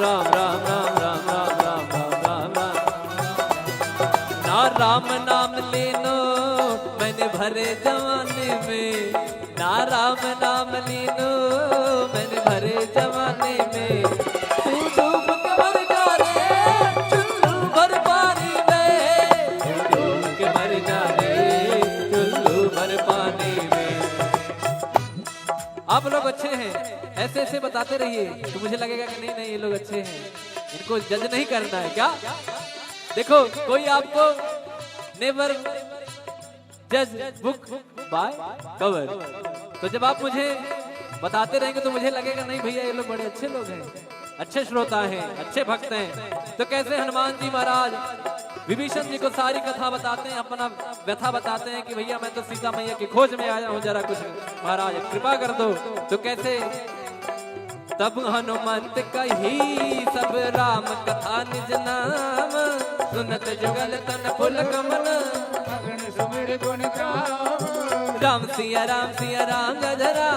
राम राम राम राम राम राम राम राम राम। ना राम नाम लेनो मैंने भरे जमाने में, ना राम नाम लेनो मैंने भरे जमाने में। तू डूब के मर जा रे चुल्लू भर पानी में, तू डूब के मर जा रे चुल्लू भर पानी में। आप लोग अच्छे हैं, ऐसे ऐसे बताते रहिए तो मुझे लगेगा कि नहीं नहीं ये लोग अच्छे हैं, इनको जज नहीं करना है क्या। देखो कोई आपको नेवर जज बुक बाय कवर, तो जब आप मुझे बताते रहेंगे तो मुझे लगेगा नहीं भैया ये लोग बड़े अच्छे लोग हैं, अच्छे श्रोता हैं, अच्छे भक्त हैं। तो कैसे हनुमान जी महाराज विभीषण जी को सारी कथा बताते हैं, अपना व्यथा बताते हैं कि भैया मैं तो सीता मैया की खोज में आया हूँ, जरा कुछ महाराज कृपा कर दो। तो कैसे तब हनुमंत कही सब राम कथा निज नाम, सुनत जुगल तन फुल कमल सुमिर गुण गाओ। राम सिया गजरा,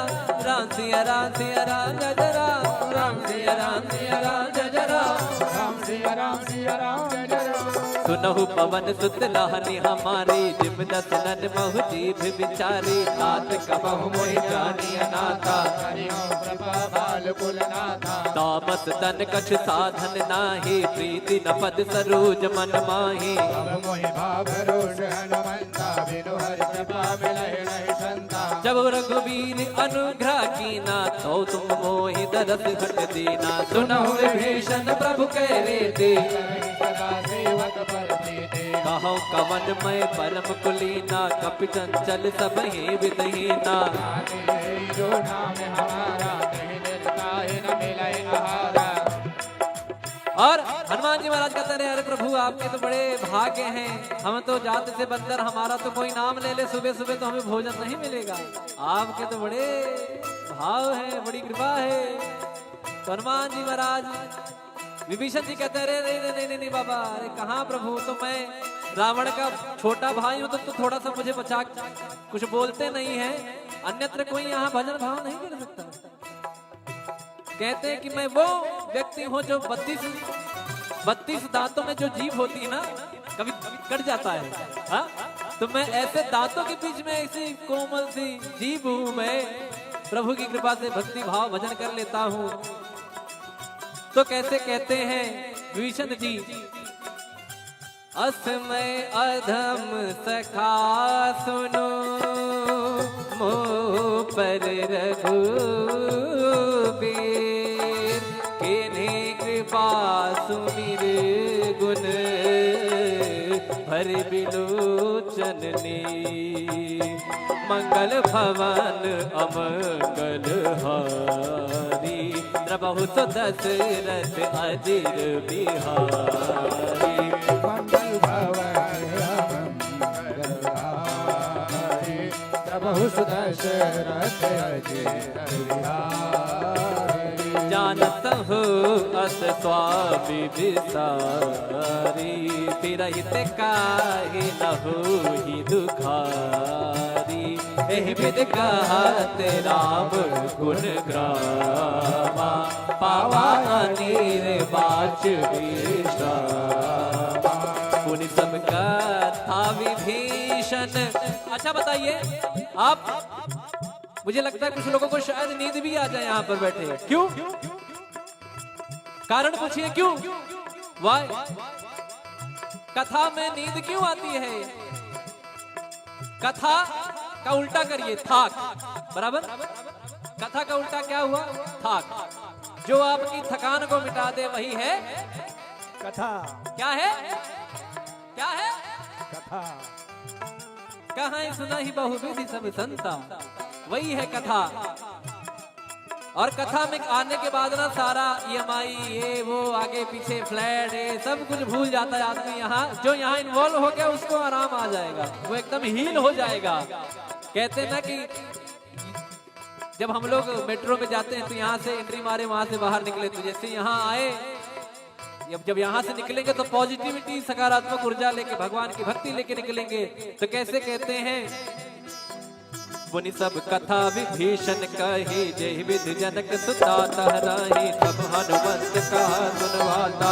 राम सिया गजरा, राम सिया गजरा, राम सिया गजरा। सुनहु पवन सुत लाहनी हमारी, जिम दसनन महु जीभ बिचारी, तात कबहु मोहि जानी अनाथा, कृपा बाल कुल नाथा। तामस तन कछ साधन नाही, प्रीति न पद सरोज मन माही। अब मोहि भाव रोष हनुमंता, बिनु हरि कृपा मिलहि नहीं संता। जब रघुवीर अनुग्रह कीना, तो तुम मोहि दरस घट दीना। सुनहु विभीषण प्रभु कह रे सदा सेवक पर प्रीति। कहो कवन मैं परम कुलीना, कपि चंचल सब ही विदहीना। जो नाम हमारा, कहीं निर्ताहि न मिलै आहारा। और हनुमान जी महाराज कहते रहे अरे प्रभु आपके तो बड़े भाग्य हैं, हम तो जात से बंदर, हमारा तो कोई नाम ले ले सुबह सुबह तो हमें भोजन नहीं मिलेगा। आपके तो बड़े भाव है, बड़ी कृपा है। तो हनुमान जी महाराज विभीषण जी कहते रहे नहीं नहीं बाबा, अरे कहाँ प्रभु, तो मैं रावण का छोटा भाई हूँ, तो थोड़ा सा मुझे बचा, कुछ बोलते नहीं है, अन्यत्र कोई यहाँ भजन भाव नहीं कर सकता। कहते हैं कि मैं वो व्यक्ति हूँ जो 32 दांतों में जो जीभ होती है ना, कभी कट जाता है, हाँ? तो मैं ऐसे दांतों के बीच में ऐसी कोमल सी जीभ हूँ, मैं प्रभु की कृपा से भक्ति भाव भजन कर लेता हूँ। तो कैसे कहते हैं विभीषण जी, असमय अधम सखा सुनो, मोह पर रघुबीर, किन्हीं कृपा सुमिर गुण, भर बिलोचननी। मंगल भवन अमंगल हारी, द्रबहु सो दशरथ अजिर बिहारी। मंगल भवन मंगल हारी, प्रभु दशरथ अजिर बिहारी। जानत हो अस स्वामी विसारी, फिरहित काहि न होहि दुखारी। एहि विध कहत राम गुण ग्रामा, पावा अनीर बाच विश्रामा। पुनि सब कथा विभीषण। अच्छा बताइए आप, मुझे लगता है कुछ लोगों को शायद नींद भी आ जाए यहाँ पर बैठे, क्यों? कारण पूछिए क्यों? वाई कथा में नींद क्यों आती है? कथा का उल्टा करिए, थाक, बराबर? कथा का उल्टा क्या हुआ? थाक। जो आपकी थकान को मिटा दे वही है कथा। क्या है? क्या है? कथा। कहाँ सुना ही बहुविधि सब संता, वही है कथा। और कथा में आने के बाद ना सारा EMI ये वो आगे पीछे फ्लैट ये सब कुछ भूल जाता है आदमी। यहाँ जो यहाँ इन्वॉल्व हो गया उसको आराम आ जाएगा, वो एकदम हील हो जाएगा। कहते हैं ना कि जब हम लोग मेट्रो में जाते हैं तो यहाँ से एंट्री मारे वहां से बाहर निकले, तो जैसे यहाँ आए, जब यहाँ से निकलेंगे तो पॉजिटिविटी सकारात्मक ऊर्जा लेके भगवान की भक्ति लेके निकलेंगे। तो कैसे कहते हैं पुनि सब कथा विभीषण कही, जय विधि जनक सुता तहराही। तब हनुमंत कहा सुनवाता,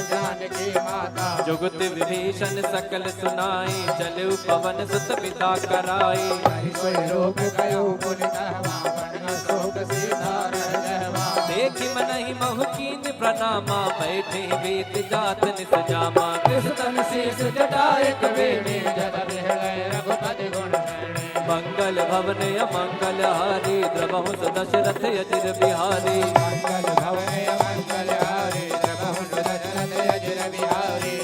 जानकी माता। जुगत विभीषण सकल सुनाई, चलु पवन सुत पिता कराई। कोई रोग गयो पुनि तहवा, बन शोक सीधा रह जहवा। देखि मनहि महु कीन प्रणामा, बैठे वेद जात निस जामा। कृष्ण शीस जटाए कबीनी, जद बिहलय रघुपति गुण गणे। मंगल भवन अमंगल हारी, द्रवहु दशरथ अजिर बिहारी। मंगल भवन अमंगल हारी, द्रवहु दशरथ अजिर बिहारी।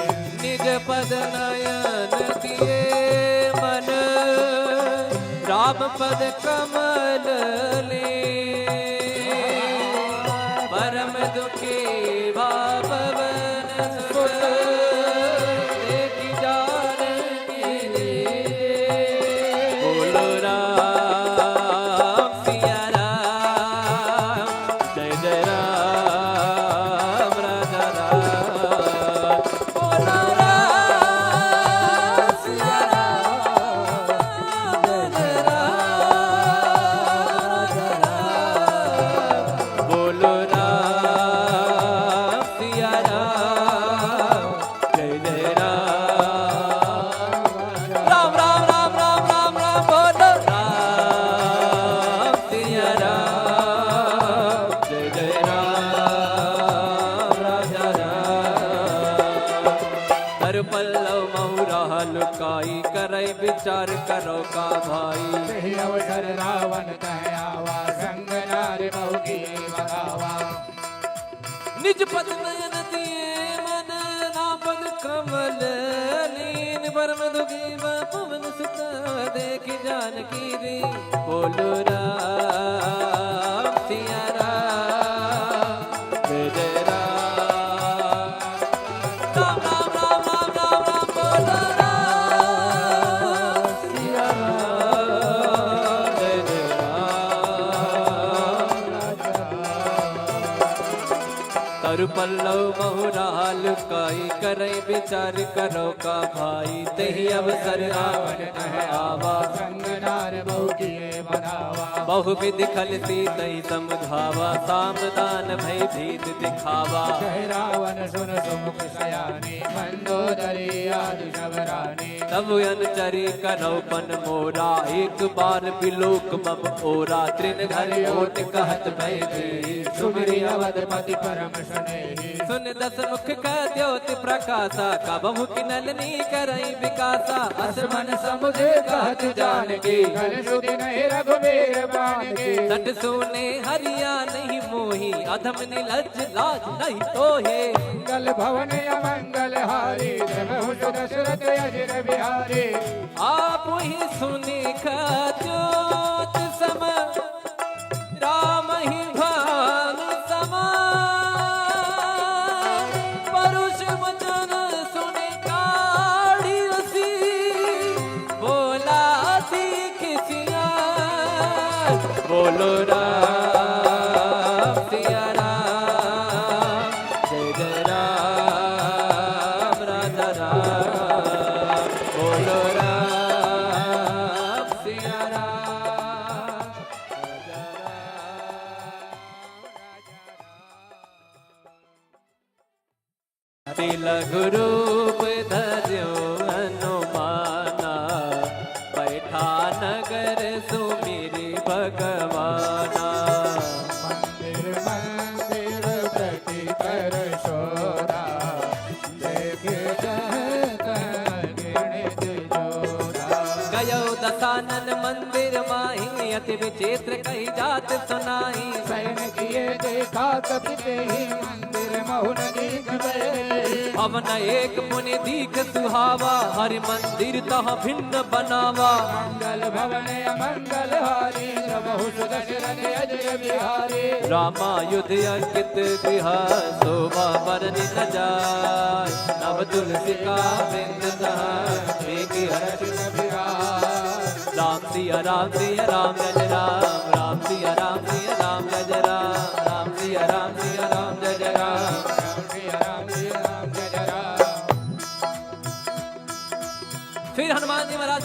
निज पद नयन दिए मन, राम पद कमल ले। परम दुखी भावन सुत, देखि जानकी दीन। बोलो राम सिया राम, जय जय राम राजा राम। बोलो राम सिया राम, जय जय राम राजा राम। बोलो राम सिया राम, जय जय राम। राम राम राम राम राम राम, बोलो राम सिया राम, जय जय राम राजा राम। हर पल्लव महुरा लुकाई, करई विचार करो का भाई। सही अवसर रावण तह आवा, संग नारी बहु की बगावा। निज पद नयन दिए मन, नापद कमल लीन। परम दुखी पवन सुत, देखि जानकी दीन। बोलो राम सिया राम, जय जय राम। राम राम राम राम राम राम, बोलो राम सिया राम, जय जय राम। तरु पल्लव महुराल काई, करई विचार करो का भाई। तेहि अवसर रावण तह आवा, संग नार बहु की बगावा। बहु विधि खलती तई समझावा। सामदान भय भीत दिखावा। जय रावण सुन सुमुख सयानी, मंदोदरी आदि शबरानी। तब अनुचरी करौपन मोरा, एक बार बिलोक मम ओरा। तृण घर ओट कहत भय भीत, सुमिरि अवधपति परम स्नेही। सुन दस मुख का द्योति प्रकाशा, कबहु किनलनी करई विकासा। असमन समुझे कहत जानकी, कल सुधि नहीं रघुबीर बानकी। सट सुने हरिया नहीं मोही, अधम निलज लाज नहीं तोहे। मंगल भवन अमंगल हारी, द्रवहु दशरथ अजिर बिहारी। आप ही सुने ज्योत सम, राम ही भान समा। परुष वचन सुने काढ़ी रसी, बोला सीख सिया। बोलो राम सिया राम, जय जय राम राजा राम। बोलो राम सिया राम, राजा राम। तिलक रूप धर्यो हनुमाना, बैठा नगर सुमिरि भगवाना। मंदिर मंदिर प्रति कर शोरा, देख गिणित जोरा। गयो दसानन मंदिर माही, अति विचित्र कही जात सुनाई। सैन किए देखा कपिते ही, मंदिर महुन दीख गए। अवन एक मुनि दीख सुहावा, हरि मंदिर तह भिन्न बनावा। मंगल भवन अमंगल हारी, प्रभु दशरथ अजिर बिहारी। रामायुध अंकित गृह, शोभा बरनि न जाय। नव तुलसी का वृंद देखि हर्षित बिहार। राम सिया राम सिया राम जय जय राम। राम सिया राम सिया राम जय जय राम। राम सिया राम सिया राम जय जय राम। राम जय राम। फिर हनुमान जी महाराज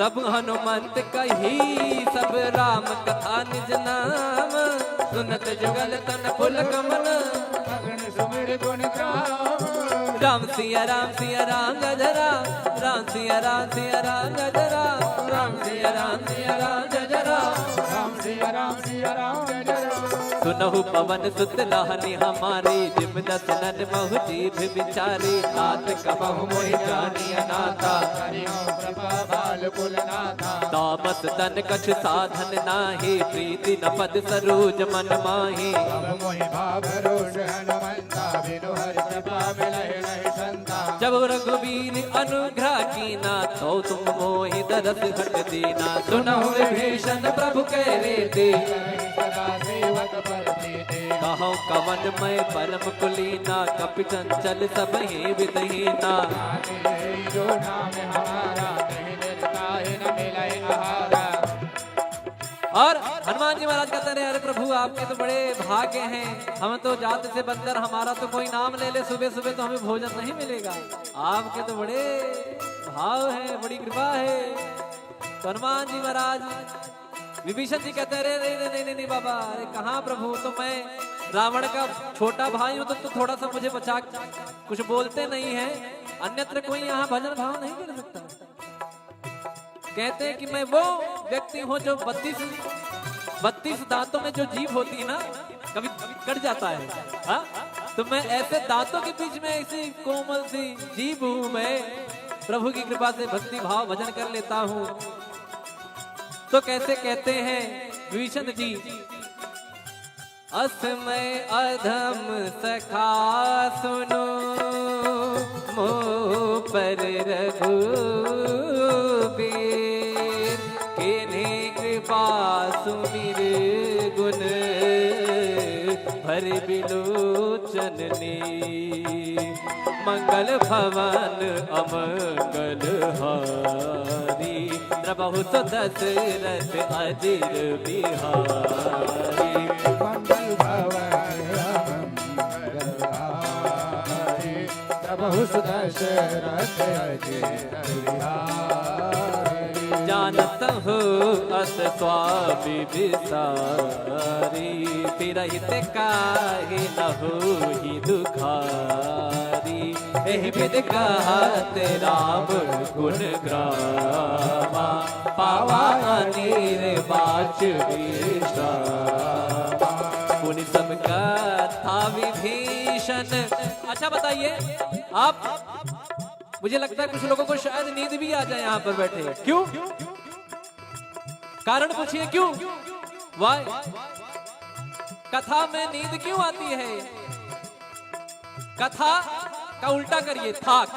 तब हनुमंत कही सब राम कथा निज नाम, सुनत जुगल तन पुल कमल, अग्नि सुमिर गुण ग्राम। राम सिया राम गजरा, राम सिया राम गजरा, राम सिया राम गजरा, राम सिया राम गजरा। सुनहु पवन सुत लहनी हमारी, जिम दसनन महु जीभ विचारी, नाथ कबहु मोहि जानी अनाथा, हरिओ कृपा बाल कुल नाथा। तामस तन कछ साधन नाही, प्रीति न पद सरोज मन माही, अब मोहि भाव रोष हनुमंता, बिनु हरि कृपा मिलहि नहीं संता। जब रघुवीर अनुग्रह कीना, तो तुम मोहि दरस हट दीना, सुनहु विभीषण प्रभु कह रीति, सदा सेवक पर प्रीति। कहो कवन मैं परम कुलीना, कपि चंचल सब ही विदहीना, जो नाम हमारा, नहीं मिलता है न मिले आहारा। और हनुमान जी महाराज कहते रहे, अरे प्रभु आपके तो बड़े भाग्य हैं, हम तो जात से बंदर, हमारा तो कोई नाम ले ले सुबह सुबह तो हमें भोजन नहीं मिलेगा, आपके तो बड़े भाव है, बड़ी कृपा है। तो हनुमान जी महाराज विभीषण जी कहते हैं, नहीं नहीं बाबा, अरे कहाँ प्रभु, तो मैं रावण का छोटा भाई हूँ, तो थोड़ा सा मुझे बचा, कुछ बोलते नहीं है, अन्यत्र कोई यहाँ भजन भाव नहीं कर सकता। कहते हैं कि मैं वो व्यक्ति हूँ जो 32 दांतों में जो जीभ होती है ना, कभी कट जाता है, हाँ? तो मैं ऐसे दांतों के बीच में ऐसी कोमल सी जीभ हूँ, मैं प्रभु की कृपा से भक्ति भाव भजन कर लेता हूँ। तो कैसे कहते हैं विभीषण जी, असमय अधम सखा सुनो, मोह पर रघुबीर, किन्हीं कृपा सुमिर गुण, भर बिलोचन नीर, मंगल भवन अमंगल हारी, प्रभु दशरथ अजिर बिहारी। मंगल भवन मंगल हारी, प्रभु दशरथ अजिर बिहारी। जानत हो अस स्वामी विसारी, तिरहित काहे न होहि दुखारी, एहि विध कहत राम गुण ग्रामा, पावा निर्वाच विश्रामा, पुनि सब कथा विभीषण। अच्छा बताइए आप, मुझे लगता है कुछ लोगों को शायद नींद भी आ जाए यहाँ पर बैठे, क्यों? कारण पूछिए क्यों? वाई कथा में नींद क्यों आती है? कथा का उल्टा करिए, थाक,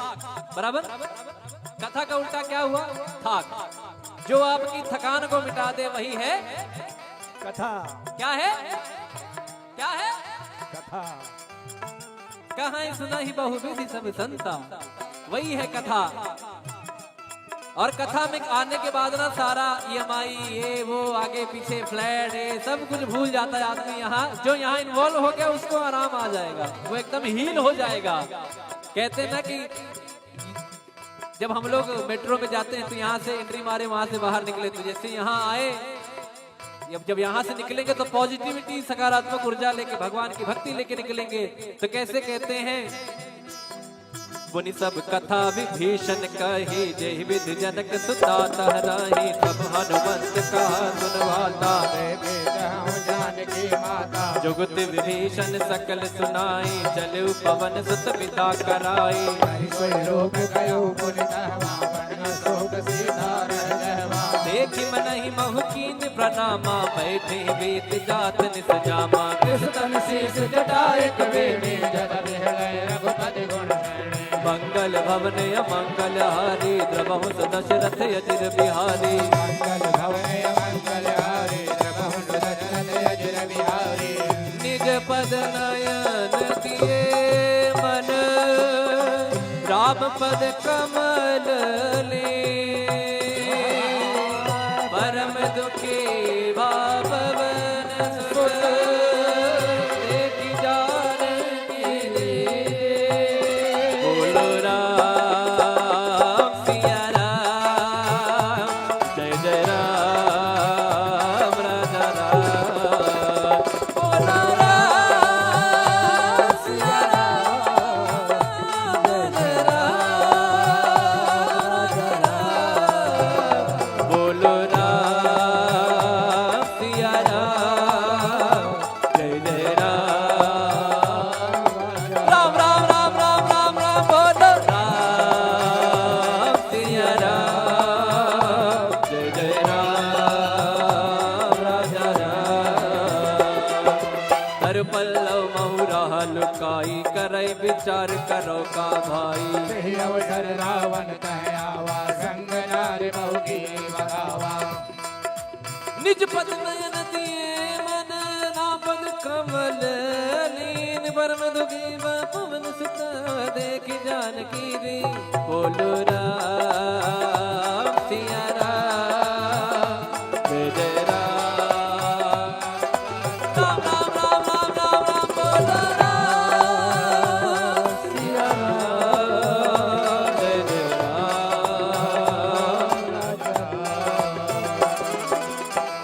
बराबर? कथा का उल्टा क्या हुआ? थाक। जो आपकी थकान को मिटा दे वही है कथा। क्या है? क्या है? कथा। कहाँ सुना ही बहुविधि सब संता, वही है कथा। और कथा में आने के बाद ना सारा EMI ये वो आगे पीछे फ्लैट ये सब कुछ भूल जाता है आदमी। यहाँ जो यहाँ इन्वॉल्व हो गया उसको आराम आ जाएगा, वो एकदम हील हो जाएगा। कहते हैं ना कि जब हम लोग मेट्रो में जाते हैं तो यहाँ से एंट्री मारे वहां से बाहर निकले, तो जैसे यहाँ आए जब यहाँ से निकलेंगे तो पॉजिटिविटी सकारात्मक ऊर्जा लेके भगवान की भक्ति लेके निकलेंगे। तो कैसे कहते हैं, पुनि सब कथा विभीषण कही, जय विधि जनक सुता तहराही, तब हनुमंत कहा सुनवाता, जानकी माता जुगत विभीषण सकल सुनाई, चले पवन सुत पिता कराई, देखी मनहि महु कीन प्रणामा, बैठे वेद जात निस जामा, कृष्ण शीस जटाए कबीर, जटा बिहलय रघुपति गुण शरणी। मंगल भवन अमंगल हारी, द्रवहु दशरथ अजिर बिहारी, मंगल भवन मंगल हारी, द्रवहु दशरथ अजिर बिहारी। निज पद नयन दिए मन, राम पद कमल ले, परम दुखी भावन सुत, देखि जानकी बोलो राम सिया राम, विचार करो का भाई। सही अवसर रावण कह आवा, संग नारी बहु की बगावा। निज पद नयन दिए मन, नापद कमल लीन। परम दुखी पवन सुत, देख जानकी री। बोलो राम सिया राम, जय जय राम। राम राम राम राम राम राम, बोलो राम सिया राम, जय जय राम।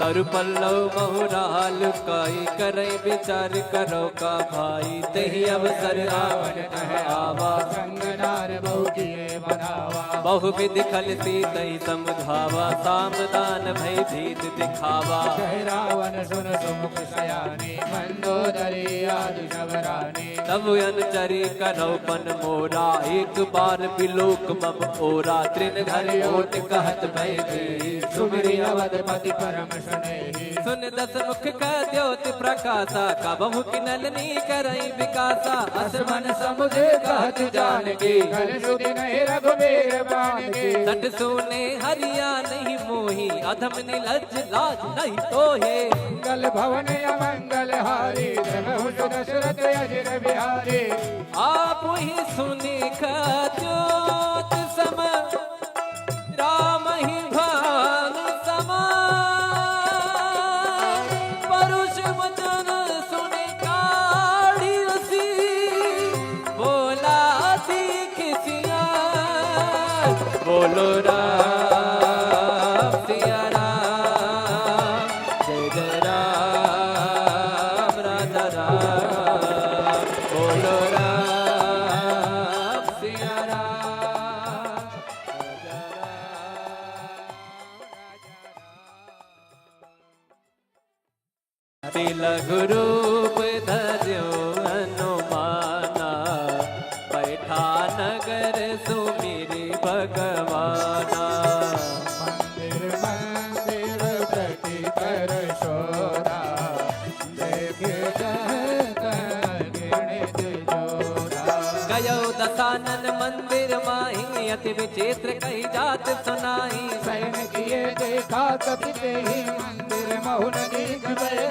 तरु पल्लव बहुराल काई, करई विचार करो का भाई। तही अवसर रावण कह आवा, संग नार बहु किए बनावा। बहुविध खलती तही समझावा। सामदान भय भीत दिखावा। कह रावण सुन सुमुख सयानी, मंदोदरी आदि शबरानी। तब अनुचरी करो पन मोरा, एक बार बिलोक मम ओरा। त्रिन घर ओट कहत भय भी, सुमिरि अवधपति परम सुनेहि। सुन दस मुख का द्योति प्रकाशा, कबहु किनलनी करई विकासा। असमन समुझे कहत जानकी, कल सुधि नहीं रघुबीर बानकी। सट सोने हरिया नहीं मोही, अधम निलज लाज नहीं तोहे। मंगल भवन अमंगल हारी, प्रभु दशरथ अजिर बिहारी। आप ही सुनी ज्योत सम, राम ही भान समा। परुष वचन सुनि काढ़ी रसी, बोला सीख सिया। बोलो राम सिया राम, जय जय राम राजा राम। बोलो राम सिया राम, राजा राम। तिलक रूप धर्यो हनुमाना, बैठा नगर सुमिरि भगवाना। मंदिर मंदिर प्रति कर शोधा, देख गिणित जोधा। गयो दसानन मंदिर माही, अति विचित्र कही जात सुनाही। सैन किए देखा कपि तेहि, मंदिर महुन दीख बहे।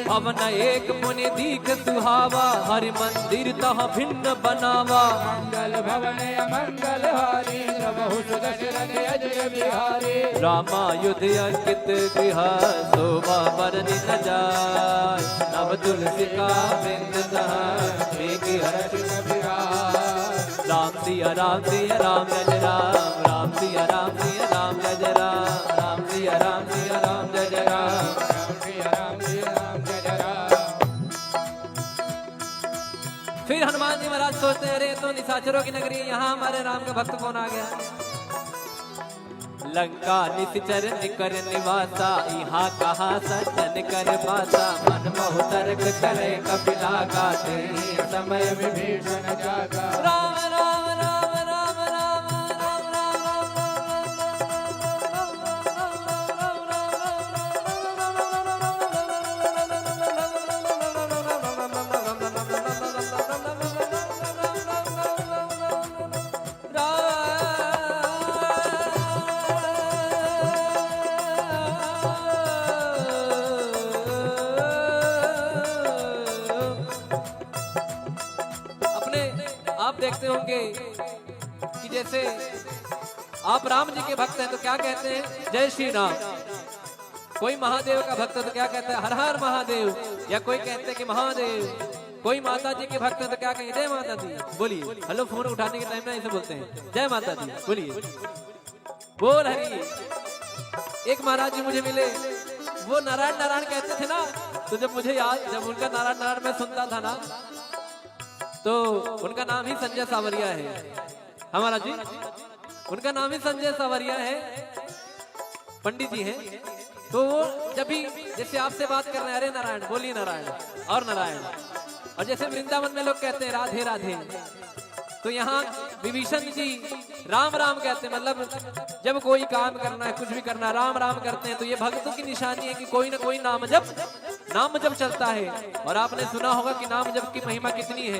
भवन एक मुनि दीख सुहावा, हरि मंदिर तह भिन्न बनावा। मंगल भवन अमंगल हारी, प्रभु दशरथ अजय बिहारी। रामायुध अंकित गृह, शोभा बरनि न जाय। नव तुलसी का बिंद राम सिया राम सिया राम जय राम। राम सिया राम सिया राम जय राम। राम सिया राम सिया राम जय राम। फिर हनुमान जी महाराज सोचते हैं, अरे तो निशाचरों की नगरी, यहाँ हमारे राम का भक्त कौन आ गया। लंका निश्चर निकर निवासा, यहाँ कहा सज्जन कर पासा। मन मोह तर्क करे कपिला गाते, समय विभीषण जागा। राम राम राम राम राम राम आप देखते होंगे कि जैसे आप राम जी के भक्त हैं तो क्या कहते हैं, जय श्री राम। कोई महादेव का भक्त है तो क्या कहता है, हर हर महादेव। या कोई कहते हैं कि महादेव। कोई माता जी के भक्त है तो क्या कहेंगे, जय माता दी। बोलिए, हेलो फोन उठाने के टाइम में ऐसे बोलते हैं, जय माता दी। बोलिए, बोल हरी। एक महाराज जी मुझे मिले, वो नारायण नारायण कहते थे ना, तो जब मुझे याद, जब उनका नारायण नारायण मैं सुनता था ना, तो उनका नाम ही संजय सावरिया है। हमारा जी उनका नाम ही संजय सावरिया है, पंडित जी हैं। तो वो जब भी जैसे आपसे बात कर रहे हैं, अरे नारायण, बोलिए नारायण और नारायण। और जैसे वृंदावन में लोग कहते हैं राधे राधे, तो यहाँ विभीषण जी राम राम कहते हैं। मतलब जब कोई काम करना है, कुछ भी करना है, राम राम करते हैं। तो ये भक्तों की निशानी है कि कोई ना कोई नाम जप चलता है। और आपने सुना होगा कि नाम जप की महिमा कितनी है।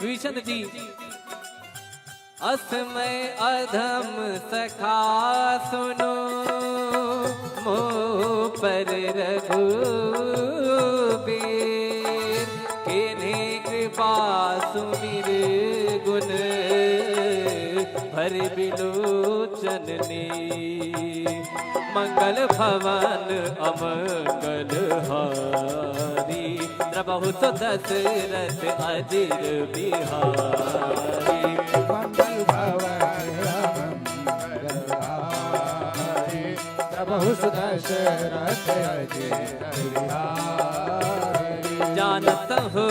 विभीषण जी असमय अधम सखा सुनो मोह पर रघुबीर किन्हीं कृपा सुमिर गुण भर बिलोचन ने मंगल भवन अमंगल हारी द्रबहु तो दशरथ अजिर बिहारी मंगल भवन मंगलहारी प्रभु सुदशरथ अजिर बिहारी जानत हो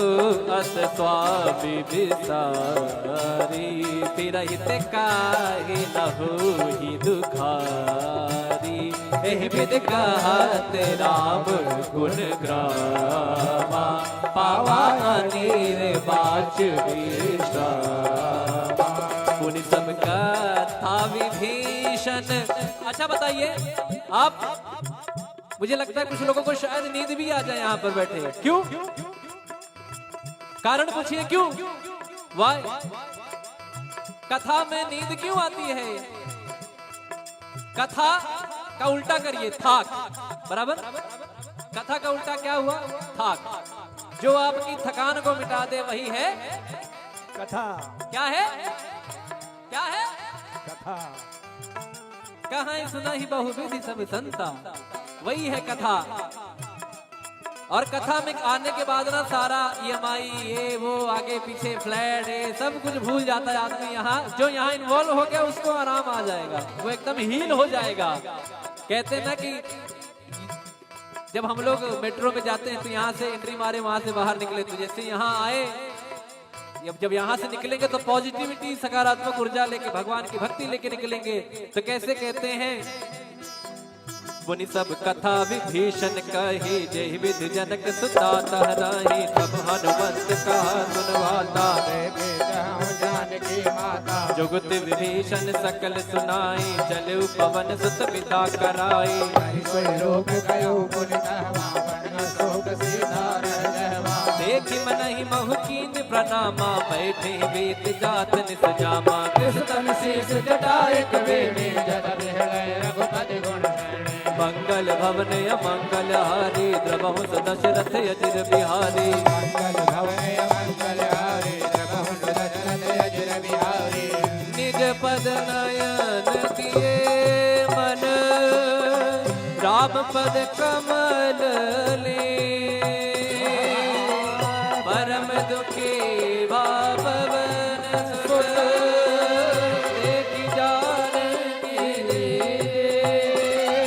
अस स्वामी विसारी फिरहित काहे लहो ही दुखारी एहि विद कहत राम गुण ग्रामा पावा अनेर बाच विश्रामा पुनि सब कथा विभीषण। अच्छा बताइए आप, मुझे लगता है कुछ लोगों को शायद नींद भी आ जाए यहाँ पर बैठे। क्यों? कारण पूछिए क्यों? वाई कथा में नींद क्यों आती है? कथा का उल्टा करिए थाक, बराबर। कथा का उल्टा क्या हुआ? थाक। जो आपकी थकान को मिटा दे वही है कथा। क्या है? क्या है? कथा। कहाँ सुना ही बहुविधि सब संता, वही है कथा। और कथा में आने के बाद ना सारा EMI ये वो आगे पीछे फ्लैट ये सब कुछ भूल जाता है आदमी। यहाँ जो यहाँ इन्वॉल्व हो गया उसको आराम आ जाएगा, वो एकदम हील हो जाएगा। कहते हैं ना कि जब हम लोग मेट्रो में जाते हैं तो यहाँ से एंट्री मारे वहां से बाहर निकले, तो जैसे यहाँ आए जब यहाँ से निकलेंगे तो पॉजिटिविटी सकारात्मक ऊर्जा लेके भगवान की भक्ति लेके निकलेंगे। तो कैसे कहते हैं? मुनि सब कथा विभीषण कही जय विधि जनक सुता तहराही तब हनुमंत कहा सुनवाता जानकी माता जुगत विभीषण सकल सुनाई चले पवन सुत पिता कराई रोग गयो देखी मनहि महकीन प्रणामा बैठे वेद जातन सुजामा कृष्ण शीस जटाए कबीर जद बिहलय रघुपति गुण मंगल भवन अमंगल हारी द्रबहु दशरथ अजिर बिहारी मंगल भवन मंगल हारी प्रभु दशरथ अजिर बिहारी निज पद नयन दिए मन राम पद कमल ले परम दुखी बापवन सुत देखी जानकी रे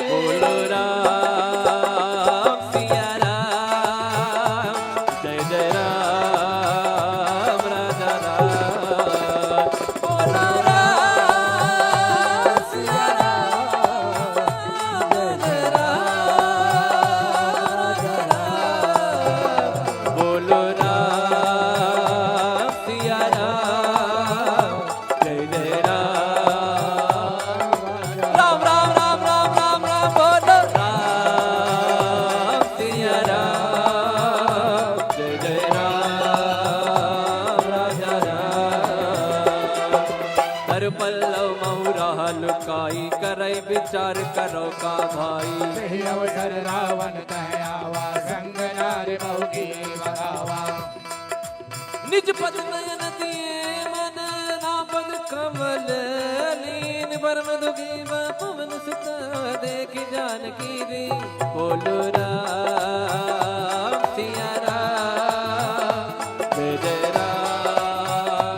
बोलो राम सिया राम जय जय राम राजा राम बोलो राम सिया राम जय जय राम राजा राम बोलो राम सिया राम जय जय राम राम राम राम राम राम राम बोलो राम सिया राम जय जय राम राजा राम हर पल्लव महुरा लुकाई करई विचार करो का भाई सही अवसर रावण कहयावा संग नारी बहुकी बगावा निज पद नयन दिए मन नापद कमल लीन परम दुखी पवन सुत देख जानकी रे बोलो राम सिया राम जय जय राम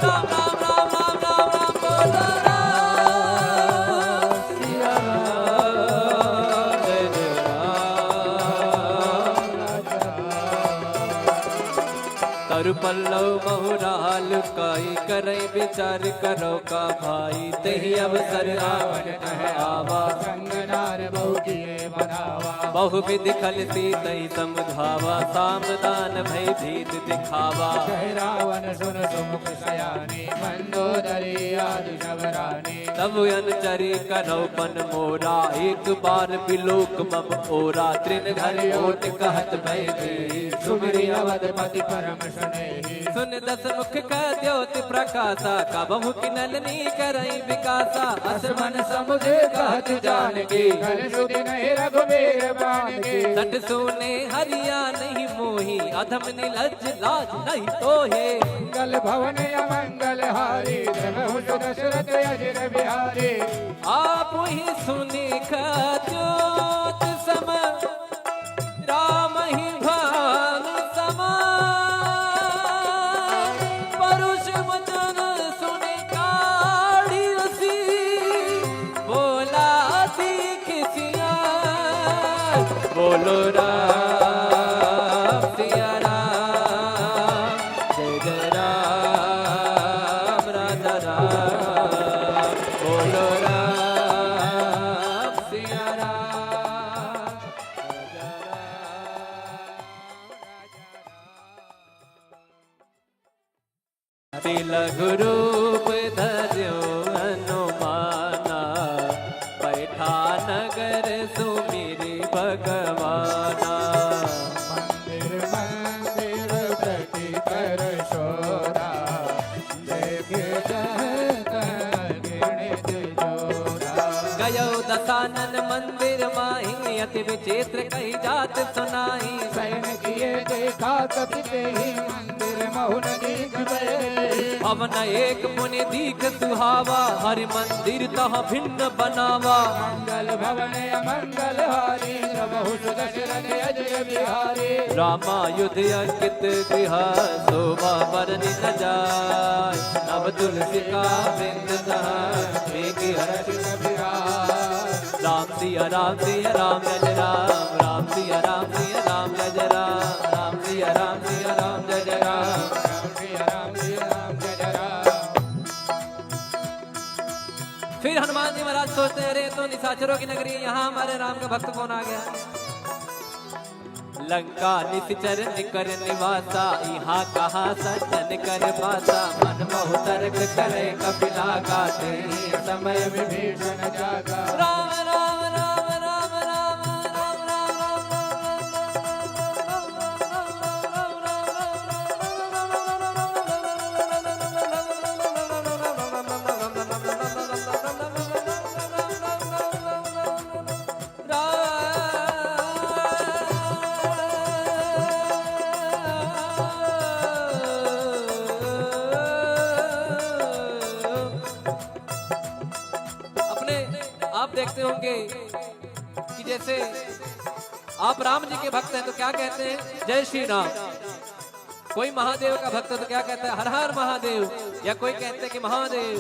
राम राम राम राम राम राम बोलो राम सिया राम जय जय राम तरु पल्लव बहुराल काई करई विचार करो का भाई तही अवसर रावण कह आवा संग नार बहुकी बगावा बहुविध खलती तही समझावा सामदान भय भीत दिखावा कह रावण सुन सुमुख सयानी मंदोदरी आदि शबरानी तब अनचरी करो पन मोरा एक बार बिलोक मम ओरा तृण घर ओट कहत भय दे सुमरी अवधपति परम सुने सुन दस मुख का द्योति प्रकाशा कबहु की नलनी करई विकासा असमन समुझे कहत जानकी कर सुधि नहीं रघुबीर बान की सट सोने हरिया नहीं मोही अधम नीलज लाज नहीं तो हे मंगल भवन अमंगल हारी प्रभु दशरथ अजर बिहारी आप ही सुनी ज्योत सम राम ही भान समा परुष वचन सुने काढ़ी रसी बोला दीख सिया बोलो राम सिया राम जय जय राम राजा राम बोलो राम सिया राम राजा राम तिलक रूप धर्यो हनुमाना बैठा नगर सुमिरि भगवाना मंदिर मंदिर प्रति कर शोरा देखे गिणित जोरा गयो दसानन मंदिर माही अति विचित्र कही जात सुनाई सैन किए देखा कपिते ही मंदिर महुन दीख पवन एक मुनि दीख सुहावा हरि मंदिर तह भिन्न बनावा मंगल भवन अमंगल हारी प्रभु दशरथ अजय बिहारी रामायुध अंकित गृह शोभा बरनि न जाय नव तुलसी का वृंद राम सिया राम सिया राम जय राम राम सिया राम सिया राम जय राम राम सिया राम सिया राम जय राम फिर हनुमान जी महाराज सोचते हैं अरे तो निशाचरों की नगरी है, यहाँ हमारे राम का भक्त कौन आ गया। लंका निश्चर निकर निवासा यहाँ कहा सज्जन कर पासा मन मोह तर्क करे कपिला गाते समय विभीषण जागा राम राम राम राम राम राम राम आप देखते होंगे कि जैसे आप राम जी के भक्त हैं तो क्या कहते हैं जय श्री राम। कोई महादेव का भक्त है तो क्या कहता है हर हर महादेव, या कोई कहते हैं कि महादेव।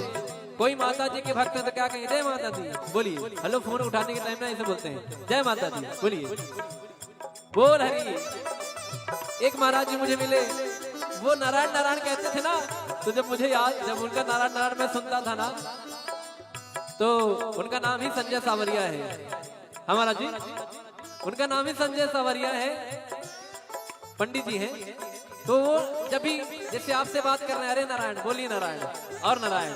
कोई माता जी के भक्त है तो क्या कहें जय माता दी, बोलिए। हेलो फोन उठाने के टाइम ना ऐसे बोलते हैं जय माता दी, बोलिए बोल हरी। एक महाराज जी मुझे मिले, वो नारायण नारायण कहते थे ना, तो जब मुझे याद, जब उनका नारायण नारायण मैं सुनता था ना, तो उनका नाम ही संजय सावरिया है हमारा जी, उनका नाम ही संजय सावरिया है, पंडित जी हैं। तो वो जब भी जैसे आपसे बात कर रहे हैं अरे नारायण, बोलिए नारायण और नारायण,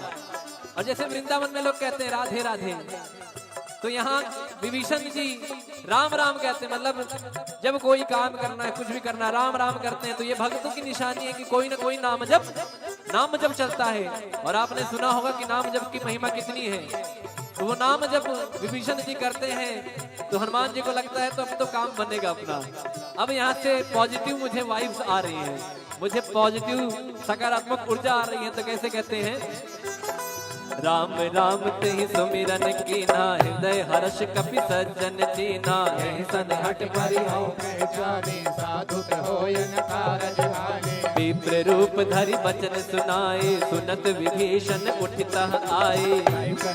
और जैसे वृंदावन में लोग कहते हैं राधे राधे, तो यहाँ विभीषण जी राम राम कहते हैं। मतलब जब कोई काम करना है, कुछ भी करना, राम राम करते हैं, तो ये भक्तों की निशानी है कि कोई ना कोई नाम जब चलता है। और आपने सुना होगा कि नाम जप की महिमा कितनी है। तो वो नाम जब विभीषण जी करते हैं तो हनुमान जी को लगता है तो अब तो काम बनेगा अपना। अब यहाँ से पॉजिटिव मुझे वाइब्स आ रही हैं, मुझे पॉजिटिव सकारात्मक ऊर्जा आ रही है। तो कैसे कहते हैं राम राम ते सुमिरन कीना, हृदय हर्ष कपि सज्जन चीना, सन हट परिहौ साधु होयन कारज भाने। विप्र रूप धरि बचन सुनाए, सुनत विभीषण उठित आए।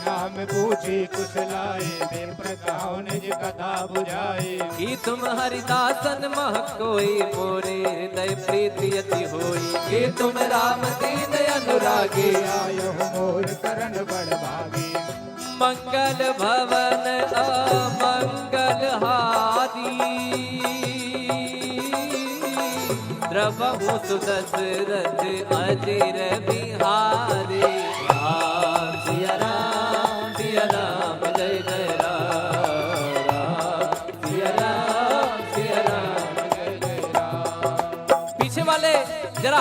नाम पूछी कुशलाए, विप्र कहो निज कथा बुझाए। कि तुम हरिदासन मह कोई, मोरे हृदय प्रीति अति होई। कि तुम राम दीन अनुरागी, आयो मोर करण बड़ भागी। मंगल भवन अमंगल हारी, द्रवहु सुदशरथ अजर बिहारी। राम सिया राम सिया राम जय जय राम, सिया राम जय जय राम। पीछे वाले जरा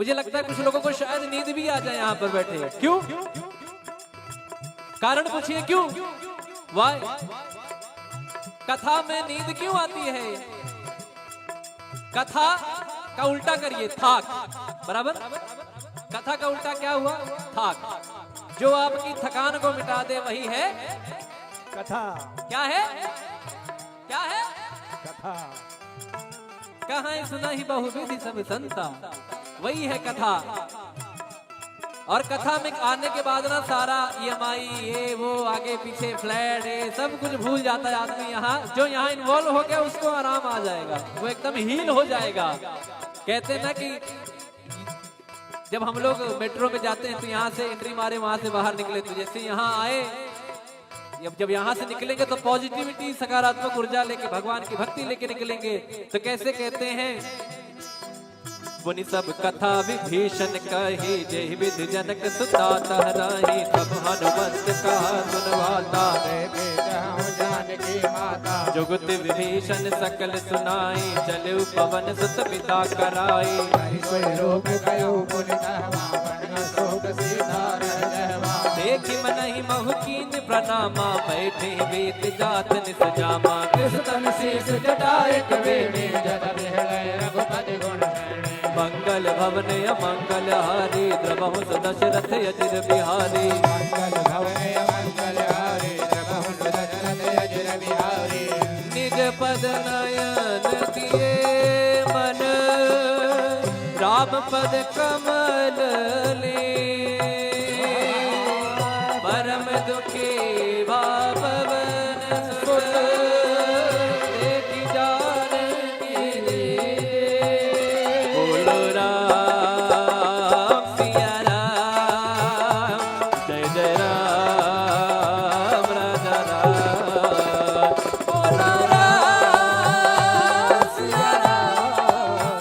मुझे लगता है कुछ लोगों को शायद नींद भी आ जाए यहाँ पर बैठे। क्यों? कारण पूछिए क्यों? वाई कथा में नींद क्यों आती है? कथा का उल्टा करिए थाक, बराबर। कथा का उल्टा क्या हुआ? थाक। जो आपकी थकान को मिटा दे वही है कथा। क्या है? क्या है? कथा। कहाँ सुना ही बहुविधि सब संता, वही है कथा। और कथा में आने के बाद ना सारा EMI ये वो आगे पीछे फ्लैट ये सब कुछ भूल जाता है आदमी। यहाँ जो यहाँ इन्वॉल्व हो गया उसको आराम आ जाएगा, वो एकदम हील हो जाएगा। कहते हैं ना कि जब हम लोग मेट्रो में जाते हैं तो यहाँ से एंट्री मारे वहां से बाहर निकले, तो जैसे यहाँ आए जब यहाँ से निकलेंगे तो पॉजिटिविटी सकारात्मक ऊर्जा लेके भगवान की भक्ति लेके निकलेंगे। तो कैसे कहते हैं? मुनि सब कथा विभीषण कही, जय विधि जनक सुता तहराही। तब हनुमंत कहा सुनवाता, जानकी माता। जुगत विभीषण सकल सुनाई, चलु पवन सुत पिता कराई। रूप गयो पुनितवा, बन शोक सीधा रहवा। देखि मनहि महु कीन प्रणामा, बैठे वेद जात निस जामा। कृष्ण शीस जटाए कवेणी, जद बिहलय रघुपति गुण शरणी। मंगल भवन अमंगल हारी, द्रवहु दशरथ अजिर बिहारी। मंगल भवन मंगल हारी, द्रवहु दशरथ अजिर बिहारी। निज पद नयन दिए मन, राम पद कमल ले। परम दुखी भावन सुत, देखि जानकी रे। बोलो राम सिया राम, जय जय राम राजा राम। बोलो राम सिया राम,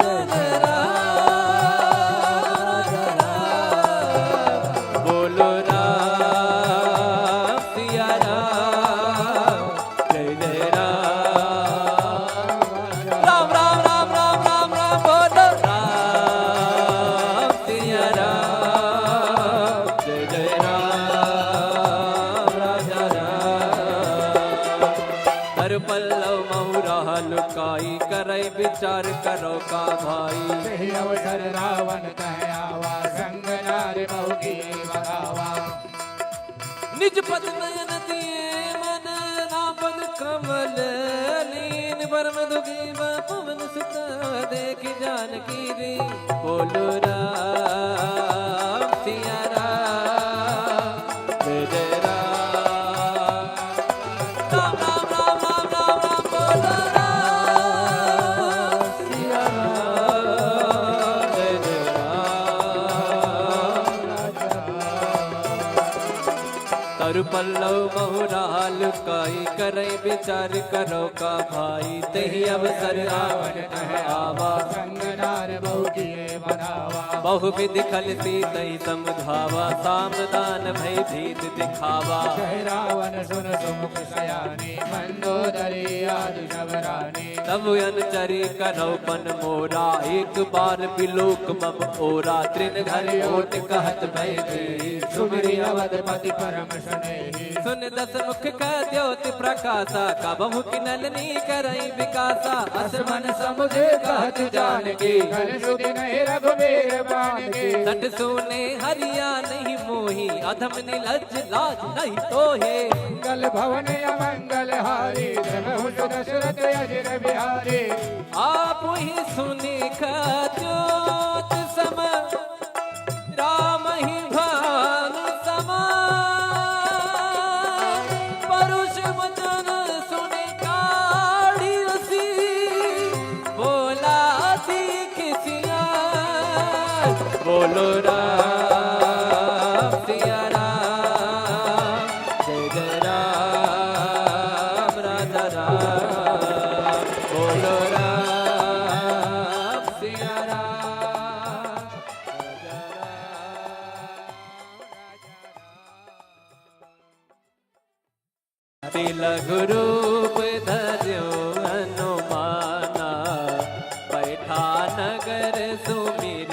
जय जय राम राजा राम। बोलो राम सिया राम, जय जय राम। राम राम राम राम राम राम। बोलो राम सिया राम, जय जय राम राजा राम। हर पल्लव महुरा लुकाई, करई विचार करो का भाई। सही अवसर रावण कह आवा, संग नार बहु की बगावा। निज पद नयन दिए मन, नापद कमल लीन। परम दुखी पवन सुत, देखि जानकी रे। बोलो राम सिया राम, जय जय राम। राम राम राम राम राम राम। बोलो राम सिया राम, जय जय राम। तरु पल्लव महुरा लुकाई, करई विचार करो का भाई। तही अवसर रावण कह आवा, संग नार बहु किए बनावा। बहुविधि खलती तई समझावा। सामदान भय भीत दिखावा। कह रावण सुन सुमुख सयानी, मंदोदरी आदि शबरानी। तब अनुचरी करौपन मोरा, एक बार बिलोक मम ओरा। तृण घर ओट कहत भय दी, सुमरि अवधपति परम स्नेही। सुन दस मुख का द्योति प्रकाशा, कबहु किनलनी करई विकासा। असमन समुझे कहत जानकी, कल सुधि नहीं रघुबीर बानकी। सट सोने हरिया नहीं मोही, अधम निलज लाज नहीं तोहे। मंगल भवन अमंगल हारी, द्रवहु दशरथ अजिर बिहारी। आप ही सुने ज्योत सम, राम ही भान समा। परुष वचन सुने काढ़ी रसी, बोला दीख सिया। बोलो राम सिया राम, जय जय राम राजा राम। बोलो राम सिया राम, राजा राम। तिलक रूप धर्यो हनुमाना, बैठा नगर सुमिर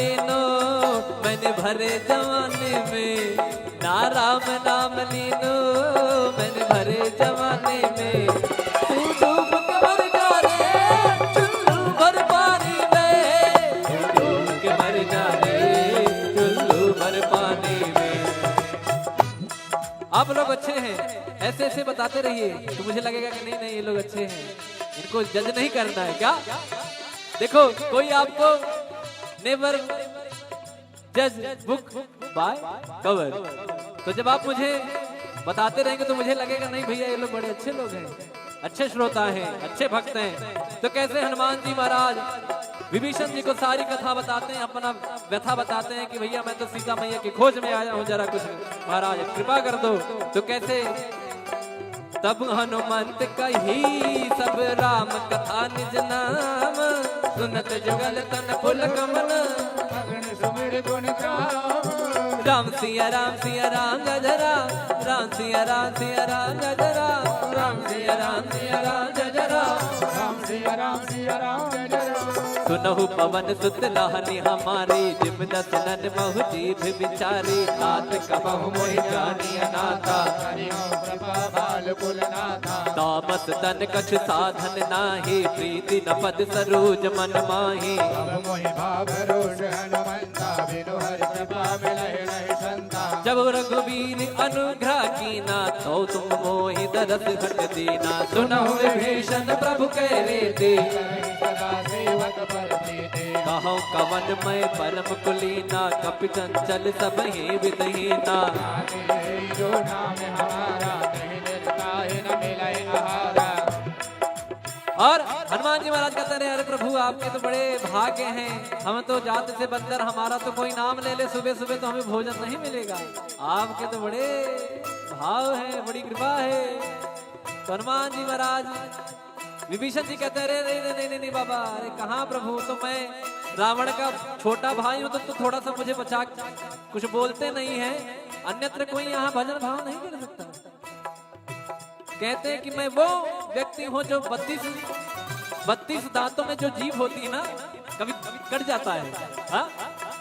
जवानी में, ना राम नाम लीनो मैंने भरे जवानी में। तू डूब के मर जा रे चुल्लू भर पानी में, तू डूब के मर जा रे चुल्लू भर पानी में। आप लोग अच्छे हैं, ऐसे ऐसे बताते रहिए तो मुझे लगेगा कि नहीं नहीं ये लोग अच्छे हैं, इनको जज नहीं करना है क्या। देखो कोई आपको नेवर जज बुक बाय कवर, तो जब आप मुझे बताते रहेंगे तो मुझे लगेगा नहीं भैया ये लोग बड़े अच्छे लोग हैं, अच्छे श्रोता हैं, अच्छे भक्त हैं। तो कैसे हनुमान जी महाराज विभीषण जी को सारी कथा बताते हैं, अपना व्यथा बताते हैं कि भैया मैं तो सीता मैया की खोज में आया हूँ, जरा कुछ महाराज कृपा कर दो। तो कैसे तब हनुमंत कही सब राम कथा निज नाम, सुनत जुगल तन फुल कमल सुमिर गुण गाम। राम सिया गजरा, राम सिया गजरा, राम सिया गजरा। सुनहु पवन सुत लाहनी हमारी, जिम दसनन महु जीभ विचारी। तात कबहु मोहि जानी अनाथा, तामस तन कछ साधन नाही। प्रीति न पद सरोज मन माही, जब रघुवीर अनुग्रह कीना, तो तुम मोहि दरस घट दीना। सुनहु विभीषण प्रभु कह रे, कहो कवन मैं परम कुलीना। कपि चंचल सब ही विदहीना, और हनुमान जी महाराज कहते रहे अरे प्रभु आपके तो बड़े भाग्य हैं, हम तो जात से बंदर, हमारा तो कोई नाम ले ले सुबह सुबह तो हमें भोजन नहीं मिलेगा। आपके तो बड़े भाव है, बड़ी कृपा है। तो हनुमान जी महाराज विभीषण जी कहते रहे नहीं नहीं बाबा, अरे कहाँ प्रभु, तो मैं रावण का छोटा भाई हूँ, तो थोड़ा सा मुझे बचा, कुछ बोलते नहीं है, अन्यत्र कोई यहाँ भजन भाव नहीं कर सकता। कहते हैं कि मैं वो व्यक्ति हूँ जो 32 दांतों में जो जीभ होती है ना, कभी कट जाता है, हाँ?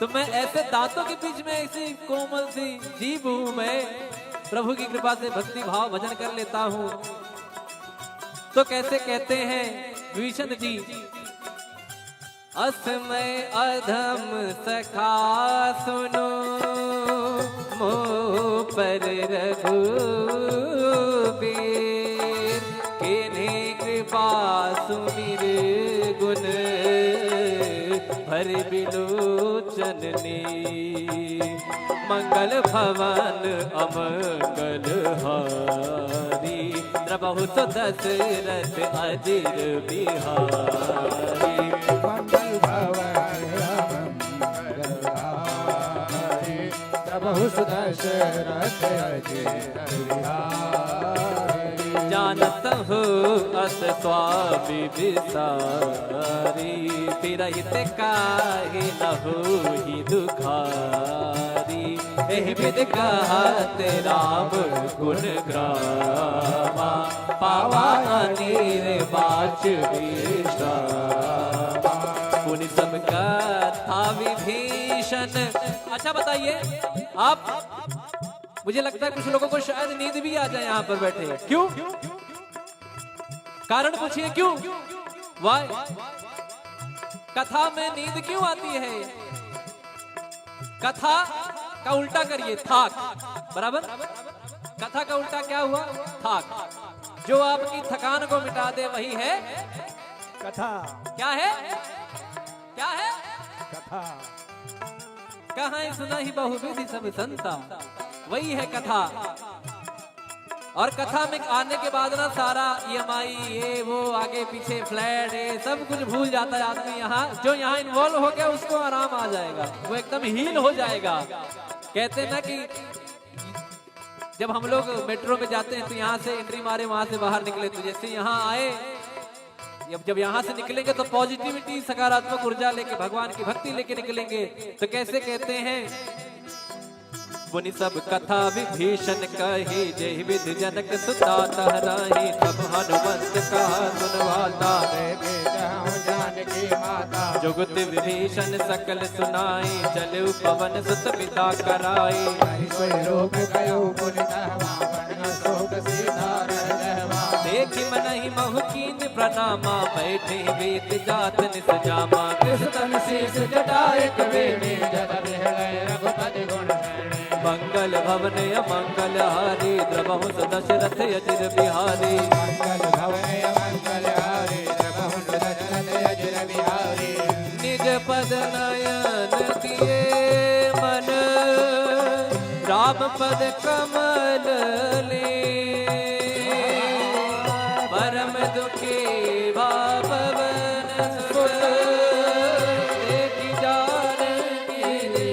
तो मैं ऐसे दांतों के बीच में ऐसी कोमल सी जीभ हूँ, मैं प्रभु की कृपा से भक्ति भाव भजन कर लेता हूँ। तो कैसे कहते हैं विभीषण जी, असमय अधम सखा सुनो, मोह पर रघुबीर। किन्हीं कृपा सुमिर गुण, भर बिलोचन ने। मंगल भवन अमंगल हारी, द्रबहु तो दशरथ अजिर बिहारी। मंगल भवन अमंगल हारी, द्रबहु तो दशरथ अजिर बिहारी। जानत हो अस स्वामी विसारी, फिरहित काहे न होहि दुखारी। एहि विध कहत राम गुण ग्रामा, पावा अनीर बाच विश्रामा। पुनि सब कथा विभीषण। अच्छा बताइए आप, मुझे लगता है कुछ लोगों को शायद नींद भी आ जाए यहाँ पर बैठे, क्यों? कारण पूछिए क्यों? वाई कथा में नींद क्यों आती है? कथा का उल्टा करिए, थाक, बराबर? कथा का उल्टा क्या हुआ? थाक। जो आपकी थकान को मिटा दे वही है कथा। क्या है? क्या है? कथा। कहाँ सुना ही बहुविधि सब संता, वही है कथा। और कथा में आने के बाद ना सारा EMI ये वो आगे पीछे फ्लैट ये सब कुछ भूल जाता है आदमी। यहाँ जो यहाँ इन्वॉल्व हो गया उसको आराम आ जाएगा, वो एकदम हील हो जाएगा। कहते हैं ना कि जब हम लोग मेट्रो में जाते हैं तो यहाँ से एंट्री मारे वहां से बाहर निकले, तो जैसे यहाँ आए, जब यहाँ से निकलेंगे तो पॉजिटिविटी सकारात्मक ऊर्जा लेके भगवान की भक्ति लेके निकलेंगे। तो कैसे कहते हैं, मुनि सब कथा विभीषण कही, जय विधि जनक सुता तहराही। तब हनुमंत कहा सुनवाता, जान जानकी माता। जुगत विभीषण सकल सुनाई, चलु पवन सुत पिता कराई। कोई रोग गयो पुन धर्मा, बन शोक सीधा रहवा। देखि मनहि महु कीन प्रणामा, बैठे वेद जात निस जामा। कृष्ण शीस जटाए कवेणी, जद बिहलय रघुपति गुण शरणी। मंगल भवन अमंगल हारी, द्रवहु दशरथ अजिर बिहारी। मंगल भवन मंगल हारी, द्रवहु दशरथ अजिर बिहारी। निज पद नयन दिए मन, राम पद कमल ले। परम दुखी भावन सुत, देखि जानकी दे।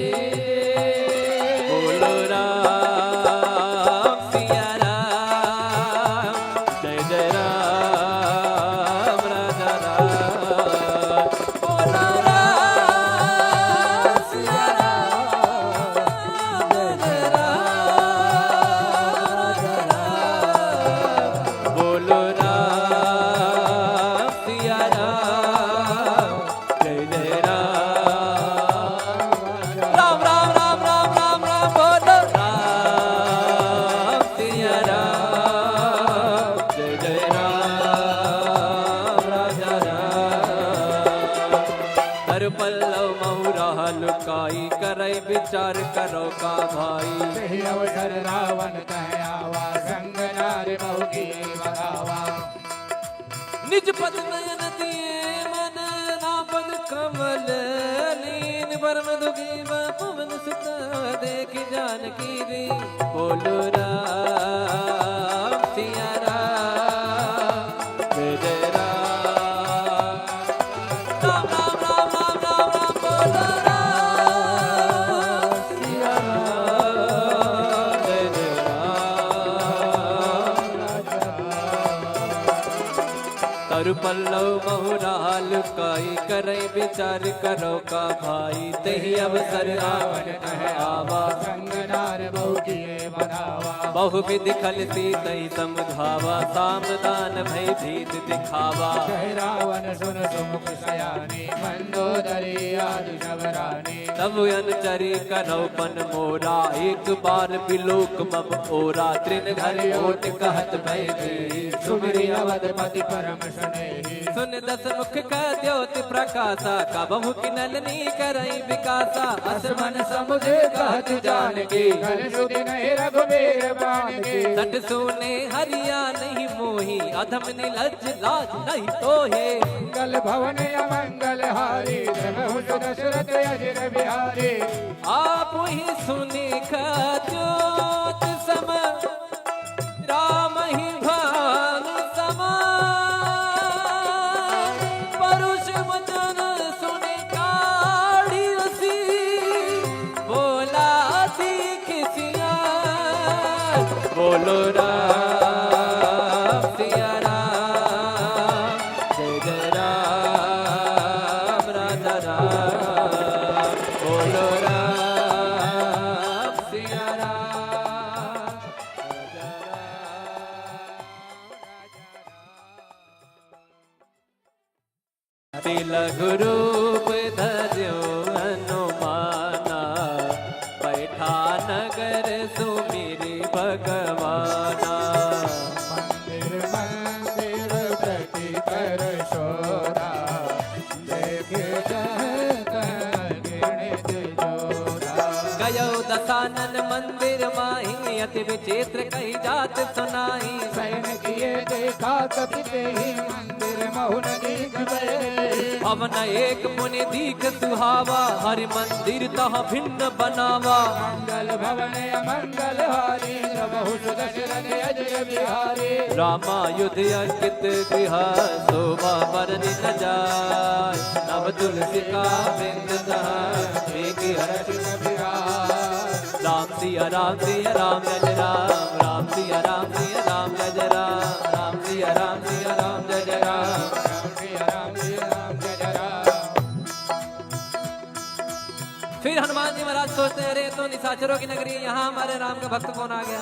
बोलो राम सिया राम, जय जय राम राजा राम। बोलो राम सिया राम, जय जय राम राजा राम। बोलो राम सिया राम, जय जय राम। राम राम राम राम राम राम, बोलो राम सिया राम, जय जय राम राजा राम। हर पल्लव महुरा लुकाई, करई विचार करो का भाई। सही अवसर रावण कह आवा, संग नारी बहु की बगावा। निज पद नयन दिए मन, नापद कमल लीन। परम दुखी पवन सुत, देखि जानकी रे। बोलो राम सिया राम, जय जय राम। राम राम राम राम राम राम, बोलो राम सिया राम, जय जय राम। तरु पल्लव महुरा लुकाई, करई विचार करो का भाई। तही अवसर रावण कह आवा, संग नार बहु की बगावा। बहु विधि खलती तही समझावा। सामदान भय भीत दिखावा। कह रावण सुन सुमुख सयानी, मंदोदरी आदि शबरानी। तब अनुचरी करौपन मोरा, एक बार बिलोक मम ओरा। तृण घर ओट कहत भय भीत, सुमिरि अवधपति परम स्नेही। सुन दस मुख का द्योति प्रकाशा, कबहु किनलनी करई विकासा। अस मन समुझे कहत जानकी, कल सुधि नहीं रघुबीर बानकी। सट सुने हरिया नहीं मोही, अधम निलज लाज नहीं तोहे। मंगल भवन अमंगल हारी, द्रवहु दशरथ अजिर बिहारी। आप ही सुने ज्योत सम, राम ही भानु समान। परुष वचन सुने काढ़ी रसी, बोला सीख सियार। बोलो राम सिया राम, जय जय राम राजा राम। बोलो राम सिया राम, राजा राम। तिलक रूप धर्यो हनुमाना, बैठा नगर सुमिरि भगवाना। मंदिर मंदिर प्रति कर शोरा, देखे गिणित जोरा। गयो दसानन मंदिर माही, अति विचित्र कही जात सुनाई। सैन किए देखा कपिते ही, मंदिर महुन दीख गए। भवन एक मुनि दीख सुहावा, हरि मंदिर तह भिन्न बनावा। मंगल भवन अमंगल हारी, द्रवहु दशरथ अजिर बिहारी। रामायुध अंकित गृह, शोभा बरनि न जाय। नव तुलसी का बिंद देखि हर्ष बिहार। राम सिया राम सिया राम जय जय राम। राम सिया राम सिया राम जय जय राम। राम सिया राम सिया राम जय जय राम। फिर हनुमान जी महाराज सोचते हैं, अरे तो निशाचरों की नगरी, यहाँ हमारे राम का भक्त कौन आ गया।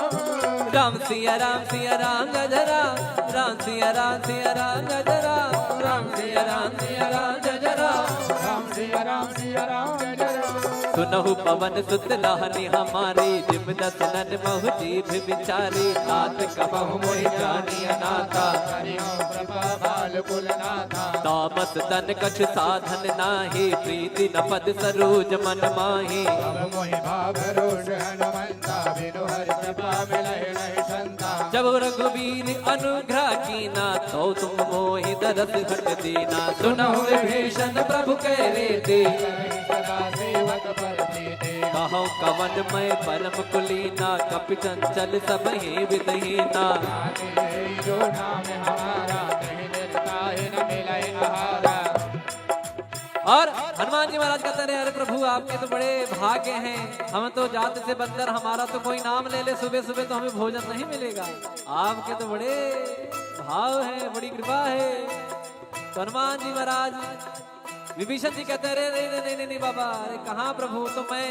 सिया राम गजरा, राम सिया राम गजरा, राम सिया राम गजरा, राम सिया राम गजरा। सुनहु पवन सुत लहनी हमारी, जिम दसनन महु जीभ विचारी, तात कबहु मोहि जानी अनाथा, कृपा बाल कुल नाथा। तामस तन कछ साधन नाही, प्रीति न पद सरोज मन माही। अब मोहि भाव रोष हनुमंता, बिनु हरि कृपा मिलहि नहीं संता। जब रघुवीर अनुग्रह कीना, तो तुम मोहि दरस घट दीना। सुनहु विभीषण प्रभु कह रीति, सदा सेवक पर प्रीति। कहो कवन मैं परम कुलीना, कपि चंचल सब ही विदहीना। जो नाम हमारा, कहीं निर्ता ही न मिले आहारा। और हनुमान जी महाराज कहते रहे, अरे प्रभु आपके तो बड़े भाग्य हैं, हम तो जात से बंदर, हमारा तो कोई नाम ले ले सुबह सुबह तो हमें भोजन नहीं मिलेगा। आपके तो बड़े भाव है, बड़ी कृपा है। तो हनुमान जी महाराज विभीषण जी कहते रहे, नहीं बाबा, अरे कहाँ प्रभु, तो मैं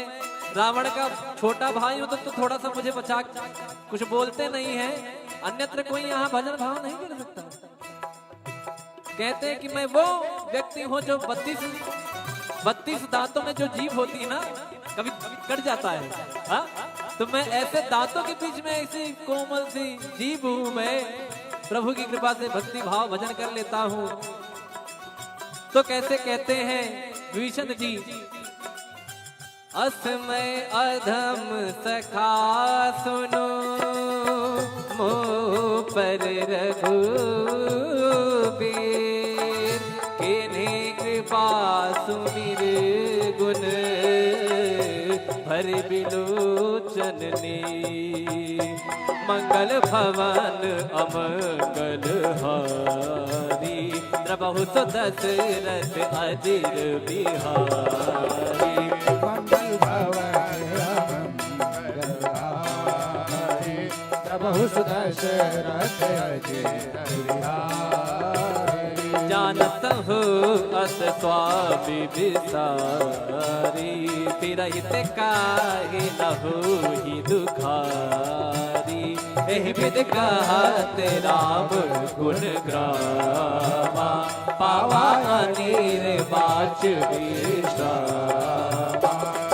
रावण का छोटा भाई हूँ, तो थोड़ा सा मुझे बचा, कुछ बोलते नहीं है, अन्यत्र कोई यहाँ भजन भाव नहीं कर सकता। कहते हैं कि मैं वो व्यक्ति हूँ जो 32 दांतों में जो जीभ होती है ना, कभी कट जाता है, हाँ? तो मैं ऐसे दांतों के बीच में ऐसी कोमल सी जीभ हूँ, मैं प्रभु की कृपा से भक्ति भाव भजन कर लेता हूँ। तो कैसे कहते हैं विभीषण जी, असमय अधम सखा सुनो, मोह पर रघुबीर, किन्हीं कृपा सुमिर गुण, भर बिलोचन नी। मंगल भवन अमंगल हारी, द्रबहु तो दशरथ अजिर बिहारी। मंगल भवन मंगल हारी, प्रभु दशरथ अजिर बिहारी। जानत हो अस स्वामी विसारी, फिरहित काहे न होहि दुखारी। एहि विध कहत राम गुण ग्रामा, पावा अनिर बाच विश्रामा।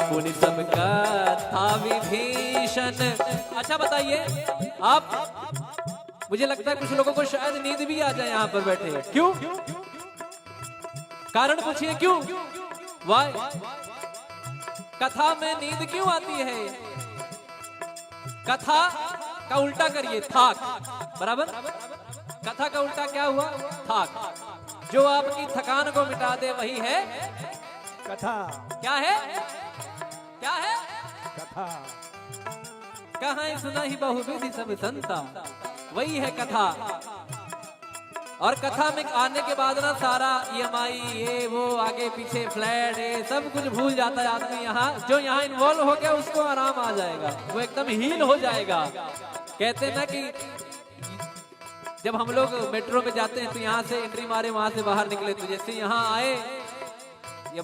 पुनि सब कथा विभीषण। अच्छा बताइए आप, मुझे लगता है कुछ लोगों को शायद नींद भी आ जाए यहाँ पर बैठे। क्यों? कारण पूछिए क्यों? वाई कथा में नींद क्यों आती है? कथा का उल्टा करिए, थाक, बराबर। कथा का उल्टा क्या हुआ? थाक। जो आपकी थकान को मिटा दे वही है कथा। क्या है? क्या है? कथा। कहाँ सुना ही बहुविधि सब संता, वही है कथा। और कथा में आने के बाद ना सारा EMI ये वो आगे पीछे फ्लैट ये सब कुछ भूल जाता है आदमी। यहाँ जो यहाँ इन्वॉल्व हो गया उसको आराम आ जाएगा, वो एकदम हील हो जाएगा। कहते हैं ना कि जब हम लोग मेट्रो में जाते हैं तो यहाँ से एंट्री मारे वहां से बाहर निकले, तो जैसे यहाँ आए,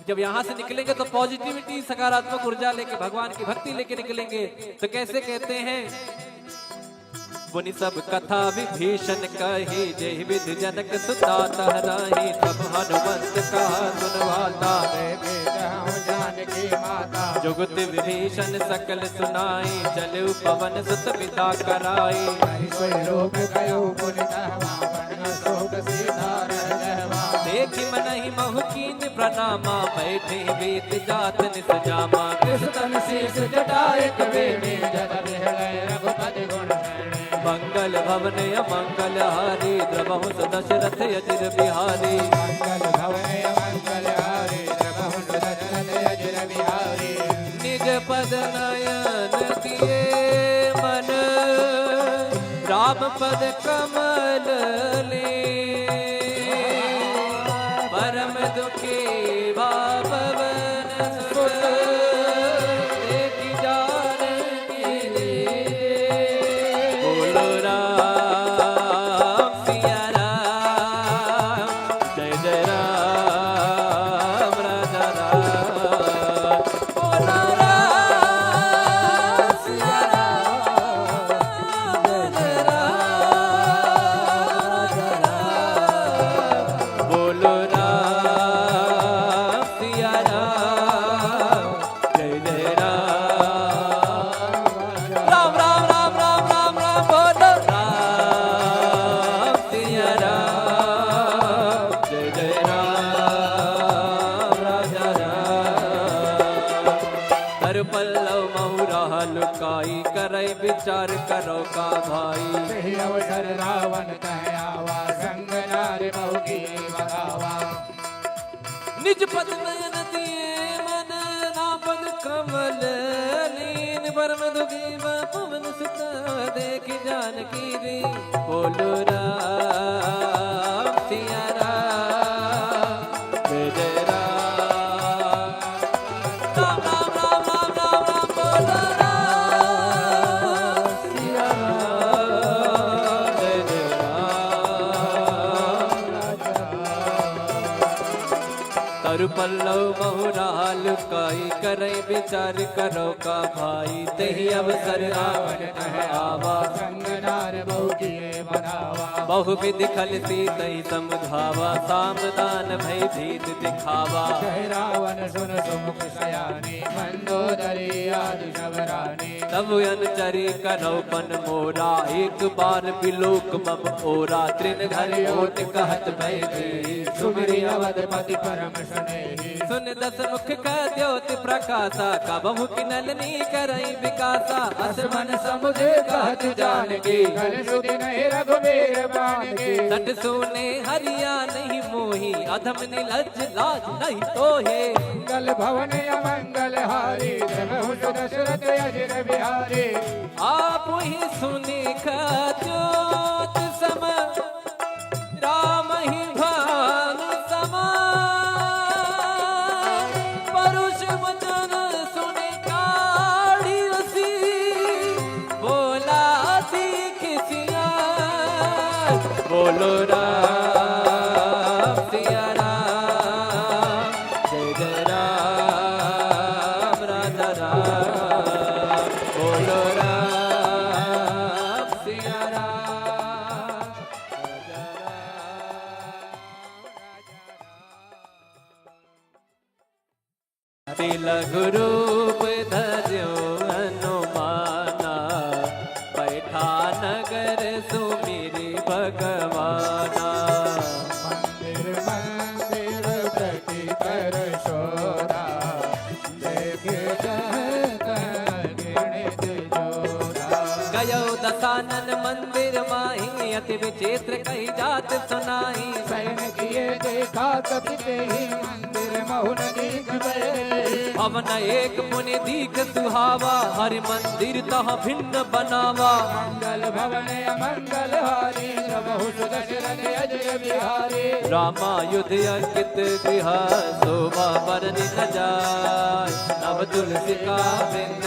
जब यहाँ से निकलेंगे तो पॉजिटिविटी सकारात्मक ऊर्जा लेके भगवान की भक्ति लेके निकलेंगे। तो कैसे कहते हैं, पुनि सब कथा विभीषण कही, जय विधि जनक सुता तहराही। सब हनुमंत कहा सुनवाता, जानकी माता। जुगत विभीषण सकल सुनाई, चले पवन सुत पिता कराई। देखी मनहि महु कीन प्रणामा, बैठे बीत जात निस जामा। कृष्ण शीस जटाए कबीनी, जग बिहलय रघुपति गुण। मंगल भवन अमंगल हारी, द्रबहु दशरथ अजिर बिहारी। मंगल भवन मंगल हारी, द्रबहु दशरथ अजिर बिहारी। निज पद नयन दिए मन, राम पद कमल ले। परम दुखी बापवन सुत, देखि जानकी दे। बोलो राम सिया राम, जय जय राम राजा राम। बोलो राम सिया राम, जय जय भाई करे विचार करो का भाई। सही अवसर रावण कह आवा संग नार बहु की बगावा। निज पद नयन दिए मन नापद कमल लीन परम दुखी पवन सुत देख जानकी री। बोलो राम सिया राम जय राम। राम राम राम राम राम राम बोलो राम सिया राम जय राम। तरु पल्लव बहुराल काई करे विचार करो का भाई। तेहि अवसर रावण कह आवा संग नार बहु किए बनावा। बहुविधि खलती तई समुधावा। सामदान भय भीत दिखावा। जय रावण सुन सुमुख सयानी मंदोदरी आदि शबरानी। तब अनुचरी करौपन मोरा एक बार बिलोक मम ओरा। तृण घर ओट कहत भय भी सुमिरि अवधपति परम सुनेहि। सुन दस मुख का द्योति प्रकाशा। कबहु किनलनी करई विकासा। असमन समुझे कहत जानकी कर सुधि नहीं रघुवीर बाणकी। सट सोने हरिया नहीं मोही। अधम निलज लाज नहीं तोहे। मंगल भवन अमंगल हारी जबहु दशरथ अजिर बिहारी। आप ही सुने ज्योत सम राम ही भान समा। परुष वचन सुने काढ़ी रसी। बोला सीख सिया बोलो राम सिया राम जय जय राम राधा राम। बोलो राम सिया राम राजा राम। तिलक रूप धर्यो हनुमाना। बैठा नगर सुमिरि भगवाना। मंदिर मंदिर प्रति कर शोरा। देखे गिणित जोरा। गयो दसानन मंदिर माही। अति विचित्र कही जात सुनाई। सैन किए देखा कपि तेहि मंदिर महुन दीख बहे। भवन एक मुनि दीख सुहावा। हरि मंदिर तह भिन्न बनावा। मंगल भवन अमंगल हारी प्रभु दशरथ अजय बिहारी। रामायुध अंकित गृह शोभा बरनि न जाय। नव तुलसी का बिंद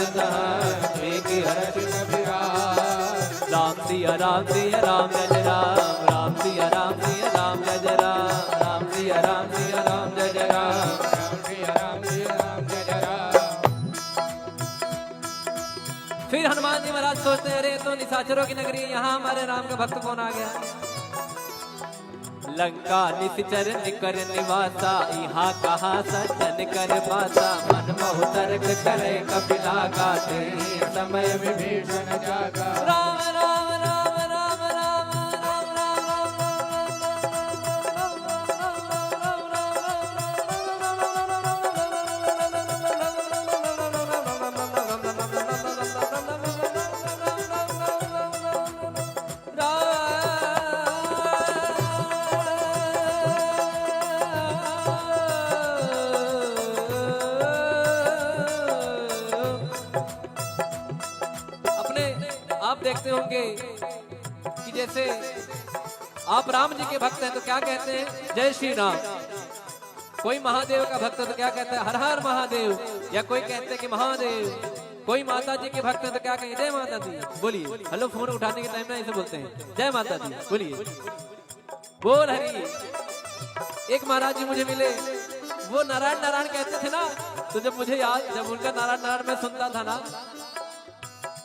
मेघ हर्ष बिहार। राम सिया राम सिया राम जय राम। राम सिया राम सिया राम जय राम। राम सिया राम सिया राम जय राम। राम सिया राम सिया राम जय राम। फिर हनुमान जी महाराज सोचते हैं, अरे तो निशाचरों की नगरी है, यहाँ हमारे राम का भक्त कौन आ गया। लंका निश्चर निकर निवासा। यहाँ कहा सज्जन कर पासा। मन मोह तर्क करे कपिला गाते। समय विभीषण जागा। राम राम राम राम राम राम आप देखते होंगे कि जैसे आप राम जी के भक्त हैं तो क्या कहते हैं, जय श्री राम। कोई महादेव का भक्त है तो क्या कहता है, हर हर महादेव। या कोई कहते हैं कि महादेव। कोई माता जी के भक्त है तो क्या कहेंगे, जय माता दी बोलिए। हेलो, फोन उठाने के टाइम में ऐसे बोलते हैं, जय माता दी बोलिए, बोल हरी। एक महाराज जी मुझे मिले, वो नारायण नारायण कहते थे ना, तो जब मुझे याद, जब उनका नारायण नारायण मैं सुनता था ना,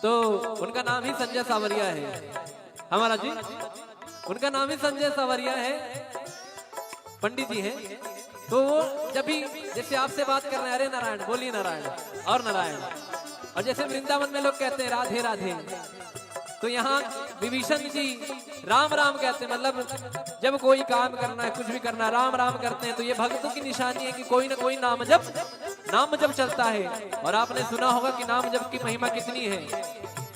तो उनका नाम ही संजय सावरिया है। हमारा जी उनका नाम ही संजय सावरिया है, पंडित जी हैं। तो वो जब भी जैसे आपसे बात कर रहे हैं, अरे नारायण बोलिए नारायण और नारायण। और जैसे वृंदावन में लोग कहते हैं राधे राधे, तो यहाँ विभीषण जी राम राम कहते हैं। मतलब जब कोई काम करना है, कुछ भी करना है, राम राम करते हैं। तो ये भक्तों की निशानी है कि कोई ना कोई नाम जप चलता है। और आपने सुना होगा कि नाम जप की महिमा कितनी है।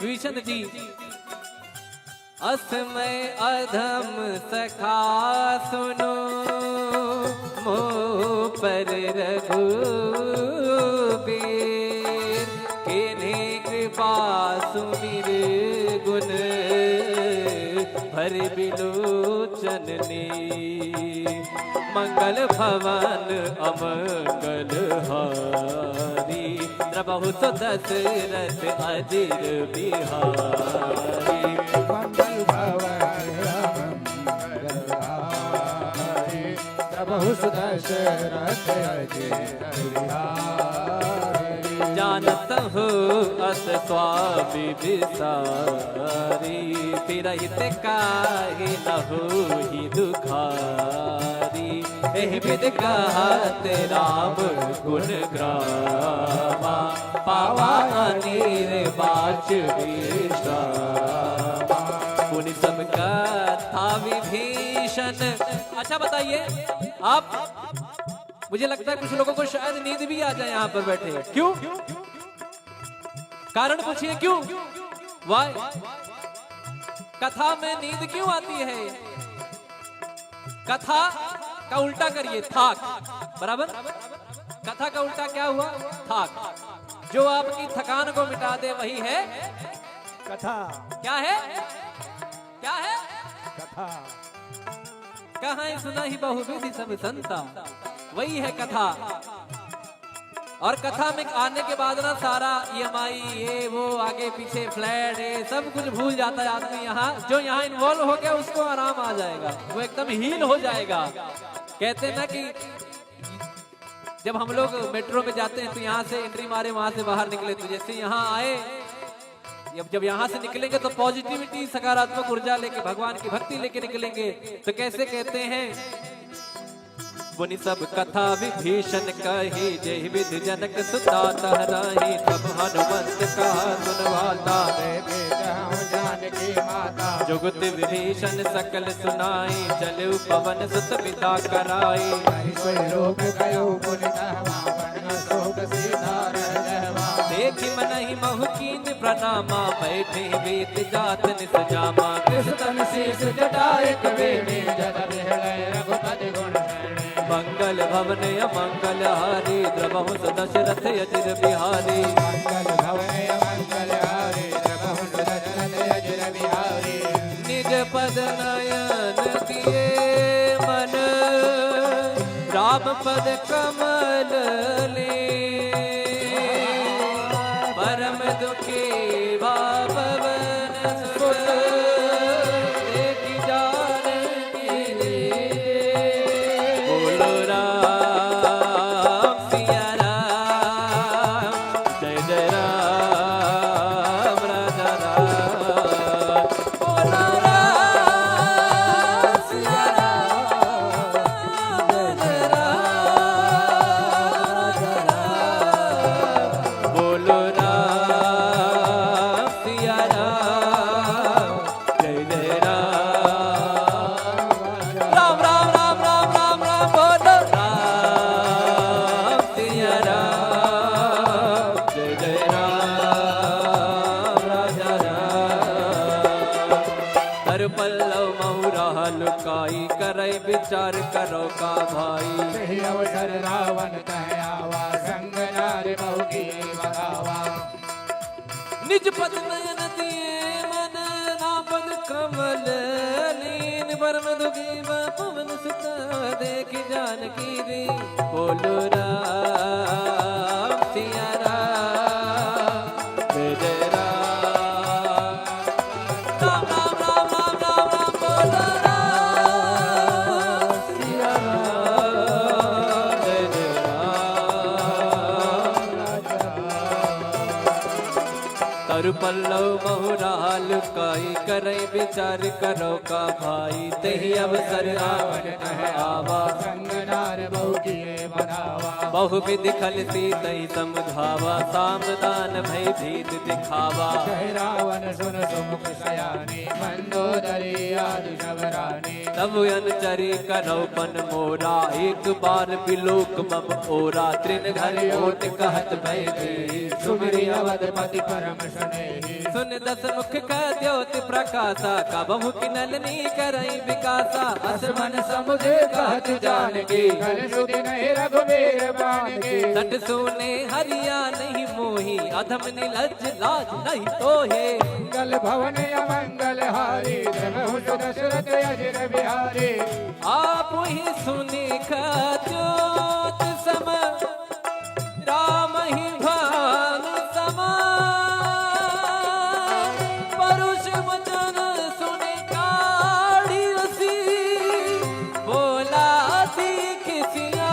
विभीषण जी असमय अधम सखा सुनो मोह पर रघुबीर किन्हीं कृपा सुमिर गुण भर बिलोचन ने मंगल भवन अमंगल हारी प्रभु दशरथ अजिर बिहारी मंगल भवन मंगलहारी प्रभु दशरथ अजिर बिहारी जानत हो अस स्वामी विसारी फिरहित काहे लहो ही दुखारी एहि विद कहत राम गुण ग्रामा पावा अनीर बाच विश्रामा पुनि सब कथा विभीषण। अच्छा बताइए आप, मुझे लगता है कुछ लोगों को शायद नींद भी आ जाए यहाँ पर बैठे। क्यों? कारण पूछिए क्यों? वाई कथा में नींद क्यों आती है? कथा का उल्टा करिए थाक, बराबर। कथा का उल्टा क्या हुआ? थाक। जो आपकी थकान को मिटा दे वही है कथा। क्या है? क्या है? कथा। कहाँ सुना ही बहुविधि सब संता, वही है कथा। और कथा में आने के बाद ना सारा EMI ये वो आगे पीछे फ्लैट ये सब कुछ भूल जाता है आदमी। यहाँ जो यहाँ इन्वॉल्व हो गया उसको आराम आ जाएगा, वो एकदम हील हो जाएगा। कहते हैं ना कि जब हम लोग मेट्रो में जाते हैं तो यहाँ से एंट्री मारे वहां से बाहर निकले, तो जैसे यहाँ आए जब यहाँ से निकलेंगे तो पॉजिटिविटी सकारात्मक ऊर्जा लेके भगवान की भक्ति लेके निकलेंगे। तो कैसे कहते हैं? मुनि सब कथा विभीषण कही जय विधि जनक सुता तहराही सब हनुमंत कहा सुनवाता जानकी माता जुगत विभीषण सकल सुनाई चलु पवन सुत पिता कराई देखि मनहि महु प्रणामा बैठे वेद जात निस जामा कृष्ण शीस जटाए कबीर रघुपति गुण मंगल भवन अमंगल हारी द्रवहु दशरथ अजिर बिहारी मंगल भवन मंगल हारी प्रभु दशरथ अजिर बिहारी निज पद नयन दिए मन राम पद कमल ले परम दुखी भावन सुत देखि जानकी रे बोलो राम सिया राम जय जय राम राजा राम बोलो राम सिया राम जय जय राम राजा राम बोलो राम सिया राम जय जय राम राम राम राम राम राम राम बोलो राम सिया राम जय जय राम राजा राम हर पल्लव महुरा लुकाई करे विचार करो का भाई सही अवसर रावण कह आवा संग नारी बहु की बगावा निज पद नयन दिए मन नापद कमल लीन परम दुखी पवन सुत देख जानकी रे बोलो राम सिया राम जय जय राम राम राम राम राम राम राम बोलो राम सिया राम जय जय राम तरु पल्लव महुराल काई करे विचार करो का भाई तेहि अवसर रावण कह आवा संग नार बहु किए बनावा बहु विधि खलती तई समझावा सामदान भय भीत दिखावा जय रावण सुन सुमुख सयानी मंदोदरी आदि शबरानी तब अनचरी करो पन मोरा एक बार बिलोक मम ओरा तृण घर ओट कहत भय सुमरी अवधपति परम सुनेहि सुन दस मुख का द्योति प्रकाशा कबहु किनलनी करई विकासा असमन समुझे कहत जानकी कल सुधि नहीं रघुबीर बान की सट सोने हरिया नहीं मोही अधम निलज लाज नहीं तोहे मंगल भवन अमंगल हारी प्रभु दशरथ अजर बिहारी आप ही सुनी ज्योत सम राम ही भान समा परुष वचन सुने काढ़ी रसी बोला सीख सिया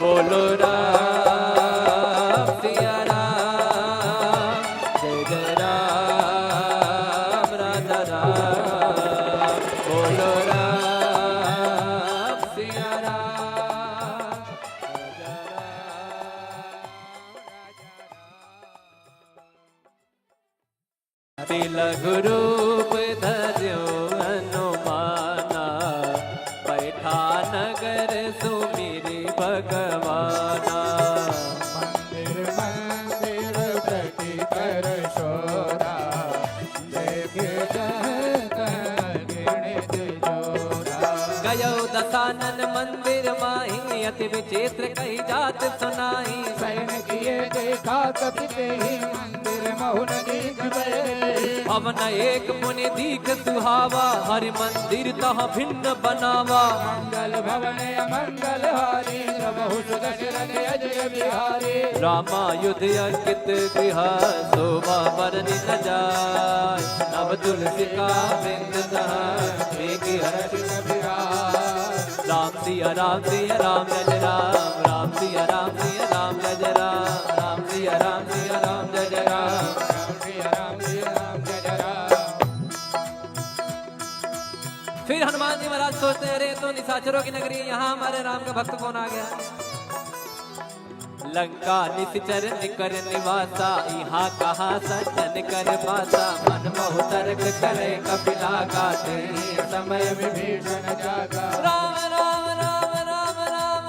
बोलो राम सिया राम जय जय राम राजा राम बोलो राम सिया राम राजा राम तिलक रूप धर्यो हनुमाना बैठा नगर सुमिरि भगवाना मंदिर मंदिर प्रति कर शोरा देखे गिणित जोरा गयो दसानन मंदिर माही अति विचित्र कही जात सुनाई सैन किए देखा कपिते ही मंदिर महुन दीख भवन एक मुनि दीख सुहावा हरि मंदिर तह भिन्न बनावा मंगल भवन अमंगल हारी प्रभु दशरथ अजय बिहारी रामायुध अंकित गृह शोभा बरनि न जाय नव तुलसी का बिंद राम सिया राम सिया राम जय राम राम सिया राम सिया राम जय राम राम सिया राम सिया राम जय राम फिर हनुमान जी महाराज सोचते हैं अरे तो निशाचरों की नगरी है, यहाँ हमारे राम का भक्त कौन आ गया। लंका निश्चर निकर निवासा यहाँ कहा सज्जन कर पासा मन मोह तर्क करे कपिला गाते समय विभीषण जागा राम राम राम राम राम राम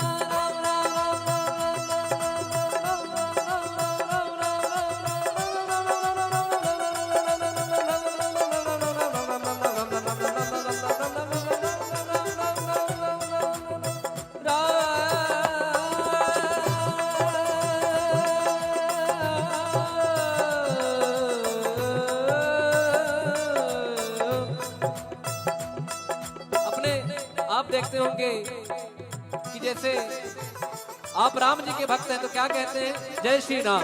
आप देखते होंगे कि जैसे आप राम जी के भक्त हैं तो क्या कहते हैं जय श्री राम।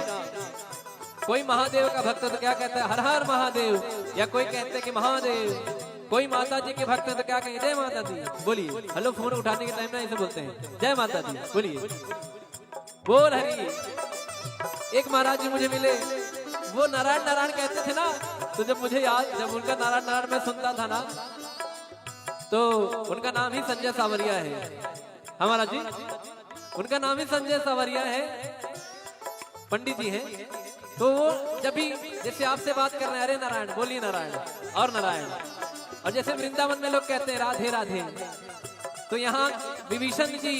कोई महादेव का भक्त है तो क्या कहता है हर हर महादेव, या कोई कहते हैं कि महादेव। कोई माता जी के भक्त है तो क्या कहेंगे जय माता दी बोलिए। हेलो फोन उठाने के टाइम ना ऐसे बोलते हैं जय माता दी बोलिए बोल हरी। एक महाराज जी मुझे मिले, वो नारायण नारायण कहते थे ना, तो जब मुझे याद जब उनका नारायण नारायण मैं सुनता था ना तो उनका नाम ही संजय सावरिया है हमारा जी, उनका नाम ही संजय सावरिया है, पंडित जी हैं। तो वो जब भी जैसे आपसे बात कर रहे हैं अरे नारायण बोलिए नारायण और नारायण, और जैसे वृंदावन में लोग कहते हैं राधे राधे, तो यहाँ विभीषण जी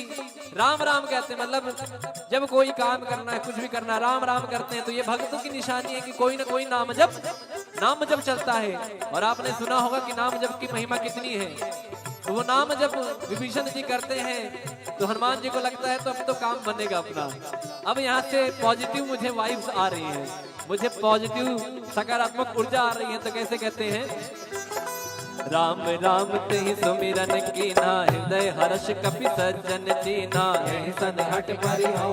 राम राम कहते हैं। मतलब जब कोई काम करना है कुछ भी करना राम राम करते हैं, तो ये भक्तों की निशानी है कि कोई ना कोई नाम जब चलता है। और आपने सुना होगा कि नाम जप की महिमा कितनी है। तो वो नाम जब विभीषण जी करते हैं तो हनुमान जी को लगता है तो अब तो काम बनेगा अपना। अब यहाँ से पॉजिटिव मुझे वाइब्स आ रही हैं, मुझे पॉजिटिव सकारात्मक ऊर्जा आ रही है। तो कैसे कहते हैं राम राम ते सुमिरन कीना हृदय हर्ष कपि सज्जन जीना सन हट परिहो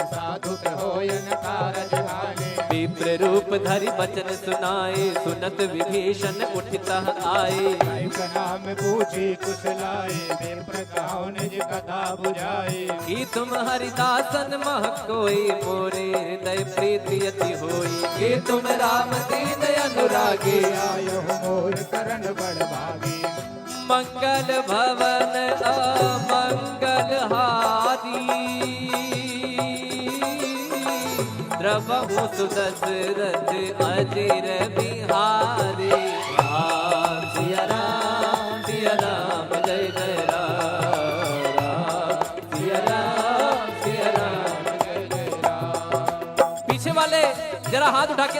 साधु होयन कारज भाले विप्र रूप धरि बचन सुनाए सुनत विभीषण उठित आए। नाम पूछी कुशलाए विप्र कहो निज कथा बुझाए कि तुम हरिदासन मह कोई मोरे हृदय प्रीति अति होई। कि तुम राम दीन अनुरागे आयो मोर करण बड़ भागी मंगल भवन अमंगल हारी द्रवहु सुदशरथ अजर बिहारी। राम सिया राम जय जय राम सिया राम जय जय राम। पीछे वाले जरा हाथ उठा के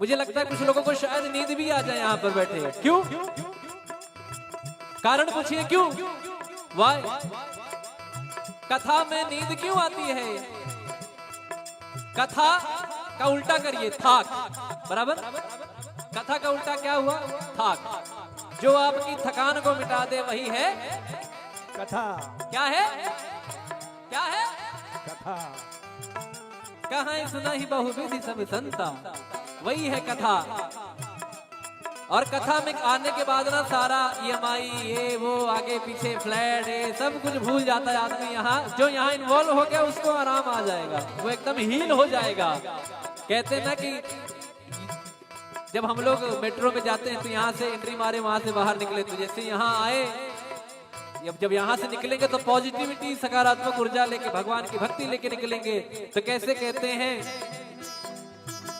मुझे लगता है कुछ लोगों को शायद नींद भी आ जाए यहाँ पर बैठे। क्यों? कारण पूछिए क्यों? वाई? कथा में नींद क्यों आती है? कथा का उल्टा करिए, थाक। बराबर? कथा का उल्टा क्या हुआ? थाक। जो आपकी थकान को मिटा दे वही है कथा। क्या है? क्या है? कथा। कहाँ सुना ही बहुविधि सब संता, वही है कथा। और कथा में आने के बाद ना सारा EMI ये वो आगे पीछे फ्लैट ये सब कुछ भूल जाता है आदमी। यहाँ जो यहाँ इन्वॉल्व हो गया उसको आराम आ जाएगा, वो एकदम हील हो जाएगा। कहते हैं ना कि जब हम लोग मेट्रो में जाते हैं तो यहाँ से एंट्री मारे वहां से बाहर निकले, तो जैसे यहाँ आए जब यहाँ से निकलेंगे तो पॉजिटिविटी सकारात्मक ऊर्जा लेके भगवान की भक्ति लेके निकलेंगे। तो कैसे कहते हैं,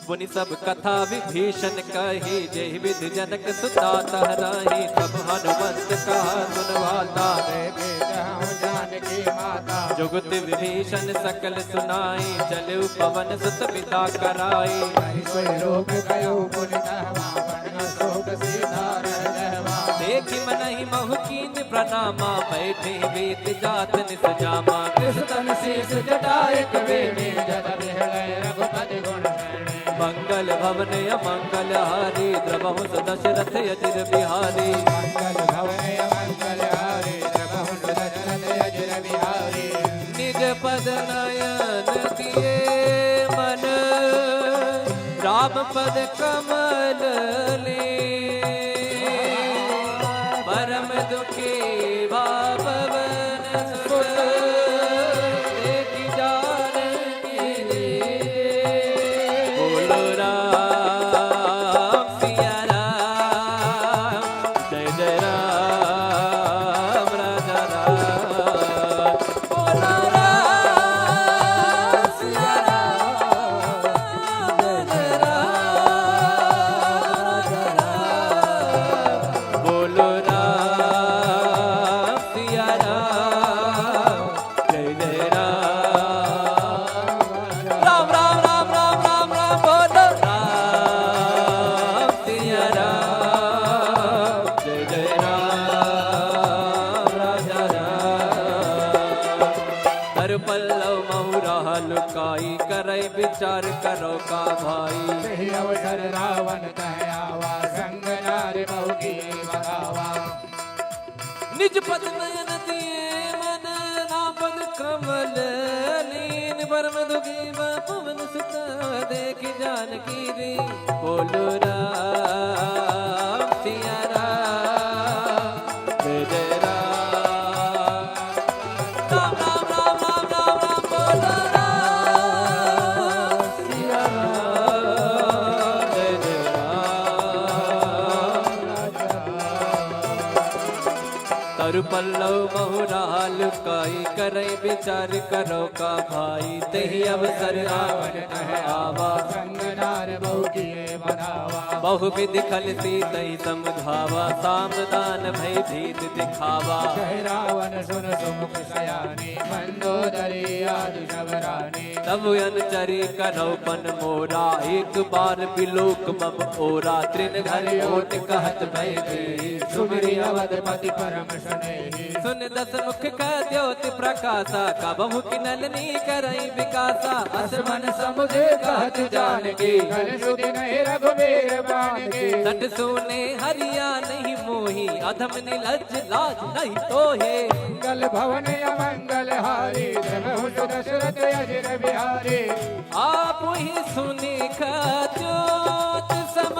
पुनि सब कथा विभीषण कही, जय विधि जनक सुता तहराही, सब हनुमंत कहा सुनवाता, जानकी माता जुगत विभीषण सकल सुनाई, चलु पवन सुत पिता कराई, देखी मनहि महकीन प्रणामा, बैठे वेद जात निस जामा, कृष्ण शीस जटाए कवेणी, जद बिहलय रघुपति गुण मंगल भवन अमंगल हारी, द्रवहु दशरथ अजिर बिहारी, मंगल भवन अमंगल हारी, द्रवहु दशरथ अजिर बिहारी, निज पद नयन दिए मन, राम पद कमल ले, परम दुखी भावन सुत, देखी जानकी रे, बोलो राम सिया राम, जय जय राम राजा राम, बोलो राम सिया राम, जय जय राम राजा राम, बोलो विचार करो का भाई, अवसर रावण कहयावा, संग नार बहुकी बगावा, निज पद नयन दिए मन, नाम पद कमल लीन, परम दुखी पवन सुत, देखी जानकी रे, बोलो राम सिया राम, जय जय राम, राम राम राम राम राम राम, बोलो पल्लव बहुराल काई, करे विचार करो का भाई, तेहि अवसर रावण कह आवा, संग नार बहु किए बनावा, बहु विधि खलती तई समझावा, सामदान भय भीत दिखावा, कह रावण सुन सुमुख सयानी, मंदोदरी आदि शबरानी, तब अनुचरी करो पन मोरा, एक बार बिलोक मम ओरा, त्रिन घर ओट कहत भय दी, सुमरि अवधपति परम सुने, सुन दस मुख का द्योति प्रकाशा, का बहु की नलनी करई विकासा, असमन समुझे कहत जानकी, कल सुधि नहीं रघुबीर बानकी, सठ सुने हरिया नहीं मोही, अधम निलज्ज लाज नहीं तोहे, मंगल भवन अमंगल हारी, द्रवहु दशरथ अजिर बिहारी, आप ही सुनी ज्योत सम,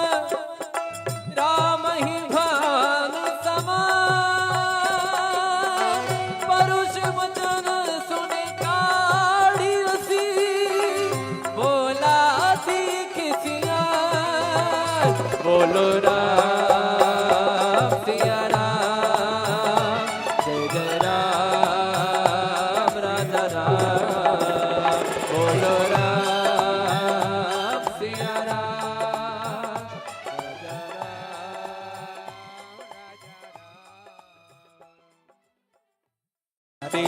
राम ही भान समा, परुष वचन सुने काढ़ी रसी, बोला दीख सिया, बोलो राम सिया राम, जय जय राम राजा राम, बोलो राम सिया राम, राजा राम,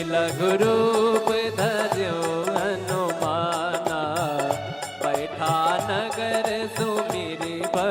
लघु रूप धर्यो हनुमाना, बैठा नगर सुमिर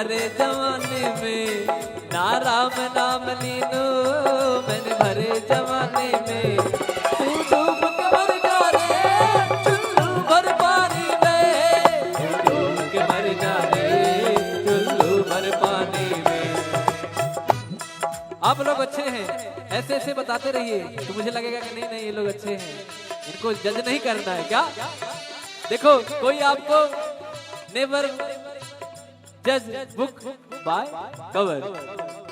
भरे जमाने में ना राम नाम लीनो, मैंने भरे जमाने में तू डूब के मर जा रे चुल्लू भर पानी में, तू डूब के मर जा रे चुल्लू भर पानी में। आप लोग अच्छे हैं, ऐसे ऐसे बताते रहिए तो मुझे लगेगा कि नहीं नहीं ये लोग अच्छे हैं, इनको जज नहीं करना है क्या। देखो कोई आपको नेवर जज बुक बाय कवर,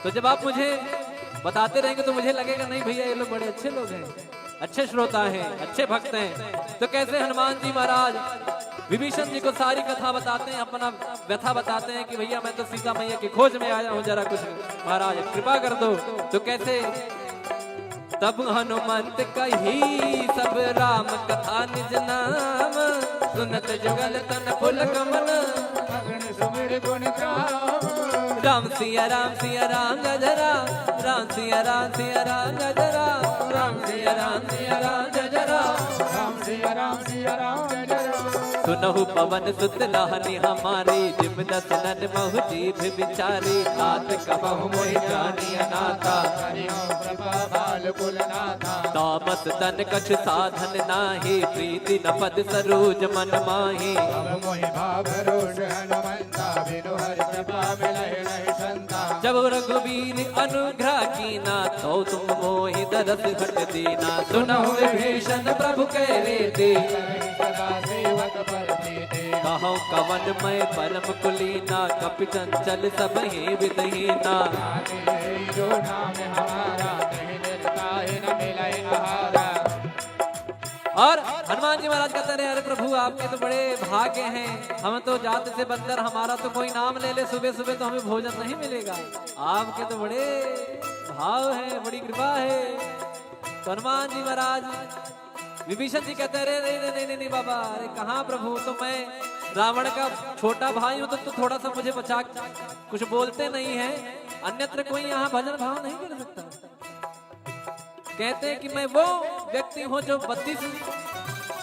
तो जब आप मुझे बताते रहेंगे तो मुझे लगेगा नहीं भैया ये लोग बड़े अच्छे लोग हैं, अच्छे श्रोता हैं, अच्छे भक्त हैं। तो कैसे हनुमान जी महाराज विभीषण जी को सारी कथा बताते हैं, अपना व्यथा बताते हैं कि भैया मैं तो सीता मैया की खोज में आया हूँ, जरा कुछ महाराज कृपा कर दो। तो कैसे तब हनुमंत कही सब राम कथा निज नाम, सुनत जुगल तन फुल कमल मगन सुमिर गुण गाम। राम सिया राम गजरा, राम सिया राम गजरा, राम सिया राम गजरा, राम सिया राम गजरा। सुनहु पवन सुत लाहनी हमारी, जिम दसनन महु जीभ बिचारी, तात कबहु मोहि जानी अनाथा, हरिओ प्रभा बाल कुल नाथा। तामस तन कछ साधन नाही, प्रीति न पद सरोज मन माही। अब मोहि भाव रोष हनुमंता, बिनु हरि कृपा मिलहि नहीं संता। जब रघुवीर अनुग्रह कीना, तो तुम मोहि दरस हट दीना। सुनहु विभीषण प्रभु कह रे सदा सेवक पर प्रीति। कहो कवन मैं परम कुलीना, कपि चंचल सब ही विदहीना। जो नाम हमारा, नहीं निर्ता न मिलहि आहारा। और हनुमान जी महाराज कहते रहे अरे प्रभु आपके तो बड़े भाग्य हैं, हम तो जात से बंदर, हमारा तो कोई नाम ले ले सुबह सुबह तो हमें भोजन नहीं मिलेगा, आपके तो बड़े भाव है, बड़ी कृपा है। तो हनुमान जी महाराज विभीषण जी कहते रहे नहीं नहीं बाबा, अरे कहाँ प्रभु, तो मैं रावण का छोटा भाई हूँ, तो थोड़ा सा मुझे बचा, कुछ बोलते नहीं है, अन्यत्र कोई यहाँ भजन भाव नहीं कर सकता। कहते हैं कि मैं वो व्यक्ति हूँ जो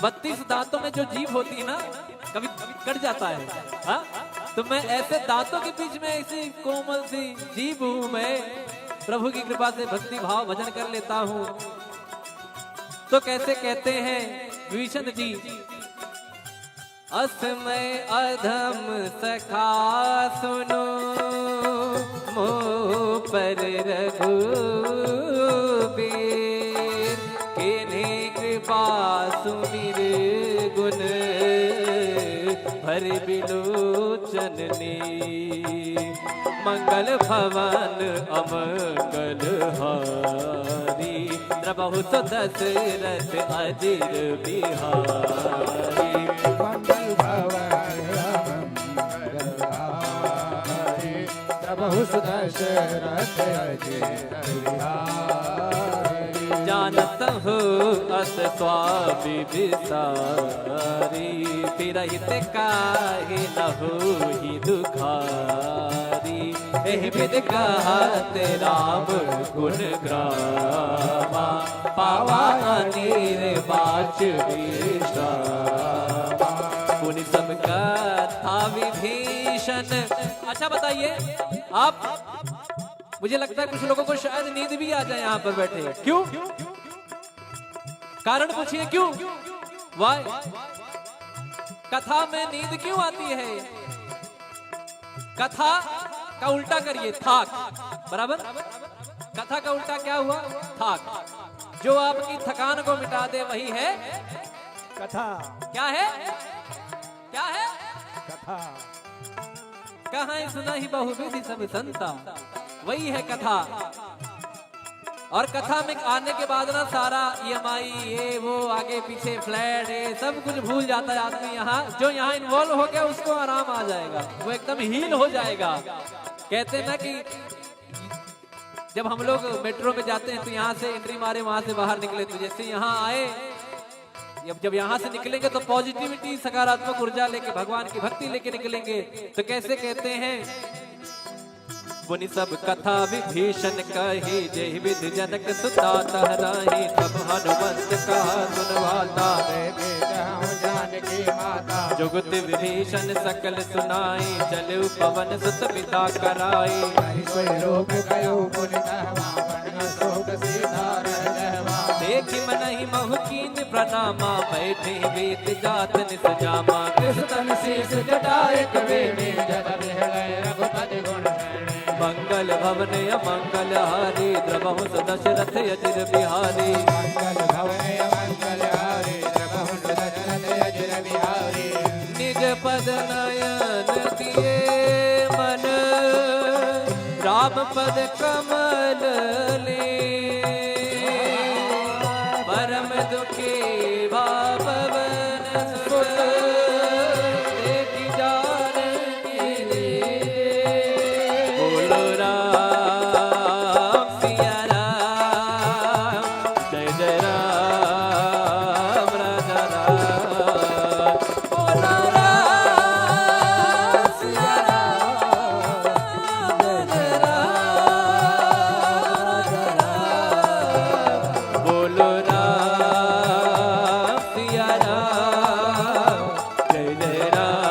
32 दांतों में जो जीभ होती है ना, कभी कट जाता है, हाँ? तो मैं ऐसे दांतों के बीच में ऐसी कोमल सी जीभ हूँ, मैं प्रभु की कृपा से भक्ति भाव भजन कर लेता हूँ। तो कैसे कहते हैं विभीषण जी, असमय अधम सखा सुनो, मोह पर रघुबीर, किन्हीं कृपा सुमिर गुण, भर बिलोचन ने, मंगल भवन अमंगल हारी, द्रबहु तो दशरथ अजिर बिहारी। मंगल भवन मंगल हारी, प्रभु दशरथ अजिर बिहारी। जानत हो अस स्वामी विसारी, फिरहित काहे न होहि दुखारी। एहि विध कहत राम गुण ग्रामा, पावा अनिर बाच विश्रामा। पुनि सब कथा विभीषण। अच्छा बताइए आप, मुझे लगता है कुछ लोगों को शायद नींद भी आ जाए यहाँ पर बैठे, क्यों? कारण पूछिए क्यों? वाई कथा में नींद क्यों आती है? कथा का उल्टा करिए, थाक, बराबर? कथा का उल्टा क्या हुआ? थाक। जो आपकी थकान को मिटा दे वही है कथा। क्या है? क्या है? कथा। कहाँ सुना ही बहुविधि सब संता, वही है कथा। और कथा में आने के बाद ना सारा EMI ये वो आगे पीछे फ्लैट ये सब कुछ भूल जाता है आदमी। यहाँ जो यहाँ इन्वॉल्व हो गया उसको आराम आ जाएगा, वो एकदम हील हो जाएगा। कहते हैं ना कि जब हम लोग मेट्रो में जाते हैं तो यहाँ से एंट्री मारे वहां से बाहर निकले, तो जैसे यहाँ आए, जब यहाँ से निकलेंगे तो पॉजिटिविटी सकारात्मक ऊर्जा लेके भगवान की भक्ति लेके निकलेंगे। तो कैसे कहते हैं, पुनि सब कथा विभीषण कही, जय विधि जनक सुता तहराही। तब हनुमंत कहा सुनवाता, जान जानकी माता जुगत विभीषण सकल सुनाई चलु पवन सुत पिता कराई कोई रोग गयो पुन कहवा बन शोक सीधा रह जावा देखि मनहि महु कीन प्रणामा बैठे वेद जात निस जामा कृष्ण शीस जटाए कवे में जद बिहलय रघुपति गुण मंगल भवन अमंगल हारी द्रवहु दशरथ अजिर बिहारी मंगल भवन मंगल हारी द्रवहु दशरथ अजिर बिहारी निज पद नयन दिए मन राम पद कमल ले परम दुखी भावन सुत देखि जानकी रे बोलो राम सिया राम जय जय राम राजा राम बोलो राम सिया राम जय जय राम राजा राम बोलो राम सिया राम जय जय राम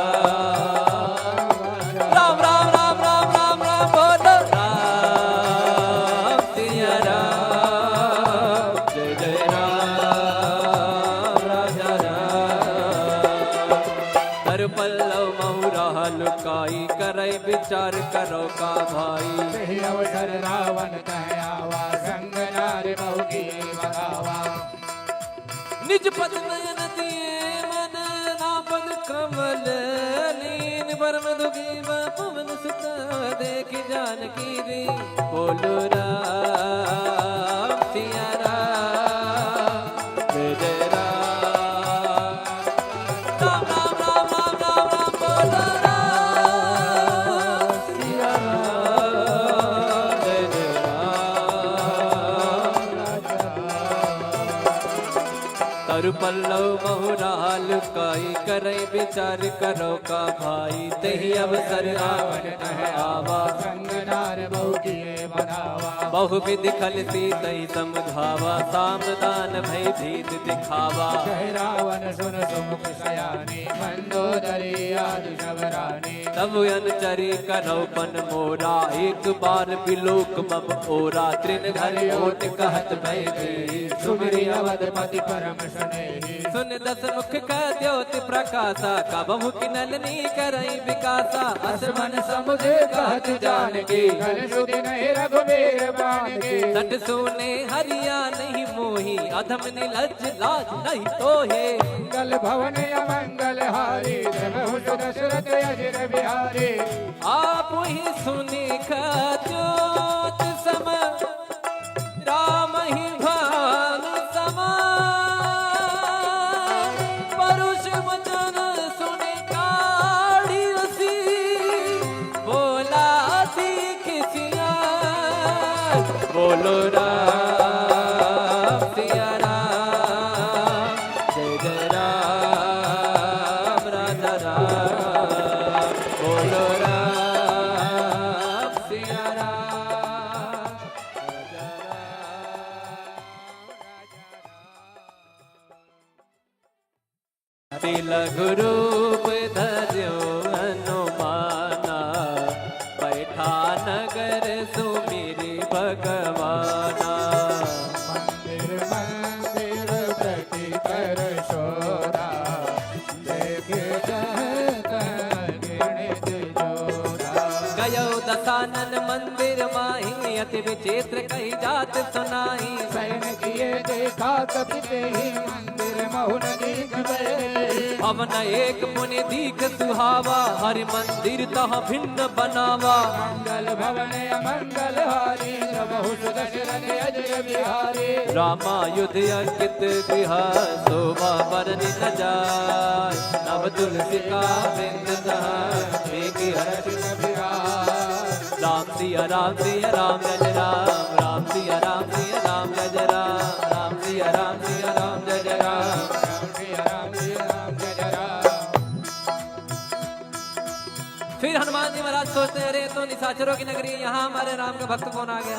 राम राम राम राम राम राम बोलो राम सिया राम जय जय राम राजा राम हर पल्लव महुरा लुकाई करई विचार करो का भाई सही अवसर रावण कह आवा संग नार बहुकी बगावा निज पद नयन दिए मन नापद कमल लीन परम दुखी पवन सुत देखि जानकी रे बोलो राम सिया राम जय जय राम राम राम राम राम राम राम बोलो राम सिया राम जय जय राम तरु पल्लव बहुराल काई करई विचार करो का भाई तही अवसर रावण कह आवा संग नार बहुकी बगावा बहुविधि खल तई समझावा सामदान भय भीत दिखावा कह रावण सुन सुमुख सयानी मंदोदरी आदि शबरानी तब अनुचरी करौपन मोरा एक बार बिलोक मम ओरा त्रिन घर ओट कहत भय देहि सुमिरि अवधपति परम स्नेही सुन दस मुख का द्योति प्रकाशा कबहु किनलनी करई विकासा असमन समुझे कहत जानकी घन सुधि नहीं रघुबीर बानकी सट सुने हरिया नहीं मोही अधम निलज लाज नहीं तोहे मंगल भवन अमंगल हारी द्रवहु दशरथ अजिर बिहारी आप ही सुनी ज्योत सम राम ही भानु समा परुष वचन सुनि काढ़ी रसी बोला सीख सिया बोलो राम सिया राम जय जय राम राजा राम बोलो राम सिया राम राजा राम तिलघु रूप धर्यो हनुमाना बैठा नगर सुमिरि भगवाना मंदिर मंदिर प्रति कर शोरा देखे गिणित जोरा गयो दसानन मंदिर माही अति विचित्र कही जात सुनाई सैन किए देखा कपिते ही मंदिर महुन दीख पवन एक मुनि दीख सुहावा हरि मंदिर तह भिन्न बनावा मंगल भवन अमंगल हारी प्रभु दशरथ अजिर बिहारी रामायुध अंकित गृह शोभा बरनि न जाय नव तुलसी का वृंद राम सिया राम सिया राम जय राम राम सिया राम सिया राम जय राम राम सिया राम सिया राम जय राम फिर हनुमान जी महाराज सोचते अरे तो निशाचरों की नगरी यहाँ हमारे राम का भक्त कौन आ गया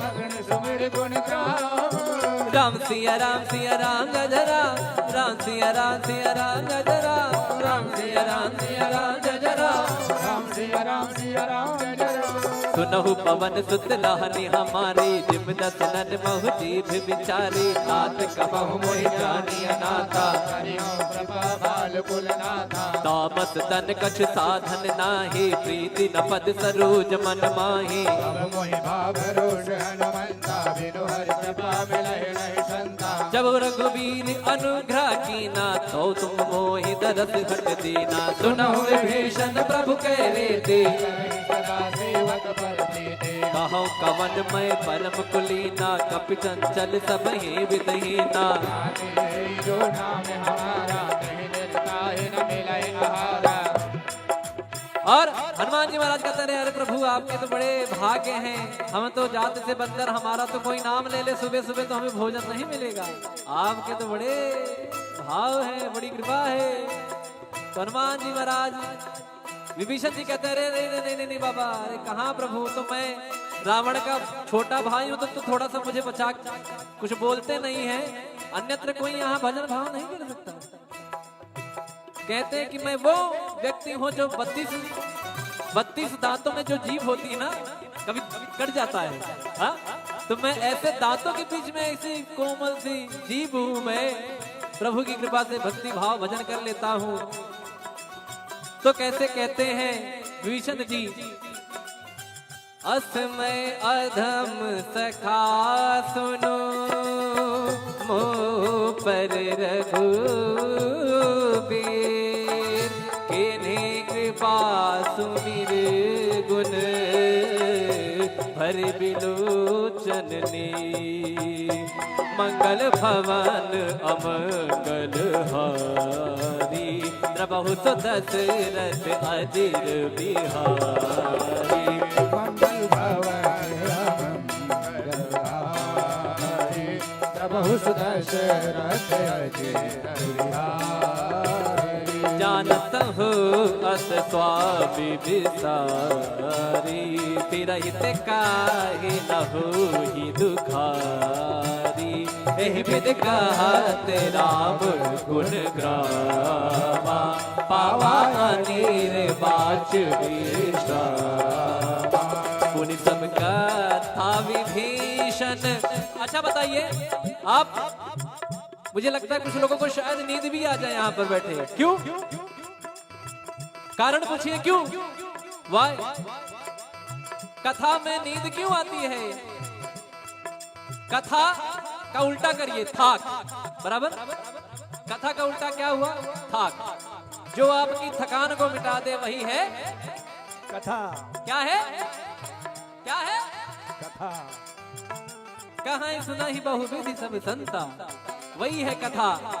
मगन सुमिर गुण गाओ। राम सिया राम गजरा, राम सिया राम गजरा, राम सिया राम गजरा, राम सिया राम गजरा। सुनहु पवन सुत लाहनी हमारी, जिम दसनन महु जीभ बिचारी, तात कबहु मोहि जानी अनाथा, हरिओ कृपा बाल कुल नाथा। तामस तन कछ साधन नाही, प्रीति न पद सरोज मन माही। अब मोहि भाव रोष हनुमंता, बिनु हरि कृपा मिलहि नहीं संता। जब रघुवीर अनुग्रह कीना, तो तुम मोहि दरस घट दीना। सुनहु विभीषण प्रभु कह रीति, सदा सेवक पर प्रीति। कहो कवन मैं परम कुलीना, कपि चंचल सब ही विदहीना। जो नाम हमारा, नहीं निर्ताहि न मिलहि आहारा। और हनुमान जी महाराज कहते रहे, अरे प्रभु आपके तो बड़े भाग्य हैं, हम तो जात से बंदर, हमारा तो कोई नाम ले ले सुबह सुबह तो हमें भोजन नहीं मिलेगा। आपके तो बड़े भाव है, बड़ी कृपा है। तो हनुमान जी महाराज विभीषण जी कहते रहे, नहीं नहीं बाबा, अरे कहाँ प्रभु, तो मैं रावण का छोटा भाई हूँ, तो थोड़ा सा मुझे बचा, कुछ बोलते नहीं है, अन्यत्र कोई यहाँ भजन भाव नहीं कर सकता। कहते हैं कि मैं वो व्यक्ति हूँ जो 32 दांतों में जो जीभ होती है ना, कभी कट जाता है, हाँ? तो मैं ऐसे दांतों के बीच में ऐसी कोमल सी जीभ हूँ, मैं प्रभु की कृपा से भक्ति भाव भजन कर लेता हूँ। तो कैसे कहते हैं विभीषण जी, असमय अधम सखा सुनो, मोह पर रघुबीर, किन्हीं कृपा सुमिर गुण, भर बिलोचन नी। मंगल भवन अमंगल हारी, द्रबहु सो दशरथ अजिर बिहारी। मंगल भवन मंगल हारी, प्रभु दशरथ अजिर बिहारी। जानत हो अस स्वामी विसारी, फिरहित काहि न होहि दुखारी। एहि विध कहत राम गुण ग्रामा, पावा अनीर बाच विश्रामा। पुनि सब कथा विभीषण। अच्छा बताइए आप, मुझे लगता है कुछ लोगों को शायद नींद भी आ जाए यहाँ पर बैठे। क्यों? कारण पूछिए क्यों? वाई कथा में नींद क्यों आती है? कथा का उल्टा करिए, थाक, बराबर। कथा का उल्टा क्या हुआ? थाक। जो आपकी थकान को मिटा दे वही है कथा। क्या है? क्या है? कथा। कहाँ सुना ही बहुविधि सब संता, वही है कथा।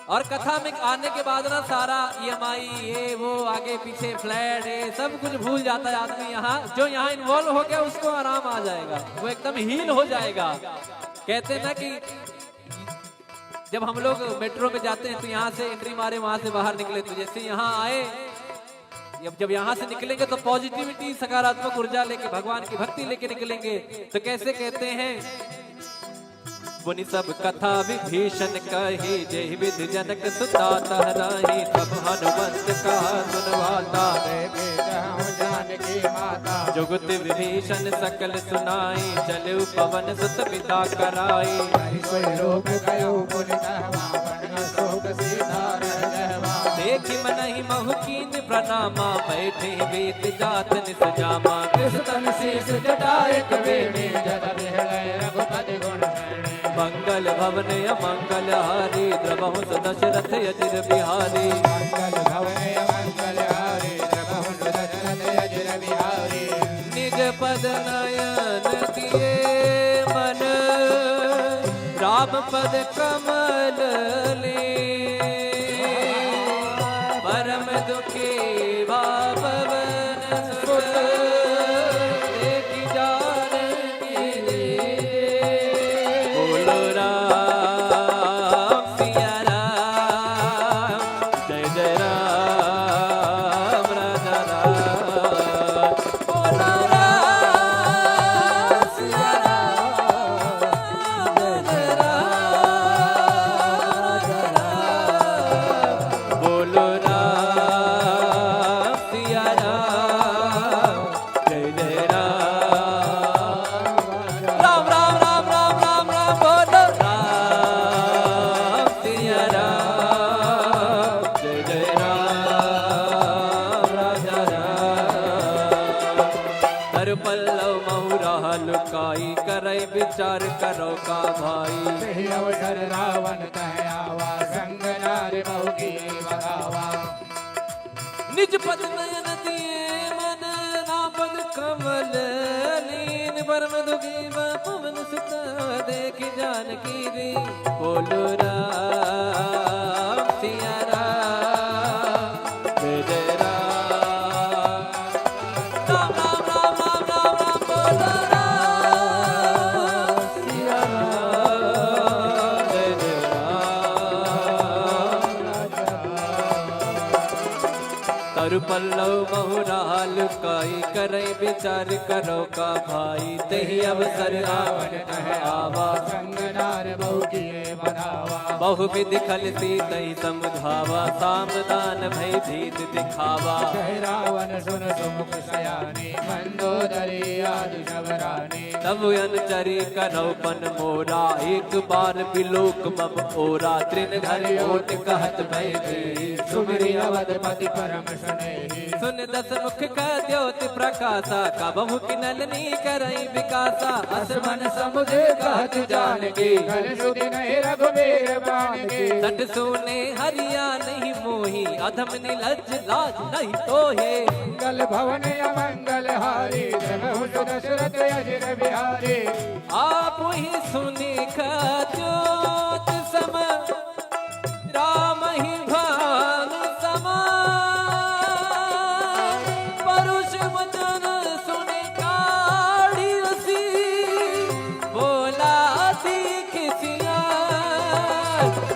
और कथा में आने के बाद ना सारा EMI ये वो आगे पीछे फ्लैट ये सब कुछ भूल जाता है आदमी। यहाँ जो यहाँ इन्वॉल्व हो गया उसको आराम आ जाएगा, वो एकदम हील हो जाएगा। कहते ना कि जब हम लोग मेट्रो में जाते हैं तो यहाँ से एंट्री मारे वहां से बाहर निकले, तो जैसे यहाँ आए, जब यहाँ से निकलेंगे तो पॉजिटिविटी सकारात्मक ऊर्जा लेके भगवान की भक्ति लेके निकलेंगे। तो कैसे कहते हैं, मुनि सब कथा विभीषण कही, जय विधि जनक सुता तहराही। तब हनुमंत कहा सुनवाता, जानकी माता। जुगत विभीषण सकल सुनाई, चले पवन सुत पिता कराई। देखी मनहि महु कीन प्रणामा, बैठे वेद जात निस जामा। कृष्ण शीस जटायक वेणी, जग बिहलय रघुपति गुण शरणी। मंगल भवन अमंगल हारी, द्रबहु दशरथ अजिर बिहारी। मंगल भवन मंगल हारी, द्रबहु दशरथ अजिर बिहारी। निज पद नयन दिए मन, राम पद कमल ले। परम दुखी बापवन सुत, देखि जानकी दे। बोलो राम सिया राम, जय जय राम राजा राम। बोलो राम पल्लव महुरा लुकाई करे विचार करो का भाई सही अवसर रावण कह आवा संग नारी बहु की बगावा निज पद नयन दिए मन नापद कमल लीन परम दुखी पवन सुत देख जानकी रे बोलो राम सिया राम जय राम राम राम राम राम राम राम बोलो राम सिया राम जय तरु पल्लव महुराल काई करे विचार करो का भाई तेहि अवसर रावण कह आवा संग नार बहु किए बनावा बहु विधि खलती तई समझावा सामदान भय भीत दिखावा कह रावण सुन सुमुख सयानी मंदोदरी आदि शबरानी तब अनुचरी करौपन मोरा एक बार बिलोक मम ओरा त्रिन घर ओट कहत भय दी सुमिरी अवधपति परम सुनेही सुन दस मुख का द्योति प्रकाशा कबहु किनलनी करई विकासा असमन समुझे कहत जानकी कल सुधि नहीं रघुवीर बाण की सट सोने हरिया नहीं मोही अधम निलज लाज नहीं तोहे मंगल भवन अमंगल हारी जगहु दशरथ अजिर बिहारी आप ही सुनी का ज्योत सम राम ही भान समा परुष वचन सुने काढ़ी रसी बोला सीख सिया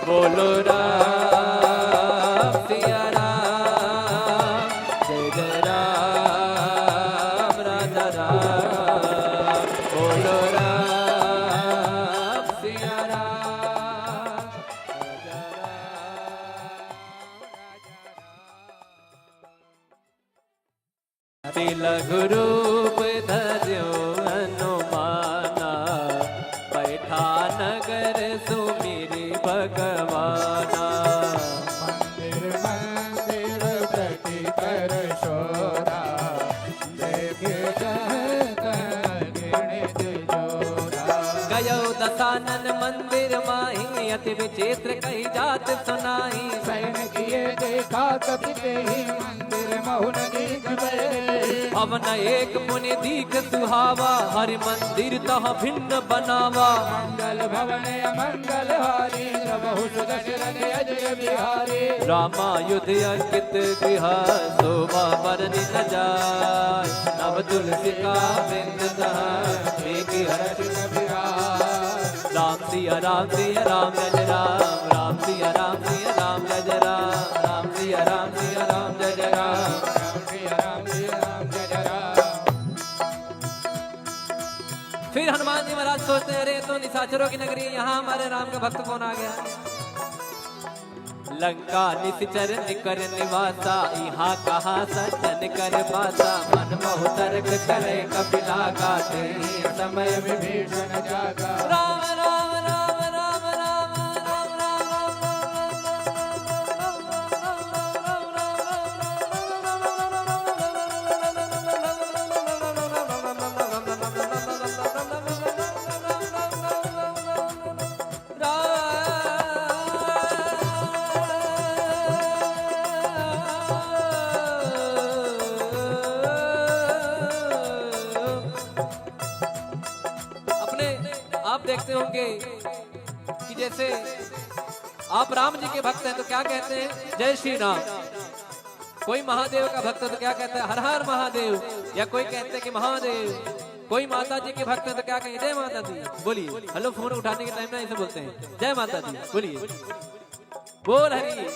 बोलो राम सिया राम जय जय राम राजा राम बोलो राम सिया राम राजा राम तिलक रूप धर्यो हनुमाना बैठा नगर सुमिरी भगवाना मंदिर मंदिर प्रति कर शोरा देख गिणित जोरा गयो दसानन मंदिर माही अति विचित्र कही जात सुनाई सैन किए देखा कपि ही मंदिर महुन दीख बहे पवन एक मुनि दीख सुहावा हरि मंदिर तह भिन्न बनावा मंगल भवन अमंगल हारी बहु दशरथ अजय बिहारी रामायुध अंकित गृह शोभा बरनि न जाय नव तुलसी का वृंद मेघ हर्ष राम सिया राम सिया राम जय राम राम सिया राम सिया राम जय राम राम सिया राम सिया राम जय राम फिर हनुमान जी महाराज सोचते हैं अरे तो निशाचरों की नगरी यहाँ हमारे राम का भक्त कौन आ गया लंका निश्चर निकर निवासा यहाँ कहा सज्जन कर पासा मन मोह तर्क करे कपिला गाते समय विभीषण जागा राम राम राम राम राम राम राम आप देखते होंगे कि जैसे आप राम जी के भक्त हैं तो क्या कहते हैं जय श्री राम। कोई महादेव का भक्त है तो क्या कहता है हर हर महादेव, या कोई कहते हैं कि महादेव। कोई माता जी के भक्त है तो क्या कहेंगे जय माता दी बोलिए। हेलो फोन उठाने के टाइम में ऐसे बोलते हैं जय माता दी बोलिए, बोल हरी।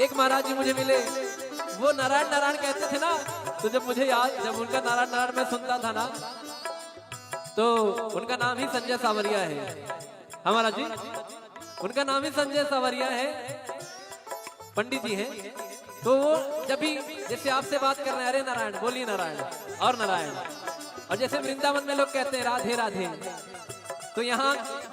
एक महाराज जी मुझे मिले, वो नारायण नारायण कहते थे ना, तो जब मुझे याद, जब उनका नारायण नारायण मैं सुनता था ना, तो उनका नाम ही संजय सावरिया है हमारा जी, उनका नाम ही संजय सावरिया है, पंडित जी हैं। तो वो जब भी जैसे आपसे बात कर रहे हैं अरे नारायण बोलिए नारायण और नारायण, और जैसे वृंदावन में लोग कहते हैं राधे राधे, तो यहाँ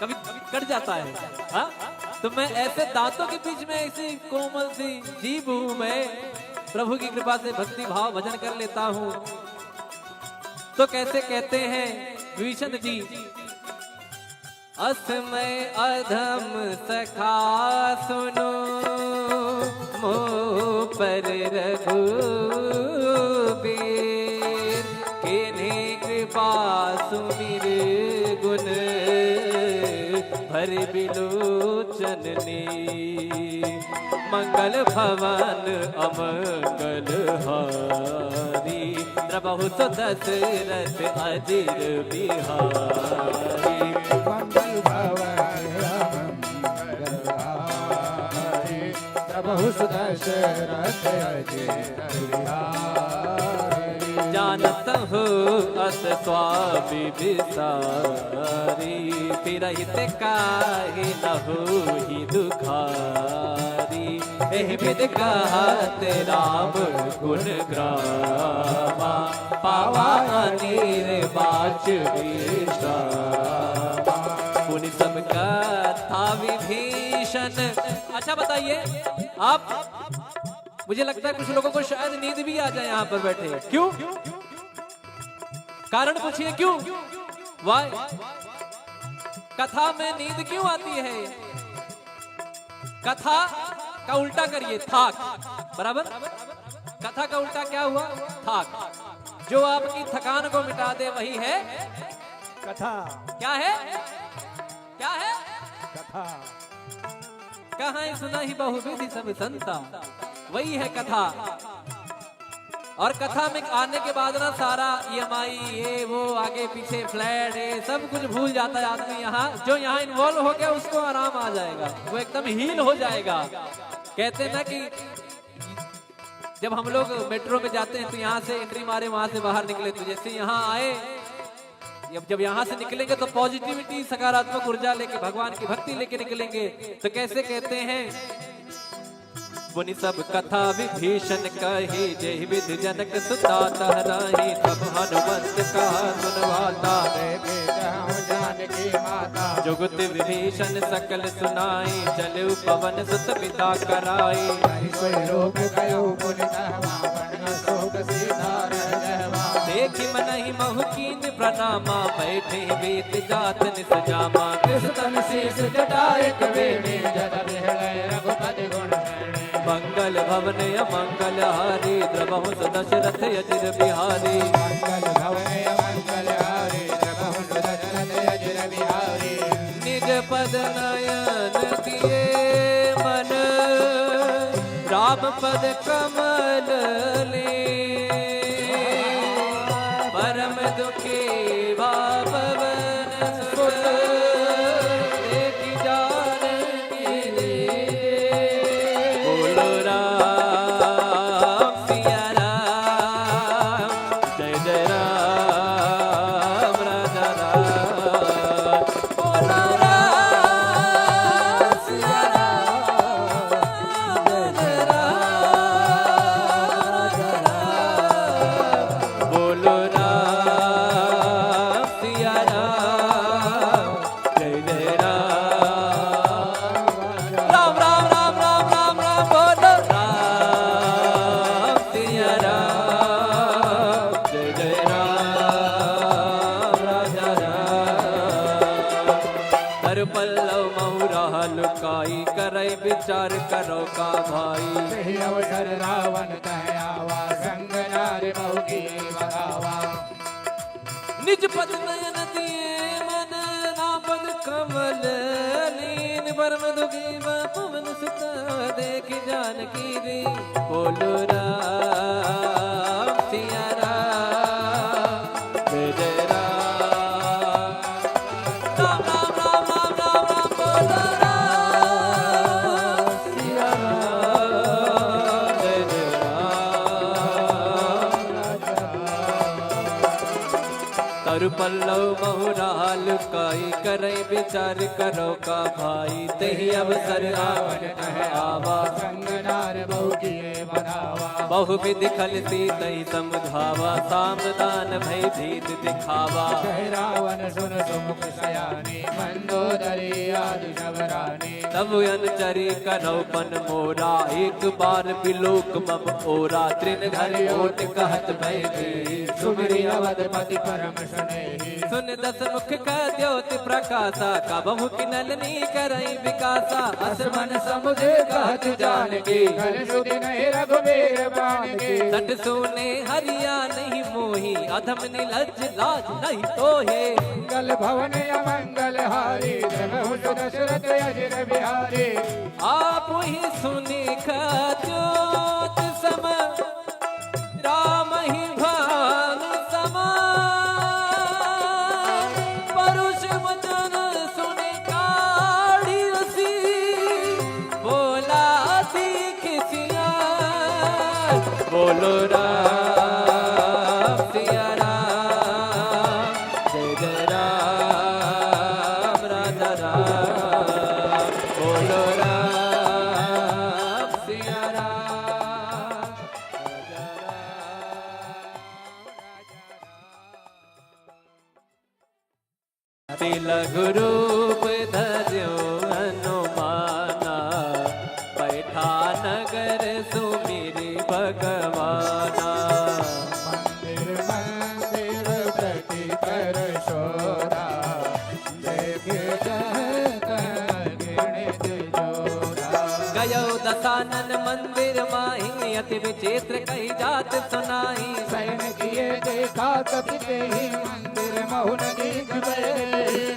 कभी कट जाता है। हाँ, तो मैं ऐसे दांतों के बीच में ऐसी कोमल सी जीभ हूं, मैं प्रभु की कृपा से भक्ति भाव भजन कर लेता हूं। तो कैसे कहते हैं विभीषण जी, असमय अधम सखा सुनो मोह पर रघुबीर, किन्हीं कृपा सुमिर गुण भर बिलोचन ने, मंगल भवन अमंगल हारी, प्रभु तो दशरथ अजिर बिहारी। मंगल भवन अमंगल हारी, प्रभु सुदशरथ अजिर बिहारी। जानत हो अस स्वामी विसारी, फिरहित काहे न होहि दुखारी, एहि विध कहत राम गुण ग्रामा, पावा निर्वाच विश्रामा। पुनि सब कथा विभीषण। अच्छा बताइए आप, मुझे लगता है कुछ लोगों को शायद नींद भी आ जाए यहाँ पर बैठे। क्यों? कारण पूछिए क्यों? वाई कथा में नींद क्यों आती है? कथा का उल्टा करिए थाक, बराबर। कथा का उल्टा क्या हुआ? थाक। जो आपकी थकान को मिटा दे वही है कथा। क्या है? क्या है? कथा। कहाँ सुना ही बहुविधि सब संता, वही है कथा। और कथा में आने के बाद ना सारा EMI ये वो आगे पीछे फ्लैट ये सब कुछ भूल जाता है आदमी। यहाँ जो यहाँ इन्वॉल्व हो गया उसको आराम आ जाएगा, वो एकदम हील हो जाएगा। कहते हैं ना कि जब हम लोग मेट्रो में जाते हैं तो यहाँ से एंट्री मारे वहां से बाहर निकले, तो जैसे यहाँ आए जब यहाँ से निकलेंगे तो पॉजिटिविटी सकारात्मक ऊर्जा लेके भगवान की भक्ति लेके निकलेंगे। तो कैसे कहते हैं, मुनि सब कथा विभीषण कही, जय विध जनक सुता तहराही, तब हनुमंत का सुनवाता, जानकी माता जुगत विभीषण सकल सुनाई, चलु पवन सुत पिता कराई, देखि मनहि महु प्रणामा, बैठे बीत जात निस जामा, कृष्ण शीस जटाए कबीर, रघुपति गुण मंगल भवन अमंगल हारी, द्रवहु दशरथ अजिर बिहारी। मंगल भवन अमंगल हारी, द्रवहु दशरथ अजिर बिहारी। निज पद नयन दिए मन, राम पद कमल ले, परम दुखी बापवन सुत, देखि जानकी दे। बोलो राम सिया राम, जय जय राम राजा राम। बोलो राम सिया राम, जय जय राम राजा राम। बोलो राम सिया राम, जय जय राम राम राम राम राम राम। बोलो राम सिया राम, जय जय राम राजा राम। कर पल्लव महुरा लुकाई, करे विचार करो का भाई, सही अवसर रावण तह आवा, संग नारी बहु की बगावा। निज पद नयन दिए मन, राम पद कमल लीन, परम दुखी पवन सुत, देखि जानकी रे। बोलो राम सिया राम, जय जय राम राम राम राम राम राम राम। बोलो राम सिया राम, जय जय राम। तरु पल्लव महुराल काई, करे विचार करो का भाई, तही अवसर रावण तह आवा, संग नार बहु की बनावा बहुविध खलती तई समझावा सामदान भय भीत दिखावा जय रावण सुन सुमुख सयानी मंदोदरी आदि शबरानी तब अनचरी कनौपन मोरा एक बार बिलोक मम ओरा त्रिन घर ओट कहत भय भी सुमरी अवधपति परम सुनेही सुन दस मुख का द्योति प्रकाशा कबहु किनलनी करई विकासा असमन समुझे कहत जानकी कल सुधि नहीं रघुवीर बाण की सट सोने हरिया नहीं मोही अधम निलज लाज नहीं तोहे मंगल भवन अमंगल हारी प्रभु दशरथ अजिर बिहारी आप ही सुनी ज्योत सम राम ही भान समा परुष वचन सुने काढ़ी रसी बोला किसिया बोलो राम सिया राम जय जय राम राजा राम बोलो राम सिया राम राजा राम तिलक रूप धर्यो हनुमाना बैठा नगर सुमिरी भगवाना मंदिर मंदिर प्रति कर शोरा देख गिणित जोरा गयो दसानन मंदिर माही अति विचित्र कही जात सुनाई सैन किए देखा कपि ही मंदिर महुन दीख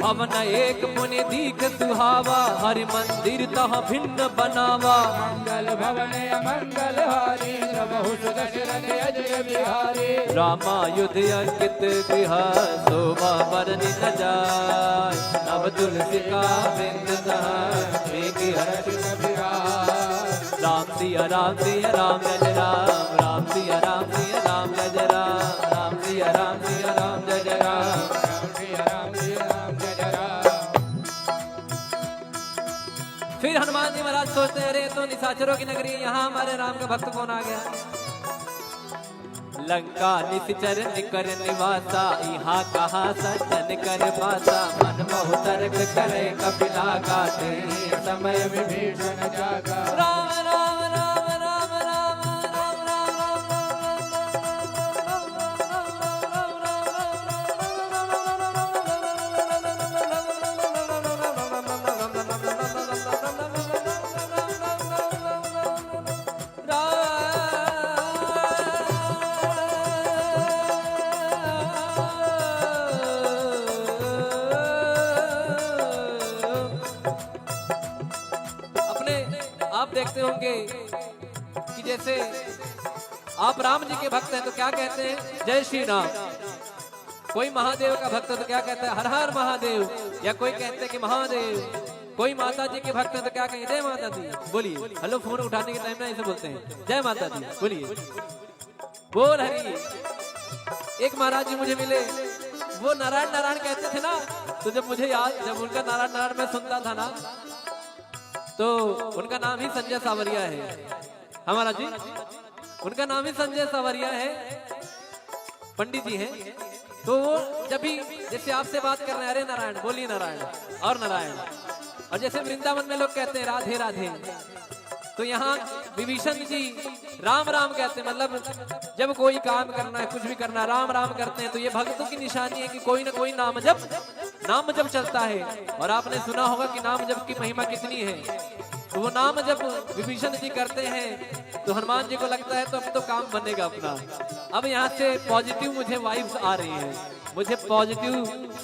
भवन एक मुनि दीख सुहावा हरि मंदिर तह भिन्न बनावा मंगल भवन अमंगल हारी प्रभु दशरथ अजय बिहारी रामायुध अंकित गृह शोभा बरनि न जाय नव तुलसी का बिंद राम सिया राम सिया राम जय राम राम सिया राम सिया राम जय राम राम सिया राम सिया राम जय राम फिर हनुमान जी महाराज सोचते हैं, अरे तो निशाचरों की नगरी है, यहाँ हमारे राम का भक्त कौन आ गया। लंका निश्चर निकर निवासा, यहाँ कहा सज्जन कर पासा। मन बहु तर्क करे कपिला गाते, समय विभीषण जागा राम राम राम राम राम राम आप देखते होंगे कि जैसे आप राम जी के भक्त हैं तो क्या कहते हैं, जय श्री राम। कोई महादेव का भक्त है तो क्या कहता है, हर हर महादेव। या कोई कहते हैं कि महादेव। कोई माता जी के भक्त है तो क्या कहें, जय माता दी। बोलिए, हेलो फोन उठाने के टाइम में ऐसे बोलते हैं, जय माता दी। बोलिए, बोल हरी। एक महाराज जी मुझे मिले, वो नारायण नारायण कहते थे ना, तो जब मुझे याद, जब उनका नारायण नारायण मैं सुनता था ना, तो उनका नाम ही संजय सावरिया है। हमारा जी उनका नाम ही संजय सावरिया है, पंडित जी हैं। तो वो जब भी जैसे आपसे बात कर रहे हैं, अरे नारायण, बोलिए नारायण और नारायण। और जैसे वृंदावन में लोग कहते हैं राधे राधे, तो यहाँ विभीषण जी राम राम कहते हैं। मतलब जब कोई काम करना है, कुछ भी करना है, राम राम करते हैं। तो ये भक्तों की निशानी है कि कोई ना कोई नाम जब चलता है। और आपने सुना होगा कि नाम जप की महिमा कितनी है। तो वो नाम जब विभीषण जी करते हैं तो हनुमान जी को लगता है तो अब तो काम बनेगा अपना। अब यहाँ से पॉजिटिव मुझे वाइब्स आ रही हैं, मुझे पॉजिटिव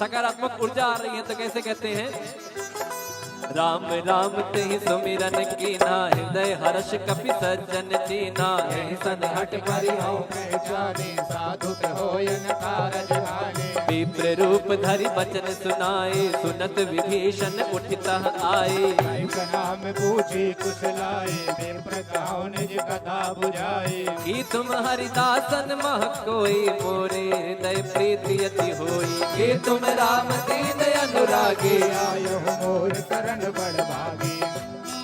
सकारात्मक ऊर्जा आ रही है। तो कैसे कहते हैं, राम राम ते ही सुमिरन कीना, हृदय हर्ष कपि सज्जन चीना। सन हट परिहौ पहचाने, साधु के होय न कारज हानि। विप्र रूप धरि बचन सुनाए, सुनत विभीषण उठता आए। नाम पूछी कुशलाए, विप्र कहो निज कथा बुझाए। कि तुम हरिदासन मह कोई, मोरे हृदय प्रीति अति होई। कि तुम राम दीन अनुरागे, आयो मोर करण बड़ भागी।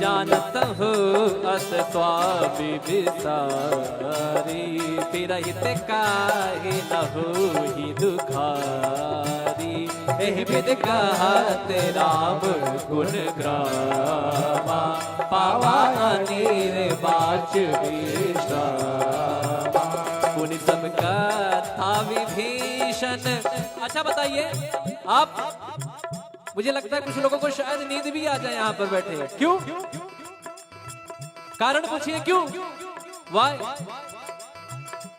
जानत हो अस स्वामी विसारी, फिरहित काहे न होहि दुखारी। एहि विधि कहत राम गुण ग्रामा, पावा निर्वाच विश्रामा। पुनि सब कथा विभीषण। अच्छा बताइए आप, मुझे लगता है कुछ लोगों को शायद नींद भी आ जाए यहाँ पर बैठे। क्यों? कारण पूछिए क्यों? वाई?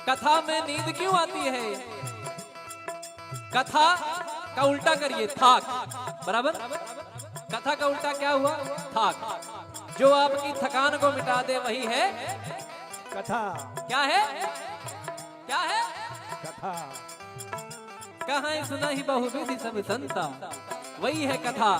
कथा में नींद क्यों आती है? कथा का उल्टा करिए थाक, बराबर? कथा का उल्टा क्या हुआ? थाक। जो आपकी थकान को मिटा दे वही है कथा। क्या है? क्या है? कथा। कहाँ सुना ही बहुविधि सब संता, वही है कथा।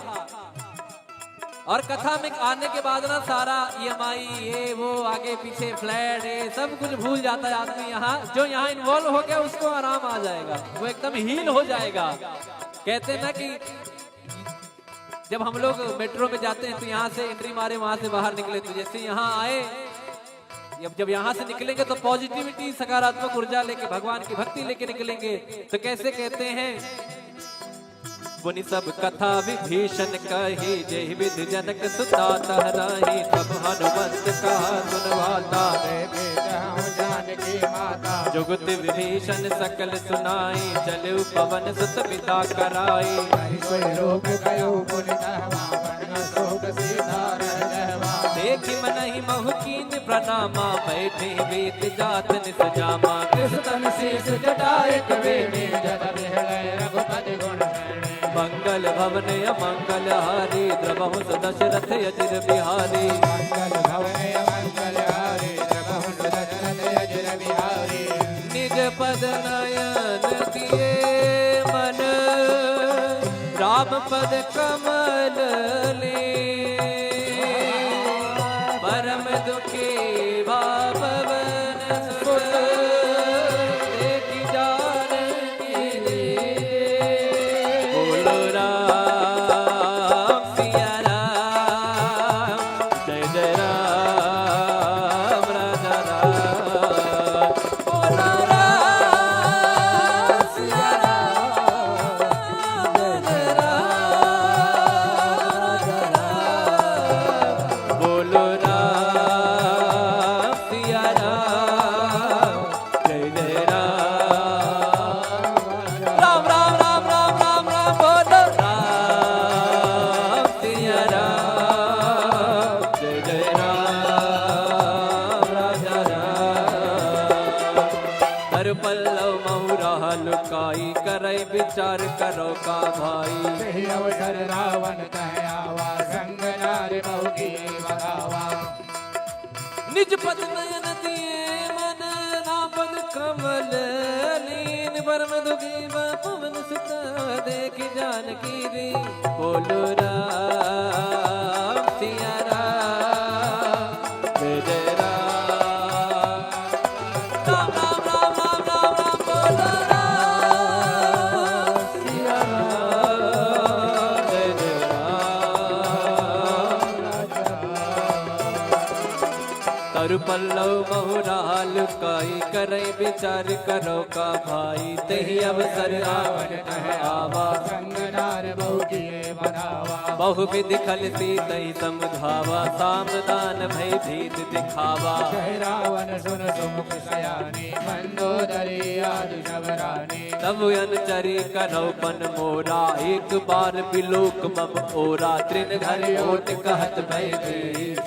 और कथा में आने के बाद ना सारा EMI ये वो आगे पीछे फ्लैट ये सब कुछ भूल जाता है आदमी। यहाँ जो यहाँ इन्वॉल्व हो गया उसको आराम आ जाएगा, वो एकदम हील हो जाएगा। कहते हैं ना कि जब हम लोग मेट्रो में जाते हैं तो यहाँ से एंट्री मारे वहां से बाहर निकले, तो जैसे यहाँ आए जब यहाँ से निकलेंगे तो पॉजिटिविटी सकारात्मक ऊर्जा लेके भगवान की भक्ति लेके निकलेंगे। तो कैसे कहते हैं? पुनि सब कथा विभीषण कही, जय विधि जनक सुता तहराही। तब हनुमंत कहा सुनवाता, जानकी माता। जुगत विभीषण सकल सुनाई, चलु पवन सुत पिता कराई। देखि मनहि महकीन प्रणामा, बैठे वेद जात निस जामा। कृष्ण शेष जटाए कबीने, जद बिहलय रघुपति गुण शरणे। मंगल भवन अमंगल हारी, द्रवहु दशरथ अजिर बिहारी। मंगल भवन अमंगल हारी, द्रवहु दशरथ अजिर बिहारी। निज पद नयन दिए मन, राम पद कमल ले। परम दुखी भावन सुत, देखि जानकी दे। बोलो राम सिया राम, जय जय राम राजा राम। बोलो राम सिया राम, जय जय राम राजा राम। बोलो पल्लव महुरा लुकाई, करे विचार करो का भाई। अवसर रावण कहयावा, संग नारी बहु की बगावा। निज पद नयन दिए मन, नाम पद कमल लीन। परम दुखी पवन सुत, देखि जानकी दी। बोलो राम सिया राम, जय जय राम। राम राम राम राम राम राम, बोलो राम सिया राम, जय जय राम। तरु पल्लव महुरा लुकाई, करे विचार करो का भाई। तही अवसर रावण कहयावा, संग नार बहु किए बनावा। बहु विधि खलती तही समझावा, सामदान भय भीत दिखावा। कह रावण सुन सुमुख सयानी, मंदोदरी आदि शबरानी। तब अनुचरी करो पन मोरा, एक बार बिलोक मम ओरा। तृण धरि ओट कहत भय दी,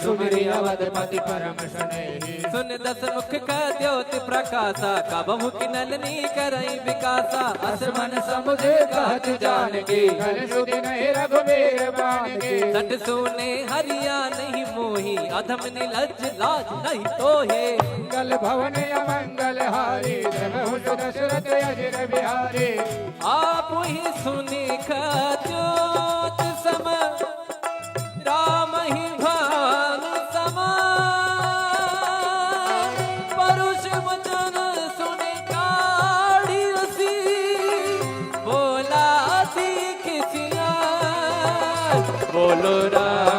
सुमिरि अवधपति परम सुनेहि। सुन दस मुख कह द्योति प्रकाशा, कबहु किनलनी करई विकासा। असमन समुझे कहत जानकी, कल सुधि नहीं रघुबीर बानकी। सठ सोने हरिया नहीं मोही, अधम निलज्ज लाज नहीं तोहे। मंगल भवन अमंगल हारी, द्रवहु दशरथ अजिर बिहारी। आप ही सुनि ज्योत सम, राम ही भान समा। परुष वचन सुनि काढ़ी रसी, बोला दीख सिया। बोलो राम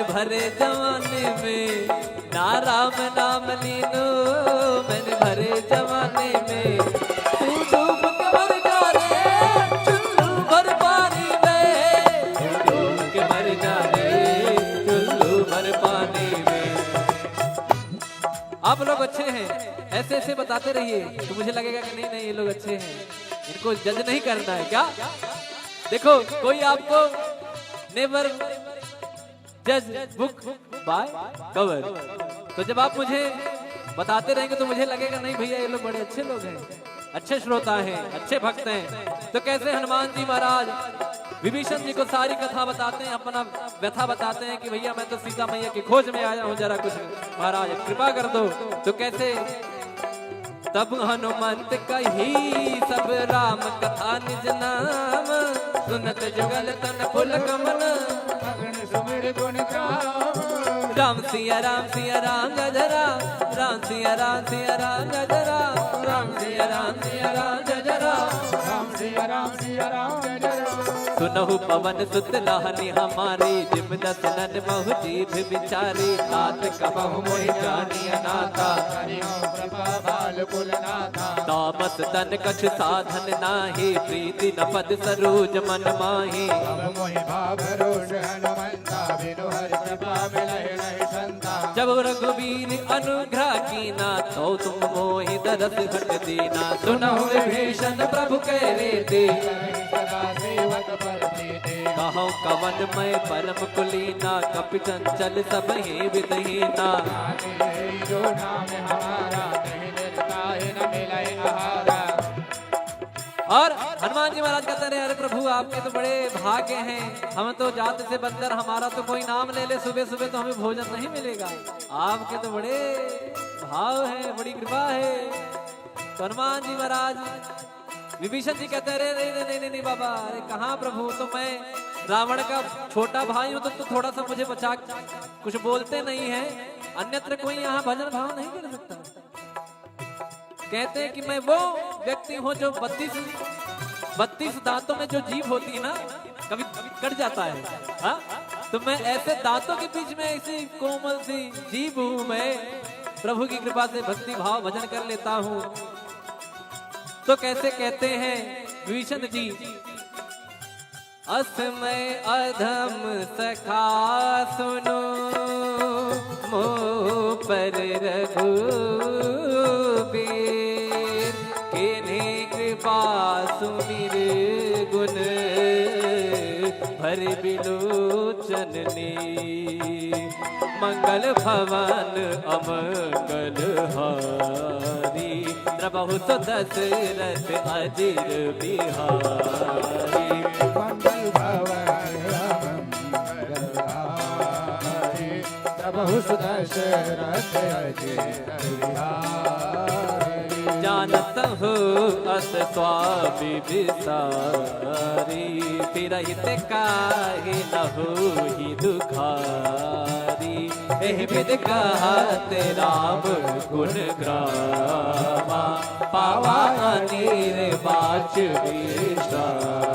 मैंने भरे जवानी में ना राम नाम लीनो, मैंने भरे जवानी में तू डूब के मर जा रे चुल्लू भर पानी में, तू डूब के मर जा रे चुल्लू भर पानी में। आप लोग अच्छे हैं, ऐसे ऐसे बताते रहिए तो मुझे लगेगा कि नहीं नहीं ये लोग अच्छे हैं, इनको जज नहीं करना है क्या। देखो कोई आपको नेवर जज बुक बाय कवर, तो जब आप मुझे बताते रहेंगे तो मुझे लगेगा नहीं भैया ये लोग बड़े अच्छे लोग हैं, अच्छे श्रोता हैं, अच्छे भक्त हैं। तो कैसे हनुमान जी महाराज विभीषण जी को सारी कथा बताते हैं, अपना व्यथा बताते हैं कि भैया मैं तो सीता मैया की खोज में आया हूँ, जरा कुछ महाराज कृपा कर दो। तो कैसे तब हनुमंत कही सब राम कथा निज नाम, सुनत जुगल तन फुल कमल सुमिर गुण गाम। राम सिया राम गजरा, राम सिया राम गजरा, राम सिया राम गजरा, राम सिया राम गजरा। सुनहु पवन सुत लाहनी हमारी, जिम दसनन महु जीभ बिचारी, तात कबहु मोहि जानी अनाथा, तामस तन कछ साधन नाही, प्रीति न पद सरोज मन माही। जब रघुवीर अनुग्रह कीना, तो तुम मोहि दरस हट दीना, सुनहु विभीषण प्रभु कह रे कहो कवन मैं परम कुलीना, कपि चंचल सब ही विदहीना। जो नाम हमारा न मिले आहारा। और हनुमान जी महाराज कहते रहे अरे प्रभु आपके तो बड़े भाग्य हैं, हम तो जात से बंदर, हमारा तो कोई नाम ले ले सुबह सुबह तो हमें भोजन नहीं मिलेगा, आपके तो बड़े भाव है, बड़ी कृपा है। तो हनुमान जी महाराज विभीषण जी कहते रहे नहीं नहीं बाबा, अरे कहाँ प्रभु, तो मैं रावण का छोटा भाई हूँ, तो थोड़ा सा मुझे बचा, कुछ बोलते नहीं है, अन्यत्र कोई यहाँ भजन भाव नहीं कर सकता। कहते हैं कि मैं वो व्यक्ति हूँ जो 32 दांतों में जो जीभ होती है ना, कभी कट जाता है, हाँ? तो मैं ऐसे दांतों के बीच में ऐसी कोमल सी जीभ हूँ, मैं प्रभु की कृपा से भक्ति भाव भजन कर लेता हूँ। तो कैसे कहते हैं विभीषण जी, असमय अधम सखा सुनो, मोह पर रघुबीर, किन्हीं कृपा सुमिर गुण, भर बिलोचन नीर, मंगल भवन अमंगल हारी, प्रभु दशरथ अजिर बिहारी। मंगल भवन प्रभु दशरथ अजिर बिहारी। जानत हो अस स्वामी विसारी, फिरहित काहे न होहि दुखारी, एहि विधि कहत राम गुण ग्रामा, पावा अनेर बाच विश्रामा।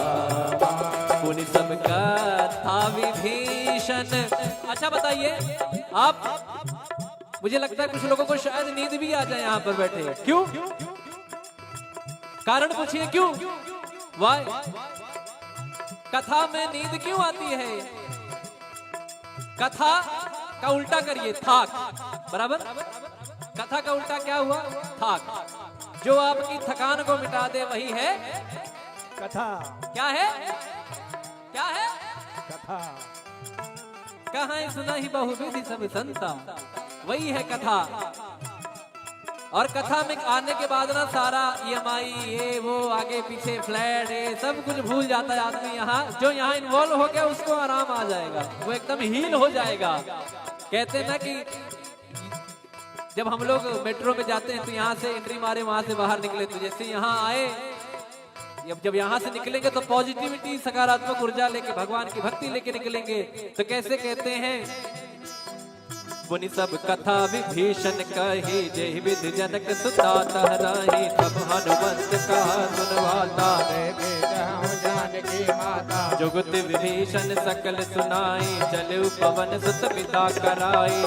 पुनि सब कथा विभीषण। अच्छा बताइए आप, मुझे लगता है कुछ लोगों को शायद नींद भी आ जाए यहाँ पर बैठे, क्यों? कारण पूछिए क्यों? वाई कथा में नींद क्यों आती है? कथा का उल्टा करिए, थाक, बराबर? कथा का उल्टा क्या हुआ? थाक। जो आपकी थकान को मिटा दे वही है कथा। क्या है? क्या है? कथा। कहाँ सुना ही बहुविधि सब संता, वही है कथा। और कथा में आने के बाद ना सारा EMI ये वो आगे पीछे फ्लैट ये सब कुछ भूल जाता है आदमी। यहाँ जो यहाँ इन्वॉल्व हो गया उसको आराम आ जाएगा, वो एकदम हील हो जाएगा। कहते हैं ना कि जब हम लोग मेट्रो में जाते हैं तो यहाँ से एंट्री मारे वहां से बाहर निकले, तो जैसे यहाँ आए जब यहाँ से निकलेंगे तो पॉजिटिविटी सकारात्मक ऊर्जा लेके भगवान की भक्ति लेके निकलेंगे। तो कैसे कहते हैं, पुनि सब कथा विभीषण कही, जय विधि जनक सुता तहराही, तब हनुमंत कहा सुनवाता। जानकी माता जुगत विभीषण सकल सुनाई चलु पवन सुत पिता कराई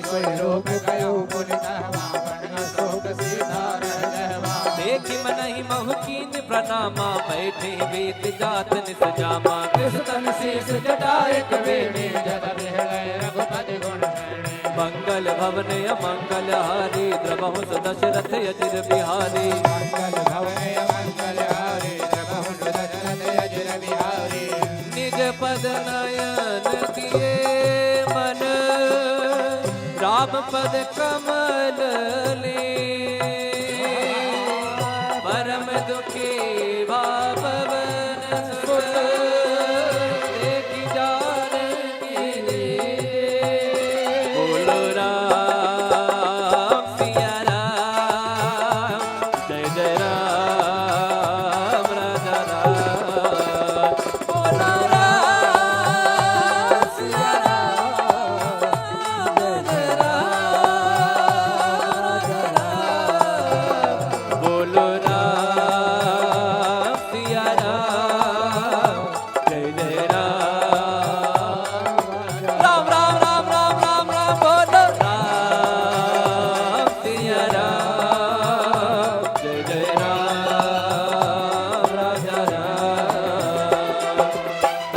कोई रूप गयो पुनितवा बन शोक सीधा रहवा देखि मनहि महु कीन प्रणामा बैठे वेद जात निस जामा कृष्ण शीस जटाए कवेणी जद बिहले रघुपति गुण शरणे मंगल भवन अमंगल हारी द्रवहु दशरथ अजिर बिहारी मंगल भवन मंगल हारी द्रवहु दशरथ अजिर बिहारी निज पद नयन दिए मन राम पद कमल ले परम दुखी भावन सुत देखि जानकी रे बोलो राम सिया राम जय जय राम राजा राम बोलो राम सिया राम जय जय राम राजा राम बोलो राम सिया राम जय जय राम राम राम राम राम राम राम बोलो राम सिया राम जय जय राम राजा राम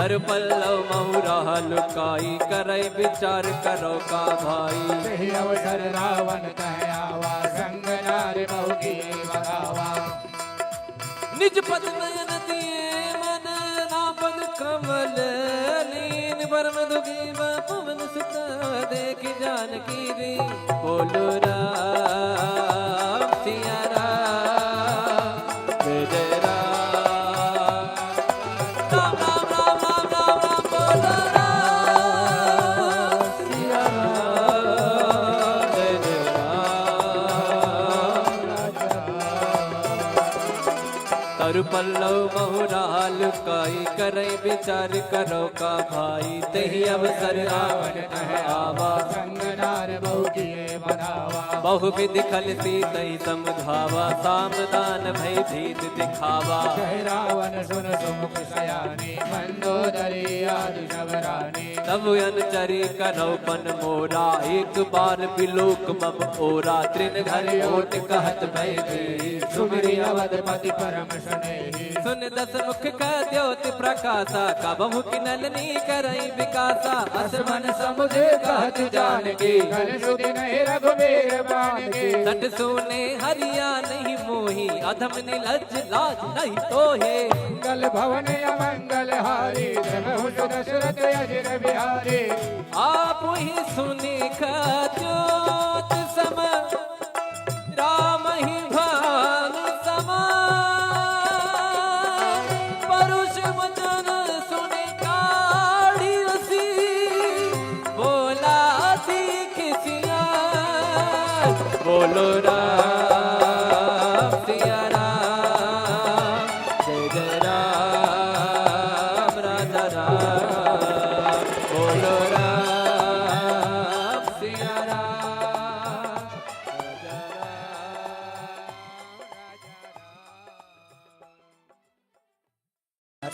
हर पल्लव महुरा लुकाई करई विचार करो का भाई सही अवसर रावण कहयावा संग नारी बहुकी बगावा निज पद नयन दिए मन नापद कमल लीन परम दुखी पवन सुत देखि जानकी रे बोलो राम सिया राम जय जय राम राम राम राम राम राम राम बोलो राम सिया राम जय जय राम तरु पल्लव महुराल काई करई विचार करो का भाई तेहि अवसर रावण कह आवा संग नार बहुकी बगावा बहुविध खल सीतई समुझावा सामदान भय भीत दिखावा जय रावण सुन सुमुख सयानी मंदोदरी आदि शबरानी तब अनुचरी करौपन मोरा एक बार बिलोक मम ओरा त्रिन घर ओट कहत भय दी सुमरी अवधपति परम स्नेही सुन दस मुख का द्योति प्रकाशा कबहु किनलनी करई विकासा असमन समुझे कहत जानकी घन सुधि नहीं रघुबीर बानकी सट सोने हरिया नहीं मोही अधम निलज लाज नहीं तोहे मंगल भवन अमंगल हारी द्रवहु दशरथ अजिर बिहारी आप ही सुने का ज्योत सम राम ही भान समा परुष वचन सुने काढ़ी रसी बोला दीख सिया बोलो राम सिया राम जय जय राम राजा राम बोलो राम सिया राम राजा राम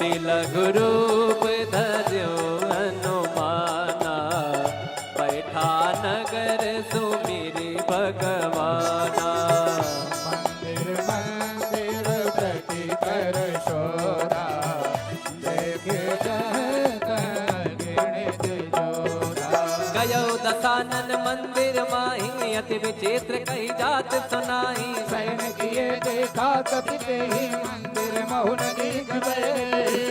तिलक रूप धर्यो हनुमाना बैठा नगर सुमिरी भगवाना मंदिर मंदिर प्रति कर शोरा देखे गिणित जोरा गयो दसानन मंदिर माही अति विचित्र कही जात सुनाई सैन किए देखा कपिते ही मंदिर महुन दीख गए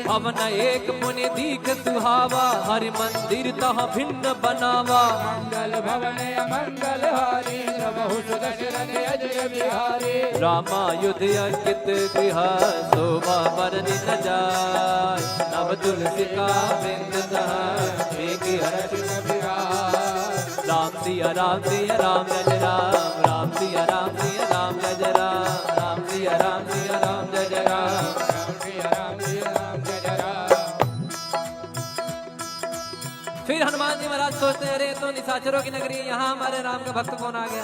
भवन एक मुनि दीख सुहावा हरि मंदिर तह भिन्न बनावा मंगल भवन अमंगल हारी द्रवहु दशरथ अजिर बिहारी रामायुध अंकित गृह शोभा बरनि न जाय नव तुलसी का वृंद एक हर्ष राम सिया राम सिया राम जय राम राम सिया राम सिया राम जय राम राम सिया राम सिया राम जय राम फिर हनुमान जी महाराज सोचते हैं, अरे तो निशाचरों की नगरी, यहाँ हमारे राम का भक्त कौन आ गया।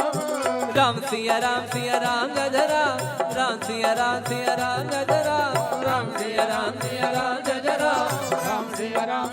राम सिया राम गजरा राम सिया राम गजरा राम सिया राम गजरा राम सिया राम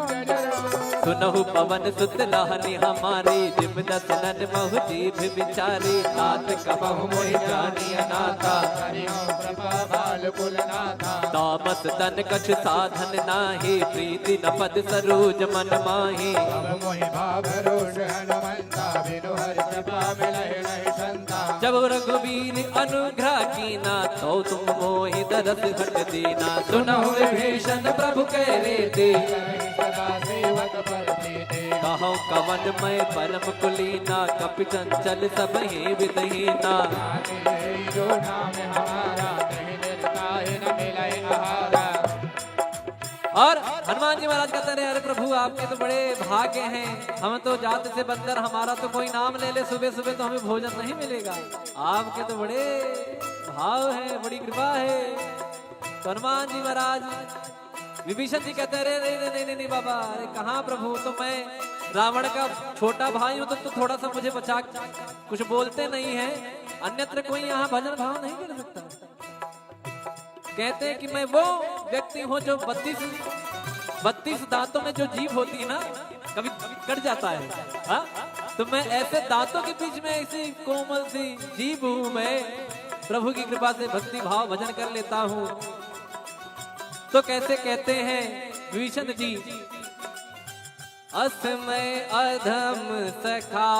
गजरा सुनहु पवन सुत लाहनी हमारी जिम दसनन महु जीभ बिचारी नाथ कबहु मोहि जानी अनाथा कृपा बाल कुलनाथा तामस तन कछ साधन नाही प्रीति न पद सरोज मन माही अब मोहि भाव रोष हनुमंता बिनु हरि कृपा मिलहि नहीं संता जब रघुवीर अनुग्रह कीना तो तुम मोहि दरस घट दीना सुनहु विभीषण प्रभु कह रे सदा सेवक पर प्रीति कहो कवन मैं परम कुलीना कपि चंचल सब ही विदहीना जो नाम हमारा नहीं निर्ताहि न मिलहि आहारा और हनुमान जी महाराज कहते रहे अरे प्रभु आपके तो बड़े भाग्य हैं हम तो जात से बंदर हमारा तो कोई नाम ले ले सुबह सुबह तो हमें भोजन नहीं मिलेगा आपके तो बड़े भाव है बड़ी कृपा है तो हनुमान जी महाराज विभीषण जी कहते रहे नहीं बाबा अरे कहाँ प्रभु तो मैं रावण का छोटा भाई हूँ तो थोड़ा सा मुझे बचा कुछ बोलते नहीं है अन्यत्र कोई यहाँ भजन भाव नहीं कर सकता कहते हैं कि मैं वो व्यक्ति हूँ जो 32 दांतों में जो जीभ होती है ना कभी कट जाता है हा? तो मैं ऐसे दांतों के बीच में ऐसी कोमल सी जीभ हूँ मैं प्रभु की कृपा से भक्ति भाव भजन कर लेता हूँ तो कैसे कहते हैं विभीषण जी असमय अधम सखा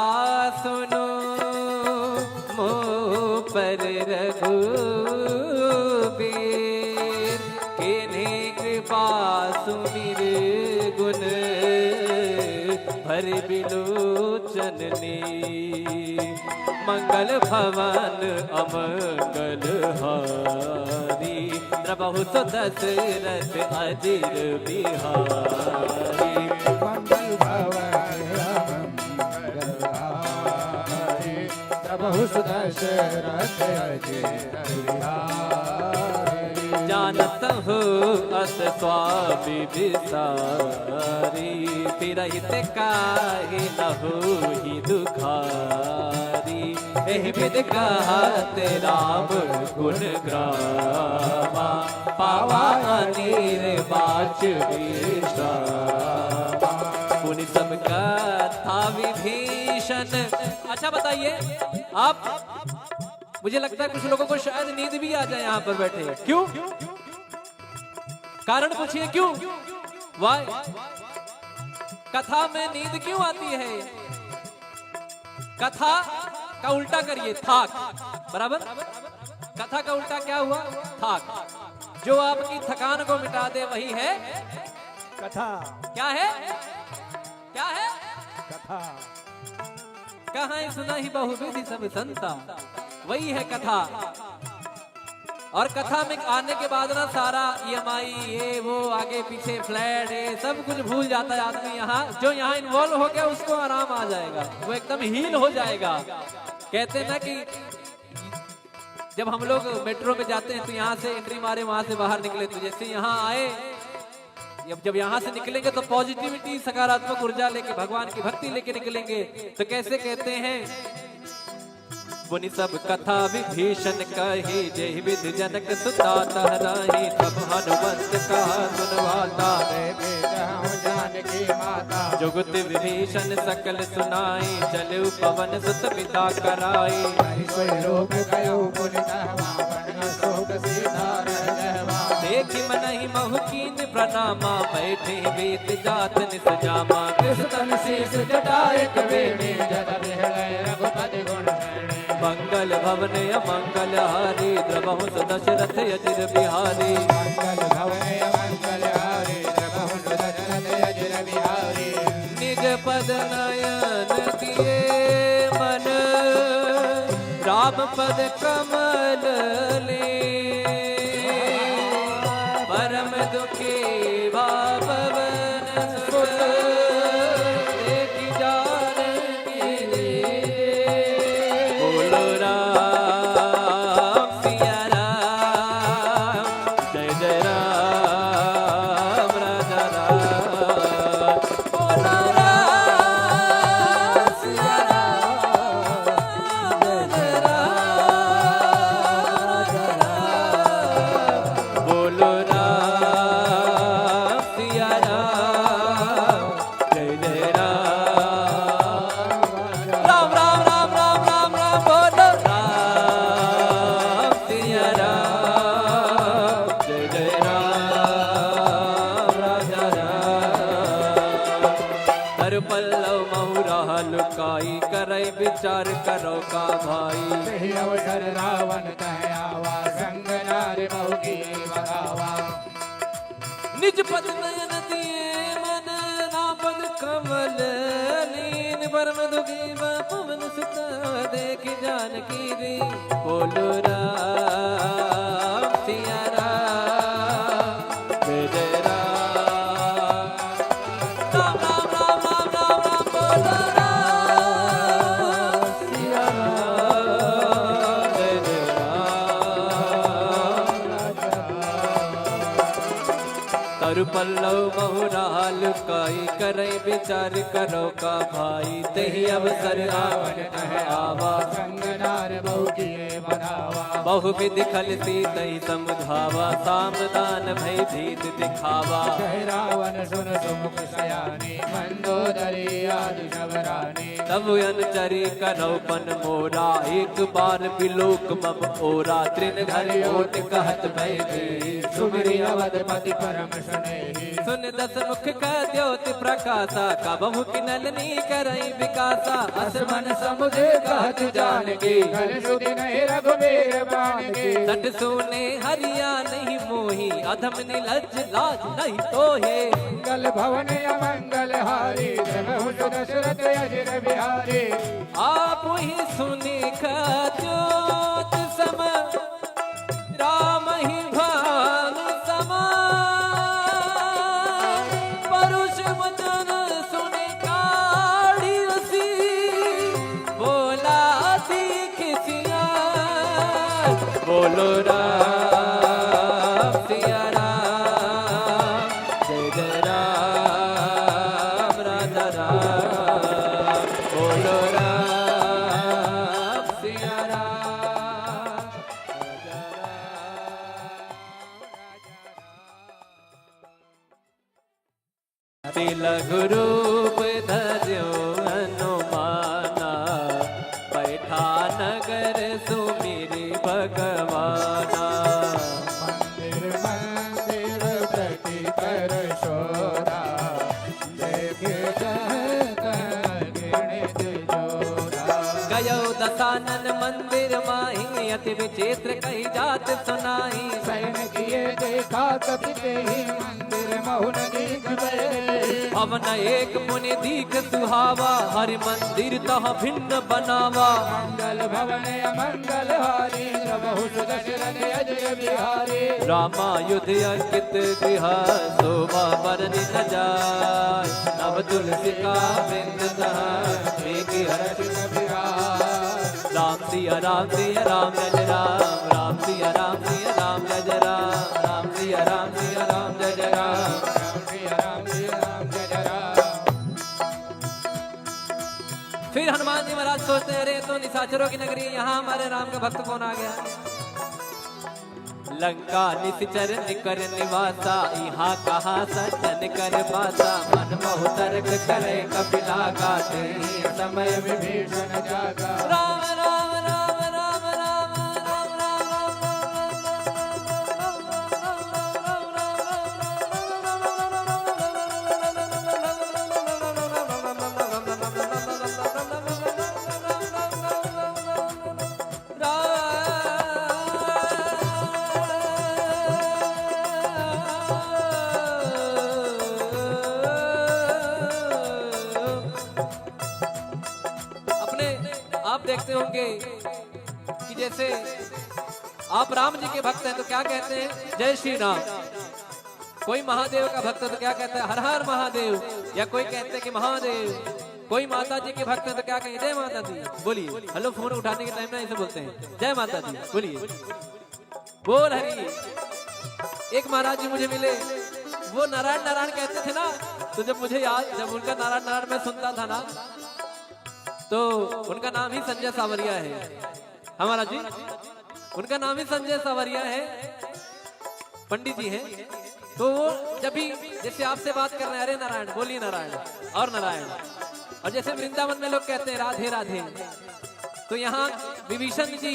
सुनो मोह पर रघुबीर किन्हीं कृपा सुमिर गुण भर बिलोचन ने मंगल भवन अमंगल हारी प्रभु तो दशरथ अजिर बिहारी मंगल भवन प्रभु दशरथ अजिर बिहारी जानत हो अस स्वामी विसारी फिरहित काहे न होहि दुखारी एहि विद कहत राम गुण ग्रामा पावा अनीर बाच पुनि सब कथा विभीषण। अच्छा बताइए आप मुझे लगता है कुछ लोगों को शायद नींद भी आ जाए यहाँ पर बैठे क्यों कारण पूछिए क्यों वाई कथा में नींद क्यों आती है कथा का उल्टा करिए थाक बराबर कथा का उल्टा क्या हुआ थाक जो आपकी थकान को मिटा दे वही है कथा क्या है कथा कहाँ सुना ही बहुविधि सब संता वही है कथा और कथा में आने के बाद ना सारा EMI ये वो आगे पीछे फ्लैट ये सब कुछ भूल जाता है आदमी यहाँ जो यहाँ इन्वॉल्व हो गया उसको आराम आ जाएगा वो एकदम हील हो जाएगा। कहते हैं ना कि जब हम लोग मेट्रो में जाते हैं तो यहाँ से एंट्री मारे वहां से बाहर निकले तो जैसे यहाँ आए जब यहाँ से निकलेंगे तो पॉजिटिविटी सकारात्मक ऊर्जा लेके भगवान की भक्ति लेके निकलेंगे तो कैसे कहते हैं मुनि सब कथा विभीषण कही जय विधि जनक सुता तहराही तब हनुमंत कहा सुनवाता जानकी माता जुगत विभीषण सकल सुनाई चलु पवन सुत पिता कराई लोक गयो शोक देखि मनहि महु कीन प्रणामा बैठे वेद जात निस जामा तन शेष जटायक वेणी जद बिहलय रघुपति गुण मंगल भवन अमंगल हारी द्रवहु दशरथ अजिर बिहारी मंगल भवन मंगल हारी द्रवहु दशरथ अजिर बिहारी निज पद नयन दिए मन राम पद कमल ले परम दुखी भावन सुत एक जानकी बोलो राम सिया राम जय जय राम राजा राम बोलो राम सिया राम तर पल्लव महुरा लुकाई करे विचार करो का भाई सही अवसर रावण कह आवा संग नारी बहु की बगावा निज पद नयन दिए मन नापद कमल लीन परम दुखी पवन सुत देख जानकी रे बोलो राम सिया राम जय राम राम राम राम राम राम राम बोलो राम सिया राम जय तरु पल्लव महुरा लुकाई करे विचार करो का भाई तही अवसर रावण कह आवा संग नार बहु किए बनावा बहु विधि खलती तही समझावा सामदान भय भीत दिखावा कह रावण सुन सुमुख सयानी मंदोदरी आदि शबरानी तब अनुचरी कनौपन मोरा एक बार बिलोक मम ओरा त्रिन घर ओट कहत भय दी सुमिरि अवधपति परम स्नेही सुन दस मुख का द्योत प्रकाशा कबहु किनलनी करई विकासा असमन समुझे कहत जानकी कल सुधि नहीं रघुबीर बाण की सट सुने हरिया नहीं मोही अधम निलज लाज नहीं तोहे मंगल भवन अमंगल हारी जब दशरथ अजिर बिहारी आप ही सुने का ज्योत सम राम ही भानु समा परुष वचन सुने काढ़ी रसी बोला सीख सिया बोलो राम सिया राम जय जय राम राजा राम बोलो राम सिया राम राजा राम तिलक रूप धर्यो हनुमाना बैठा नगर सुमिरि भगवाना मंदिर मंदिर प्रति कर शोरा देखे गिणित जोरा गयो दसानन मंदिर माही अति विचित्र कही जात सुनाई सैन किए देखा कपिते ही मंदिर महुन दीख बैरे अवन एक मुनि दीख सुहावा हरि मंदिर तह भिन्न बनावा मंगल भवन अमंगल हारी बहु दशरथ अजय बिहारी रामायुध अंकित गृह शोभा बरनि न जाय नव तुलसी का बिंद मेघ हर्ष राम सिया राम सिया राम जय राम राम सिया राम सिया राम जय राम राम सिया राम सिया राम जय राम फिर हनुमान जी महाराज सोचते हैं, अरे तो निशाचरों की नगरी है, यहाँ हमारे राम का भक्त कौन आ गया। लंका निश्चर निकर निवासा यहाँ कहाँ सज्जन कर पासा मन मोह तर्क करे कपिला गाते समय विभीषण जागा राम राम राम राम राम राम राम आप देखते होंगे कि जैसे आप राम जी के भक्त हैं तो क्या कहते हैं, जय श्री राम। कोई महादेव का भक्त है तो क्या कहते हैं, हर हर महादेव। या कोई कहते हैं कि महादेव। कोई माता जी के भक्त है तो क्या कहेंगे, जय माता दी। बोलिए, हेलो फोन उठाने के टाइम ना ऐसे बोलते हैं, जय माता दी बोलिए, बोल हरी। एक महाराज जी मुझे मिले, वो नारायण नारायण कहते थे ना, तो जब मुझे याद, जब उनका नारायण नारायण मैं सुनता था ना, तो उनका नाम ही संजय सावरिया है हमारा जी, उनका नाम ही संजय सावरिया है, पंडित जी हैं। तो वो जब भी जैसे आपसे बात कर रहे हैं, अरे नारायण बोलिए नारायण और नारायण, और जैसे वृंदावन में लोग कहते हैं राधे राधे, तो यहाँ विभीषण जी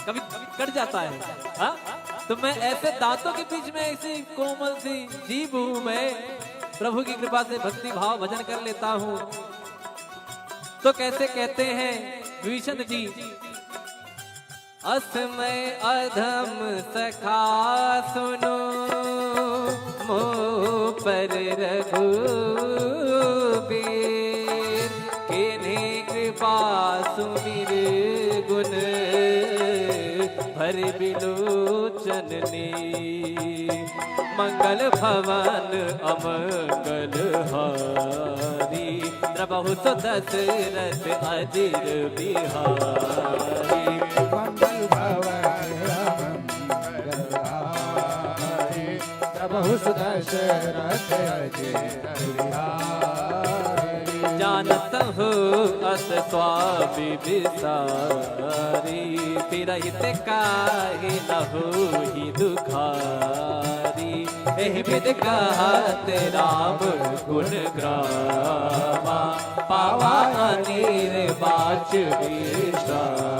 कभी कट जाता है। हाँ, तो मैं ऐसे दांतों के बीच में ऐसी कोमल सी जीभ हूं, मैं प्रभु की कृपा से भक्ति भाव भजन कर लेता हूं। तो कैसे कहते हैं विभीषण जी, असमय अधम सखा सुनो मोह पर रघुबीर, किन्हीं कृपा सुमिर गुण भर बिलोचन नीर, मंगल भवन अमंगल हारी, प्रभु तो दशरथ अजिर बिहारी। मंगल भवन अमंगल हारी, प्रभु दशरथ अजिर बिहारी। जानत हो अस स्वामी विसारी, फिरहित काहे न होहि दुखारी, एहि विद कहत राम गुण ग्रामा, पावा अनीर बाच विश्रामा।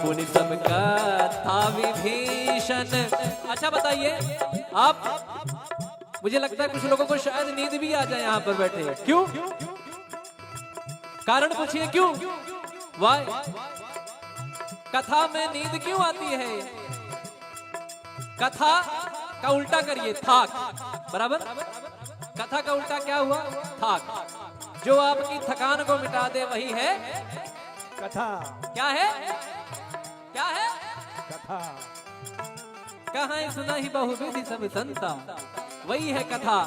पुनि सब कथा विभीषण। अच्छा बताइए आप, मुझे लगता है कुछ लोगों को शायद नींद भी आ जाए यहाँ पर बैठे। क्यों? कारण पूछिए क्यों? वाई कथा में नींद क्यों आती है? कथा का उल्टा करिए थाक, बराबर। कथा का उल्टा क्या हुआ? थाक। जो आपकी थकान को मिटा दे वही है कथा। क्या है? क्या है? कथा। कहाँ सुना ही बहुविधि सब संता, वही है कथा।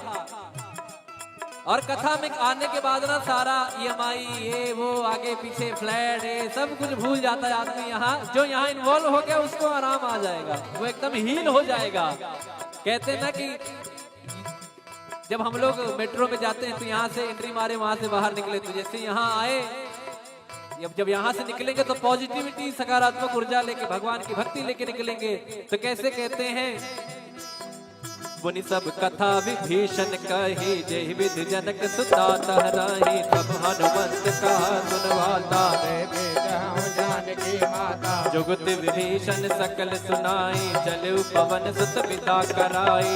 और कथा में आने के बाद ना सारा EMI ये वो आगे पीछे फ्लैट ये सब कुछ भूल जाता है आदमी। यहाँ जो यहाँ इन्वॉल्व हो गया उसको आराम आ जाएगा, वो एकदम हील हो जाएगा। कहते हैं ना कि जब हम लोग मेट्रो में जाते हैं तो यहाँ से एंट्री मारे वहां से बाहर निकले, तो जैसे यहाँ आए जब यहाँ से निकलेंगे तो पॉजिटिविटी सकारात्मक ऊर्जा लेके भगवान की भक्ति लेके निकलेंगे। तो कैसे कहते हैं, मुनि सब कथा विभीषण कही, जय विध जनक सुता तहराही, तब हनुमंत का सुनवाता, जानकी माता जुगत विभीषण सकल सुनाई, चले पवन सुत पिता कराई,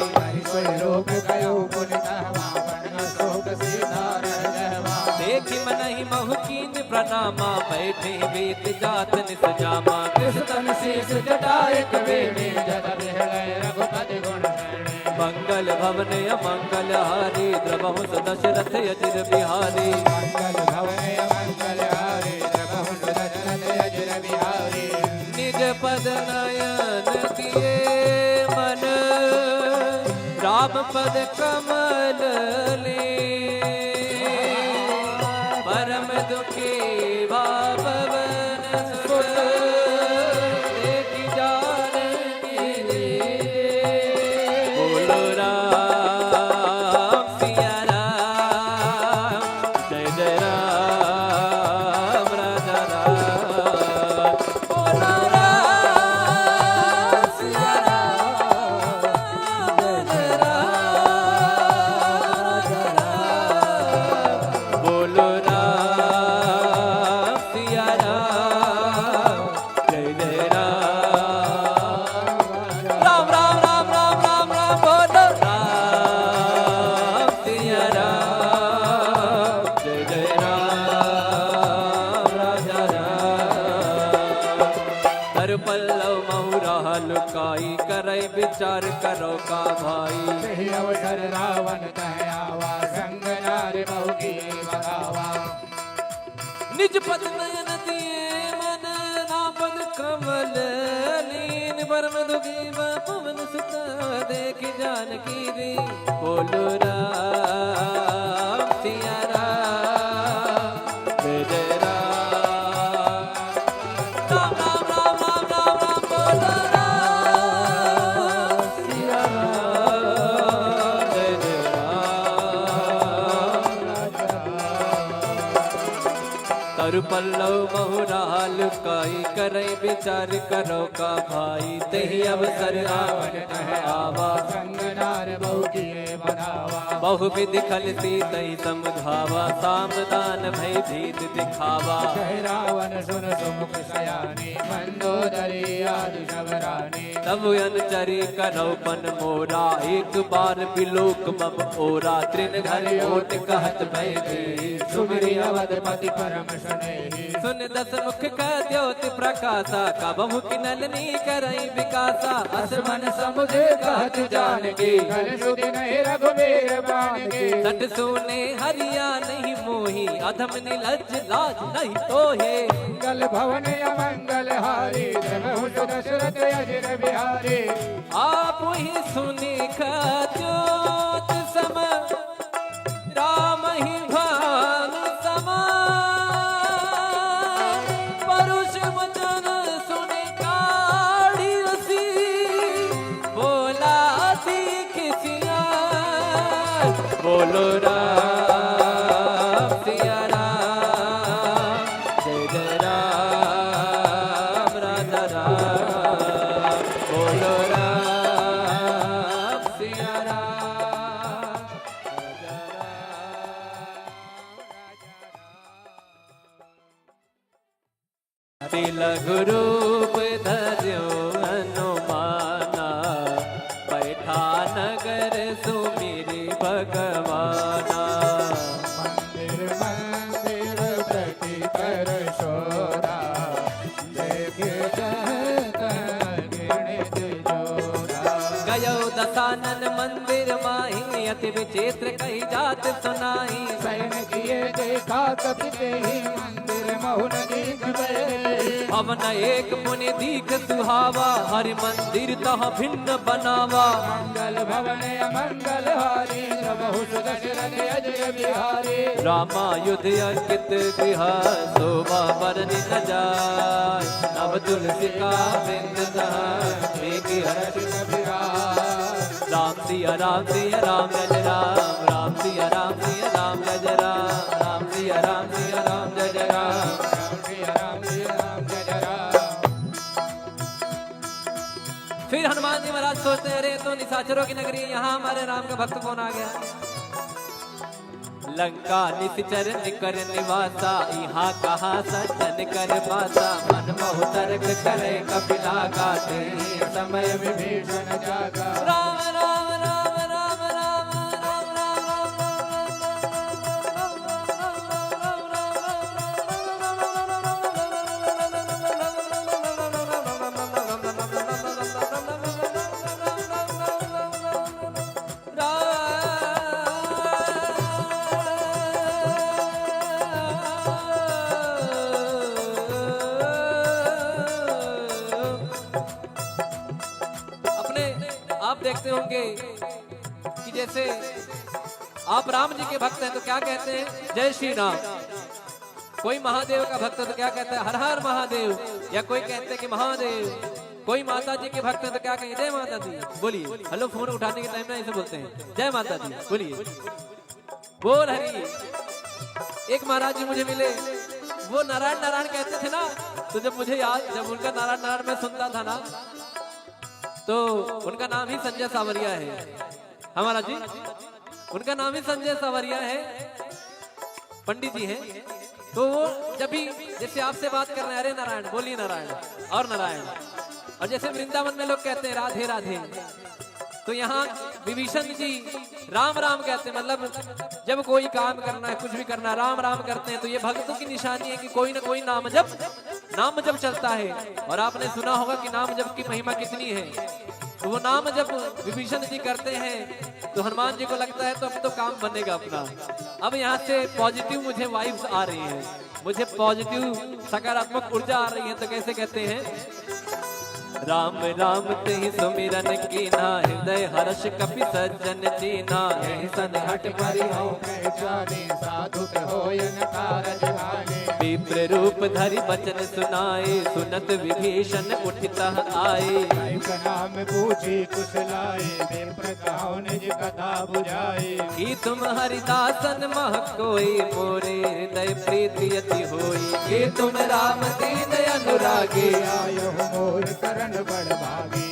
देखी मनहि महु प्रणामा, बैठे वेद जात निस जामा, कृष्ण शीस जटाए कबीर, रघुपति गुण मंगल भवन अमंगल हारी, द्रवहु दशरथ अजिर बिहारी। मंगल भवन अमंगल हारी, द्रवहु दशरथ अजिर बिहारी। निज पद नयन दिए मन, राम पद कमल ले, परम दुखी भावन सुत, देखि जानकी दे। बोलो राम सिया राम, जय जय राम राजा राम। बोलो राम सिया राम, जय जय राम राजा राम। बोलो राम सिया राम, जय जय राम राम राम राम राम राम। बोलो राम सिया राम, जय जय राम राजा राम। कर पल्लव महुरा लुकाई, करे विचार करो का भाई, सही अवसर रावण कह आवा, संग नार बहु की बगावा। निज पद नयन दिए मन, नापद कमल लीन, परम दुखी पवन सुत, देख जानकी दी। बोलो राम सिया राम, जय जय राम राम राम राम राम राम राम। बोलो राम सिया राम, जय जय राम तरु पल्लव बहुराल काई, करे विचार करो का भाई, तेहि अवसर रावण कह आवा, संग नार बहु की बनावा बहुविध खलती तई समझावा सामदान भय भीत दिखावा कह रावण सुन सुमुख सयानी मंदोदरी आदि शबरानी तब अनुचरी करौपन मोरा एक बार बिलोक मम ओरा तृण घर ओट कहत भय भी सुमिरी अवधपति परम सुनेही सुन दस मुख का द्योति प्रकाशा कबहु की नलनी करई विकासा असमन समुझे कहत जानकी कर सुधि नहीं रघुवीर बाण की सट सोने हरिया नहीं मोही अधम निलज लाज नहीं तोहे मंगल भवन अमंगल हारी प्रभु दशरथ अजिर बिहारी आप ही सुनी ज्योत सम राम ही भान समा परुष वचन सुने काढ़ी रसी बोला सीख सिया बोलो राम सिया राम जय जय राम राजा राम बोलो राम सिया राम राजा राम लघु रूप धर्यो हनुमाना बैठा नगर सुमिरी भगवाना मंदिर मंदिर प्रति कर शोरा देखे गिणित जोरा गयो दसानन मंदिर माही अति विचित्र कही जात सुनाई सैन किए देखा कपिते ही मंदिर महुन दीख भवन एक मुनि दीख सुहावा हरि मंदिर तह भिन्न बनावा मंगल भवन अमंगल हारी प्रभु दशरथ अजय बिहारी रामायुध अंकित गृह शोभा बरनि न जाय नव तुलसी का बिंद मेघ हर्ष राम सिया राम सिया राम जय राम राम सिया राम सिया राम जय राम राम सिया राम सिया राम जय राम फिर हनुमान जी महाराज सोचते हैं, अरे तो निशाचरों की नगरी है, यहाँ हमारे राम का भक्त कौन आ गया। लंका निश्चर निकर निवासा यहाँ कहा सज्जन कर पासा मन मोह तर्क करे कपिला गाते समय विभीषण जागा राम राम राम राम राम राम आप देखते होंगे कि जैसे आप राम जी के भक्त हैं तो क्या कहते हैं, जय श्री राम। कोई महादेव का भक्त है तो क्या कहता है, हर हर महादेव। या कोई कहते हैं कि महादेव। कोई माता जी के भक्त है तो क्या कहेंगे, जय माता दी बोलिए। हेलो फोन उठाने के टाइम में ऐसे बोलते हैं, जय माता दी बोलिए, बोल हरी। एक महाराज जी मुझे मिले, वो नारायण नारायण कहते थे ना, तो जब मुझे याद, जब उनका नारायण नारायण मैं सुनता था ना, तो उनका नाम ही संजय सावरिया है। हमारा जी उनका नाम ही संजय सावरिया है, पंडित जी हैं। तो वो जब भी जैसे आपसे बात कर रहे हैं, अरे नारायण बोलिए नारायण और नारायण। और जैसे वृंदावन में लोग कहते हैं राधे राधे, तो यहाँ विभीषण जी राम राम कहते हैं। मतलब जब कोई काम करना है, कुछ भी करना है, राम राम करते हैं। तो ये भक्तों की निशानी है कि कोई ना कोई नाम जप चलता है। और आपने सुना होगा कि नाम जप की महिमा कितनी है। तो वो नाम जब विभीषण जी करते हैं तो हनुमान जी को लगता है तो अब तो काम बनेगा अपना। अब यहाँ से पॉजिटिव मुझे वाइब्स आ रही हैं, मुझे पॉजिटिव सकारात्मक ऊर्जा आ रही है। तो कैसे कहते हैं, राम राम ते सुमिरन कीना, हृदय हर्ष कपि सज्जन चीना। सन हट परिहो के जाने, साधु के होयन कारज भाने। विप्र रूप धरि बचन सुनाए, सुनत विभीषण उठता आए। नाम पूछी कुशलाए, विप्र कहो निज कथा बुझाए। कि तुम हरिदासन मह कोई, मोरे हृदय प्रीति अति होई। कि तुम राम दीन अनुरागी, आयो मोर करण बड़ भागी।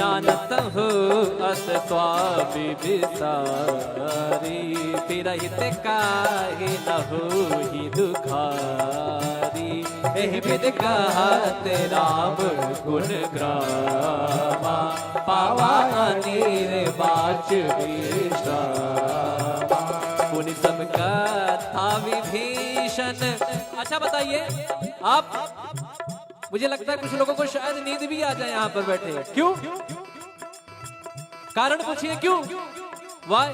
जानत हो अस स्वामी बिसारी, फिरहित काहे न होहि दुखारी। एहि विध कहत राम गुण ग्रामा, पावा निर्वाच विश्रामा। पुनि सब कथा विभीषण। अच्छा बताइए आप, मुझे लगता है कुछ लोगों को शायद नींद भी आ जाए यहाँ पर बैठे। क्यों? कारण पूछिए क्यों? वाई?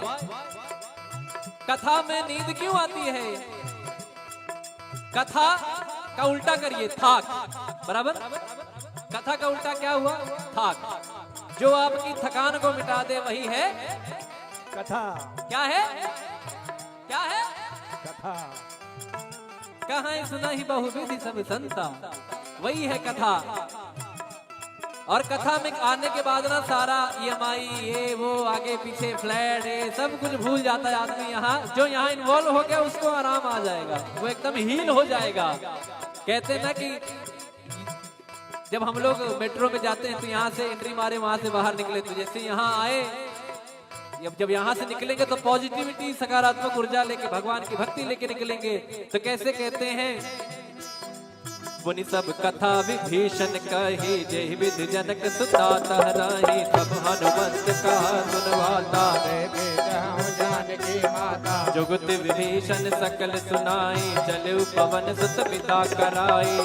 कथा में नींद क्यों आती है? कथा का उल्टा करिए थाक, बराबर? कथा का उल्टा क्या हुआ? थाक। जो आपकी थकान को मिटा दे वही है कथा। क्या है? क्या है? कथा। कहाँ सुना ही बहुविधि सब संता, वही है कथा। और कथा में आने के बाद ना सारा EMI ये वो आगे पीछे फ्लैट ये सब कुछ भूल जाता है आदमी। यहाँ जो यहाँ इन्वॉल्व हो गया उसको आराम आ जाएगा, वो एकदम हील हो जाएगा। कहते हैं ना कि जब हम लोग मेट्रो में जाते हैं तो यहाँ से एंट्री मारे वहां से बाहर निकले, तो जैसे यहाँ आए जब यहाँ से निकलेंगे तो पॉजिटिविटी सकारात्मक ऊर्जा लेके भगवान की भक्ति लेके निकलेंगे। तो कैसे कहते हैं? पुनि सब कथा विभीषण कही, जय विधि जनक सुता तहराही। सब हनुमंत कहा सुनवाता, जानकी माता। जुगत विभीषण सकल सुनाई, चले पवन सुत पिता कराई।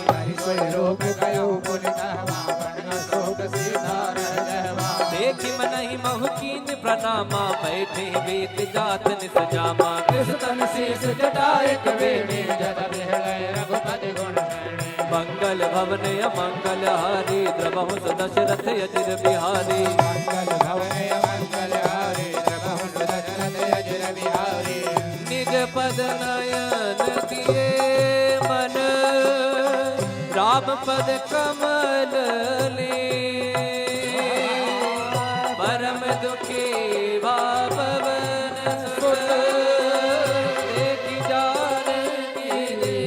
देखि मनहि महकीन प्रणामा, बैठे वेद जात निस जामा। कृष्ण शीस जटाए कबीर, जद बिहलय रघुपति गुण। मंगल भवन अमंगल हारी, द्रवहु दशरथ अजिर बिहारी। मंगल भवन अमंगल हारी, द्रवहु दशरथ अजिर बिहारी। निज पद नयन दिए मन, राम पद कमल ले। परम दुखी भावन सुत, देखि जानकी दे।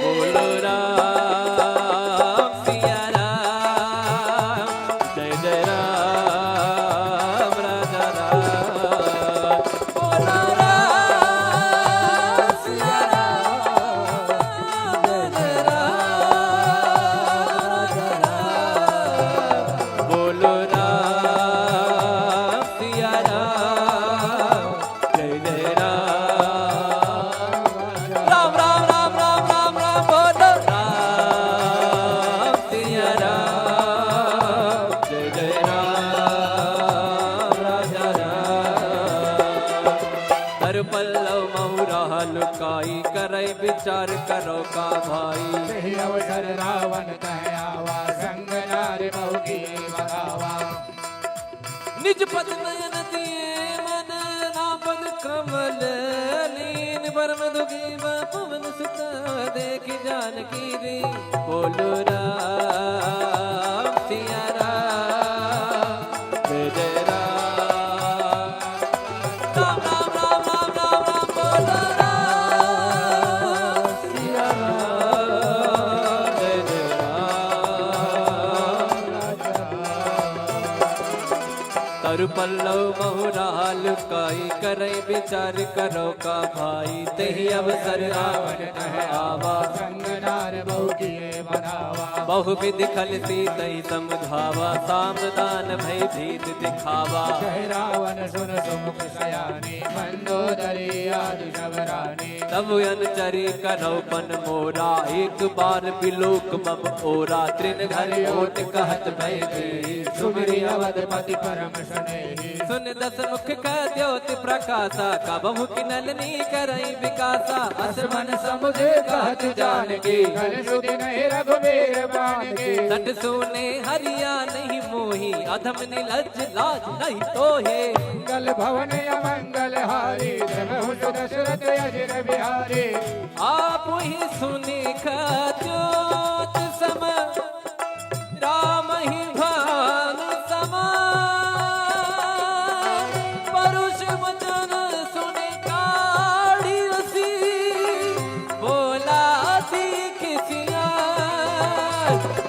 बोलो राम सिया राम, जय जय राम राजा राम। बोलो राम सिया राम, जय जय राम राजा राम। बोलो लुकाई, करे विचार करो का भाई। अवसर रावण कहयावा, संग नारी बहुकी बगावा। निज पद नयन दिए मन, नापद कमल लीन। परम दुखी पवन सुत, देखि जानकी दी। बोलो राम सिया राम, जय जय राम। राम राम राम राम राम राम, बोलो पल्लव बहुराल काई, करे विचार करो का भाई। तेहि अवसर रावण कहयावा, संग नार बहु किए बनावा। बहु विधि खलती तहि समझावा, सामदान भय भीत दिखावा। कह रावण सुन सुमुख सयानी, मंदोदरी आदि शबरानी। तब अनुचरी करो पन मोरा, एक बार बिलोक मम ओरा। त्रिन घर ओट कहत भय दी, सुमिरि अवधपति परम सुनेहि। सुन दस मुख का द्योति प्रकाशा, कबहु किनलनी करई विकासा। अस मन समुझे कहत जानकी, कल सुधि नहीं रघुबीर बानकी। सट सोने हरिया नहीं मोही, अधम निलज्ज लाज नहीं तोहे। मंगल भवन अमंगल हारी, द्रवहु दशरथ अजिर बिहारी। आप ही सुनि ज्योत सम, राम ही भान समा। परुष वचन सुनि काढ़ी रसी, बोला सीख सिया।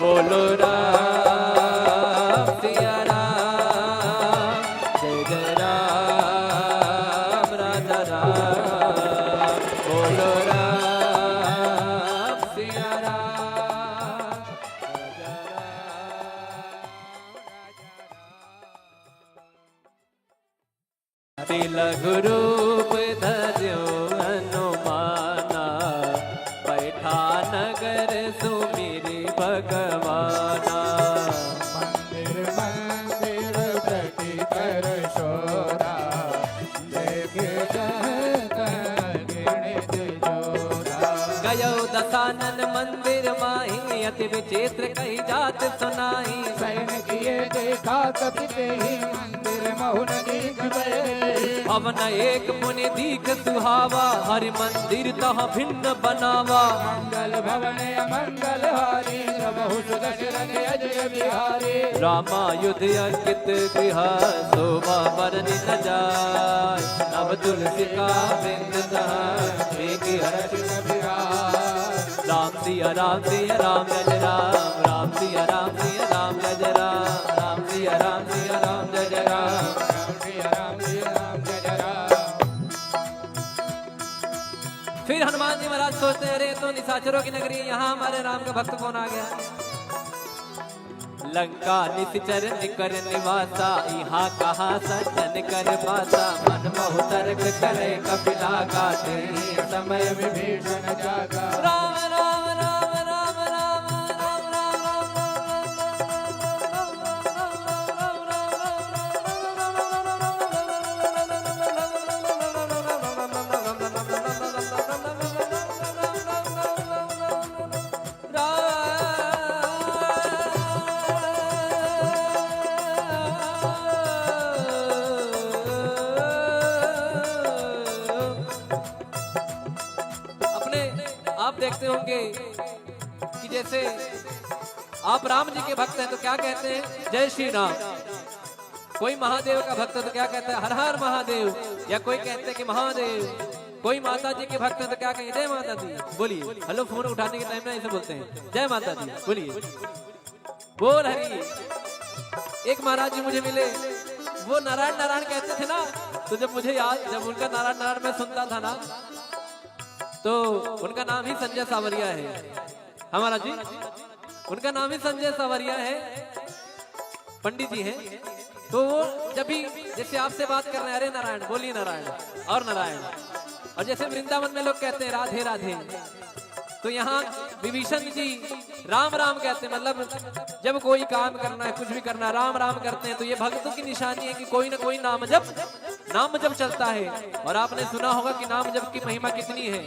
बोलो राम तिलक रूप धर्यो हनुमाना, बैठा नगर सुमिरि भगवाना। मंदिर मंदिर प्रति कर शोरा, देखे गिणित जोरा। गयो दशानन मंदिर माही, अति विचित्र कही जात सुनाई। सैन किए देखा कपिते ही, मंदिर महुन दीख गए। भवन एक मुनि दीख सुहावा, हरि मंदिर तह भिन्न बनावा। मंगल भवन अमंगल हारी, प्रभु सुदशरथ अजय बिहारी। रामायुध अंकित गृह, शोभा बरनि न जाय। नव तुलसी का वृंद तह, एक हर्ष बिहार। राम सिया राम सिया राम जय राम, राम सिया राम सिया राम जय राम, राम सिया राम सिया राम जय राम। फिर हनुमान जी महाराज सोचते अरे तो निशाचरों की नगरी, यहाँ हमारे राम का भक्त कौन आ गया। लंका निश्चर निकर निवासा, यहाँ कहा सज्जन कर पासा। मन मोह तर्क करे कपिला गाते, समय विभीषण जागा। राम राम राम राम राम राम आप देखते होंगे कि जैसे आप राम जी के भक्त हैं तो क्या कहते हैं, जय श्री राम। कोई महादेव का भक्त है तो क्या कहता है, हर हर महादेव। या कोई कहते हैं कि महादेव। कोई माता जी के भक्त है तो क्या कहें, जय माता दी। बोलिए, हेलो फोन उठाने के टाइम में ऐसे बोलते हैं, जय माता दी। बोलिए, बोल हरी। एक महाराज जी मुझे मिले, वो नारायण नारायण कहते थे ना, तो जब मुझे याद, जब उनका नारायण नारायण मैं सुनता था ना, तो उनका नाम ही संजय सावरिया है। हमारा जी उनका नाम ही संजय सावरिया है, पंडित जी हैं। तो वो जब भी जैसे आपसे बात कर रहे हैं, अरे नारायण, बोलिए नारायण और नारायण। और जैसे वृंदावन में लोग कहते हैं राधे राधे, तो यहाँ विभीषण जी राम राम कहते हैं। मतलब जब कोई काम करना है, कुछ भी करना, राम राम करते हैं। तो ये भक्तों की निशानी है कि कोई ना कोई नाम जप चलता है। और आपने सुना होगा कि नाम जप की महिमा कितनी है।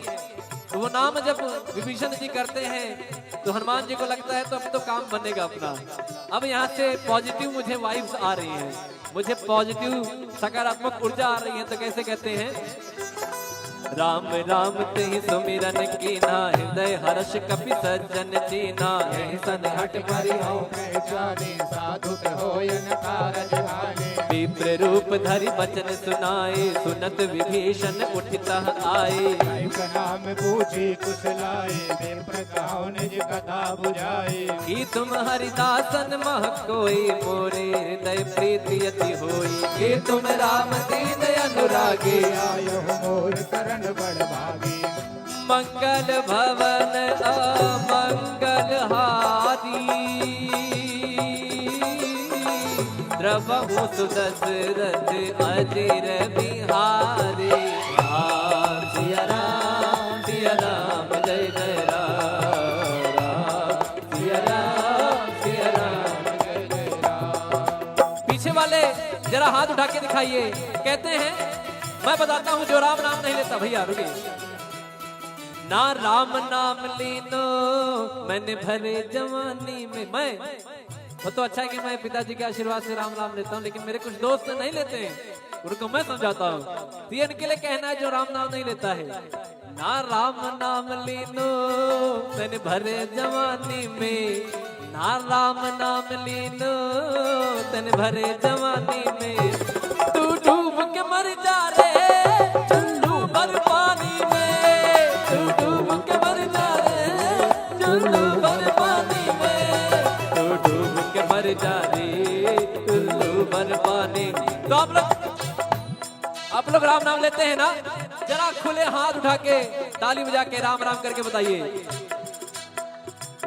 तो वो नाम जब विभीषण जी करते हैं तो हनुमान जी को लगता है तो अब तो काम बनेगा अपना। अब यहाँ से पॉजिटिव मुझे वाइब्स आ रही हैं, मुझे पॉजिटिव सकारात्मक ऊर्जा आ रही है। तो कैसे कहते हैं, राम राम तेहि सुमिरन कीना, हृदय हर्ष कपि सज्जन चीना। सन हट परिहो पहचाने, साधु के होयन कारज भाने। विप्र रूप धरि बचन सुनाए, सुनत विभीषण उठितः आए। नाम पूछी कुशलाए, विप्र कहो निज कथा बुझाए। कि तुम हरिदासन मह कोई, मोरे हृदय प्रीति अति होई। कि तुम राम दीन अनुरागे, आयो मोर करण बड़ भागी। मंगल भवन अमंगल हारी, द्रवहु सुदशरथ अजिर बिहारी। राम सिया राम सिया राम जय जय राम, राम सिया राम सिया राम जय जय राम। पीछे वाले जरा हाथ उठा के दिखाइए। कहते हैं, मैं बताता हूं जो राम नाम नहीं लेता, भैया रुकिए। ना राम नाम लीनो मैंने भरे जवानी में। मैं वो तो अच्छा है कि मैं पिताजी के आशीर्वाद से राम नाम लेता हूँ, लेकिन मेरे कुछ दोस्त नहीं लेते हैं, उनको मैं समझाता हूँ। तो ये इनके लिए कहना है जो राम नाम नहीं लेता है। ना राम नाम लीनो मैंने भरे जवानी में, ना राम नाम लीनो तन भरे जवानी में। तू डूब के मर जा रे चुल्लू भर पानी में, तू डूब के मर जा रे चुल्लू भर पानी में, तू डूब के मर जा रे चुल्लू भर पानी। तो आप लोग राम नाम लेते हैं ना, जरा खुले हाथ उठा के ताली बजा के राम राम करके बताइए।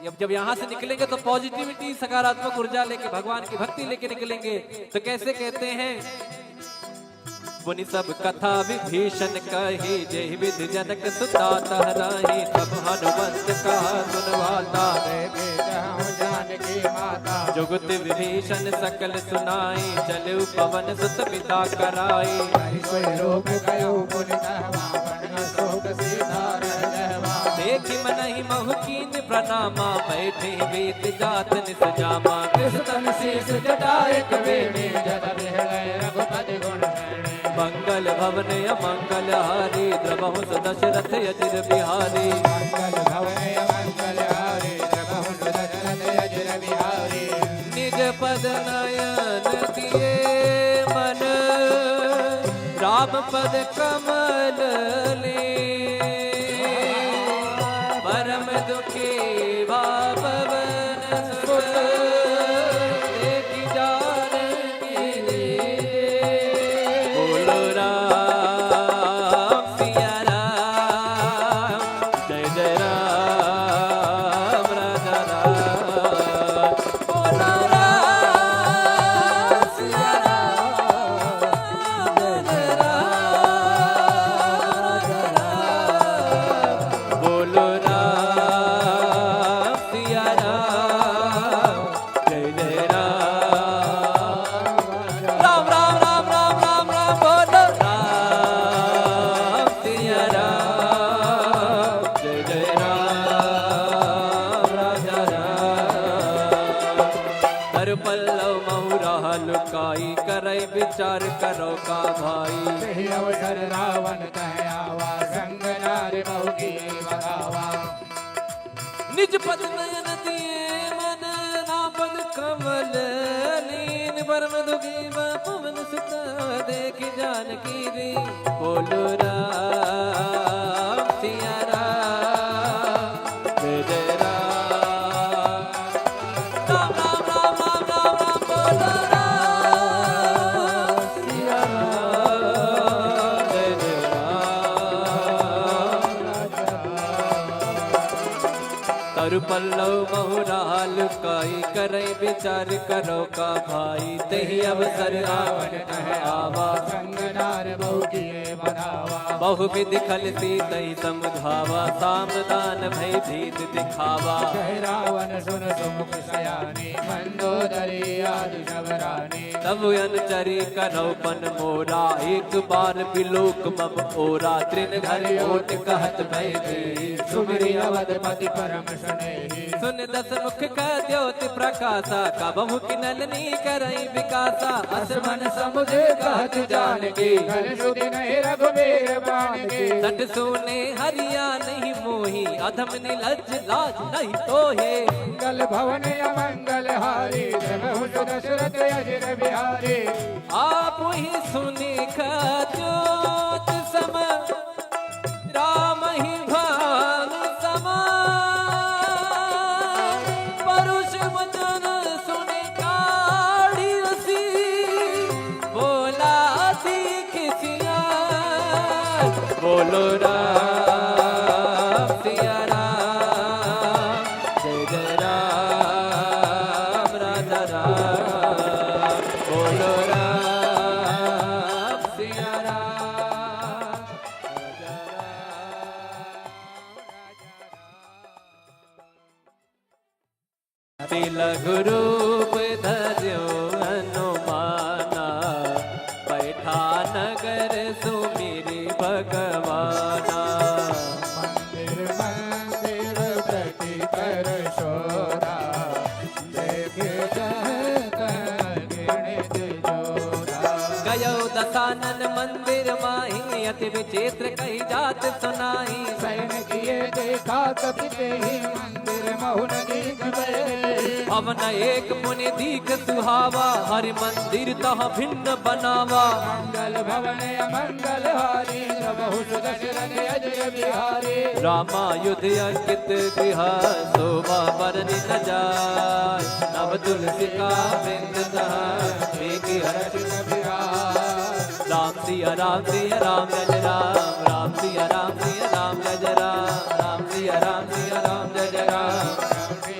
जब यहाँ से निकलेंगे तो पॉजिटिविटी सकारात्मक ऊर्जा लेके भगवान की भक्ति लेके निकलेंगे। तो कैसे कहते हैं, पुनि सब कथा विभीषण कही, जय विधि जनक सुता तहराही, सब हनुमंत कहा सुनवाता, जानकी माता जुगत विभीषण सकल सुनाई, चलु पवन सुत पिता कराई, रूप गयो पुनितवा, शोक सीता रहवा, देखि मनहि महु कीन प्रणामा, बैठे वेद जात निस जामा, कृष्ण शीस जटाए कबीर, जद बिहलय रघुपति गुण शरणे, मंगल भवन अमंगल हारी, द्रवहु दशरथ अजिर बिहारी, मंगल भवन मंगल हारी, द्रवहु दशरथ अजिर बिहारी, निज पद नयन दिए मन, राम पद कमल ले, परम दुखी भावन सुत, देखि जानकी बोलो राम सिया राम, जय जय राम राजा राम, बोलो राम सिया राम, जय जय राम राजा राम, बोलो राम सिया राम, जय जय राम राम राम राम राम राम राम, बोलो राम सिया राम, जय जय राम राजा राम, हर पल्लव महुरा लुकाई, करई विचार करो का भाई, सही अवसर रावण कह आवा, संग नारी बहु की बगावा, निज पद नयन दिए मन, नापद कमल लीन, परम दुखी पवन सुत, देखि जानकी दी, बोलो राम सिया राम, जय जय राम राम राम राम राम राम राम, बोलो राम सिया राम, जय जय राम, तरु पल्लव महुराल काई, करई विचार करो का भाई, तेहि अवसर रावण कह आवा, संग नार बहु किए बनावा, बहुविध खलती तई समझावा, सामदान भय भीत दिखावा, कह रावण सुन सुमुख सयानी, मंदोदरी आदि शबरानी, तब अनुचरी करौपन मोरा, एक बार बिलोक मम ओरा, तृण घर ओट कहत भय दी, सुमिरि अवधपति परम स्नेही, सुन दस मुख का द्योति प्रकाशा, कबहु किनलनी करई विकासा, असमन समुझे कहत जानकी, घन सुधि नहीं रघुबीर बानकी, सट सोने हरिया नहीं मोही, अधम निलज लाज नहीं तोहे, मंगल भवन अमंगल हारी, द्रवहु दशरथ अजिर बिहारी, आप ही सुने ज्योत सम, राम ही भान समा, परुष वचन सुने काढ़ी रसी, बोला दीख सिया, बोलो राम सिया राम, जय जय राम राजा राम, बोलो राम सिया राम, राजा राम। तिलक रूप धर्यो हनुमाना, बैठा नगर सुमिरि भगवाना, मंदिर मंदिर प्रति कर शोरा, देखे गिणित जोरा, गयो दसानन मंदिर माही, अति विचित्र कही जात सुनाई, सैन किए देखा कपिते ही, मंदिर महुन दीख गए, भवन एक मुनि दीख सुहावा, हरि मंदिर तह भिन्न बनावा, मंगल भवन अमंगल हारी, प्रभु दशरथ अजय बिहारी, रामायुध अंकित गृह, शोभा बरनि न जाय, नव तुलसी का वृंद तह, एक हर्ष बिहार, राम सिया राम सिया राम जय जय राम, राम सिया राम सिया राम जय जय राम, राम सिया राम जय जय राम, राम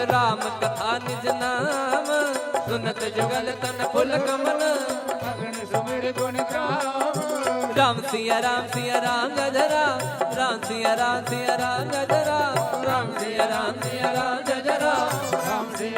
राम कथा निज नाम, सुनत जुगल तन फुल कमल। अगन सुमिर गुण ग्राम, राम सिया राम गजरा, राम सिया राम गजरा, राम सिया राम गजरा।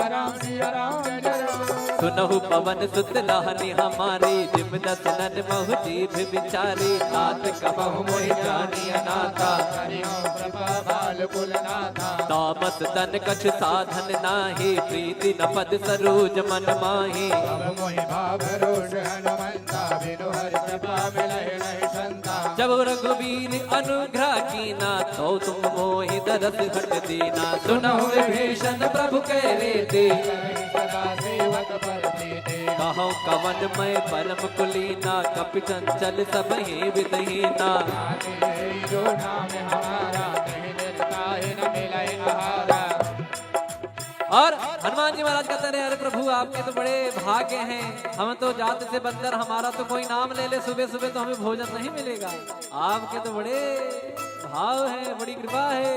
राम सिया राम गजरा। सुनहु पवन सुत लाहनी हमारी, जिम दस नन महु जीभ बिचारी। नाथ कबहु मोहि जानी अनाथा, हरिओ प्रभा बाल कुल नाथा। तामस तन कछ साधन नाही, प्रीति न पद सरोज मन माही। अब मोहि भाव रोष हनुमंता, बिनु हरि कृपा मिलहि नहीं संता। जब रघुवीर अनुग्रह कीना, तो तुम मोहि दरस हट दीना। सुनहु विभीषण प्रभु कह रीति, सदा सेवक पर प्रीति। कहो कवन मैं परम कुलीना, कपि चंचल सब ही विदहीना। जो नाम हमारा, नहीं निर्ताहि न मिलहि आहारा। और हनुमान जी महाराज कहते रहे, अरे प्रभु आपके तो बड़े भाग्य हैं, हम तो जात से बंदर, हमारा तो कोई नाम ले ले सुबह सुबह तो हमें भोजन नहीं मिलेगा। आपके तो बड़े भाव है, बड़ी कृपा है।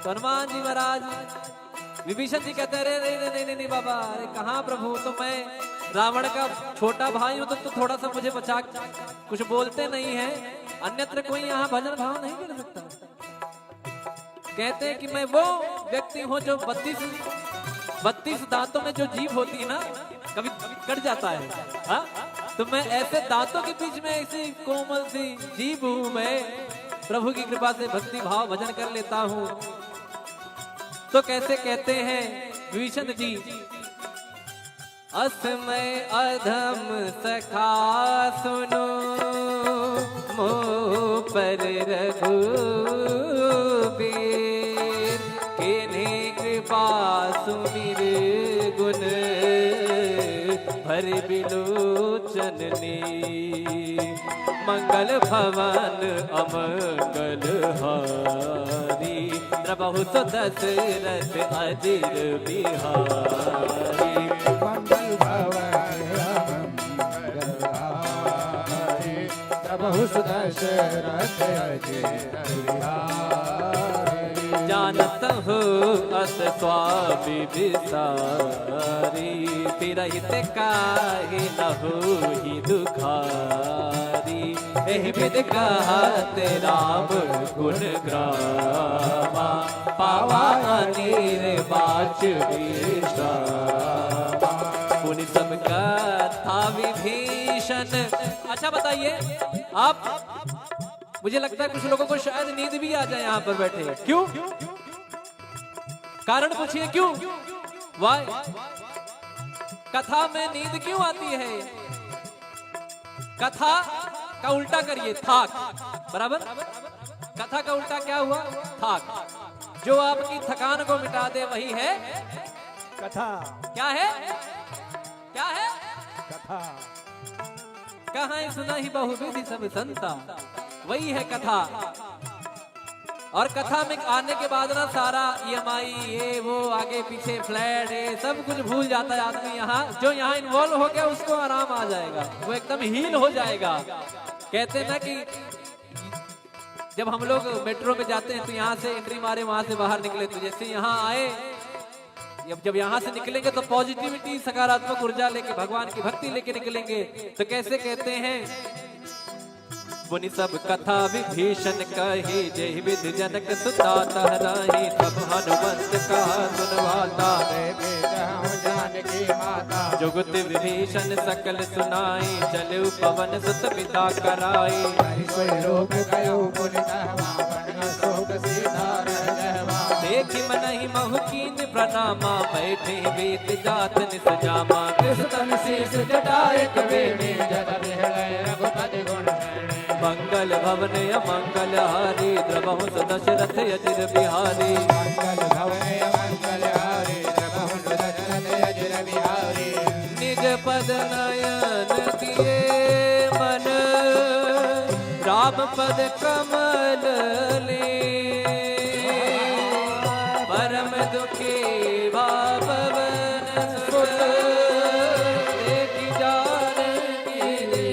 तो हनुमान जी महाराज विभीषण जी कहते रहे, नहीं बाबा, अरे कहाँ प्रभु, तो मैं रावण का छोटा भाई हूँ, तो थोड़ा सा मुझे बचा, कुछ बोलते नहीं है, अन्यत्र कोई यहाँ भजन भाव नहीं कर सकता। कहते हैं कि मैं वो व्यक्ति हूँ जो 32 दांतों में जो जीभ होती है ना, कभी कट जाता है, हाँ? तो मैं ऐसे दांतों के बीच में ऐसी कोमल सी जीभ हूँ, मैं प्रभु की कृपा से भक्ति भाव भजन कर लेता हूँ। तो कैसे कहते हैं विभीषण जी, असमय अधम सखा सुनो, मोह पर रघुबीर। किन्हीं कृपा सुमिर गुण, भर बिलोचन नीर। मंगल भवन अमंगल हारी, प्रभु तो दशरथ अजिर बिहारी। मंगल भवन मंगल हारी, प्रभु दशरथ अजिर बिहारी। जानत हो अस स्वामी विसारी, तिरहित काहे न होहि दुखारी। एहि विध कहत राम गुण ग्रामा, पावा अनीर बाच विश्रामा। पुनि सब कथा विभीषण। अच्छा बताइए आप, मुझे लगता है कुछ लोगों को शायद नींद भी आ जाए यहाँ पर बैठे। क्यों? कारण पूछिए क्यों? वाई कथा में नींद क्यों आती है? कथा का उल्टा करिए, थाक, बराबर। कथा का उल्टा क्या हुआ? थाक। जो आपकी थकान को मिटा दे वही है कथा। क्या है? क्या है? कथा। कहाँ सुना ही बहुविधि सब संता, वही है कथा। और कथा में आने के बाद ना सारा EMI ये वो आगे पीछे फ्लैट ये सब कुछ भूल जाता है आदमी। यहाँ जो यहाँ इन्वॉल्व हो गया उसको आराम आ जाएगा, वो एकदम हील हो जाएगा। कहते हैं ना कि जब हम लोग मेट्रो में जाते हैं तो यहाँ से एंट्री मारे वहां से बाहर निकले, तो जैसे यहाँ आए, जब यहाँ से निकलेंगे तो पॉजिटिविटी सकारात्मक ऊर्जा लेके भगवान की भक्ति लेके निकलेंगे। तो कैसे कहते हैं, मुनि सब कथा विभीषण कही, जय विधि जनक सुता तहराही। तब हनुमंत कहा सुनवाता, जानकी माता। जुगत विभीषण सकल सुनाई, चलु पवन सुत पिता कराई। कोई रोग गयो पुनि तहवा, बन शोक सीधा रह जहवा। देखि मनहि महु कीन प्रणामा, बैठे वेद जात निस जामा। तन शीस जटाए कवेणी, जद बिहलय रघुपति गुण शरणी। मंगल भवन अमंगल हारी, द्रवहु दशरथ अजिर बिहारी। मंगल भवन मंगल हारी, द्रवहु दशरथ अजिर बिहारी। निज पद नयन दिए मन, राम पद कमल ले। परम दुखी भावन सुत, देखि जानकी दे।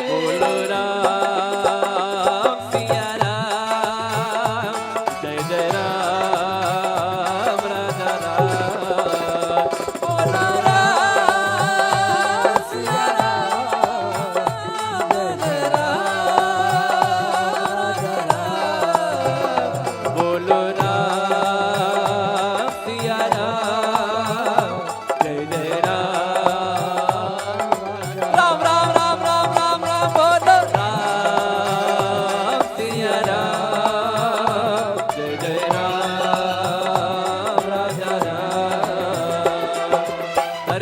बोलो राम सिया राम, जय जय राम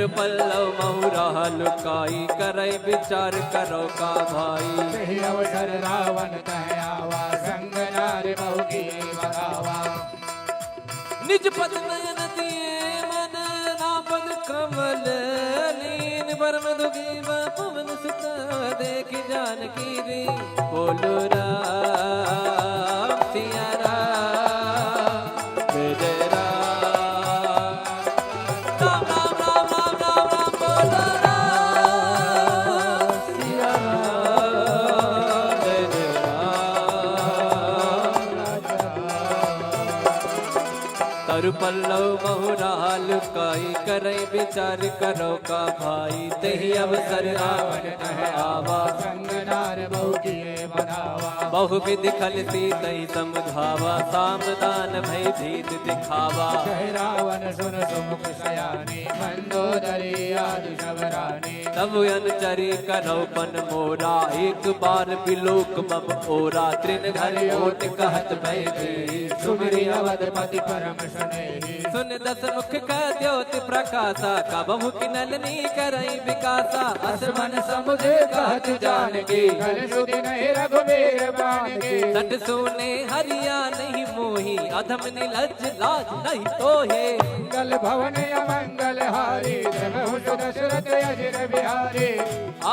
तर पल्लव महुरा लुकाई करे विचार करो का भाई सही अवसर रावण कह आवा संग नारी बहु की बगावा निज पद नयन दिए मन नापद कमल लीन परम दुखी पवन सुत देख जानकी री बोलो राम सिया राम जय राम राम राम राम राम राम राम बोलो राम सिया राम जय राम तरु पल्लव महुरा लुकाई करे विचार करो का भाई तही अवसर रावण कह आवा संग नार बहु किए बनावा बहु विधि खलती तही समझावा सामदान भय भीत दिखावा कह रावण सुन सुमुख सयानी मंदोदरी आदि सबरानी तब अनुचरी कनौपन मोरा एक बार बिलोक मम ओरा त्रिन घर ओट कहत भय दी सुमिरि अवधपति परम स्नेही सुन दस मुख का द्योति प्रकाशा कबहु किनलनी करई विकासा असमन समुझे कहत जानकी कल सुधि नहीं रघुवीर बाण की सट सुने हरिया नहीं मोही अधम निलज लाज नहीं तोहे मंगल भवन अमंगल हारी जगहु दशरथ अजिर बिहारी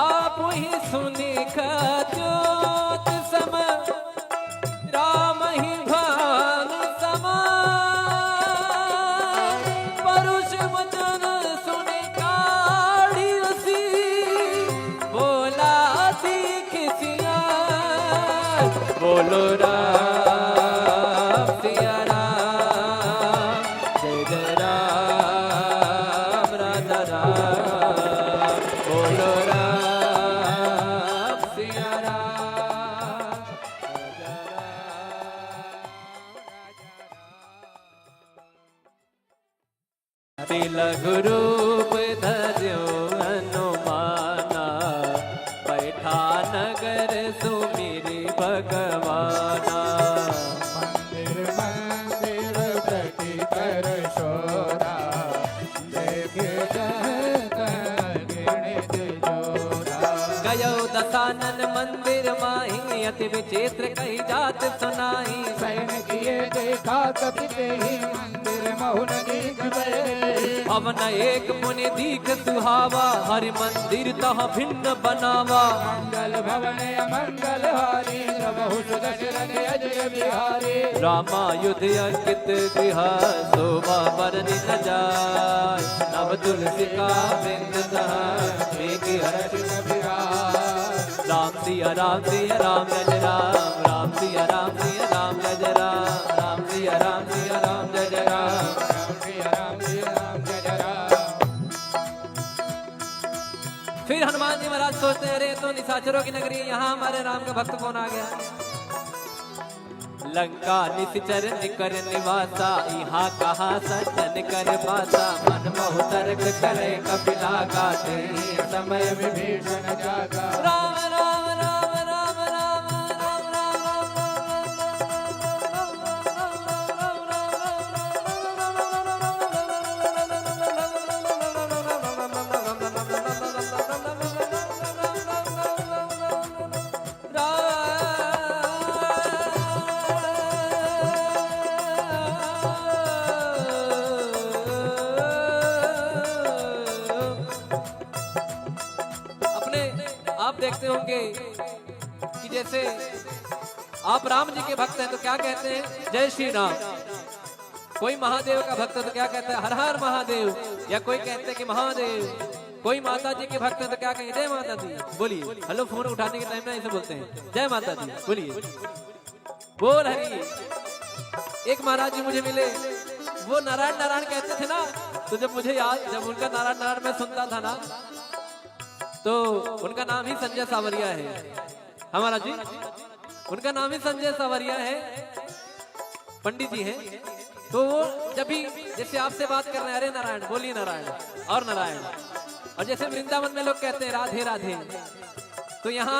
आप ही सुनी ज्योत सम राम ही भानु समा परुष वचन सुने काढ़ी रसी बोला सीख सिया बोलो राम सिया राम जय जय राम राजा राम बोलो राम सिया राम राजा राम तिलक रूप धर्यो हनुमाना बैठा नगर सुमिरि भगवाना मंदिर मंदिर प्रति कर शोरा देखे गिणित जोरा गयो दसानन मंदिर माही अति विचित्र कही जात सुनाई सैन किए देखा कपिते ही मंदिर महुन दीख पवन एक मुनि दीख सुहावा हरि मंदिर तह भिन्न बनावा मंगल भवन अमंगल हारी बहु दशरथ अजय बिहारी रामायुध अंकित गृह शोभा बरनि न जाय नव तुलसी का बिंद राम सिया राम सिया राम जय राम राम सिया राम सिया राम जय राम राम सिया राम सिया राम जय राम फिर हनुमान जी महाराज सोचते हैं अरे तो निशाचरों की नगरी यहाँ हमारे राम का भक्त कौन आ गया लंका निश्चर निकर निवासा यहाँ कहा सज्जन कर पासा मन मोह तर्क करे कपिला गाते समय विभीषण जागा राम राम राम राम राम राम राम आप देखते होंगे कि जैसे आप राम जी के भक्त हैं तो क्या कहते हैं जय श्री राम। कोई महादेव का भक्त है तो क्या कहता है हर हर महादेव, या कोई कहते हैं कि महादेव। कोई माता जी के भक्त है तो क्या कहेंगे जय माता दी। बोलिए हेलो, फोन उठाने के टाइम में ऐसे बोलते हैं जय माता दी, बोलिए बोल हरी। एक महाराज जी मुझे मिले, वो नारायण नारायण कहते थे ना, तो जब मुझे याद, जब उनका नारायण नारायण मैं सुनता था ना, तो उनका नाम ही संजय सावरिया है हमारा जी, उनका नाम ही संजय सावरिया है, पंडित जी हैं। तो वो जब भी जैसे आपसे बात कर रहे हैं अरे नारायण, बोलिए नारायण और नारायण, और जैसे वृंदावन में लोग कहते हैं राधे राधे, तो यहाँ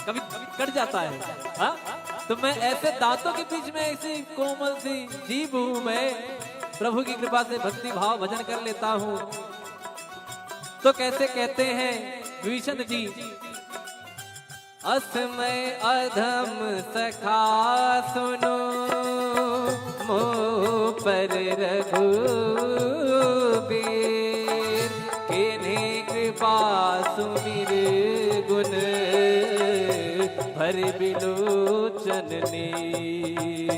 कभी कट जाता है। हाँ, तो मैं ऐसे दांतों के बीच में ऐसी कोमल सी जीभ हूं, मैं प्रभु की कृपा से भक्ति भाव भजन कर लेता हूं। तो कैसे कहते हैं विभीषण जी, असमय अधम सखा सुनो मोह पर रघुबीर, किन्हीं कृपा सुमिर गुण भर बिलोचन नीर,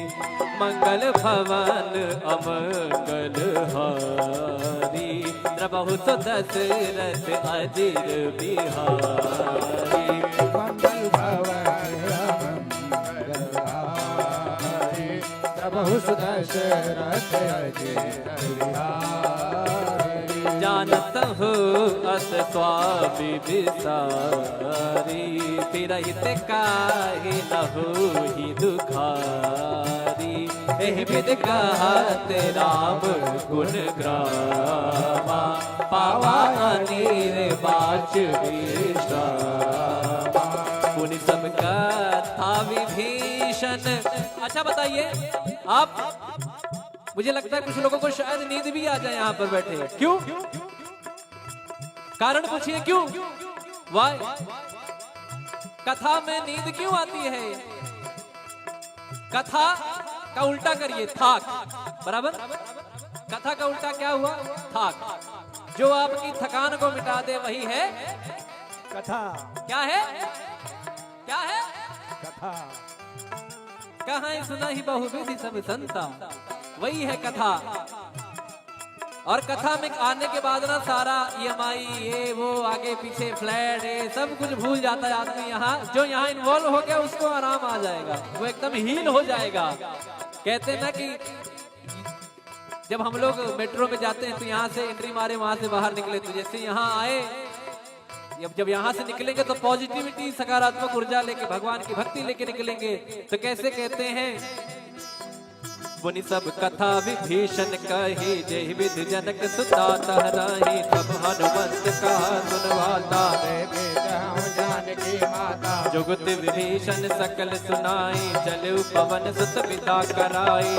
मंगल भवन अमंगल हारी, द्रबहु तो दशरथ अजिर बिहारी। मंगल भवन अमंगल हारी, प्रभु दशरथ अजिर बिहारी। जानत हो अस स्वामी विसारी, फिरहित काहे लहो ही दुखारी, एहि विद कहत राम गुण ग्रामा, पावा अनीर बाच विश्रामा। पुनि सब कथा विभीषण। अच्छा बताइए आप, मुझे लगता है कुछ लोगों को शायद नींद भी आ जाए यहाँ पर बैठे। क्यों? कारण पूछिए क्यों? वाई कथा में नींद क्यों आती है? कथा का उल्टा करिए, थाक। बराबर? कथा का उल्टा क्या हुआ? थाक। जो आपकी थकान को मिटा दे वही है कथा। क्या है? क्या है? कथा। कहाँ सुना ही बहुविधि सब संता, वही है कथा। और कथा में आने के बाद ना सारा EMI ये वो आगे पीछे फ्लैट ये सब कुछ भूल जाता है आदमी। यहाँ जो यहाँ इन्वॉल्व हो गया उसको आराम आ जाएगा, वो एकदम हील हो जाएगा। कहते ना कि जब हम लोग मेट्रो में जाते हैं तो यहाँ से एंट्री मारे वहां से बाहर निकले, तो जैसे यहाँ आए जब यहाँ से निकलेंगे तो पॉजिटिविटी सकारात्मक ऊर्जा लेके भगवान की भक्ति लेके निकलेंगे। तो कैसे कहते हैं, मुनि सब कथा विभीषण कही, जय विध जनक सुता तहराही, सब हनुमंत कहा सुनवाता, जानकी माता। जुगत विभीषण सकल सुनाई, चलु पवन सुत पिता कराई।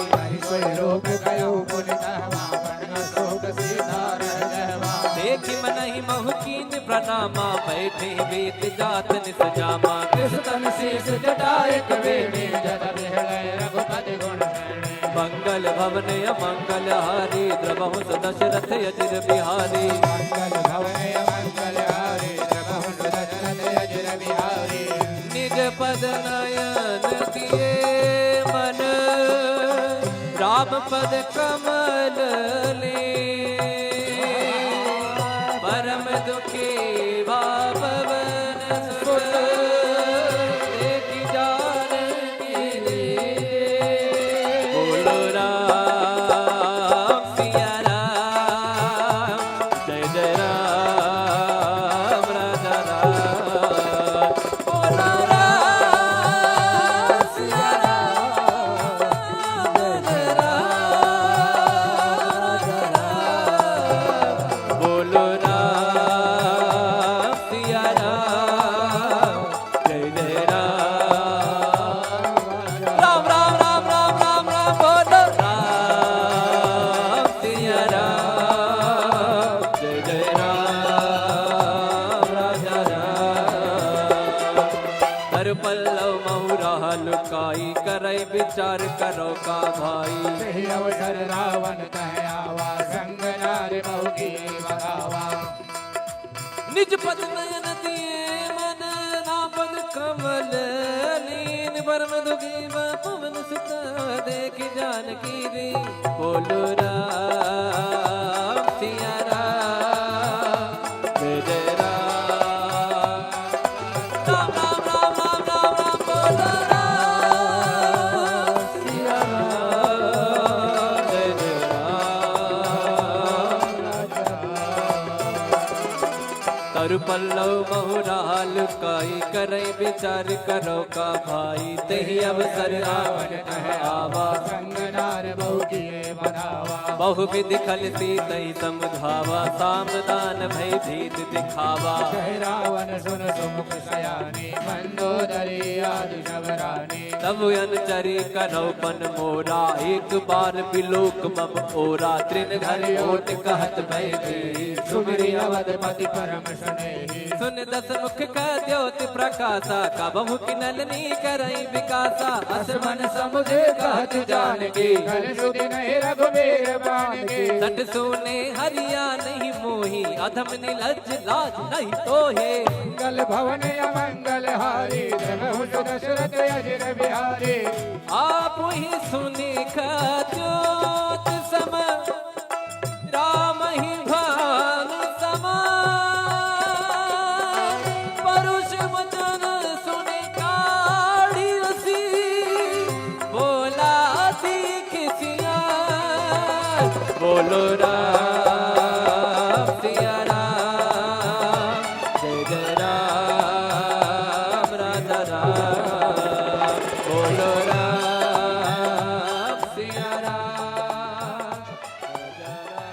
लोक गयो पुनि तहवा, शोक सीधा रह जहवा। देखि मनहि महु कीन प्रणामा, बैठे वेद जात निस जामा। कृष्ण शीस जटायक वेणी, जद बिहलय रघुपति गुण शरणी। मंगल भवन अमंगल हारी, द्रबहु दशरथ अजिर बिहारी। मंगल भवन अमंगल हारी, द्रबहु दशरथ अजिर बिहारी। निज पद नयन दिए मन, राम पद कमल ले। परम दुखी भावन सुत, देखि जानकी रे। बोलो राम सिया राम, जय जय राम राजा राम। बोलो राम सिया राम, जय जय राम राजा राम। बोलो राम सिया राम, जय जय राम। राम राम राम राम राम राम, बोलो राम सिया राम, जय जय राम राजा राम। हर पल्लव महुरा लुकाई, करई विचार करो का भाई। सही अवसर रावण कह आवा, संग नारी बहु की बगावा। निज पद नयन दिए मन, नापद कमल लीन। परम दुखी पवन सुत, देखि जानकी रे। बोलो राम सिया राम, जय जय राम। राम राम राम राम राम राम, बोलो राम सिया राम, जय जय राम। तरु पल्लव बहुराल काई, करई विचार करो का भाई। तही अवसर रावण कह आवा, संग नार बहु की बगावा। बहुविध खलती तई समझावा, सामदान भय भीत दिखावा। कह रावण सुन सुमुख सयानी, मंदोदरी आदि शबरानी। तब अनुचरी कनौपन मोरा, एक बार बिलोक मम ओरा। तृण घर ओट कहत भय भी, सुमिरि अवधपति परम स्नेही। सुन दस मुख का द्योति प्रकाशा, कबहु की नलनी करई विकासा। असमन समुझे कहत जानकी, कल सुधि नहीं रघुवीर बाण की। सट सोने हरिया नहीं मोही, अधम निलज लाज नहीं तोहे। मंगल भवन अमंगल हारी, जगहु दशरथ अजिर बिहारी। आप ही सुने ज्योत सम, राम ही भान समा। परुष वचन सुने काढ़ी रसी, बोला दीख सिया। बोलो राम सिया राम, जय जय राम राजा राम। बोलो राम सिया राम, राजा राम।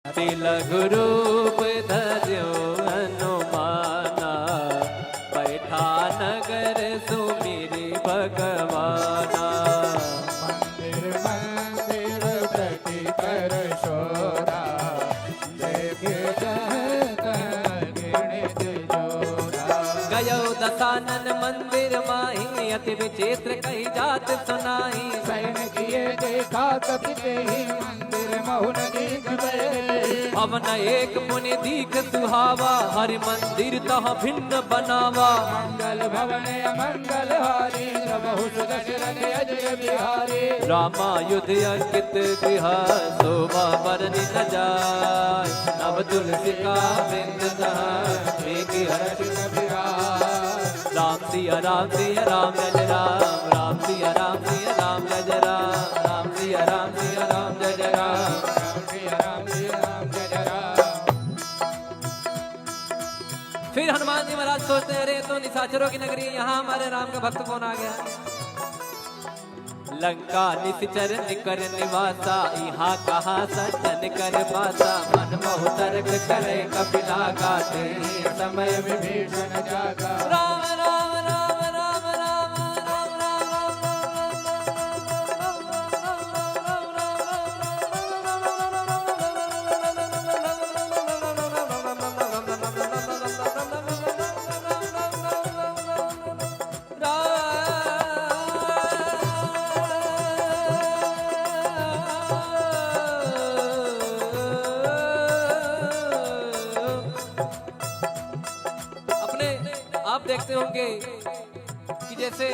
तिलक रूप धर्यो हनुमाना, बैठा नगर सुमिरि भगवाना। मंदिर मंदिर प्रति कर शोरा, देखे जहत गिणित जोरा। गयो दसानन मंदिर माही, अति विचित्र कही जात सुनाही। सैन किए देखा कपि तेहि, मंदिर महुन दीख बहे। भवन एक मुनि दीख सुहावा, हरि मंदिर तह भिन्न बनावा। मंगल भवन अमंगल हारी, प्रभु दशरथ अजय बिहारी। रामायुध अंकित गृह, शोभा बरनि न जाय। नव तुलसी का वृंद तह, मेघ हर्ष बिहार। राम सिया राम सिया राम जय जय राम। राम सिया राम सिया राम जय जय राम। राम सिया राम सिया राम जय जय राम। राम सिया राम सिया राम जय जय राम। फिर हनुमान जी महाराज सोचते हैं, अरे तो निशाचरों की नगरी, यहाँ हमारे राम का भक्त कौन आ गया। लंका निश्चर निकर निवासा, यहाँ कहा सज्जन कर पासा। मन मोह तर्क करे कपिला गाते, समय विभीषण जागा। राम राम राम राम राम राम आप देखते होंगे कि जैसे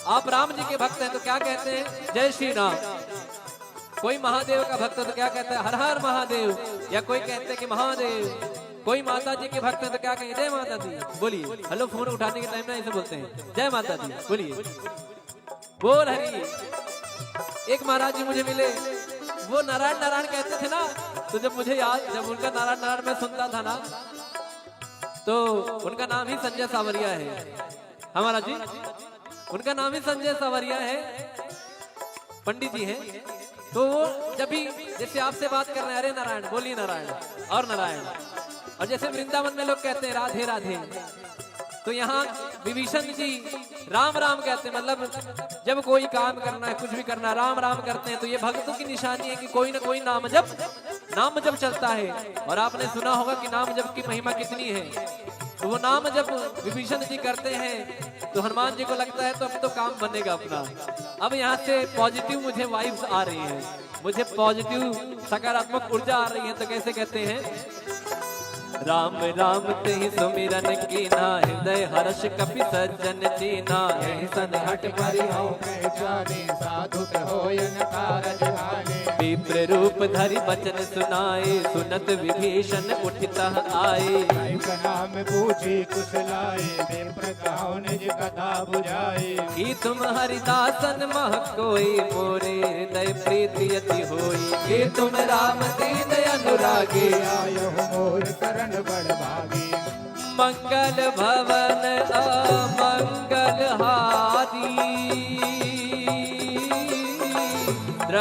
आप राम जी के भक्त हैं तो क्या कहते हैं, जय श्री राम। कोई महादेव का भक्त है तो क्या कहता है, हर हर महादेव। या कोई कहते हैं कि महादेव। कोई माता जी के भक्त है तो क्या कहेंगे, जय माता दी। बोलिए, हेलो फोन उठाने के टाइम में ऐसे बोलते हैं, जय माता दी। बोलिए, बोल हरी। एक महाराज जी मुझे मिले, वो नारायण नारायण कहते थे ना, तो जब मुझे याद, जब उनका नारायण नारायण मैं सुनता था ना, तो उनका नाम ही संजय सावरिया है। हमारा जी उनका नाम ही संजय सावरिया है, पंडित जी हैं। तो वो जब भी जैसे आपसे बात कर रहे हैं, अरे नारायण, बोलिए नारायण और नारायण। और जैसे वृंदावन में लोग कहते हैं राधे राधे, तो यहाँ विभीषण जी राम राम कहते हैं। मतलब जब कोई काम करना है, कुछ भी करना है, राम राम करते हैं। तो ये भक्तों की निशानी है कि कोई ना कोई नाम जप चलता है। और आपने सुना होगा कि नाम जप की महिमा कितनी है। तो वो नाम जब विभीषण जी करते हैं तो हनुमान जी को लगता है तो अब तो काम बनेगा अपना। अब यहाँ से पॉजिटिव मुझे वाइब्स आ रही है, मुझे पॉजिटिव सकारात्मक ऊर्जा आ रही है। तो कैसे कहते हैं, राम राम तेहि सुमिरन कीना, हृदय हर्ष कपि सज्जन चीना। यही सन हट परिहौ पहचाने, साधु होय न कारज हानि। विप्र रूप धरि बचन सुनाए, सुनत विभीषण उठितः आए। कई नाम पूछी कुशलाए, विप्र कहो निज कथा बुझाए। कि तुम हरिदासन मह कोई, मोरे हृदय प्रीति अति होई। कि तुम राम दीन अनुरागी, आयो मोर करण बड़ भागी। मंगल भवन अमंगल हारी।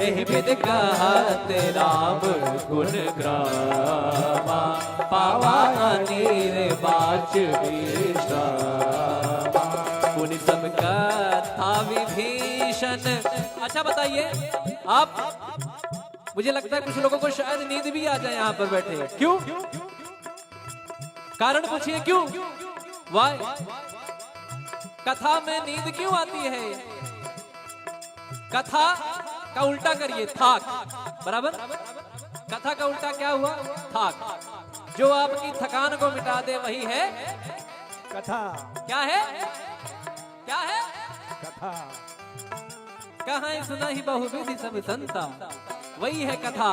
एहि विध कहत राम गुण ग्रामा, पावा निर्वाच विश्रामा। पुनि सब कथा विभीषण। अच्छा बताइए आप, मुझे लगता है कुछ लोगों को शायद नींद भी आ जाए यहाँ पर बैठे। क्यों? कारण पूछिए क्यों? वाई? कथा में नींद क्यों आती है? कथा का उल्टा करिए थाक, बराबर? कथा का उल्टा क्या हुआ? थाक। जो आपकी थकान को मिटा दे वही है कथा। क्या है? क्या है? कथा। कहाँ सुना ही बहुविधि सब संता, वही है कथा।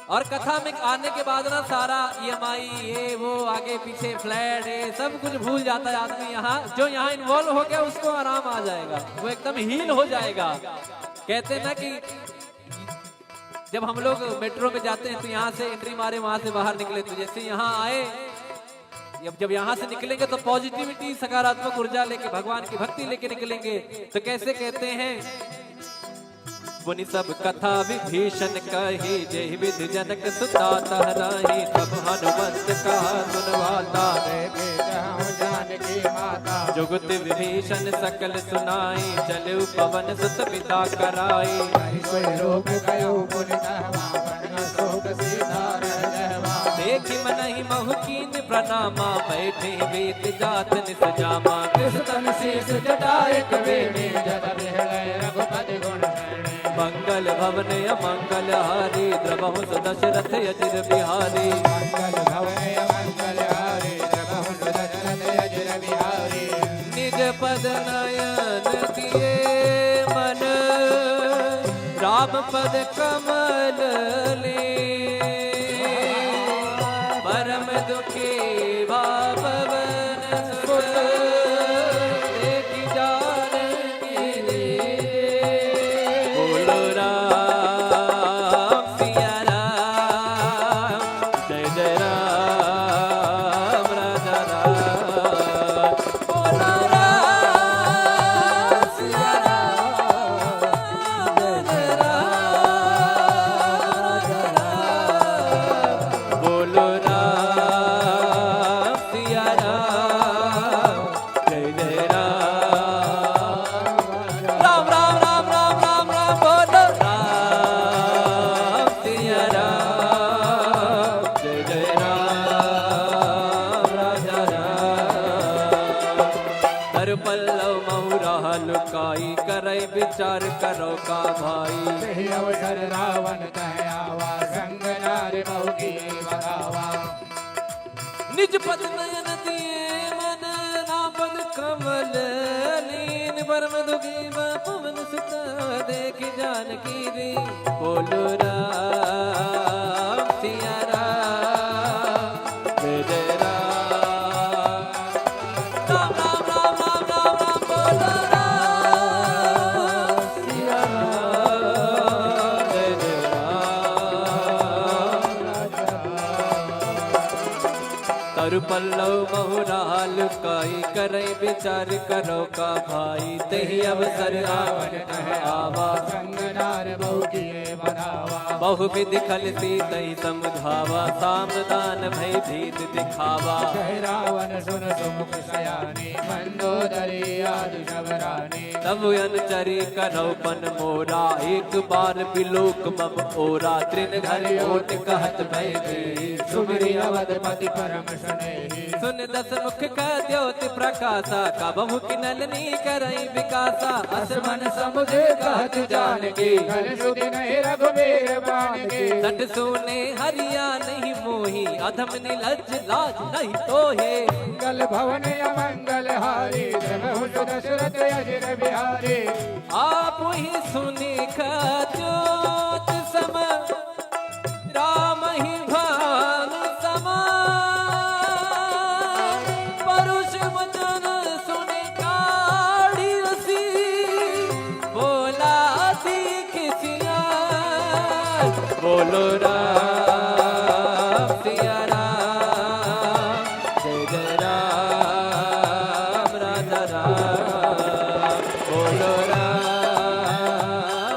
और कथा में आने के बाद ना सारा EMI ये वो आगे पीछे फ्लैट ये सब कुछ भूल जाता है आदमी। यहाँ जो यहाँ इन्वॉल्व हो गया उसको आराम आ जाएगा, वो एकदम हील हो जाएगा। कहते हैं ना कि जब हम लोग मेट्रो में जाते हैं तो यहाँ से एंट्री मारे वहां से बाहर निकले, तो जैसे यहाँ आए जब यहाँ से निकलेंगे तो पॉजिटिविटी सकारात्मक ऊर्जा लेके भगवान की भक्ति लेके निकलेंगे। तो कैसे कहते हैं? मुनि सब कथा विभीषण कही, जय विध जनक सुता तहराही। तब हनुमंत कहा सुनवाता, जानकी माता। जुगत विभीषण सकल सुनाई, चले पवन सुत पिता कराई। देखि मनहि महकीन प्रणामा, बैठे वेद जात निस जामा। कृष्ण शीस जटाए कबीनी, जद बिहलय रघुपति गुण शरणी। मंगल भवन अमंगल हारी, द्रवहु दशरथ अजिर बिहारी। मंगल भवन अमंगल हारी, द्रवहु दशरथ अजिर बिहारी। निज पद नयन दिए मन, राम पद कमल ले। परम दुखी भावन सुत, देखि जानकी दे। बोलो राम सिया राम, जय जय राम राजा राम। बोलो राम सिया राम, जय जय राम राजा राम। बोलो पल्लव महुरा लुकाई, करे विचार करो का भाई। अवसर रावण तहयावा, संग नारी मौकी बगावा। निज पद नयन दिए मन, नापद कमल लीन। परम दुखी पवन सुत, देखि जानकी दी। बोलो राम सिया राम, जय जय राम। राम राम राम राम राम राम। बोलो राम सिया राम, जय जय राम। तरु पल्लव महुरा लुकाई, करे विचार करो का भाई। तेहि अवसर रावण तह आवा, संग नार बहुकिए बनावा। बहुविधि खलती तई समझावा, सामदान भय भीत दिखावा। कह रावण सुन सुमुख सयानी, मंदोदरी आदि शबरानी। तब अनुचरी करो पन मोरा, एक बार बिलोक मम ओरा। त्रिन घर ओट कहत भय दे, सुमिरि अवधपति परम सुनेहि। सुन दस मुख का द्योति प्रकाशा, कबहु किनलनी करई विकासा। असमन समुझे कहत जानकी, कल सुधि नहीं रघुबीर बानकी। सट सोने हरिया नहीं मोही, अधम निलज्ज लाज नहीं तोहे। मंगल भवन अमंगल हारी, द्रवहु दशरथ अजिर बिहारी। आप ही सुनि ज्योत सम, राम ही भान समा। परुष वचन सुनि काढ़ी रसी, बोला सीख सिया। बोलो राम सिया राम, जय जय राम राजा राम। बोलो राम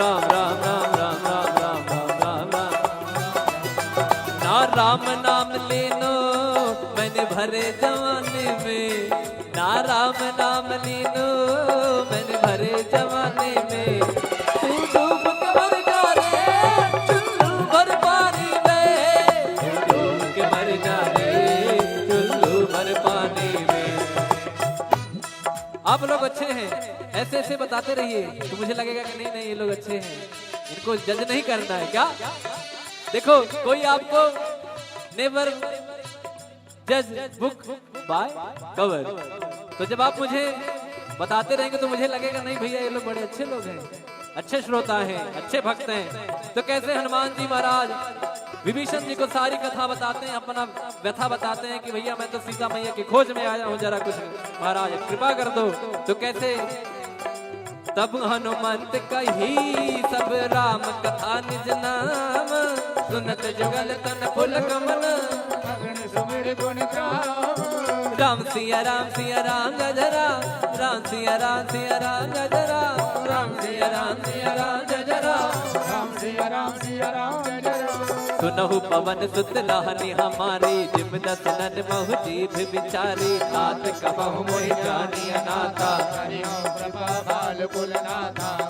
राम राम राम राम राम राम राम राम ना राम नाम लेनो मैंने भरे जमाने में, ना राम नाम लेनो मैंने भरे जमाने में। तू डूब के मर जा रे चुल्लू भर पानी में, तू डूब के मर जा रे चुल्लू भर पानी में। आप लोग अच्छे हैं, ऐसे ऐसे बताते रहिए तो मुझे लगेगा कि नहीं नहीं ये लोग अच्छे हैं, इनको जज नहीं करना है क्या। देखो कोई आपको नेवर जज बुक बाय कवर, तो जब आप मुझे बताते रहेंगे तो मुझे लगेगा नहीं भैया ये लोग बड़े अच्छे लोग हैं, अच्छे श्रोता हैं, अच्छे भक्त हैं। तो कैसे हनुमान जी महाराज विभीषण जी को सारी कथा बताते हैं, अपना व्यथा बताते हैं कि भैया मैं तो सीता मैया की खोज में आया हूँ, जरा कुछ महाराज कृपा कर दो। तो कैसे तब हनुमंत कही सब राम कथा निज नाम, सुनत जुगल तन फुल कमल सुमिर गुण गाम। राम सिया राम गजरा, राम सिया राम गजरा, राम सिया राम गजरा, राम सिया राम गजरा। सुनहु पवन सुत लाहनी हमारी, जिम दसनन महु जीभ बिचारी, तात कबहु मोहि जानी अनाथा,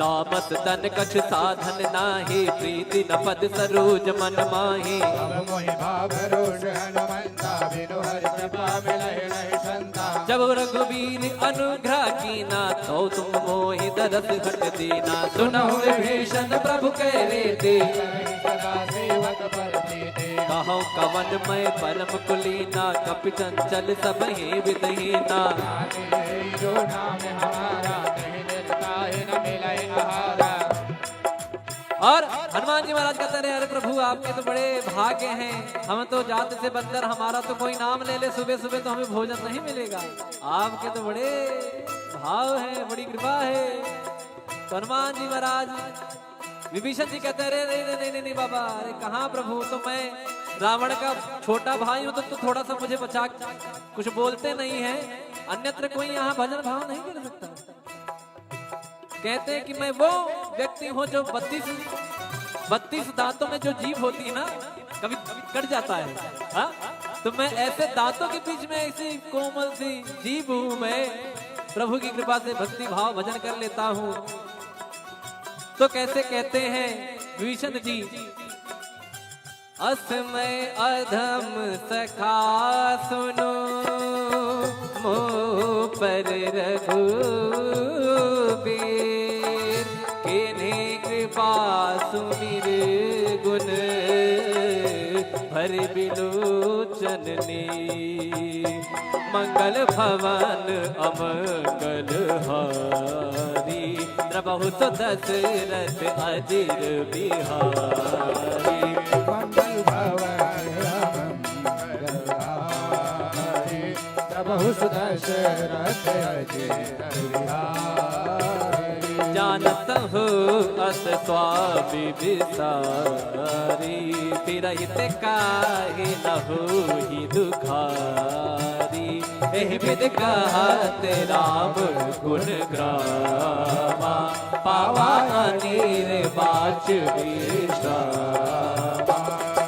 तामस तन कछ साधन नाही, प्रीति न पद सरोज मन माही। जब रघुवीर अनुग्रह कीना, तो तुम मोहि दरस हट दीना, सुनहु विभीषण प्रभु कह रे कहो कवन मैं परम कुलीना, कपि चंचल सब ही विदहीना। जो नाम हमारा कहीं देता है न मिले आहारा। और हनुमान जी महाराज कहते रहे अरे प्रभु आपके तो बड़े भाग्य हैं, हम तो जात से बंदर, हमारा तो कोई नाम ले ले सुबह सुबह तो हमें भोजन नहीं मिलेगा, आपके तो बड़े भाव है, बड़ी कृपा है। तो हनुमान जी महाराज विभीषण जी कहते हैं नहीं नहीं बाबा, अरे कहाँ प्रभु, तो मैं रावण का छोटा भाई हूँ, तो थोड़ा सा मुझे बचा, कुछ बोलते नहीं है, अन्यत्र कोई यहाँ भजन भाव नहीं कर सकता। कहते हैं कि मैं वो व्यक्ति हूँ जो 32 दांतों में जो जीभ होती है ना, कभी कट जाता है, हा? तो मैं ऐसे दांतों के बीच में ऐसी कोमल सी जीभ हूँ, मैं प्रभु की कृपा से भक्ति भाव भजन कर लेता हूँ। तो कैसे कहते हैं विभीषण जी, असमय अधम सखा सुनो, मोह पर रघुबीर, किन्हीं कृपा सुमिर गुण, भर बिलोचन ने, मंगल भवन अमंगल हारी, बहुत दशरथ अजिर बिहारी। मंगल भवन बहुत दशरथ अजिर बिहारी। जानत हो अस स्वामी विसारी, फिरहित काहे न होहि दुखारी, एहि विधि कहत राम गुण ग्रामा, पावा अनेर बाच विश्रामा।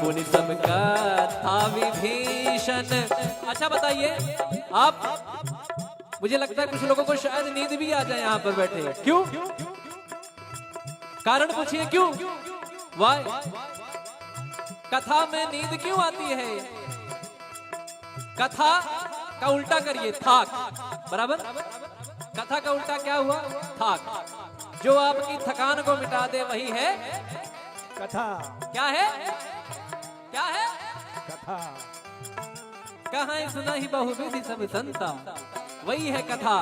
पुनि सब कथा विभीषण। अच्छा बताइए आप, मुझे लगता है कुछ लोगों को शायद नींद भी आ जाए यहाँ पर बैठे, क्यों? कारण पूछिए क्यों? वाई कथा में नींद क्यों आती है? कथा का उल्टा करिए थाक, बराबर? कथा का उल्टा क्या हुआ? थाक। जो आपकी थकान को मिटा दे वही है कथा। क्या है? क्या है? कथा। कहाँ सुना ही बहुविधि सब संता, वही है कथा।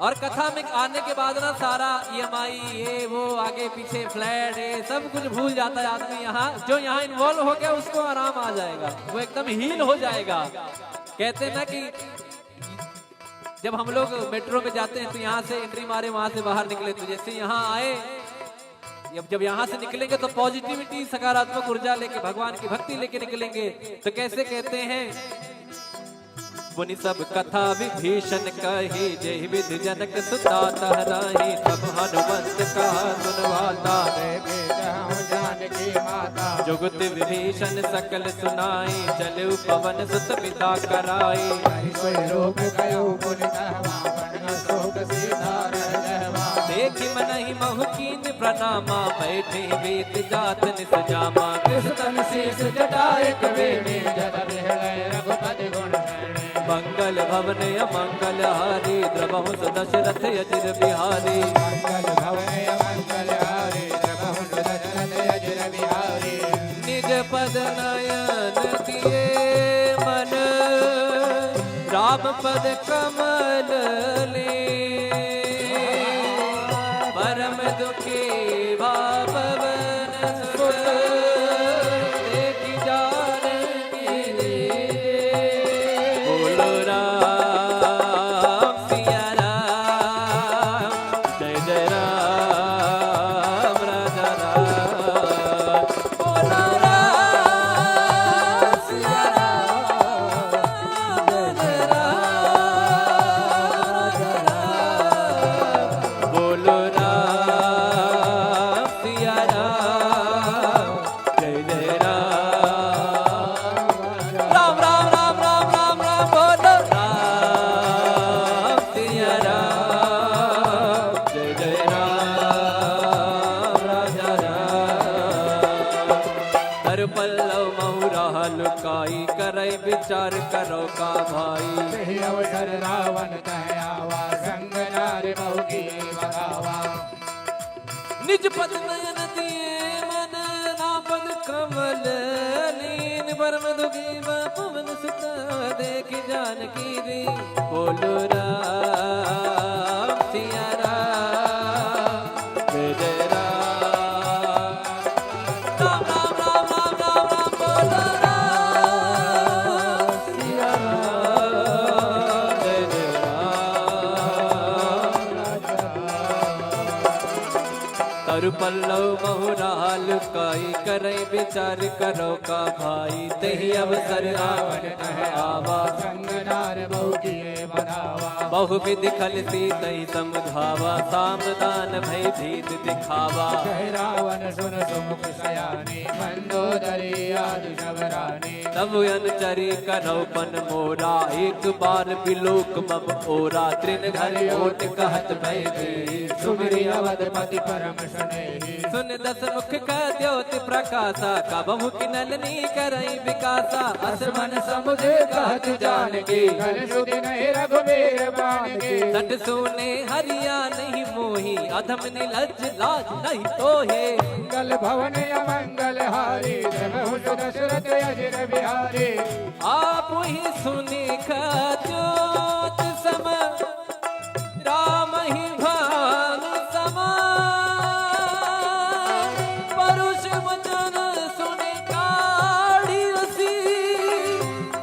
और कथा में आने के बाद ना सारा EMI ये वो आगे पीछे फ्लैट ये सब कुछ भूल जाता है आदमी। यहाँ जो यहाँ इन्वॉल्व हो गया उसको आराम आ जाएगा, वो एकदम हील हो जाएगा। कहते हैं ना कि जब हम लोग मेट्रो में जाते हैं तो यहाँ से एंट्री मारे वहां से बाहर निकले, तो जैसे यहाँ आए जब यहाँ से निकलेंगे तो पॉजिटिविटी सकारात्मक ऊर्जा लेके भगवान की भक्ति लेके निकलेंगे। तो कैसे कहते हैं मुनि सब कथा विभीषण कही, जय विधि जनक सुता तहराही। तब हनुमंत कहा सुनवाता, जानकी माता। जुगत विभीषण सकल सुनाई, चलु पवन सुत पिता कराई। कोई रोग गयो पुनितहवा, बन शोक सीधा रहवा। देखि मनहि महु कीन प्रणामा, बैठे वेद जात निस जामा। कृष्ण शीस जटाए कबीने, जद बिहलय रघुपति गुण शरणे। मंगल भवन अमंगल हारी, द्रवहु दशरथ अजिर बिहारी। मंगल भवन मंगल हारी, द्रवहु दशरथ अजिर बिहारी। निज पद नयन दिए मन, राम पद कमल ले। परम दुखी भावन सुत, देखि जानकी रे। बोलो राम सिया राम, जय जय राम राजा राम। बोलो राम सिया राम, जय जय राम राजा राम। बोलो राम सिया राम, जय जय राम। राम राम राम राम राम राम, बोलो राम सिया राम, जय जय राम राजा राम। हर पल्लव महुरा लुकाई, करई विचार करो का भाई। यही अवसर रावण कह आवा, संग नार बहुकी बगावा। निज पद नयन दिए मन, राम पद कमल लीन। परम दुखी पवन सुत, देखि जानकी रे। बोलो राम सिया राम, जय जय राम। राम राम राम राम राम राम, बोलो राम सिया राम, जय जय राम। तरु पल्लव महुरा लुकाई, करई विचार करो का भाई। तही अवसर रावण कह आवा, संग नार बहुकी बगावा। बहुविध खलती तही समझावा। सामदान भय भीत दिखावा। कह रावण सुन सुमुख सयानी, मंदोदरी आदि शबरानी। तब अनुचरी करो पन मोरा, एक बार बिलोक मम ओरा। तृण घर ओट कहत भय देहि, सुमिरि अवधपति परम स्नेही। सुन दस मुख का द्योति प्रकाशा, कबहु किनलनी करई विकासा। असमन समुझे कहत जानकी, घन सुधि नहीं रघुबीर बानकी। सट सोने हरिया नहीं मोही, अधम निलज्ज लाज नहीं तोहे। मंगल भवन अमंगल हारी, द्रवहु दशरथ अजिर बिहारी। आप ही सुनि ज्योत सम, राम ही भान समान। परुष वचन सुनि काढ़ी रसी,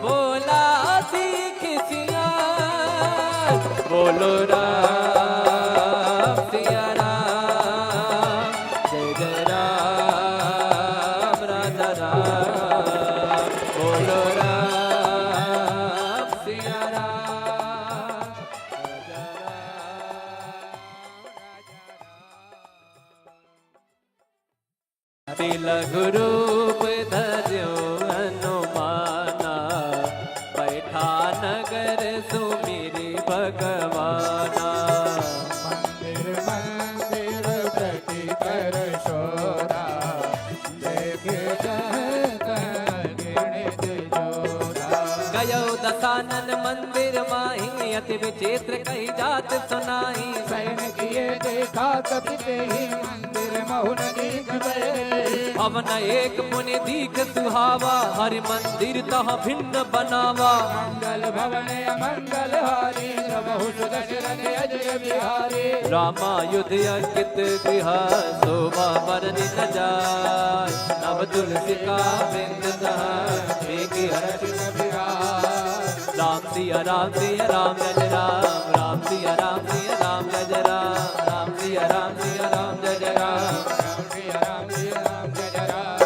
बोला दीख सियान। बोलो राम सिया राम, जय जय राम राजा राम। बोलो राम सिया राम, राजा राम। तिलक रूप धर्यो हनुमाना, बैठा नगर सुमिरि भगवाना। मंदिर मंदिर प्रति कर शोरा, देखे जहत गिणित जोरा। गयो दसानन मंदिर माही, अति विचित्र कही जात सुनाई। सैन किए देखा कपिते ही, मंदिर महुन दीख बहे। भवन एक मुनि दीख सुहावा, हरि मंदिर तह भिन्न बनावा। मंगल भवन अमंगल हारी, द्रवहु दशरथ अजिर बिहारी। रामायुध अंकित गृह, शोभा बरनि न जाय। नव तुलसी का वृंद तह, एक हर्ष राम सिया राम सिया राम जय जय राम। राम सिया राम सिया राम जय जय राम। राम सिया राम सिया राम जय जय राम। राम सिया राम जय जय राम।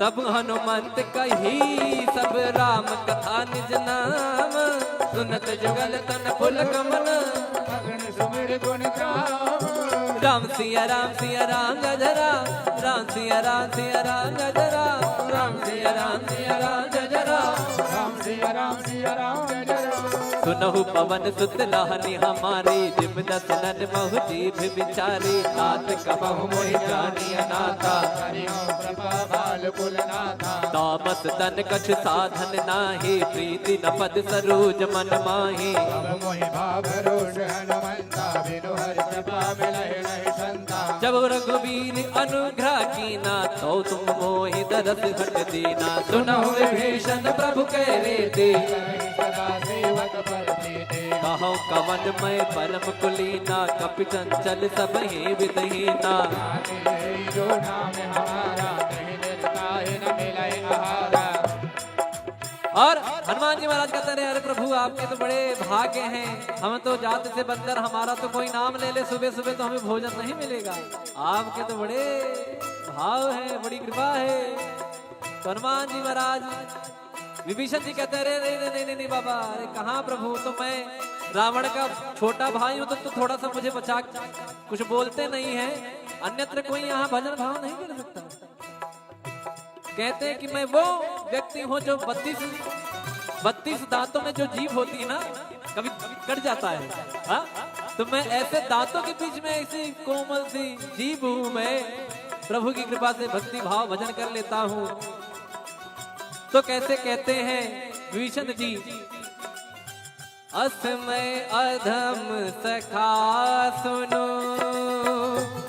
तब हनुमंत कही सब राम कथा निज नाम, सुनत जुगल तन फुल कमल, अगन सुमिर गुण गाम। राम सिया राम गजरा, राम सिया राम गजरा, राम सिया राम गजरा, राम सिया राम गजरा। सुनहु पवन सुत लाहनी हमारी, जिम दसनन महु जीभ बिचारी, नाथ कबहु मोहि जानी अनाथा, हरिओ प्रभा बाल कुल नाथा। तामस तन कछ साधन नाही, प्रीति न पद सरोज मन माही, अब मोहि भाव रोष हनुमंता, बिनु हरि कृपा मिलहि नहीं संता। जब रघुवीर अनुग्रह कीना, तो तुम मोहि दरस हट दीना, सुनहु विभीषण प्रभु कह रीति, सदा सेवक पर प्रीति। कहो कवन मैं परम कुलीना, कपि चंचल सब ही विदहीना, जो नाम हमारा, कहीं निर्ताहि न मिलहि आहारा। और हनुमान जी महाराज कहते रहे, अरे प्रभु आपके तो बड़े भाग्य हैं, हम तो जात से बंदर, हमारा तो कोई नाम ले ले सुबह सुबह तो हमें भोजन नहीं मिलेगा, आपके तो बड़े भाव है, बड़ी कृपा है। तो हनुमान जी महाराज विभीषण जी कहते रहे, नहीं बाबा, अरे कहाँ प्रभु, तो मैं रावण का छोटा भाई हूँ, तो थोड़ा सा मुझे बचा, कुछ बोलते नहीं है, अन्यत्र कोई यहाँ भजन भाव नहीं कर सकता। कहते हैं कि मैं वो व्यक्ति हूँ जो 32 दांतों में जो जीभ होती है ना, कभी कट जाता है, हाँ? तो मैं ऐसे दांतों के बीच में ऐसी कोमल सी जीभ हूँ, मैं प्रभु की कृपा से भक्ति भाव भजन कर लेता हूँ। तो कैसे कहते हैं विभीषण जी, असमय अधम सखा सुनो,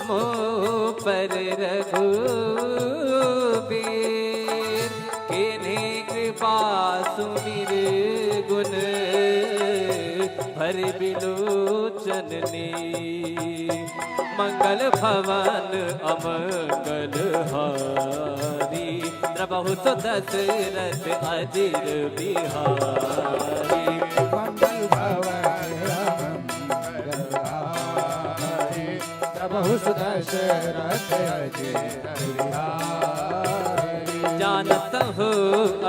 मोह पर रघुबीर, किन्हीं कृपा सुमिर गुण, भर बिलोचन नीर, मंगल भवन अमंगल हारी, प्रभु तो दशरथ अजिर बिहारी। मंगल भवन मंगल हारी, प्रभु दशरथ अजिर बिहारी। जानत हो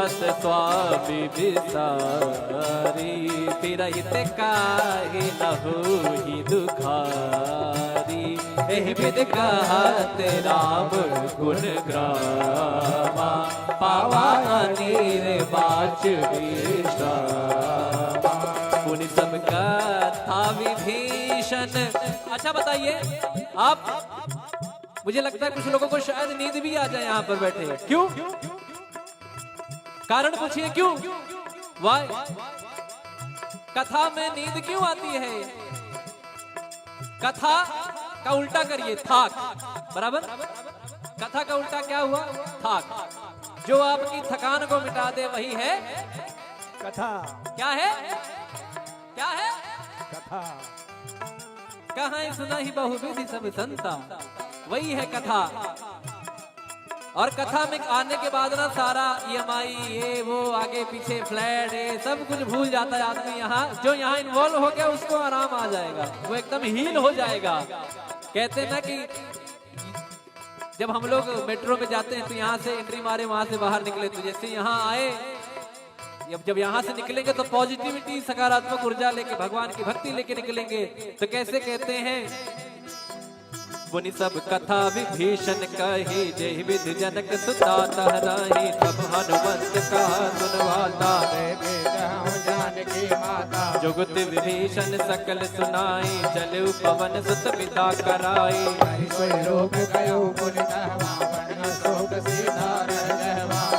अस स्वामी बिसारी, फिरहित काहे न होहि दुखारी, एहि विधि कहत राम गुण ग्रामा, पावा अनीर बाच विश्रामा, पुनि सब कथा विभीषण। अच्छा बताइए आप, मुझे लगता है कुछ लोगों को शायद नींद भी आ जाए यहाँ पर बैठे, क्यों? कारण पूछिए क्यों? वाई कथा में नींद क्यों आती है? कथा का उल्टा करिए, थाक, बराबर? कथा का उल्टा क्या हुआ? थाक। जो आपकी थकान को मिटा दे वही है कथा। क्या है? क्या है? कथा। कहाँ सुना ही बहुविधि सब संता, वही है कथा। और कथा में आने के बाद ना सारा EMI ये वो आगे पीछे फ्लैट ये सब कुछ भूल जाता है आदमी। यहाँ जो यहाँ इन्वॉल्व हो गया उसको आराम आ जाएगा, वो एकदम हील हो जाएगा। कहते हैं ना कि जब हम लोग मेट्रो में जाते हैं तो यहाँ से एंट्री मारे वहां से बाहर निकले, तो जैसे यहाँ आए जब यहाँ से निकलेंगे तो पॉजिटिविटी सकारात्मक ऊर्जा लेके भगवान की भक्ति लेके निकलेंगे। तो कैसे कहते हैं, मुनि सब कथा विभीषण कही, जय विधि जनक सुता तहराही, तब हनुमंत कहा सुनवाता, जानकी माता। जुगत विभीषण सकल सुनाई, चलु पवन सुत पिता कराई।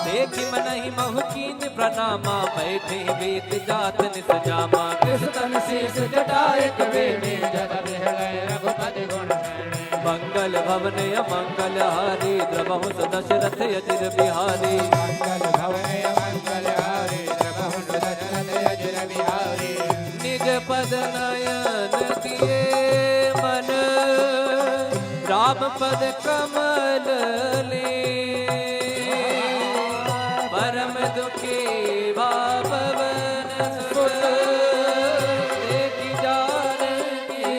देखि मनहि महु कीन प्रणामा, बैठे वेद जात निस जामा। कृष्ण शीस जटाए कवेनी, जल बिहलय रघुपति गुण शरणी। मंगल भवन अमंगल हारी, द्रवहु दशरथ अजिर बिहारी। मंगल भवन मंगल हारी, द्रवहु दशरथ अजिर बिहारी। निज पद नयन दिए मन, राम पद कमल ले। परम दुखी भावन सुत, देखि जानकी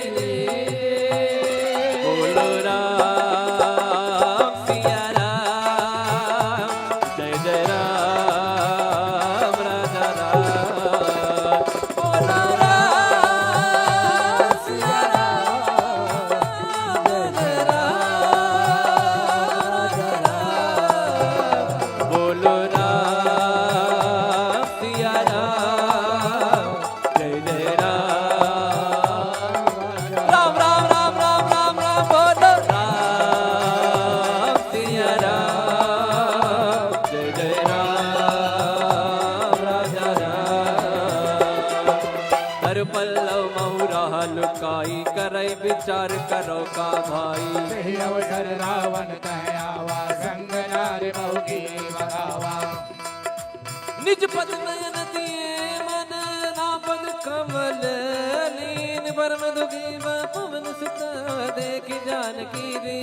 बोलो राम सिया राम, काई करे विचार करो का भाई। यही अवसर रावण कह आवा संग नारी बहु की बगावा। निज पद नयन दिए मन नापद कमल लीन परम दुखी पवन सुत देख जानकी दी।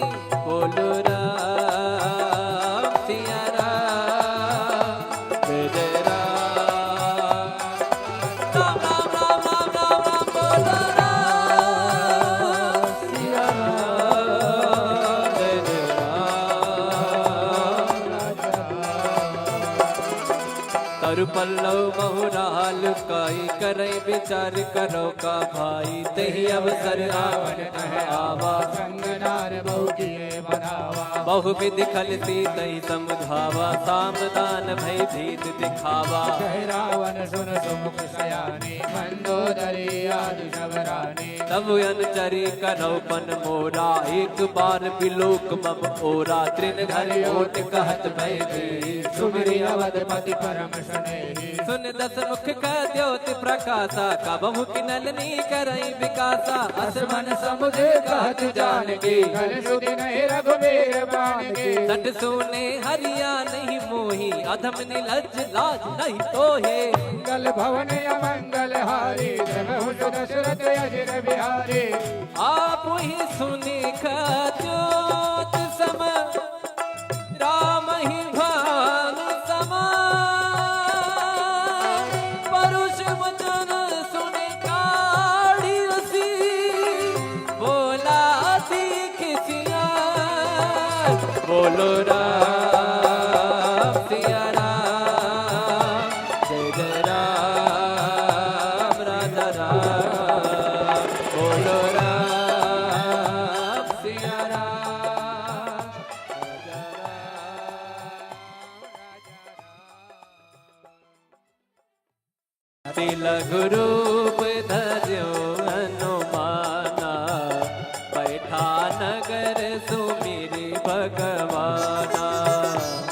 बोलो राम सिया राम जय राम। राम राम राम राम राम राम बोलो राम सिया राम जय राम। तरु पल्लव बहुराल काई करे विचार करो का भाई। तेहि अवसर रावण कह आवा संग नार बहु किए बनावा। बहुविध खलती तई समझावा सामदान भय भीत दिखावा। कह रावण सुन सुमुख सयानी मंदोदरी आदि शबरानी। तब अनचरी कनौपन मोरा एक बार बिलोक मम ओरा। त्रिन घर ओट कहत भय दी सुमरि अवधपति परम स्नेही। सुन दस मुख का द्योति प्रकाशा कबहु किनलनी करई विकासा। असमन समुझे कहत जानकी कल सुधि नहीं रघुबीर बानकी। सट सोने हरिया नहीं मोही अधम निलज लाज नहीं तोहे। मंगल भवन अमंगल हारी जगहु दशरथ अजिर बिहारी। आप ही सुने का ज्योत सम राम ही भानु समा। परुष वचन सुने काढ़ी रसी बोला सीख सिया। बोलो राम सिया राम जय जय राम राजा राम। बोलो राम सिया राम राजा राम। तिलक रूप धर्यो हनुमाना बैठा नगर सुमिरि भगवाना।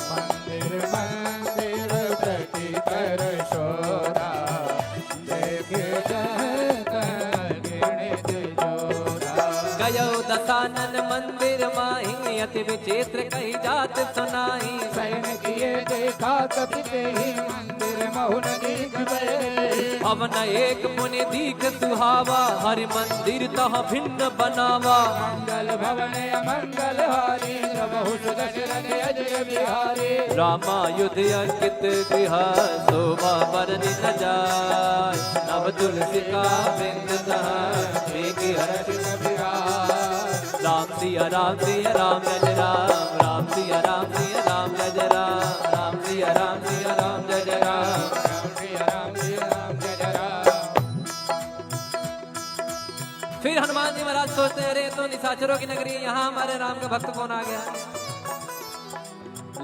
मंदिर मंदिर प्रति कर शोरा देखे गिणित जोरा। गयो दसानन मंदिर माही अति विचित्र कही जात सुनाई। सैन किए देखा कपिते ही मंदिर महुन दीख बैठे। भवन एक मुनि दीख सुहावा हरि मंदिर तह भिन्न बनावा। मंगल भवन अमंगल हारी बहु दशरथ अजय बिहारी। रामायुध अंकित गृह शोभा बरनि न जाय। नव तुलसी का बिंद राम सिया राम सिया राम जय राम। राम सिया राम सिया राम जय राम। राम सिया राम सिया राम जय राम। फिर हनुमान जी महाराज सोचते हैं अरे तो निशाचरों की नगरी यहाँ हमारे राम का भक्त कौन आ गया।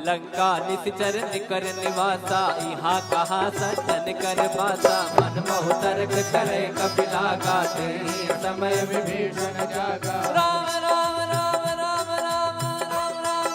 लंका निश्चर निकर निवासा यहाँ कहा सज्जन कर पासा। मन मोह तर्क करे कपिला गाते समय विभीषण जागा। राम राम राम राम राम राम राम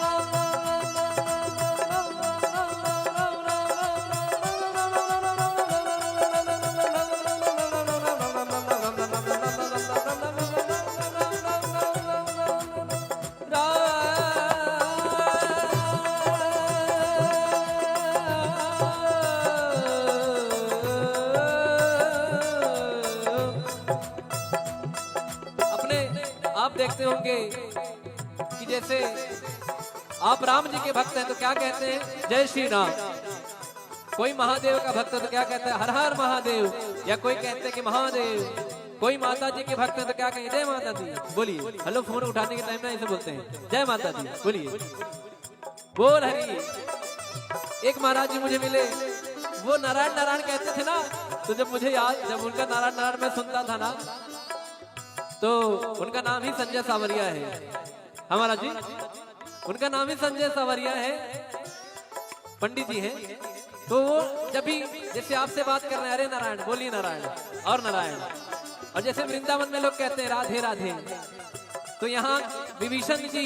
देखते होंगे कि जैसे आप राम जी के भक्त हैं तो क्या कहते हैं जय श्री राम। कोई महादेव का भक्त है तो क्या कहते हैं हर हर महादेव। या कोई कहते हैं कि महादेव। कोई माता जी के भक्त हैं तो क्या कहेंगे जय माता दी। बोलिए हेलो फोन उठाने के टाइम में ऐसे बोलते हैं जय माता दी। बोलिए बोल हरी। एक महाराज जी मुझे मिले वो नारायण नारायण कहते थे ना। तो जब मुझे याद जब उनका नारायण नारायण मैं सुनता था ना तो उनका नाम ही संजय सावरिया है। हमारा जी उनका नाम ही संजय सावरिया है। पंडित जी हैं। तो वो जब भी जैसे आपसे बात कर रहे हैं अरे नारायण बोलिए नारायण और नारायण। और जैसे वृंदावन में लोग कहते हैं राधे राधे तो यहाँ विभीषण जी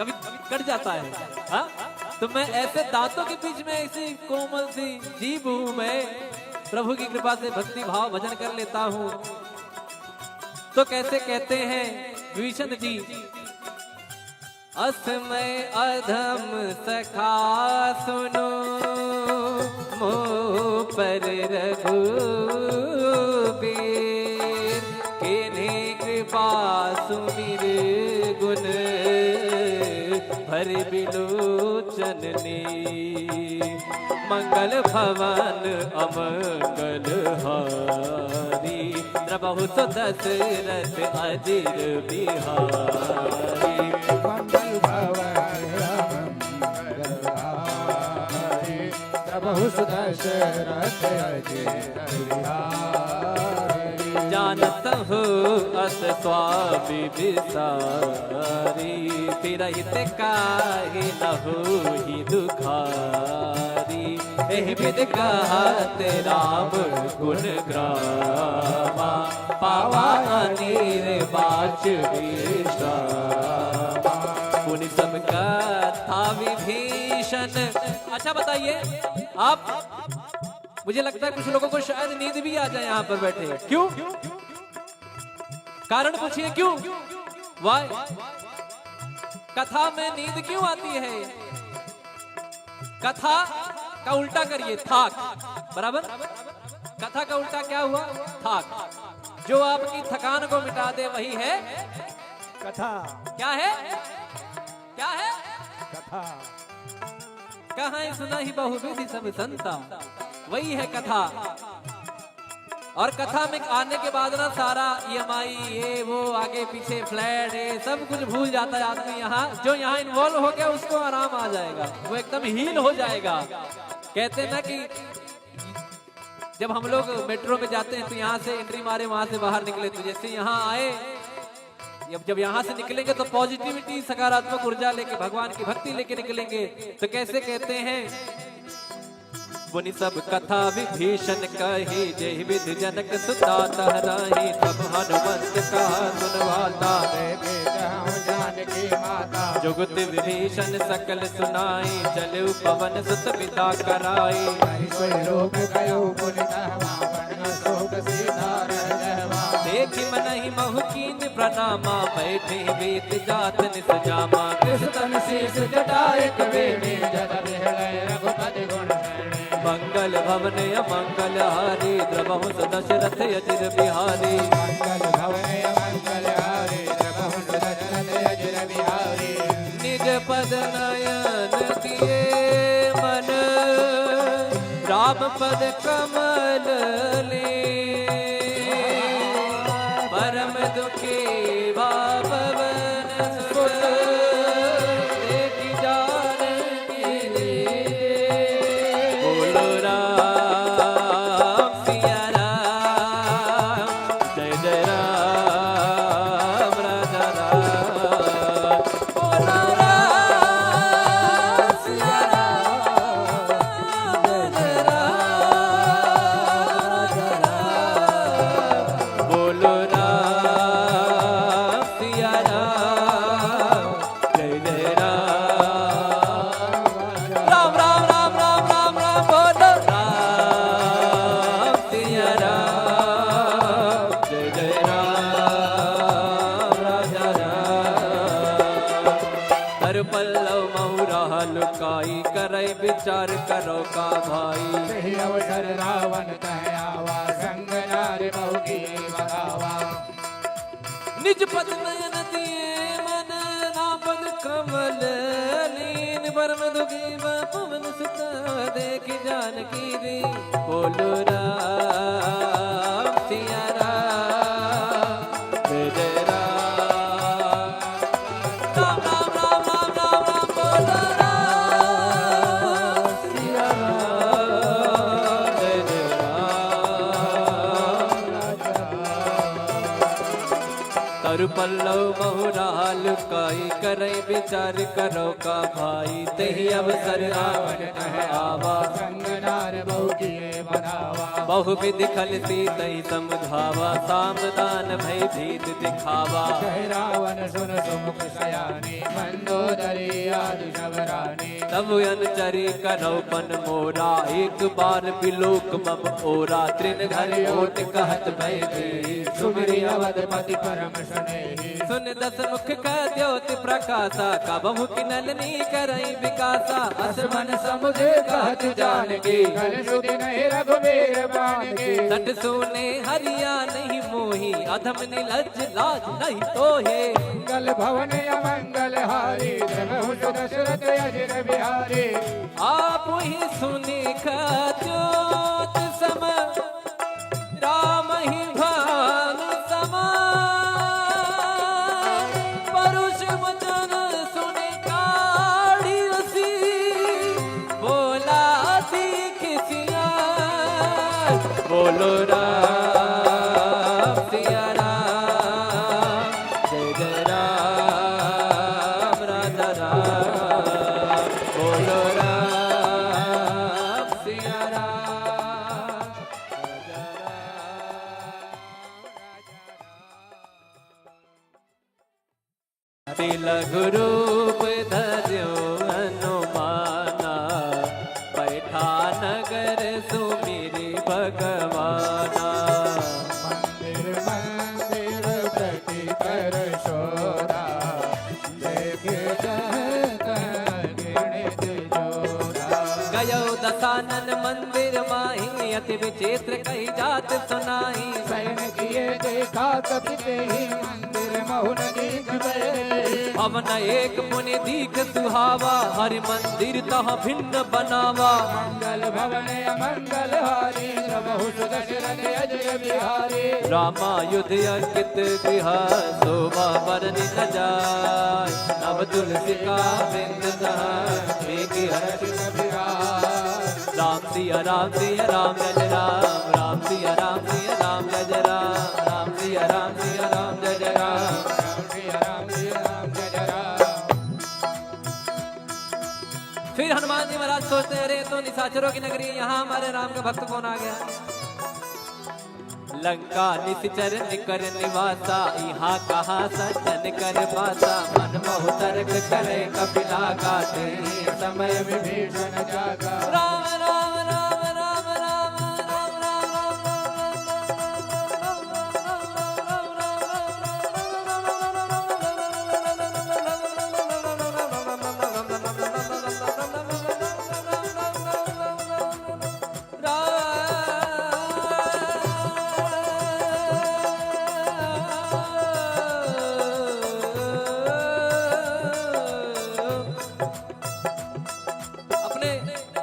कभी कट जाता है। हाँ, तो मैं ऐसे दांतों के बीच में ऐसी कोमल सी जीभ हूं, मैं प्रभु की कृपा से भक्ति भाव भजन कर लेता हूं। तो कैसे कहते हैं विभीषण जी, असमय अधम सखा सुनो, मोह पर रघुबीर, किन्हीं कृपा सुमिर गुण, भर बिलोचन नीर, मंगल भवन अमंगल हारी, द्रबहु सो दशरथ अजिर बिहारी। मंगल भवन अमंगल हारी, प्रभु दशरथ अजिर बिहारी। जानत हो अस स्वामी विसारी, फिरहित काहे न होहि दुखारी, एहि विध कहत राम गुण ग्रामा, पावा निर्वाच विश्रामा। पुनि सब कथा विभीषण। अच्छा बताइए आप, मुझे लगता है कुछ लोगों को शायद नींद भी आ जाए यहाँ पर बैठे। क्यों? कारण पूछिए क्यों? वाई? कथा में नींद क्यों आती है? कथा का उल्टा करिए, थाक। बराबर? कथा का उल्टा क्या हुआ? थाक। जो आपकी थकान को मिटा दे वही है कथा। क्या है? क्या है? कथा। कहाँ सुना ही बहुविधि सब संता, वही है कथा। और कथा में आने के बाद ना सारा EMI ये वो आगे पीछे फ्लैट ये सब कुछ भूल जाता है आदमी। यहाँ जो यहाँ इन्वॉल्व हो गया उसको आराम आ जाएगा, वो एकदम हील हो जाएगा। कहते हैं ना कि जब हम लोग मेट्रो में जाते हैं तो यहाँ से एंट्री मारे वहां से बाहर निकले, तो जैसे यहाँ आए जब यहाँ से निकलेंगे तो पॉजिटिविटी सकारात्मक ऊर्जा लेके भगवान की भक्ति लेके निकलेंगे। तो कैसे कहते हैं, मुनि सब कथा विभीषण कही, जय विधि जनक सुता तहराही, तब हनुमंत कहा सुनवाता, जानकी माता। जुगत विभीषण सकल सुनाई, चले पवन सुत पिता कराई। लोक गयो पुनितहवा, वर्ण शोक सीधा रह जहवा। देखि मनहि महु कीन प्रणामा, बैठे वेद जात निस जामा। कृष्ण शीस जटाए कवेणी, जद बिहलय रघुपति गुण शरणी। मंगल भवन अमंगल हारी, द्रबहु सो दशरथ अजिर बिहारी। मंगल भवन अमंगल हारी, द्रबहु सो दशरथ अजिर बिहारी। निज पद नयन दिए मन, राम पद कमल ले। परम दुखी भावन सुत, देखि जानकी दे। बोलो राम सिया राम, जय जय राम राजा राम। बोलो राम सिया राम, जय जय राम राजा राम। बोलो राम सिया राम, जय जय राम। राम राम राम राम राम राम, बोलो राम सिया राम, जय जय राम राजा राम। हर पल्लव महुरा लुकाई, करे विचार करो का भाई। सही अवसर रावण कह आवा, संग नारी बहु की बगावा। निज पद नयन दिए मन, नाम पद कमल लीन। परम दुखी पवन सुत, देखि जानकी दे। बोलो राम सिया राम, जय जय राम। राम राम राम राम राम राम, बोलो राम सिया राम, जय जय राम। तरु पल्लव बहुराल काई, करे विचार करो का भाई। तही अवसर रावण कह आवा, संग नार बहु की बगावा। बहुविध खलती तई समझावा सामदान भय भीत दिखावा कह रावण सुन सुमुख सयानी मंदोदरी आदि शबरानी तब अनुचरी कनौपन मोरा एक बार बिलोक मम ओरा तृण घर ओट कहत भय दी सुमिरि अवधपति परम स्नेही सुन दस मुख का द्योति प्रकाशा कबहु किनलनी करई विकासा असमन समुझे कहत जानकी कल सुधि नहीं रघुवीर बाण की सट सोने हरिया नहीं मोही अधम निलज लाज नहीं तोहे मंगल भवन अमंगल हारी जगहु दशरथ अजिर बिहारी आप ही सुनी ज्योत सम राम ही भानु समा परुष वचन सुने काढ़ी रसी बोला सीख सिया बोलो राम सिया राम जय जय राम राजा राम बोलो राम सिया राम राजा राम तिलक रूप धर्यो हनुमाना बैठा नगर सुमिरि भगवाना मंदिर मंदिर प्रति कर शोरा देखे गिणित जोरा गयो दसानन मंदिर माही अति विचित्र कही जात सुनाई सैन किए देखा कपिते ही मंदिर महुन दीख गए पवन एक मुनि दीख सुहावा हरि मंदिर तह भिन्न बनावा मंगल भवन अमंगल हारी प्रभु दशरथ अजय बिहारी रामायुध अंकित गृह शोभा बरनि न जाय नव तुलसी का बिंद मेघी हर्ष राम सिया राम सिया राम जय राम राम सिया राम सिया राम जय राम राम सिया राम सिया राम जय राम फिर हनुमान जी महाराज सोचते हैं, अरे तो निशाचरों की नगरी है, यहाँ हमारे राम का भक्त कौन आ गया। लंका निश्चर निकर निवासा यहाँ कहा सज्जन कर पासा मन मोह तर्क करे कपिला गाते समय विभीषण जागा राम राम राम राम राम राम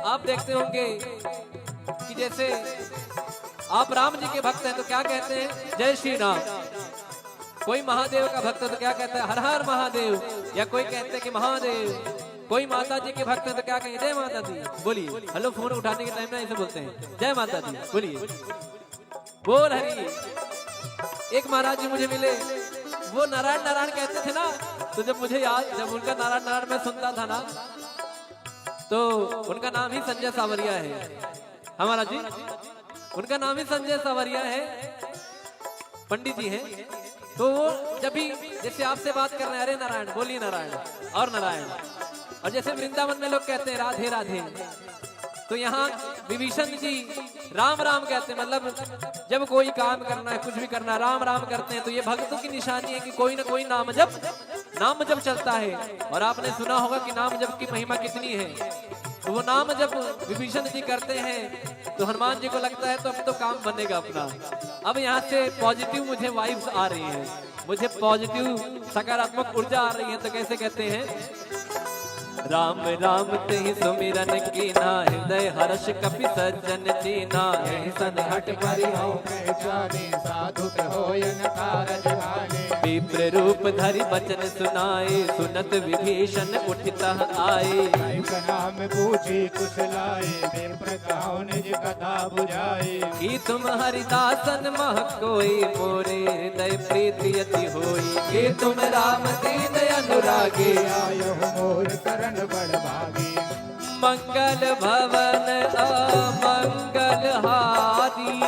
आप देखते होंगे कि जैसे आप राम जी के भक्त हैं तो क्या कहते हैं, जय श्री राम। कोई महादेव का भक्त है तो क्या कहता है, हर हर महादेव। या कोई कहते हैं कि महादेव। कोई माता जी के भक्त है तो क्या कहेंगे, जय माता दी। बोलिए, हेलो फोन उठाने के टाइम में ऐसे बोलते हैं, जय माता दी। बोलिए, बोल हरी। एक महाराज जी मुझे मिले, वो नारायण नारायण कहते थे ना, तो जब मुझे याद, जब उनका नारायण नारायण मैं सुनता था ना, तो उनका नाम ही संजय सावरिया है हमारा जी, उनका नाम ही संजय सावरिया है, पंडित जी हैं। तो वो जब भी जैसे आपसे बात कर रहे हैं, अरे नारायण, बोलिए नारायण और नारायण। और जैसे वृंदावन में लोग कहते हैं राधे राधे, तो यहाँ विभीषण जी राम राम कहते हैं। मतलब जब कोई काम करना है, कुछ भी करना है, राम राम करते हैं। तो ये भक्तों की निशानी है कि कोई ना कोई नाम जप चलता है। और आपने सुना होगा कि नाम जप की महिमा कितनी है। तो वो नाम जब विभीषण जी करते हैं तो हनुमान जी को लगता है तो अब तो काम बनेगा अपना। अब यहाँ से पॉजिटिव मुझे वाइब्स आ रही है, मुझे पॉजिटिव सकारात्मक ऊर्जा आ रही है। तो कैसे कहते हैं, राम राम तेहि सुमिरन कीना, हृदय हर्ष कपि सज्जन चीना। यही सन हट परिहौ साधु होयन कारज भाले। विप्र रूप धरि बचन सुनाए, सुनत विभीषण उठता आए। नाम पूछी कुशलाए, विप्र कहो निज कथा बुझाए। कि तुम हरिदासन मह कोई, मोरे हृदय प्रीति अति होई। कि तुम राम दीन अनुरागी, आयो मोर करण बड़ भागी। मंगल भवन अमंगल हारी।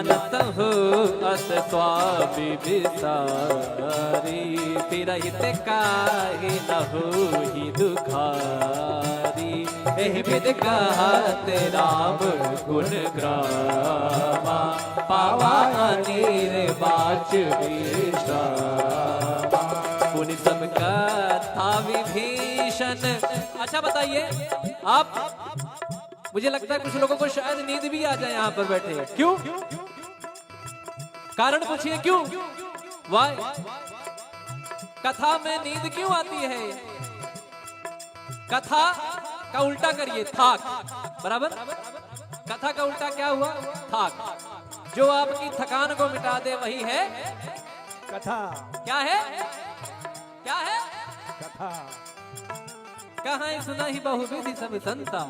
जानत हो अस स्वामी बिसारी, फिरहित काहे न होहि दुखारी। एहि विध कहत राम गुण ग्रामा, पावा अनेर बाच विश्रामा। पुनि सब कथा विभीषण। अच्छा बताइए आप, मुझे लगता है कुछ लोगों को शायद नींद भी आ जाए यहाँ पर बैठे। क्यों? कारण पूछिए क्यों? वाई कथा में नींद क्यों आती है? कथा का उल्टा करिए थाक, बराबर। कथा का उल्टा क्या हुआ? थाक। जो आपकी थकान को मिटा दे वही है कथा। क्या है? क्या है? कथा। कहाँ सुना ही बहुविधि सब संता,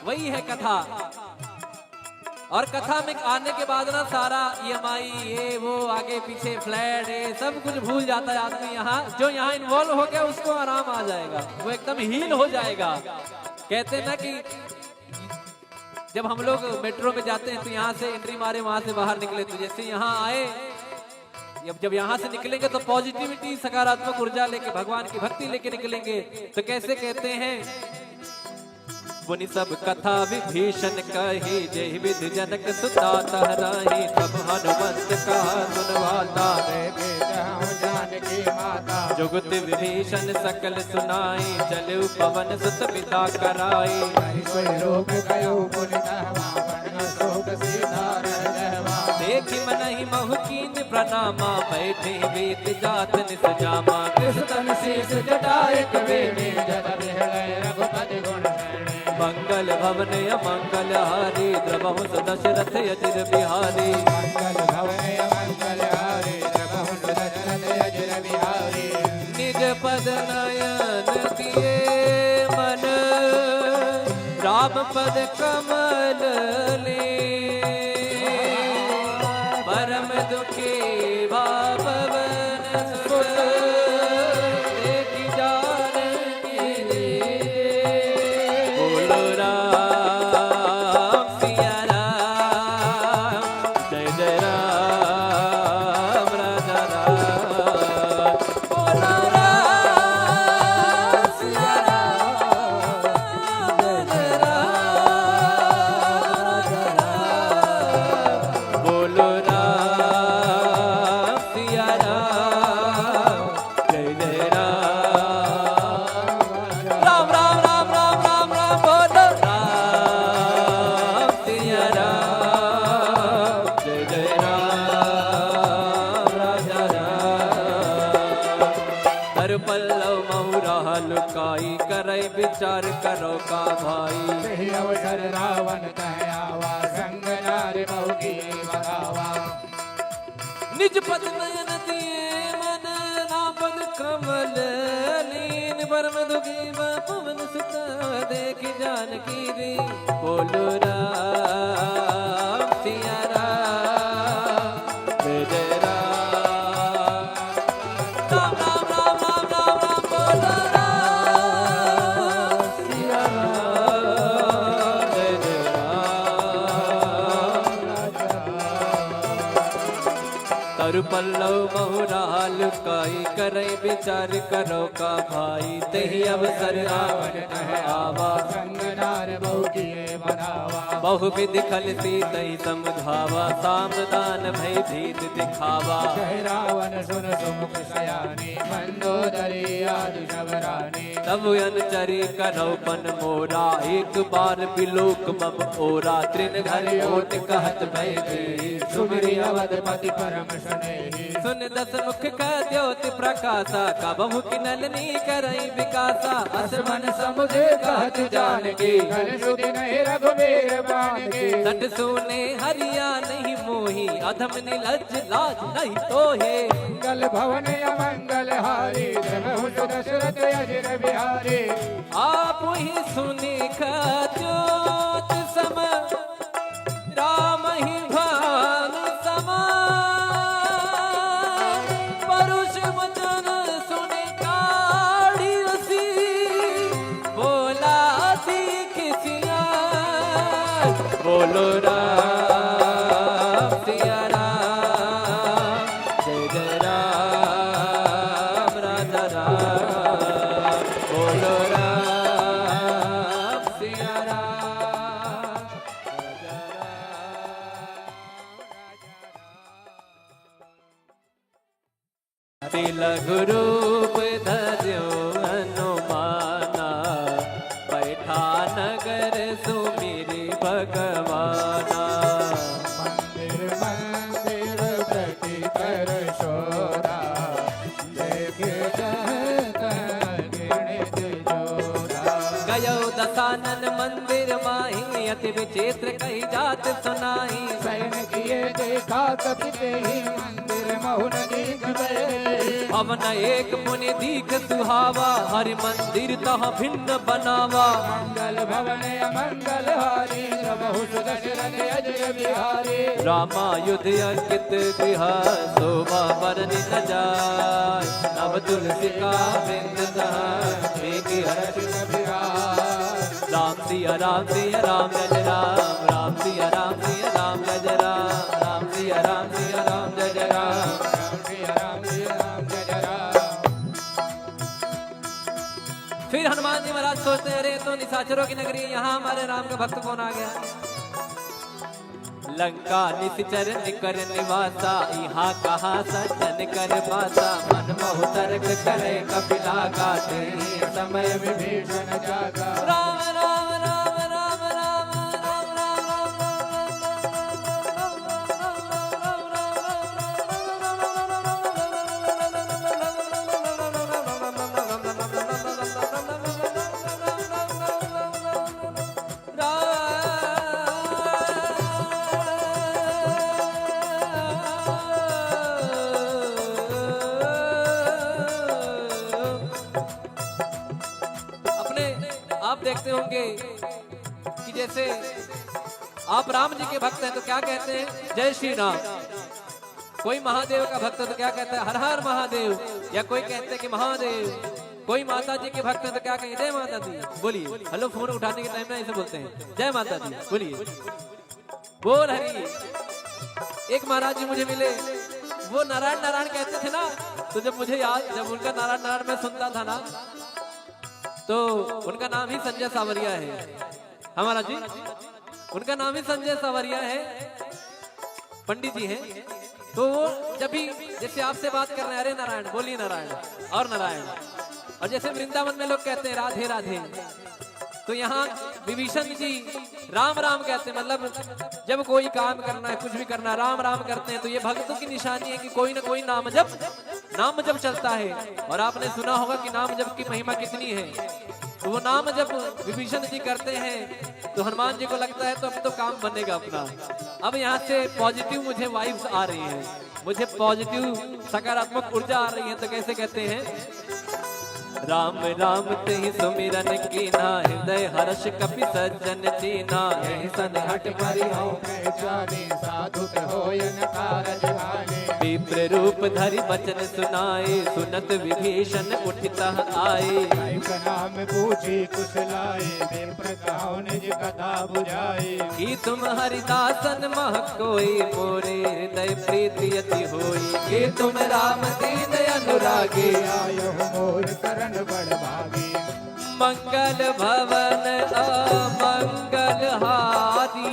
वही है कथा। और कथा में आने के बाद ना सारा EMI ये वो आगे पीछे फ्लैट ये सब कुछ भूल जाता है आदमी। यहाँ जो यहाँ इन्वॉल्व हो गया उसको आराम आ जाएगा, वो एकदम हील हो जाएगा। कहते हैं ना कि जब हम लोग मेट्रो में जाते हैं तो यहाँ से एंट्री मारे वहां से बाहर निकले, तो जैसे यहाँ आए जब यहाँ से निकलेंगे तो पॉजिटिविटी सकारात्मक ऊर्जा लेके भगवान की भक्ति लेके निकलेंगे। तो कैसे कहते हैं? पुनि सब कथा विभीषण कही, जय विध जनक सुता तहराही। तब हनुमंत का सुनवाता, जानकी माता। जुगत विभीषण सकल सुनाई, चले पवन सुत पिता कराई। देखी मनहि महकीन प्रणामा, बैठे वेद जात निस जामा। कृष्ण शीस जटायक वेणी, जद बिहलय रघुपति गुण श्रेणी। मंगल भवन अमंगल हारी, द्रवहु दशरथ अजिर बिहारी। मंगल भवन अमंगल हारी, द्रवहु दशरथ अजिर बिहारी। निज पद नयन दिए मन, राम पद कमल ले। परम दुखी बापवन सुत, देखि जानकी दे। बोलो राम सिया राम, जय जय राम राजा राम। बोलो राम सिया राम, जय जय राम राजा राम। बोलो पल्लव महुरा लुकाई, करई विचार करो का भाई। अवसर रावण कहयावा, संग नारी बहु की बगावा। निज पद नयन दिए मन, नापद कमल लीन। परम दुखी पवन सुत, देखि जानकी दी। बोलो राम सिया राम, जय जय राम। पल्लव महुराल लुकाई, करई विचार करो का भाई। तेहि अवसर रावण कहयावा, संग नार बहु किए बनावा। बहु विधि खलती तहि समुधावा, सामदान भय भीत दिखावा। कह रावण सुन सुमुख सयानी, मंदोदरी आदि शबरानी। तब अनुचरी करो पन मोरा, एक बार बिलोक मम ओरा। तृण घर ओट कहत भय भी, सुमिरि अवधपति परम सुने। सुन दस मुख का द्योति प्रकाशा, कबहु की नलनी करई विकासा। असमन समुझे कहत जानकी, सुधि नहीं रघुबीर बानकी। सट सुने हरिया नहीं मोही, अधम निलज्ज लाज नहीं तोहे। मंगल भवन अमंगल हारी, द्रवहु दशरथ अजिर बिहारी। आप ही सुनी ज्योत सम, राम ही भान समा। परुष वचन सुने काढ़ी रसी, बोला सीख सिया। बोलो राम सिया राम, बोलो राम सिया राम, राजा राम। तिलक रूप धर्यो हनुमाना, बैठा नगर सुमिरि भगवाना। मंदिर मंदिर प्रति कर शोरा, देखे गिणित जोरा। गयो दशानन मंदिर माही, अति विचित्र कही जात सुनाही। सैन किए देखा कपि ही, मंदिर महुन दीख गए। भवन एक मुनि दीख सुहावा, हरि मंदिर तह भिन्न बनावा। मंगल भवन अमंगल हारी, प्रभु सुदशरथ अजय बिहारी। रामायुध अंकित गृह, शोभा बरनि न जाय। नव तुलसी का बिंद राम सिया राम सिया राम जय राम, राम सिया राम सिया राम जय राम, राम सिया राम सिया राम जय राम। फिर हनुमान जी महाराज सोचते हैं, अरे तो निशाचरों की नगरी है, यहाँ हमारे राम का भक्त कौन आ गया। लंका निश्चर निकर निवासा, यहाँ कहा सज्जन कर पासा। मन मोह तर्क करे कपिला गाते, समय विभीषण जागा। राम राम राम राम राम आप देखते होंगे कि जैसे आप राम जी के भक्त हैं तो क्या कहते हैं, जय श्री राम। कोई महादेव का भक्त है तो क्या कहता है, हर हर महादेव। या कोई कहते हैं कि महादेव। कोई माता जी के भक्त है तो क्या कहेंगे, जय माता दी। बोलिए, हेलो फोन उठाने के टाइम में ऐसे बोलते हैं, जय माता दी। बोलिए, बोल हरि। एक महाराज जी मुझे मिले, वो नारायण नारायण कहते थे ना, तो जब मुझे याद, जब उनका नारायण नारायण मैं सुनता था ना, तो उनका नाम ही संजय सावरिया है। हमारा जी, उनका नाम ही संजय सावरिया है, पंडित जी हैं। तो वो जब भी जैसे आपसे बात कर रहे हैं, अरे नारायण, बोलिए नारायण और नारायण। और जैसे वृंदावन में लोग कहते हैं राधे राधे, तो यहाँ विभीषण जी राम राम कहते हैं। मतलब जब कोई काम करना है, कुछ भी करना है, राम राम करते हैं। तो ये भक्तों की निशानी है कि कोई ना कोई नाम जब चलता है। और आपने सुना होगा कि नाम जप की महिमा कितनी है। तो वो नाम जब विभीषण जी करते हैं तो हनुमान जी को लगता है तो अब तो काम बनेगा अपना। अब यहाँ से पॉजिटिव मुझे वाइब्स आ रही हैं, मुझे पॉजिटिव सकारात्मक ऊर्जा आ रही है। तो कैसे कहते हैं, राम राम ते ही सुमिरन कीना, हृदय हर्ष कपि सज्जन चीना। यही सन हट परिहो साधु होयन कारज भाले। विप्र रूप धरि बचन सुनाए, सुनत विभीषण उठिता आए। नाम पूछी कुशलाए, विप्र कहो निज कथा बुझाए। कि तुम हरिदासन मह कोई, मोरे हृदय प्रीति अति होई। कि तुम राम दीन अनुरागे, आयो मोर करण बड़ भागी। मंगल भवन अमंगल हारी,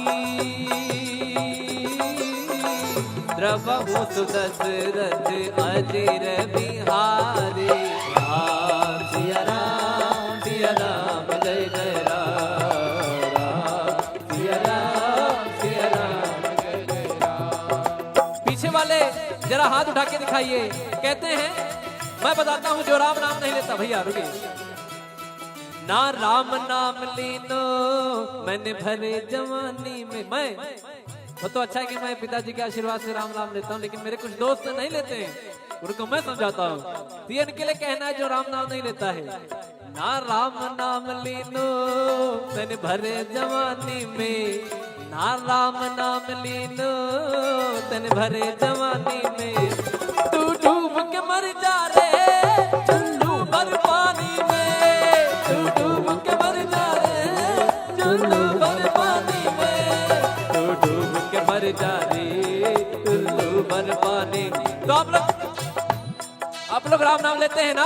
द्रवहु सुदशरथ अजिर बिहारी। राम सिया राम सिया राम जय जय राम, राम सिया राम सिया राम जय जय राम। पीछे वाले जरा हाथ उठा के दिखाइए। कहते हैं, मैं बताता हूं जो राम नाम नहीं लेता, भैया रुकिए। ना राम नाम लीनो मैंने भरे जवानी में। मैं वो तो अच्छा है कि मैं पिताजी के आशीर्वाद से राम नाम लेता हूँ, लेकिन मेरे कुछ दोस्त नहीं लेते हैं, उनको मैं समझाता हूँ। तो ये इनके लिए कहना है जो राम नाम नहीं लेता है। ना राम नाम लीनो मैंने भरे जवानी में, ना राम नाम लीनो तेने भरे जवानी में। तू डूब के मर जा रे चुल्लू भर पानी में, तू डूब के मर जा रे चुल्लू भर पानी में, तू डूब के मर जा रे चुल्लू भर पानी। तो आप लोग राम नाम लेते हैं ना,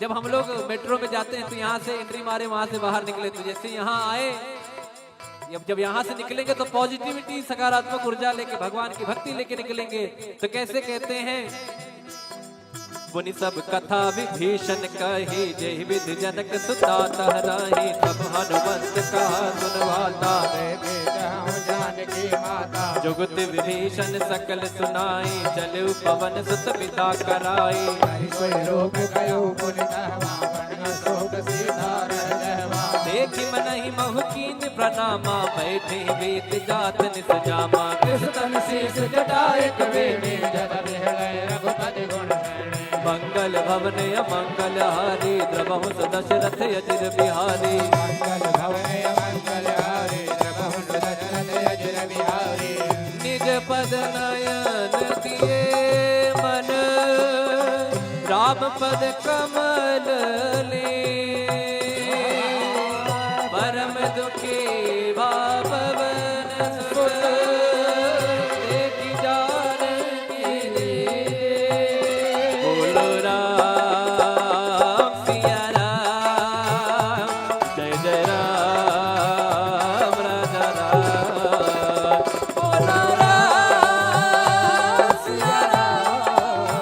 जब हम लोग मेट्रो में जाते हैं तो यहाँ से एंट्री मारे वहां से बाहर निकले, तो जैसे यहाँ आए, जब यहाँ से निकलेंगे तो पॉजिटिविटी सकारात्मक ऊर्जा लेके भगवान की भक्ति लेके निकलेंगे। तो कैसे कहते हैं, मुनि सब कथा विभीषण कही, जय विधि जनक सुता तहराही, सब हनुमंत कहा सुनवाता, जानकी माता जुगत विभीषण सकल सुनाई, चलु पवन सुत पिता कराई, रोग गयो देखि मनहि महु कीन प्रणामा, बैठे वेद जात निस जामा, कृष्ण शीस जटायक वेणी, जद बिहलय रघुपति गुण मंगल भवन अमंगल हारी, द्रवहु दशरथ अजिर बिहारी, मंगल भवन मंगल हारी, द्रवहु दशरथ अजिर बिहारी, निज पद नयन दिए मन, राम पद कमल ले, परम दुखी भावन सुत, देखि जानकी रे, बोलो राम सिया राम, जय जय राम राजा राम, बोलो राम सिया राम,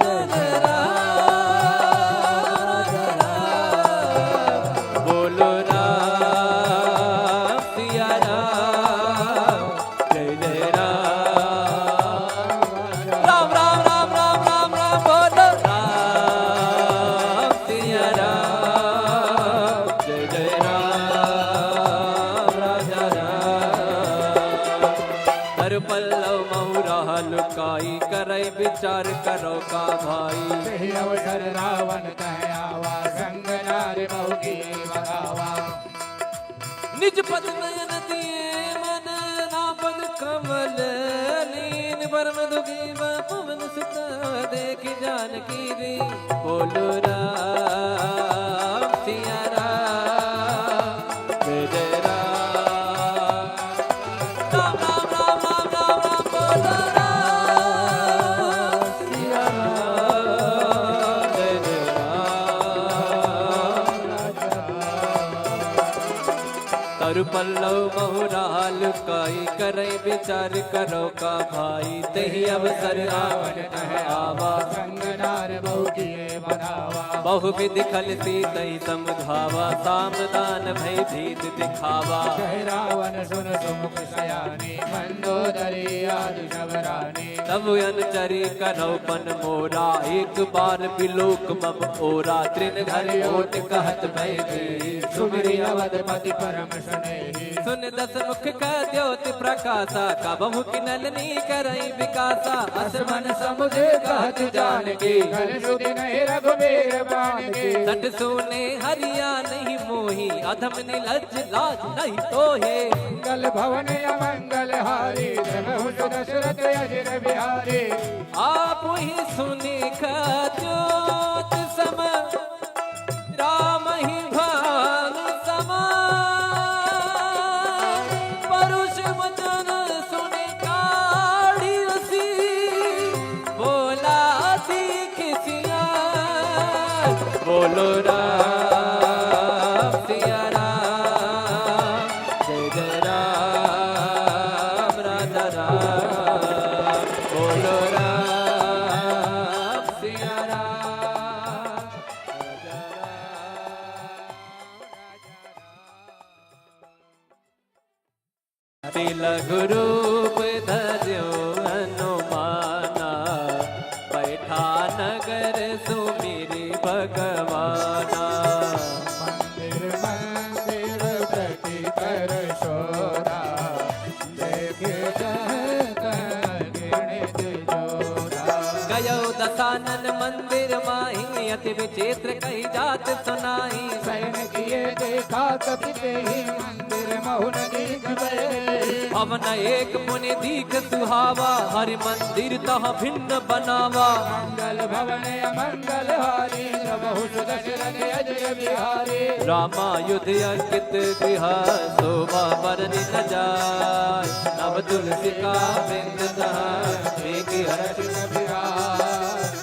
जय जय राम राजा राम, बोलो राम सिया राम, जय जय राम राम राम राम राम राम राम, बोलो राम सिया राम, जय जय राम राजा राम, हर पल्लव महुरा लुकाई, करई विचार करो का भाई, सही अवसर रावण कह आवा, संग नारी बहु की बगावा, निज पद नयन दिए मन, नाम पद कमल लीन, परम दुखी पवन सुत, देखि जानकी रे, बोलो राम सिया राम, जय जय राम राम राम राम राम राम राम, बोलो राम सिया राम, जय जय राम। तरु पल्लव महुराल काई, करई विचार करो का भाई, तही अवसर रावण कह आवा, संग नार बहु किए बगावा, बहु विधि खलती तही समझावा, सामदान भय भीत दिखावा, कह रावण सुन सुमुख सयानी, मंदोदरी आदि शबरानी, तब अनुचरी करो पन मोरा, एक बार बिलोक मम ओरा, त्रिन घर ओट कहत भय दी, सुमिरि अवधपति परम सुनेहि, सुन दस मुख का द्योति प्रकाशा, कबहु किनलनी करई विकासा, असमन समुझे कहत जानकी, कल सुधि नहीं रघुबीर बानकी, सट सोने हरिया नहीं मोही, अधम निलज लाज नहीं तोहे, मंगल भवन अमंगल हारी, द्रवहु दशरथ अजिर बिहारी, आप ही सुनी ज्योत सम, राम ही भान समा, परुष वचन सुनि काढ़ी रसी, बोला सीख सिया, बोलो राम सिया राम, जय जय राम राजा राम, बोलो राम सिया राम, राजा राम। तिलक रूप धर्यो हनुमाना, बैठा नगर सुमिरि भगवाना, मंदिर मंदिर प्रति कर शोरा, देखे जहत गिणित जोरा, गयो दसानन मंदिर माही, अति विचित्र कही जात सुनाई, सैन किए देखा कपिते ही, मंदिर महुन दीख बहे, भवन एक मुनि दीख सुहावा, हरि मंदिर तह भिन्न बनावा, मंगल भवन अमंगल हारी, द्रवहु दशरथ अजिर बिहारी, रामायुध अंकित गृह, शोभा बरनि न जाय, नव तुलसी का बिंद तह, एक हर्ष बिहार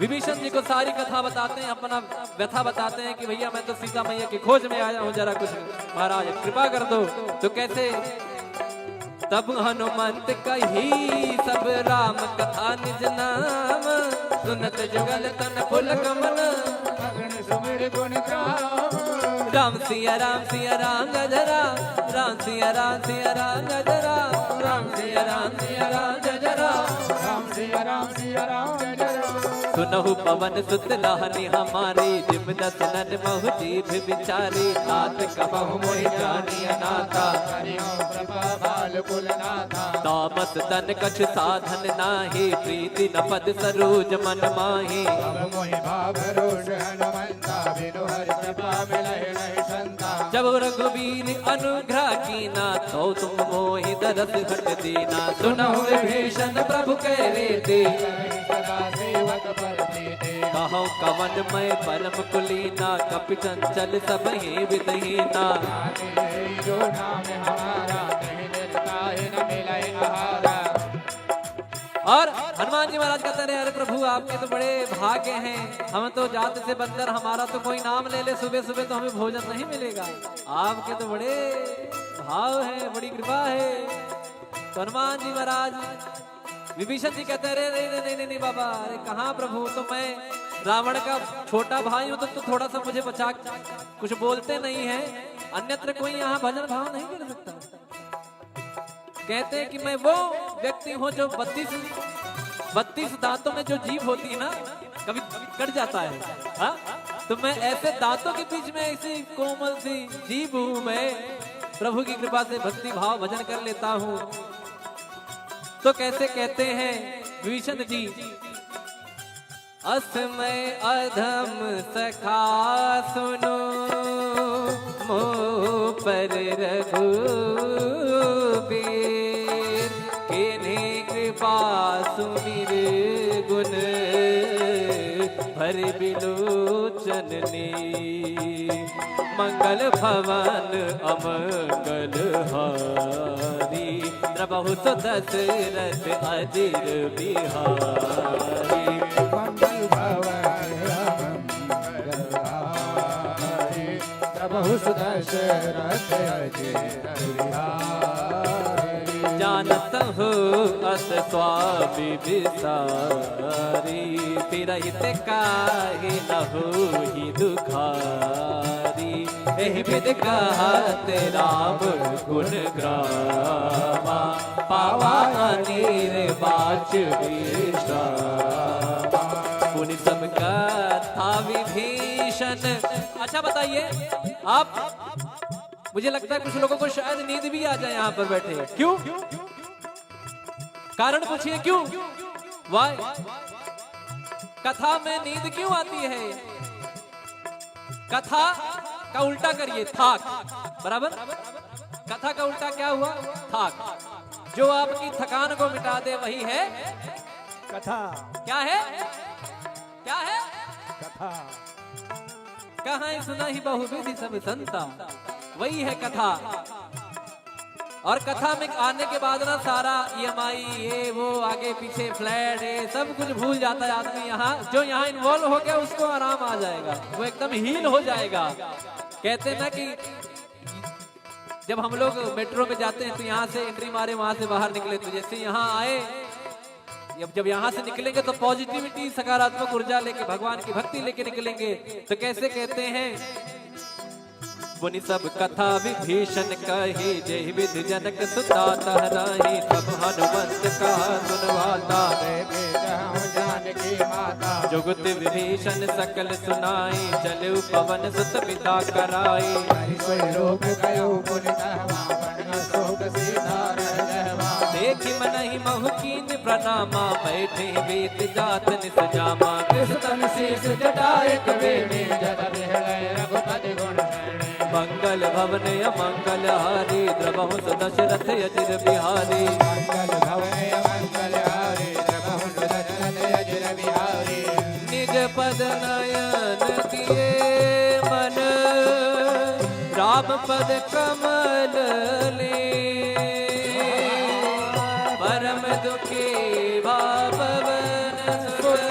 विभीषण जी को सारी कथा बताते हैं, अपना व्यथा बताते हैं कि भैया मैं तो सीता मैया की खोज में आया हूँ, जरा कुछ महाराज कृपा कर दो। तो कैसे, तब हनुमंत कही सब राम कथा निज नाम, सुनत जुगल तन फुल कमल, मगन सुमिर गुण ग्राम। राम सिया गजरा, राम सिया गजरा, राम सिया गजरा, राम सिया राम गजरा। सुनहु पवन सुत लाहनी हमारी, जिम दसनन महु जीभ बिचारी, नाथ कबहु मोहि जानी अनाथा, हरिओ कृपा बाल कुल नाथा। तामस तन कछ साधन नाही, प्रीति न पद सरोज मन माही। अब मोहि भाव रोष हनुमंता, बिनु हरि कृपा मिलहि नहीं संता। जब रघुवीर अनुग्रह कीना, तो तुम मोहि दरस हट दीना। सुनहु विभीषण प्रभु कह रीति, सदा सेवक पर प्रीति। कहूँ कवन मैं परम कुलीना, कपि चंचल सब ही विदहीना। जो नाम हमारा, कहीं निर्ताहि न मिलहि आहारा। और हनुमान जी महाराज कहते रहे, अरे प्रभु आपके तो बड़े भाग्य हैं, हम तो जात से बंदर, हमारा तो कोई नाम ले ले सुबह सुबह तो हमें भोजन नहीं मिलेगा। आपके तो बड़े भाव है, बड़ी कृपा है। तो हनुमान जी महाराज, विभीषण जी कहते रहे, नहीं नहीं बाबा, अरे कहाँ प्रभु, तो मैं रावण का छोटा भाई हूँ, तो थोड़ा सा मुझे बचा, कुछ बोलते नहीं है, अन्यत्र कोई यहाँ भजन भाव नहीं कर सकता। कहते हैं कि मैं वो व्यक्ति हूँ जो 32 दांतों में जो जीभ होती है ना, कभी कट जाता है, हा? तो मैं ऐसे दांतों के बीच में ऐसी कोमल सी जीभ हूँ, मैं प्रभु की कृपा से भक्ति भाव भजन कर लेता हूँ। तो कैसे कहते हैं विभीषण जी, असमय अधम सखा सुनो, मोह पर रघुबीर, किन्हीं कृपा सुमिर गुण, भर बिलोचननी। मंगल भवन अमंगल हारी, प्रभु तो दशरथ अजिर बिहारी। मंगल भवन मंगल हारी, प्रभु दशरथ अजिर बिहारी। जानत हो अस स्वामी विसारी, तिरहित काहे न होहि दुखारी। एहि विधि कहत राम गुण ग्रामा, पावा निर्वाच विश्रामा। पुनि सब कथा विभीषण। अच्छा बताइए आप, मुझे लगता है कुछ लोगों को शायद नींद भी आ जाए यहाँ पर बैठे। क्यों? कारण पूछिए क्यों? वाई कथा में नींद क्यों आती है? कथा का उल्टा करिए, थाक, बराबर। कथा का उल्टा क्या हुआ? थाक। जो आपकी थकान को मिटा दे वही है कथा। क्या है? क्या है? कथा। कहाँ सुना ही बहुविधि सब संता, वही है कथा। और कथा में आने के बाद ना सारा EMI ये वो आगे पीछे फ्लैट ये सब कुछ भूल जाता है आदमी। यहाँ जो यहाँ इन्वॉल्व हो गया उसको आराम आ जाएगा, वो एकदम हील हो जाएगा। कहते हैं ना कि जब हम लोग मेट्रो में जाते हैं तो यहाँ से एंट्री मारे वहां से बाहर निकले, तो जैसे यहाँ आए, जब यहाँ से निकलेंगे तो पॉजिटिविटी सकारात्मक ऊर्जा लेके भगवान की भक्ति लेके निकलेंगे। तो कैसे कहते हैं, पुनि सब कथा विभीषण कही, जय विधि जनक सुता तहराही। तब हनुमंत कहा सुनवाता, जानकी माता। जुगत विभीषण सकल सुनाई, चलु पवन सुत पिता कराई। देखि मनहि महु कीन प्रणामा, बैठे वेद जात निस जामा। कृष्ण शीस जटाए कबीर, जद बिहलय रघुपति गुण शरणे। मंगल भवन अमंगल हारी, द्रवहु दशरथ अजिर बिहारी। मंगल भवन मंगल हारी, द्रवहु दशरथ अजिर बिहारी। निज पद नयन दिए मन, राम पद कमल ले। परम दुखी भावन सुत,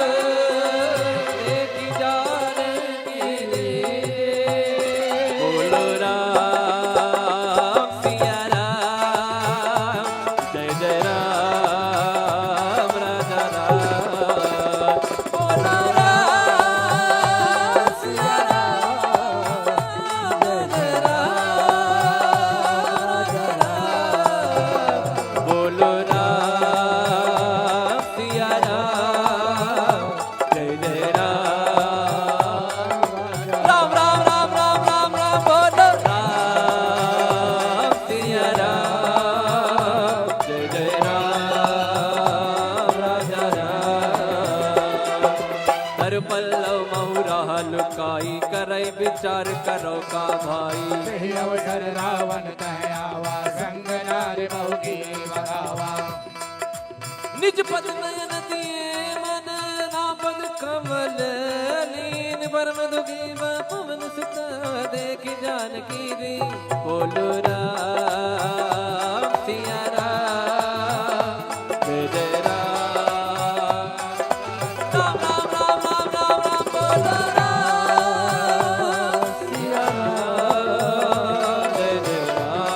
करई विचार करो का भाई। सही अवसर रावण तह आवा संग नार बहु की बगावा। निज पद नयन दिए मन नापद कमल लीन परम दुखी पवन सुत देख जानकी दी। बोलो राम सिया राम जय राम। राम राम राम राम राम राम बोलो राम सिया राम जय जय राम।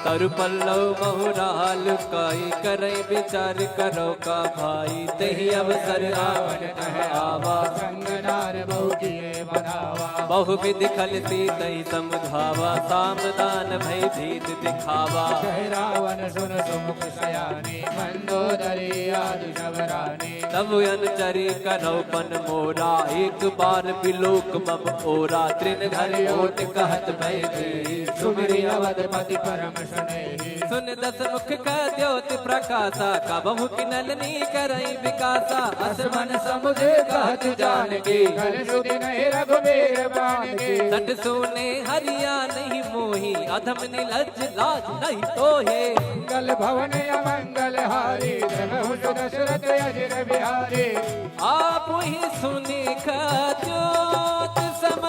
तरु पल्लव बहुराल काई करई विचार करो का भाई। तही अवसर रावण तह आवा संग नार बहु किए बनावा। बहुविध खलती तई समझावा। सामदान भय भीत दिखावा। कह रावण सुन सुमुख सयानी मंदोदरी आदि शबरानी। तब अनुचरी करौपन मोरा एक बार बिलोक मम ओरा। तृण घर ओट कहत भय दी सुमिरि अवधपति परम स्नेही। सुन दस मुख का द्योत प्रकाशा का बहु किनलनी करई विकासा। असमन समुझे कहत जानकी कल सुधि नहीं रघुबीर बानकी। सट सोने हरिया नहीं मोही अधम निलज लाज नहीं तोहे। मंगल भवन अमंगल हारी प्रभु दशरथ अजिर बिहारी। आप ही सुने का ज्योत सम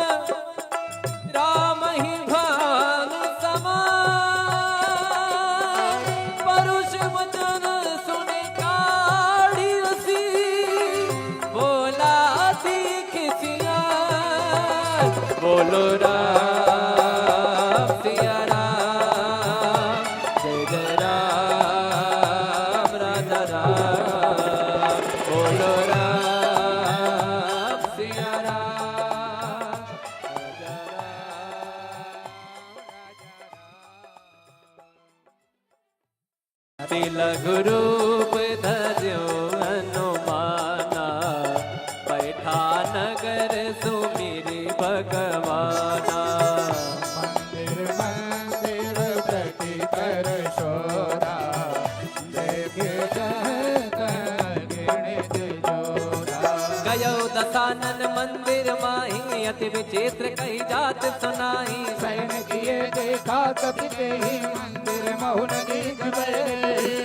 राम ही भान समा। परुष वचन सुने काढ़ी रसी बोला दीख सिया। बोलो राम सिया राम जय जय राम राजा राम। बोलो राम सिया राम राजा राम। तिलक रूप धर्यो हनुमाना बैठा नगर सुमिरि भगवाना। मंदिर मंदिर प्रति कर शोरा देखे गिणित जोरा। गयो दसानन मंदिर माही अति विचित्र कही जात सुनाई। सैन किए देखा कपिते ही मंदिर महुन दीख बहे।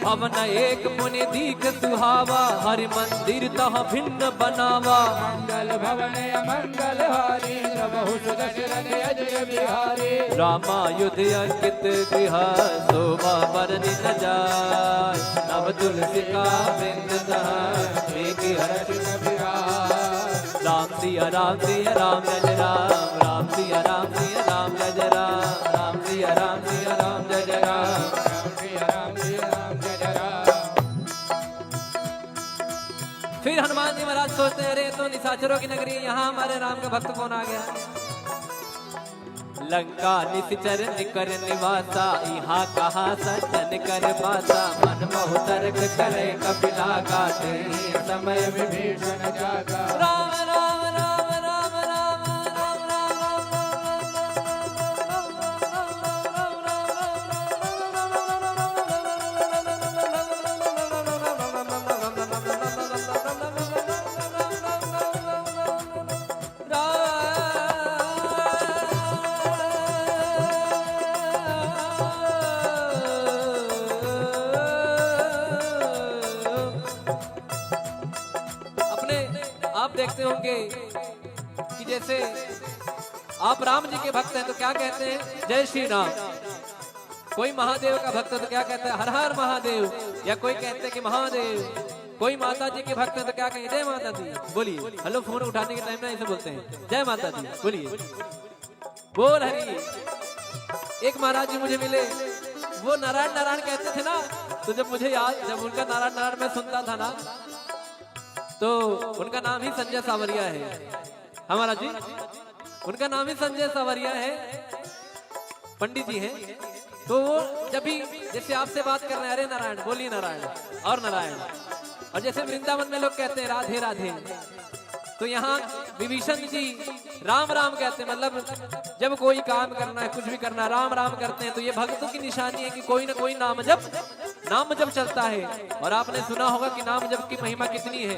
भवन एक मुनि दीख सुहावा हरि मंदिर तह भिन्न बनावा। मंगल भवन अमंगल हारी प्रभु दशरथ अजय बिहारी। रामायुध अंकित गृह शोभा बरनि न जाय। नव तुलसी का वृंद राम सिया राम सिया राम जय राम। राम सिया राम सिया राम जय राम। राम सिया राम सिया राम जय राम। फिर हनुमान जी महाराज सोचते हैं अरे तो निशाचरों की नगरी यहाँ हमारे राम का भक्त कौन आ गया। लंका निश्चर निकर निवासा यहाँ कहा सज्जन कर पासा। मन मोह तर्क करे कपिला गाते समय विभीषण जागा। राम राम राम राम राम राम राम देखते होंगे कि जैसे आप राम जी के भक्त हैं तो क्या कहते हैं जय श्री राम। कोई महादेव का भक्त है तो क्या कहते हैं हर हर महादेव, या कोई कहते हैं कि महादेव। कोई माता जी के भक्त है तो क्या कहेंगे जय माता दी। बोलिए हेलो, फोन उठाने के टाइम में ऐसे बोलते हैं जय माता दी। बोलिए बोल हरी। एक महाराज जी मुझे मिले, वो नारायण नारायण कहते थे ना, तो जब मुझे याद, जब उनका नारायण नारायण मैं सुनता था ना, तो उनका नाम ही संजय सावरिया है। हमारा जी उनका नाम ही संजय सावरिया है, पंडित जी हैं। तो वो जब भी जैसे आपसे बात कर रहे हैं अरे नारायण, बोलिए नारायण और नारायण, और जैसे वृंदावन में लोग कहते हैं राधे राधे, तो यहाँ विभीषण जी राम राम कहते हैं। मतलब जब कोई काम करना है, कुछ भी करना, राम राम करते हैं। तो ये भक्तों की निशानी है कि कोई ना कोई नाम जप चलता है। और आपने सुना होगा कि नाम जप की महिमा कितनी है।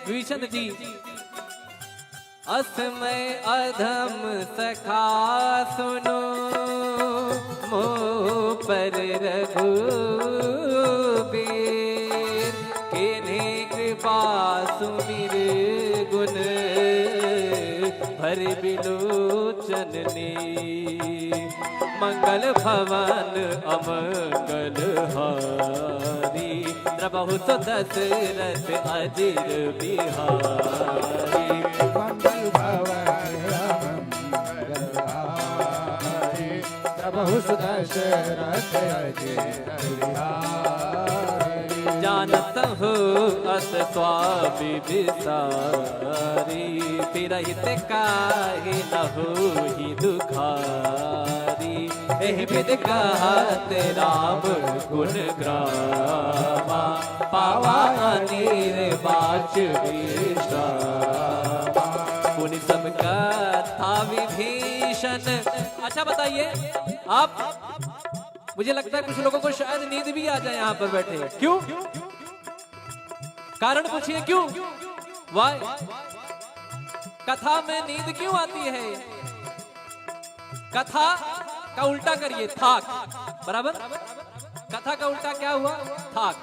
विभीषण जी, असमय अधम सखा सुनो, मोह पर रघुबीर, किन्हीं कृपा सुमिर गुण, भर बिलोचन ने, मंगल भवन अमंगल हारी, प्रभु तो दशरथ अजिर बिहारी। मंगल भवन मंगलहारी, प्रभु दशरथ अजिर बिहारी। जानत हो अस स्वामी विसारी, फिरहित काहे न होहि दुखारी, एहि विध कहत राम गुण ग्रामा, पावा अनीर बाच विश्रामा। पुनि सब कथा विभीषण। अच्छा बताइए आप, मुझे लगता है कुछ लोगों को शायद नींद भी आ जाए यहाँ पर बैठे। क्यों? कारण पूछिए क्यों? वाई कथा में नींद क्यों आती है? कथा का उल्टा करिए, थाक। बराबर? कथा का उल्टा क्या हुआ? थाक।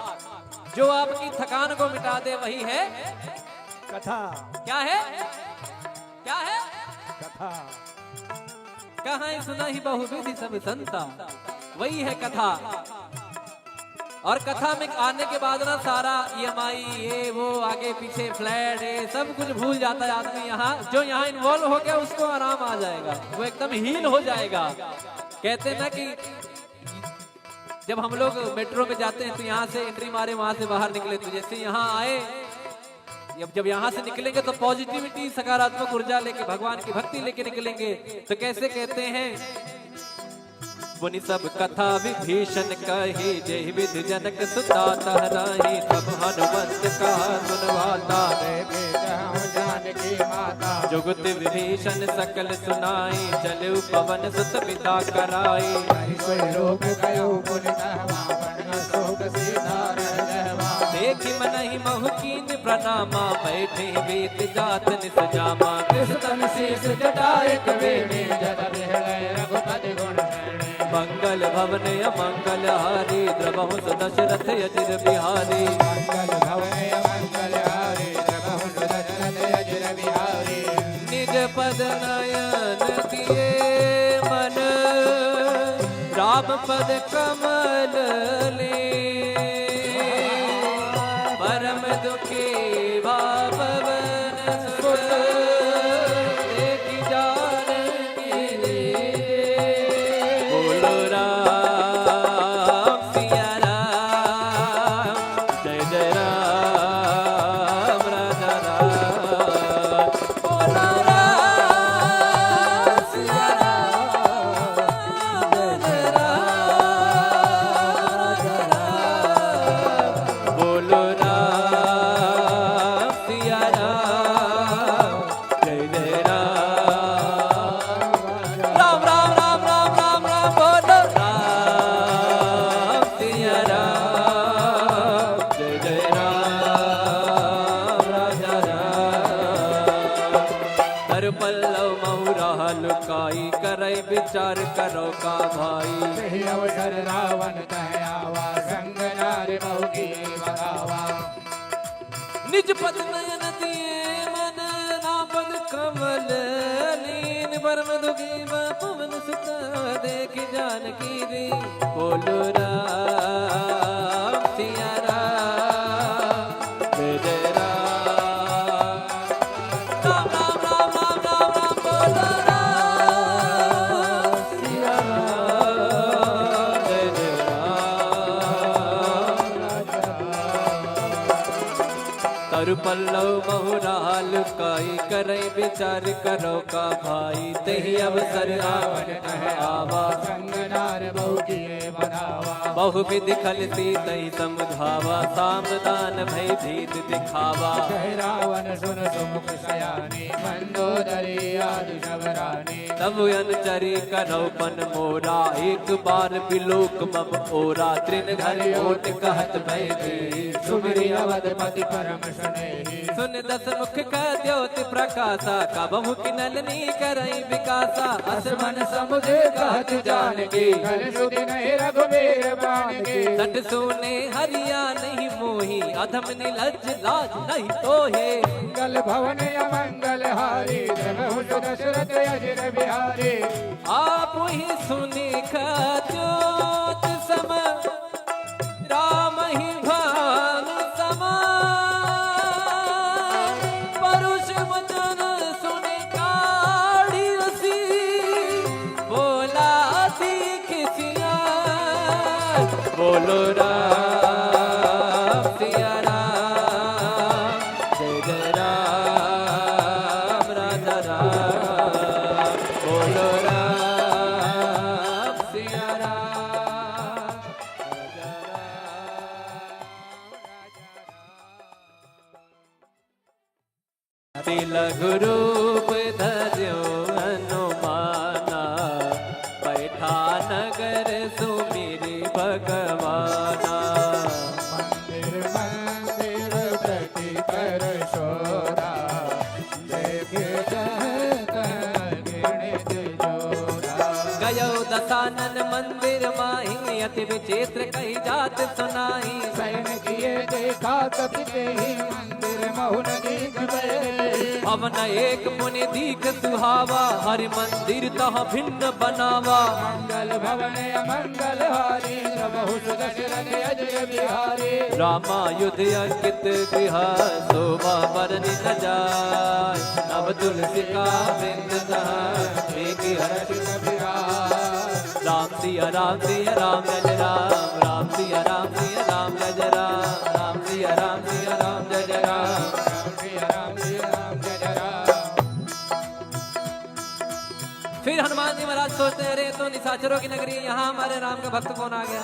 जो आपकी थकान को मिटा दे वही है कथा। क्या है? क्या है? कथा। कहाँ सुना ही बहुविधि सब संता, वही है कथा। और कथा में आने के बाद ना सारा EMI ये वो आगे पीछे फ्लैट ये सब कुछ भूल जाता है आदमी। यहाँ जो यहाँ इन्वॉल्व हो गया उसको आराम आ जाएगा, वो एकदम हील हो जाएगा। कहते हैं ना कि जब हम लोग मेट्रो में जाते हैं तो यहाँ से एंट्री मारे वहां से बाहर निकले, तो जैसे यहाँ आए जब यहाँ से निकलेंगे तो पॉजिटिविटी सकारात्मक ऊर्जा लेके भगवान की भक्ति लेके निकलेंगे। तो कैसे कहते हैं, मुनि सब कथा विभीषण कही, जय विधि जनक सुता तहराही, तब हनुमंत कहा सुनवाता, जानकी माता। जुगत विभीषण सकल सुनाई, चलु पवन सुत पिता कराई। कोई लोक गयो पुनि कहवा, बन शोक सीधा रह रहवा। देखि मनहि महु कीन प्रणामा, बैठे वेद जात निस जामा। तन शीस जटाए कवेणी, जद बिहलय रघुपति गुण शरणी। मंगल भवन अमंगल हारी, द्रवहु दशरथ अजिर बिहारी। मंगल भवन मंगल हारी, प्रभु दशरथ अजिर बिहारी। निज पद नयन दिए मन, राम पद कमल ले, परम दुखी भावन सुत, देखि जानकी रे। बोलो राम सिया राम, जय जय राम राजा राम। बोलो राम सिया राम, जय जय राम राजा राम। बोलो राम सिया राम, जय जय राम। राम राम राम राम राम राम, बोलो राम सिया राम, जय जय राम राजा राम। हर पल्लव महुरा लुकाई, करई विचार करो का भाई। सही अवसर रावण तह आवा, संग नारी बहु की बगावा। निज पद नयन दिए मन, नापद कमल लीन, परम दुखी पवन सुत, देखि जानकी रे। बोलो राम सिया राम, जय जय राम। राम राम राम राम राम राम, बोलो राम सिया राम, जय जय राम। तरु पल्लव महुराल काई, करई विचार करो का भाई। तही अवसर रावण तह आवा, संग नार बहु की बगावा। बहु विधि खलती तही समुझावा, सामदान भय भीत दिखावा। जय रावण सुन सुमुख सयानी, मंदोदरी आदि शबरानी। तब अनुचरी करौपन मोरा, एक बार बिलोक मम ओरा। तृण घर ओट कहत भय दी, सुमिरि अवधपति परम शन नहीं। सुन दस मुख का द्योति प्रकाशा, कबहु की नलनी करई विकासा। असमन समुझे कहत जान की, कल सुधि नहीं रघुबीर बाण की। सट सुने हरिया नहीं मोही, अधम निलज लाज नहीं तोहे। मंगल भवन अमंगल हारी, प्रभु दशरथ अजर बिहारी। आप ही सुनी ज्योत सम, राम ही भानु समा। परुष वचन सुने काढ़ी रसी, बोला सीख सिया। बोलो राम सिया राम, जय जय राम राजा राम। बोलो राम सिया राम, राजा राम। तिलक रूप धर्यो हनुमाना, बैठा नगर सुमिरि भगवाना। मंदिर मंदिर प्रति कर शोरा, देखे गिणित जोरा। गयो दसानन मंदिर माही, अति विचित्र कही जात सुनाई। सैन किए देखा कपिते ही, मंदिर महुन दीख बहे। अवन एक मुनि दीख सुहावा, हरि मंदिर तह भिन्न बनावा। मंगल भवन अमंगल हारी, प्रभु दशरथ अजर बिहारी। रामायुध अंकित गृह, शोभा बरनि न जाय। नव तुलसी का वृंद मेघ हर्ष बिहार। राम सिया राम सिया राम जय राम। राम सिया राम सिया राम जय राम। राम सिया राम सिया राम जय राम। राम जय राम। फिर हनुमान जी महाराज सोचते हैं, अरे तो निशाचरों की नगरी, यहाँ हमारे राम का भक्त कौन आ गया।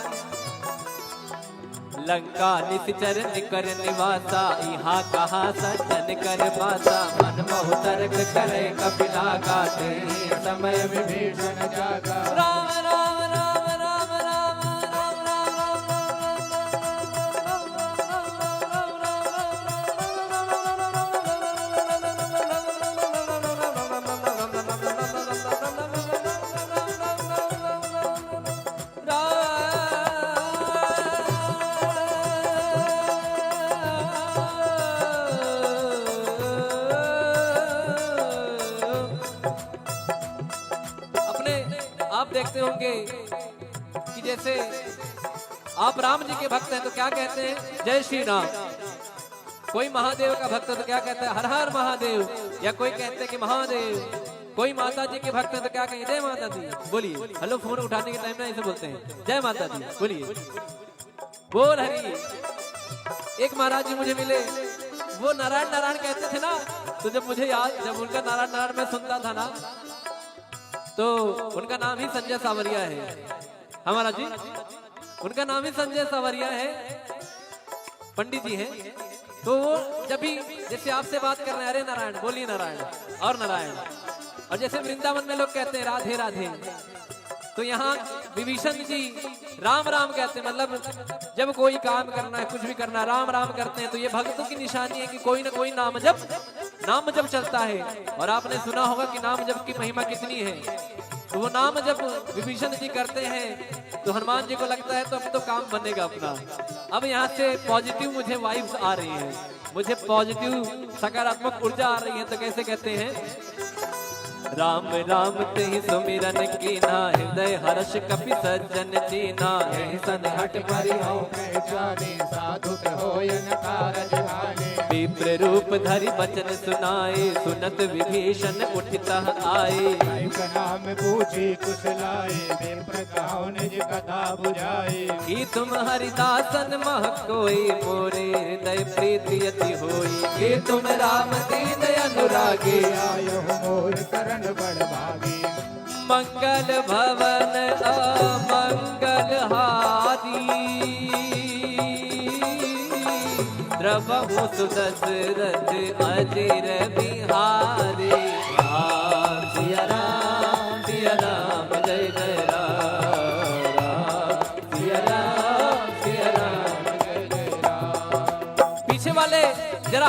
लंका निश्चर निकर निवासा, यहाँ कहाँ सज्जन कर पासा। मन मोह तर्क करे कपिला गाते, समय विभीषण जागा। राम राम राम राम राम राम राम आप देखते होंगे कि जैसे आप राम जी के भक्त हैं तो क्या कहते हैं, जय श्री राम। कोई महादेव का भक्त है तो क्या कहता है, हर हर महादेव। या कोई कहते हैं कि महादेव। कोई माता जी के भक्त है तो क्या कहेंगे, जय माता दी। बोलिए, हेलो फोन उठाने के टाइम ना ऐसे बोलते हैं, जय माता दी बोलिए, बोल हरी। एक महाराज जी मुझे मिले, वो नारायण नारायण कहते थे ना, तो जब मुझे याद, जब उनका नारायण नारायण मैं सुनता था ना, तो उनका नाम ही संजय सावरिया है। हमारा जी उनका नाम ही संजय सावरिया है, पंडित जी हैं। तो वो जब भी जैसे आपसे बात कर रहे हैं, अरे नारायण बोलिए नारायण और नारायण। और जैसे वृंदावन में लोग कहते हैं राधे राधे, तो यहाँ विभीषण जी राम राम कहते हैं। मतलब जब कोई काम करना है, कुछ भी करना है, राम राम करते हैं। तो ये भक्तों की निशानी है कि कोई ना कोई नाम जप चलता है। और आपने सुना होगा कि नाम जप की महिमा कितनी है। तो वो नाम जब विभीषण जी करते हैं तो हनुमान जी को लगता है तो अब तो काम बनेगा अपना। अब यहाँ से पॉजिटिव मुझे वाइब्स आ रही है, मुझे पॉजिटिव सकारात्मक ऊर्जा आ रही है। तो कैसे कहते हैं, राम राम तेहि सुमिरन कीना, हृदय हर्ष कपि सज्जन चीना। यही सन हट परिहौ के जाने, साधु होय न कारज हानि। विप्र रूप धरि बचन सुनाए, सुनत विभीषण उठितः आए। का नाम पूछी कुशलाए, विप्र कहो निज कथा बुझाए। कि तुम हरिदासन मह कोई, मोरे हृदय प्रीति अति होई। कि तुम राम दीन अनुरागी, आयो मोर करण बड़ भागी। मंगल भवन अमंगल हारी, द्रवहु सुदशरथ अजिर बिहारी। राम सिया राम सिया राम जय जय राम। राम सिया राम जय जय राम। पीछे वाले जरा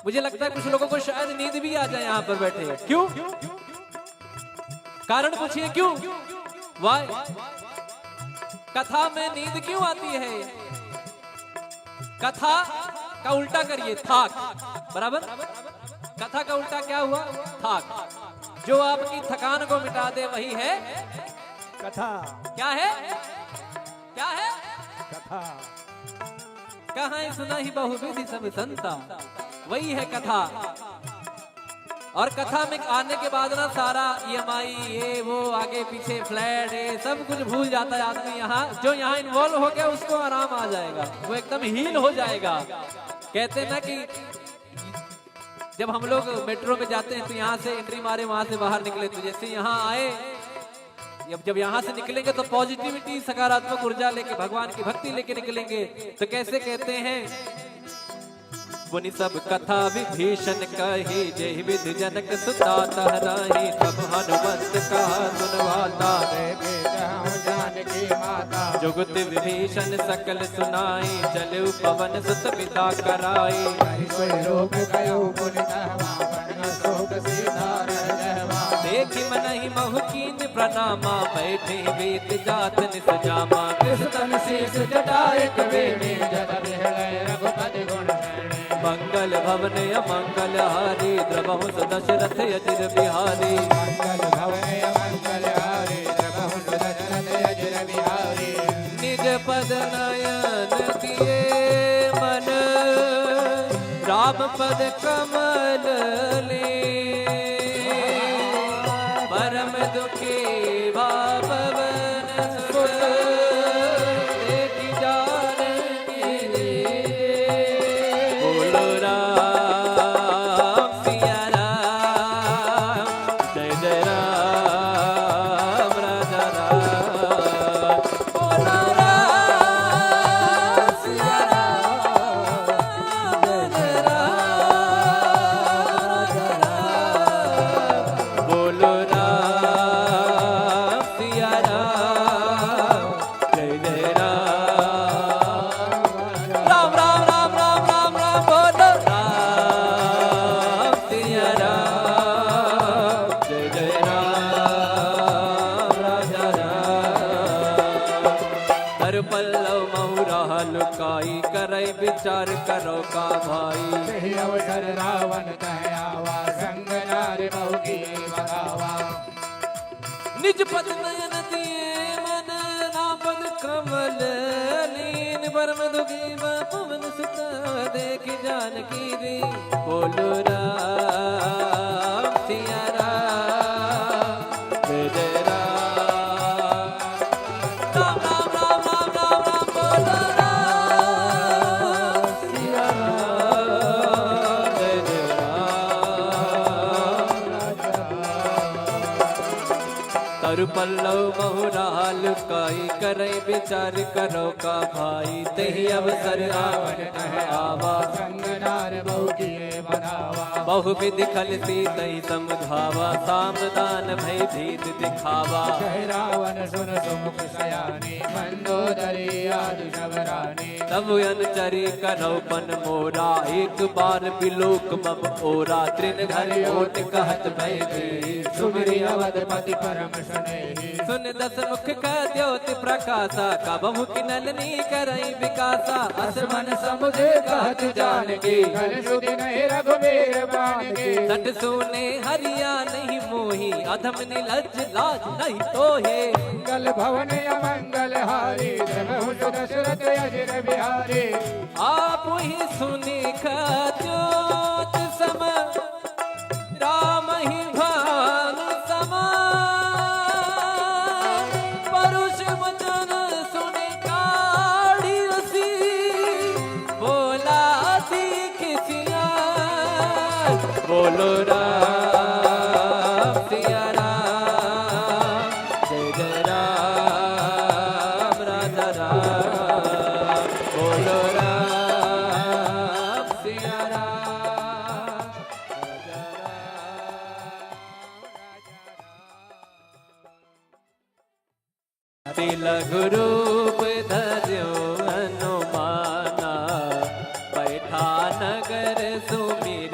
मुझे लगता है कुछ लोगों को शायद नींद भी आ जाए यहाँ पर बैठे। क्यों? कारण पूछिए क्यों? वाई कथा में नींद क्यों आती है? कथा का उल्टा करिए थाक, बराबर। कथा का उल्टा क्या हुआ? थाक। जो आपकी थकान को मिटा दे वही है कथा। क्या है? क्या है? कथा। कहाँ सुना ही बहुविधि सब संता, वही है कथा। और कथा में आने के बाद ना सारा EMI ये वो आगे पीछे फ्लैट ये सब कुछ भूल जाता है आदमी। यहाँ जो यहाँ इन्वॉल्व हो गया उसको आराम आ जाएगा, वो एकदम हील हो जाएगा। कहते ना कि जब हम लोग मेट्रो में जाते हैं तो यहाँ से एंट्री मारे वहां से बाहर निकले, तो जैसे यहाँ आए जब यहाँ से निकलेंगे तो पॉजिटिविटी सकारात्मक ऊर्जा लेके भगवान की भक्ति लेके निकलेंगे। तो कैसे कहते हैं? मुनि सब कथा विभीषण कही, जय विधि जनक सुता तहराही, सब हनुमंत कहा सुनवाता, जानकी माता जुगत विभीषण सकल सुनाई, चले पवन सुत पिता कराई, लोक गयो देखी मनहि महु कीन प्रणामा, बैठे वेद जात निस जामा, तन शीस जटायक वेणी, जद बिहलय रघुपति गुण शरणी। मंगल भवन अमंगल हारी, द्रवहु दशरथ अजिर बिहारी, मंगल भवन मंगल हारी, द्रवहु दशरथ अजिर बिहारी। निज पद नयन दिए मन, राम पद कमल ले, परम दुखी भावन सुत, देखि जानकी दे। बोलो राम सिया राम, जय जय राम राजा राम। बोलो राम सिया राम, जय जय राम राजा राम। बोलो पल्लव महुरा लुकाई, करई विचार करो का भाई, सही अवसर रावण कह आवा, संग नारी बहु की बगावा। निज पद नयन दिए मन, नापद कमल लीन, परम दुखी पवन सुत, देखि जानकी दे। बोलो राम सिया राम, जय जय राम। पल्लव बहुराल लुकाई, करई विचार करो का भाई, तेहि अवसर रावण कह आवा, संग नार बहु किए बनावा। बहु विधि खलती तई समझावा, सामदान भय भीत दिखावा। कह रावण सुन सुमुख सयानी, मंदोदरी आदि शबरानी। तब अनुचरी करो पन मोरा, एक बार बिलोक मम ओरा, त्रिन घर ओट कहत भय भी, सुमिरि अवधपति परम सुने। सुन दस मुख का द्योति प्रकाशा, कबहु किनलनी करई विकासा, असमन समुझे कहत जानकी, कल सुधि नहीं रघुबीर बाण की। सट सुने हरिया नहीं मोही, अधम निलज लाज नहीं तोहे। मंगल भवन अमंगल हारी, द्रवहु दशरथ अजिर बिहारी। आप ही सुनी ज्योत सम, राम ही भान समा, परुष वचन सुनि काढ़ी रसी, बोला सीख सिया। बोलो राम सिया राम, जय जय राम राजा राम। बोलो राम सिया राम, राजा राम। तिलक रूप धर्यो हनुमाना, बैठा नगर सुमिर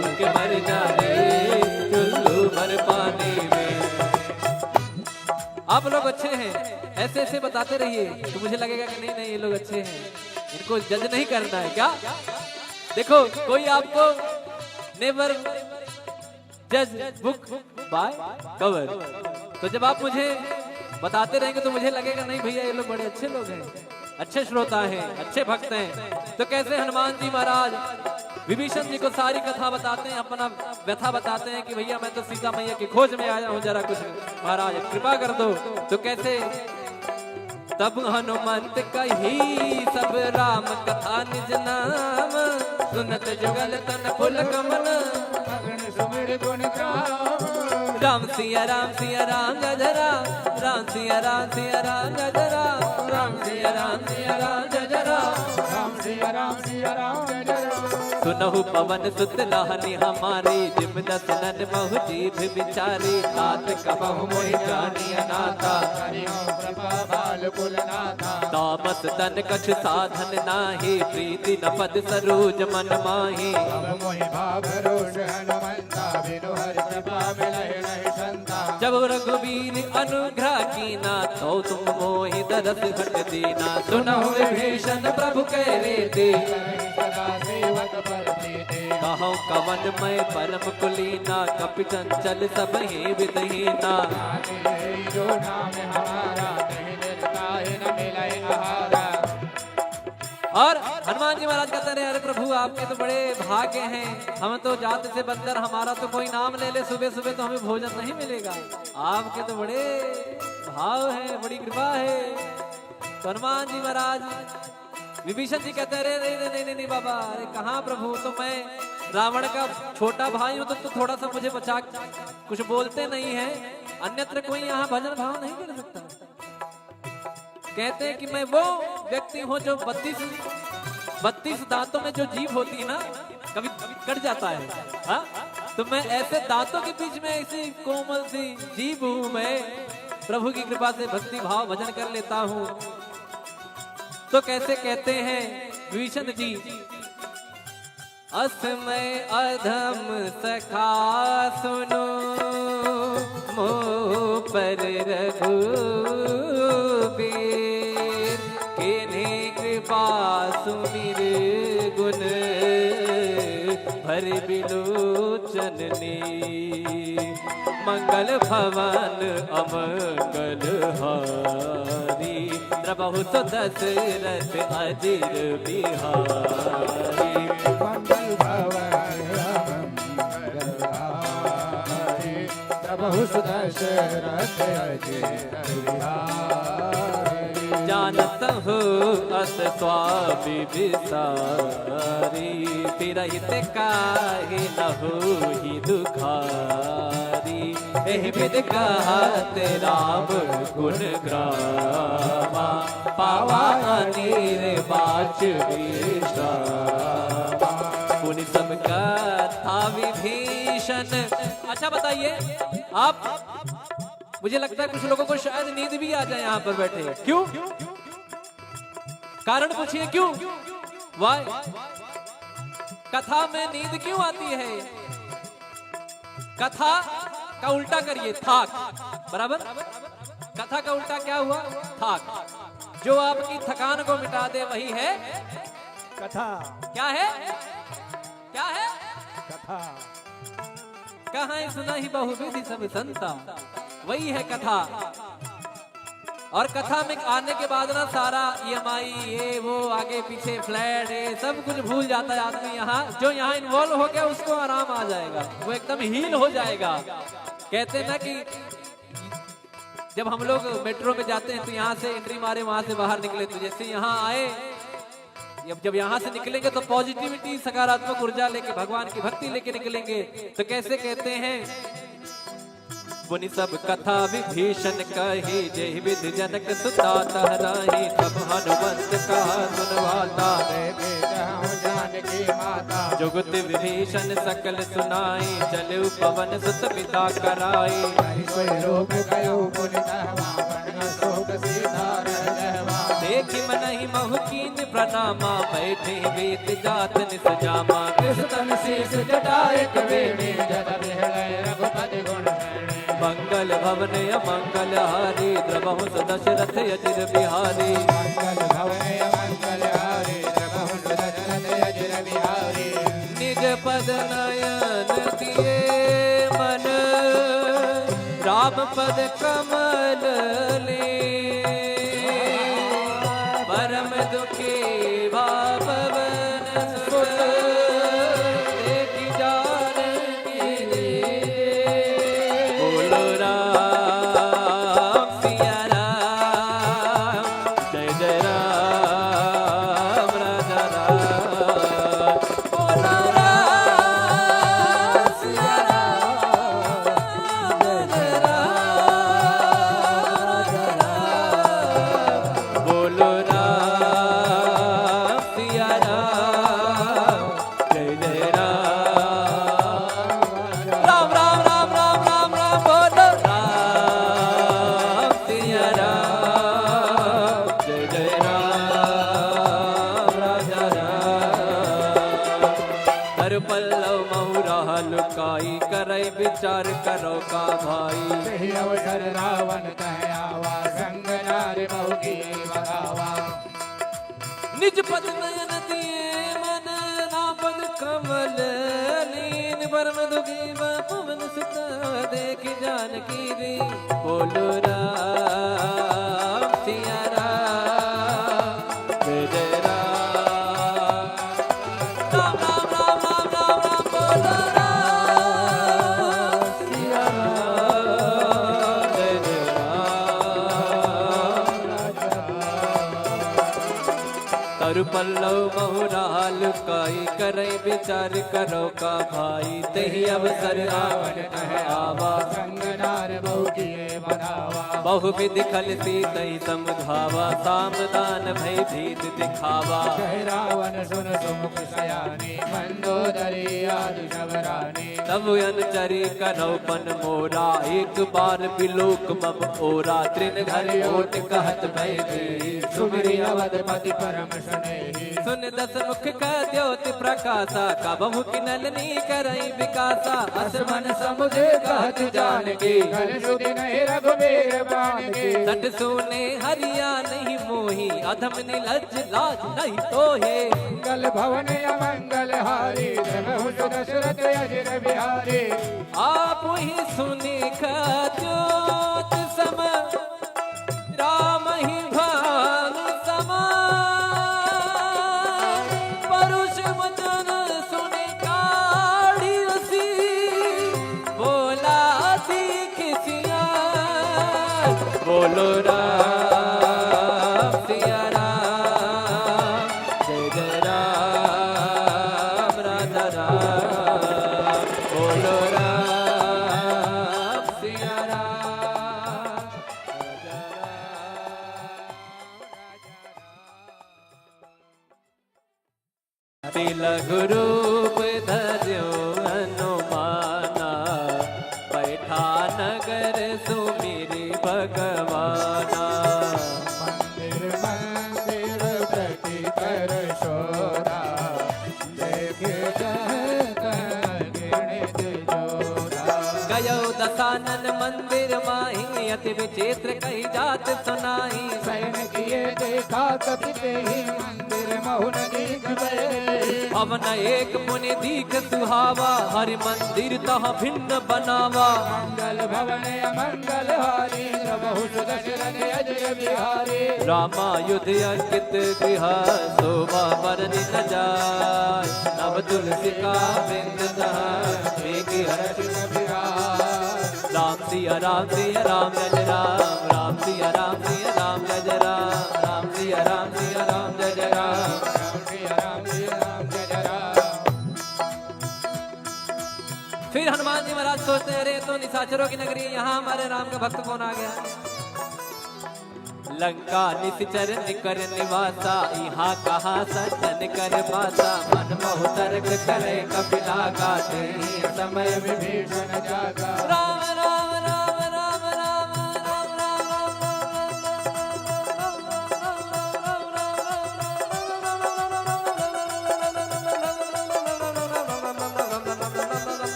ऐसे ऐसे बताते रहिए तो मुझे लगेगा कि नहीं नहीं ये लोग अच्छे हैं, इनको जज नहीं करना है क्या। देखो कोई आपको नेवर जज बुक बाय कवर, तो जब आप मुझे बताते रहेंगे तो मुझे लगेगा नहीं भैया ये लोग बड़े अच्छे लोग हैं, अच्छे श्रोता हैं, अच्छे भक्त हैं। तो कैसे हनुमान जी महाराज विभीषण जी को सारी कथा बताते हैं, अपना व्यथा बताते हैं कि भैया मैं तो सीता मैया की खोज में आया हूँ, जरा कुछ महाराज कृपा कर दो। तो कैसे तब हनुमंत कही सब राम कथा निज नाम, सुनत जुगल तन फुल कमल सुमिर गुण गाम। राम सिया राम गजरा, राम सिया राम गजरा, राम सिया राम गजरा, राम सिया राम गजरा। सुनहु पवन सुत लहनी हमारी, जिम दसनन महु जीभ बिचारी, तात कबहु मोहि जानी अनाथा, कृपा बाल कुलनाथा। तामस तन कछ साधन नाही, प्रीति न पद सरोज मन माही। अब मोहि भाव रोष हनुमंता, बिनु हरि कृपा मिलहि नहीं संता। जब रघुवीर अनुग्रह कीना, तो तुम मोहि दरस हट दीना। सुनहु विभीषण प्रभु कह रे, सदा सेवक पर प्रीति। कहूँ कवन मैं परम कुलीना, कपि चंचल सब ही विदहीना। जो नाम हमारा, नहीं निर्ताहि न मिलहि आहारा। और हनुमान जी महाराज कहते रहे, अरे प्रभु आपके तो बड़े भाग्य हैं, हम तो जात से बंदर, हमारा तो कोई नाम ले ले सुबह सुबह तो हमें भोजन नहीं मिलेगा। आपके तो बड़े भाव हैं, बड़ी कृपा है। तो हनुमान जी महाराज विभीषण जी कहते हैं, नहीं नहीं बाबा, अरे कहाँ प्रभु, तो मैं रावण का छोटा भाई हूँ, तो थोड़ा सा मुझे बचा, कुछ बोलते नहीं है, अन्यत्र कोई यहाँ भजन भाव नहीं कर सकता। कहते हैं कि मैं वो व्यक्ति हूँ जो 32 दांतों में जो जीभ होती है ना, कभी कट जाता है, हाँ? तो मैं ऐसे दांतों के बीच में ऐसी कोमल सी जीभ हूँ, मैं प्रभु की कृपा से भक्ति भाव भजन कर लेता हूँ। तो कैसे कहते हैं विभीषण जी, असमय अधम सखा सुनो, मोह पर रघुबीर, किन्हीं कृपा सुमिर गुण, भर बिलोचननी। मंगल भवन अमंगल हारी, प्रभु तो दशरथ अजिर बिहारी। मंगल भवन मंगल हारी, प्रभु सुदशरथ अजिर बिहारी। जानत हो अस स्वामी विसारी, तिरहित काहे न होहि दुखारी। एहि विध कहत राम गुण ग्रामा, पावा निर्वाच विश्रामा। पुनि सब कथा विभीषण। अच्छा बताइए आप, मुझे लगता है कुछ लोगों को शायद नींद भी आ जाए यहाँ पर बैठे, क्यों? कारण पूछिए क्यों? वाई कथा में नींद क्यों आती है? कथा का उल्टा करिए, थाक, बराबर? कथा का उल्टा क्या हुआ? थाक। जो आपकी थकान को मिटा दे वही है कथा। क्या है? क्या है? कथा। कहाँ सुना ही बहुविधि सब संता, वही है कथा। और कथा में आने के बाद ना सारा EMI ये वो आगे पीछे फ्लैट ये सब कुछ भूल जाता है आदमी। यहाँ जो यहाँ इन्वॉल्व हो गया उसको आराम आ जाएगा, वो एकदम हील हो जाएगा। कहते हैं ना कि जब हम लोग मेट्रो में जाते हैं तो यहाँ से एंट्री मारे वहां से बाहर निकले, तो जैसे यहाँ आए, जब यहाँ से निकलेंगे तो पॉजिटिविटी सकारात्मक ऊर्जा लेके भगवान की भक्ति लेके निकलेंगे। तो कैसे कहते हैं, मुनि सब कथा विभीषण कही, जय विधि जनक सुता तहराही। तब हनुमंत कहा सुनवाता, जानकी माता। जुगत विभीषण सकल सुनाई, चले पवन सुत पिता कराई। देखि मनहि महु प्रणामा, बैठे वेद जात निस जामा। कृष्ण शीस जटाए कबीर, जद बिहलय रघुपति गुण मंगल भवन अमंगल हारी द्रवहु दशरथ अजिर बिहारी मंगल भवन मंगल हारी द्रवहु दशरथ अजिर बिहारी निज पद नयन दिए मन राम पद कमल ले परम दुखी भावन सुत देखि जानकी बोलो राम सिया राम जय जय राम राजा राम बोलो राम सिया राम जय जय राम राजा राम बोलो राम सिया राम जय जय राम राम राम राम राम राम राम बोलो राम सिया राम जय जय राम राजा राम कर पल्लव महुरा लुकाई करई विचार करो का भाई सही अवसर रावण कह आवा संग नारी मौकी बगावा निज पद नयन दिए मन नापद कमल लीन परम दुखी पवन सुत देख जानकी रे बोलो राम सिया राम जय जय राम राम राम राम राम राम राम बोलो राम सिया राम जय जय राम तरु पल्लव महुराल काई करई विचार करो का भाई तेहि अवसर रावण कह आवा संग नार मौकी बगावा बहुविध खलती तई समझावा सामदान भय भीत दिखावा कह रावण सुन सुमुख सयानी मंदोदरी आदि शबरानी तब अनचरी करौपन मोरा एक बार बिलोक मम ओरा तृण घर ओट कहत भय दी सुमिरी अवधपति परम सुनेही सुन दस मुख का द्योति प्रकाशा कबहु किनलनी करई विकासा असमन समुझे कहत जानकी कल सुधि नहीं रघुवीर बाण की सट सोने हरिया नहीं मोही अधम निलज लाज नहीं तोहे मंगल भवन अमंगल हारी द्रवहु दशरथ अजिर बिहारी आप ही सुनी ज्योत सम राम ही भान समान परुष वचन सुनि काढ़ी रसी बोला थी किसिया बोलो राम सिया राम जय जय राम राजा राम बोलो राम सिया राम राजा राम तिलक रूप धर्यो हनुमाना बैठा नगर सुमिरी भगवाना मंदिर मंदिर प्रति कर शोरा देख गिणित जोरा गयो दसानन मंदिर माही अति विचित्र कही जात सुनाई सैन किए देखा कपि ही मंदिर महुन दीख बहे भवन एक मुनि दीख सुहावा हरि मंदिर तह भिन्न बनावा मंगल भवन अमंगल हारी द्रवहु दशरथ अजिर बिहारी रामायुध अंकित गृह शोभा बरनि न जाय नव तुलसी का बिंद राम सिया राम सिया राम जय जय राम राम सिया राम सिया राम जय जय राम राम सिया राम सिया राम जय जय राम फिर हनुमान जी महाराज सोचते हैं, अरे तो निशाचरों की नगरी है, यहाँ हमारे राम का भक्त कौन आ गया। लंका निश्चर निकर निवासा, यहाँ कहा सज्जन कर पासा। मन मोह तर्क करे कपिला गाते, समय विभीषण जागा राम राम राम राम राम राम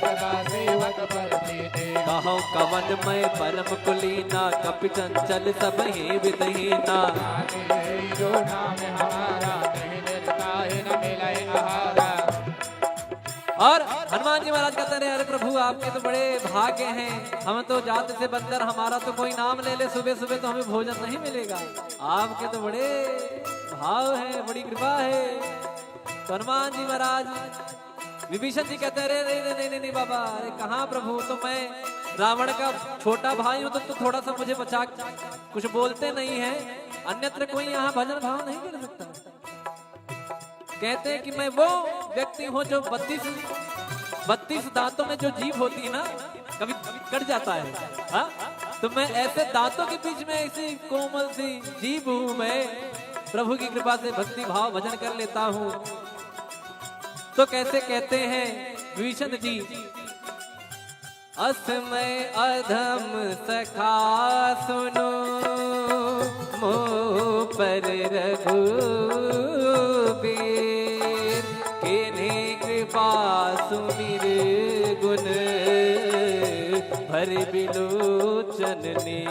सदा सेवक पर प्रीति कहो कवन में परम कुलीना कपि चंचल सब ही विदहीना जो नाम हमारा कहीं निर्ताहि न मिले आहारा। और हनुमान जी महाराज कहते रहे अरे प्रभु आपके तो बड़े भाग्य हैं, हम तो जात से बंदर, हमारा तो कोई नाम ले ले सुबह सुबह तो हमें भोजन नहीं मिलेगा, आपके तो बड़े भाव है, बड़ी कृपा है। तो हनुमान जी महाराज विभीषण जी कहते रहे नहीं नहीं नहीं बाबा, अरे कहाँ प्रभु, तो मैं रावण का छोटा भाई हूँ, तो थोड़ा सा मुझे बचा, कुछ बोलते नहीं है, अन्यत्र कोई यहाँ भजन भाव नहीं कर सकता। कहते हैं कि मैं वो व्यक्ति हूँ जो 32 दांतों में जो जीभ होती है ना, कभी कट जाता है, हाँ? तो मैं ऐसे दांतों के बीच में ऐसी कोमल सी जीभ हूँ, मैं प्रभु की कृपा से भक्ति भाव भजन कर लेता हूँ। तो कैसे कहते हैं विभीषण जी, असमय अधम सखा सुनो मोह पर रघुबीर, किन्हीं कृपा सुमिर गुण भर बिलोचन ने,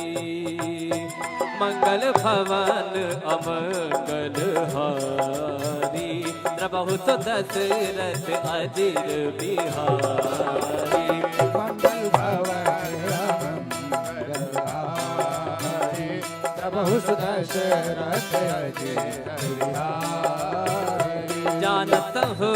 मंगल भवन अमंगल हारी, प्रभु तो दशरथ अजिर बिहारी। मंगल भवन मंगलहारी, प्रभु सुदशरथ अजिर बिहारी। जानत हो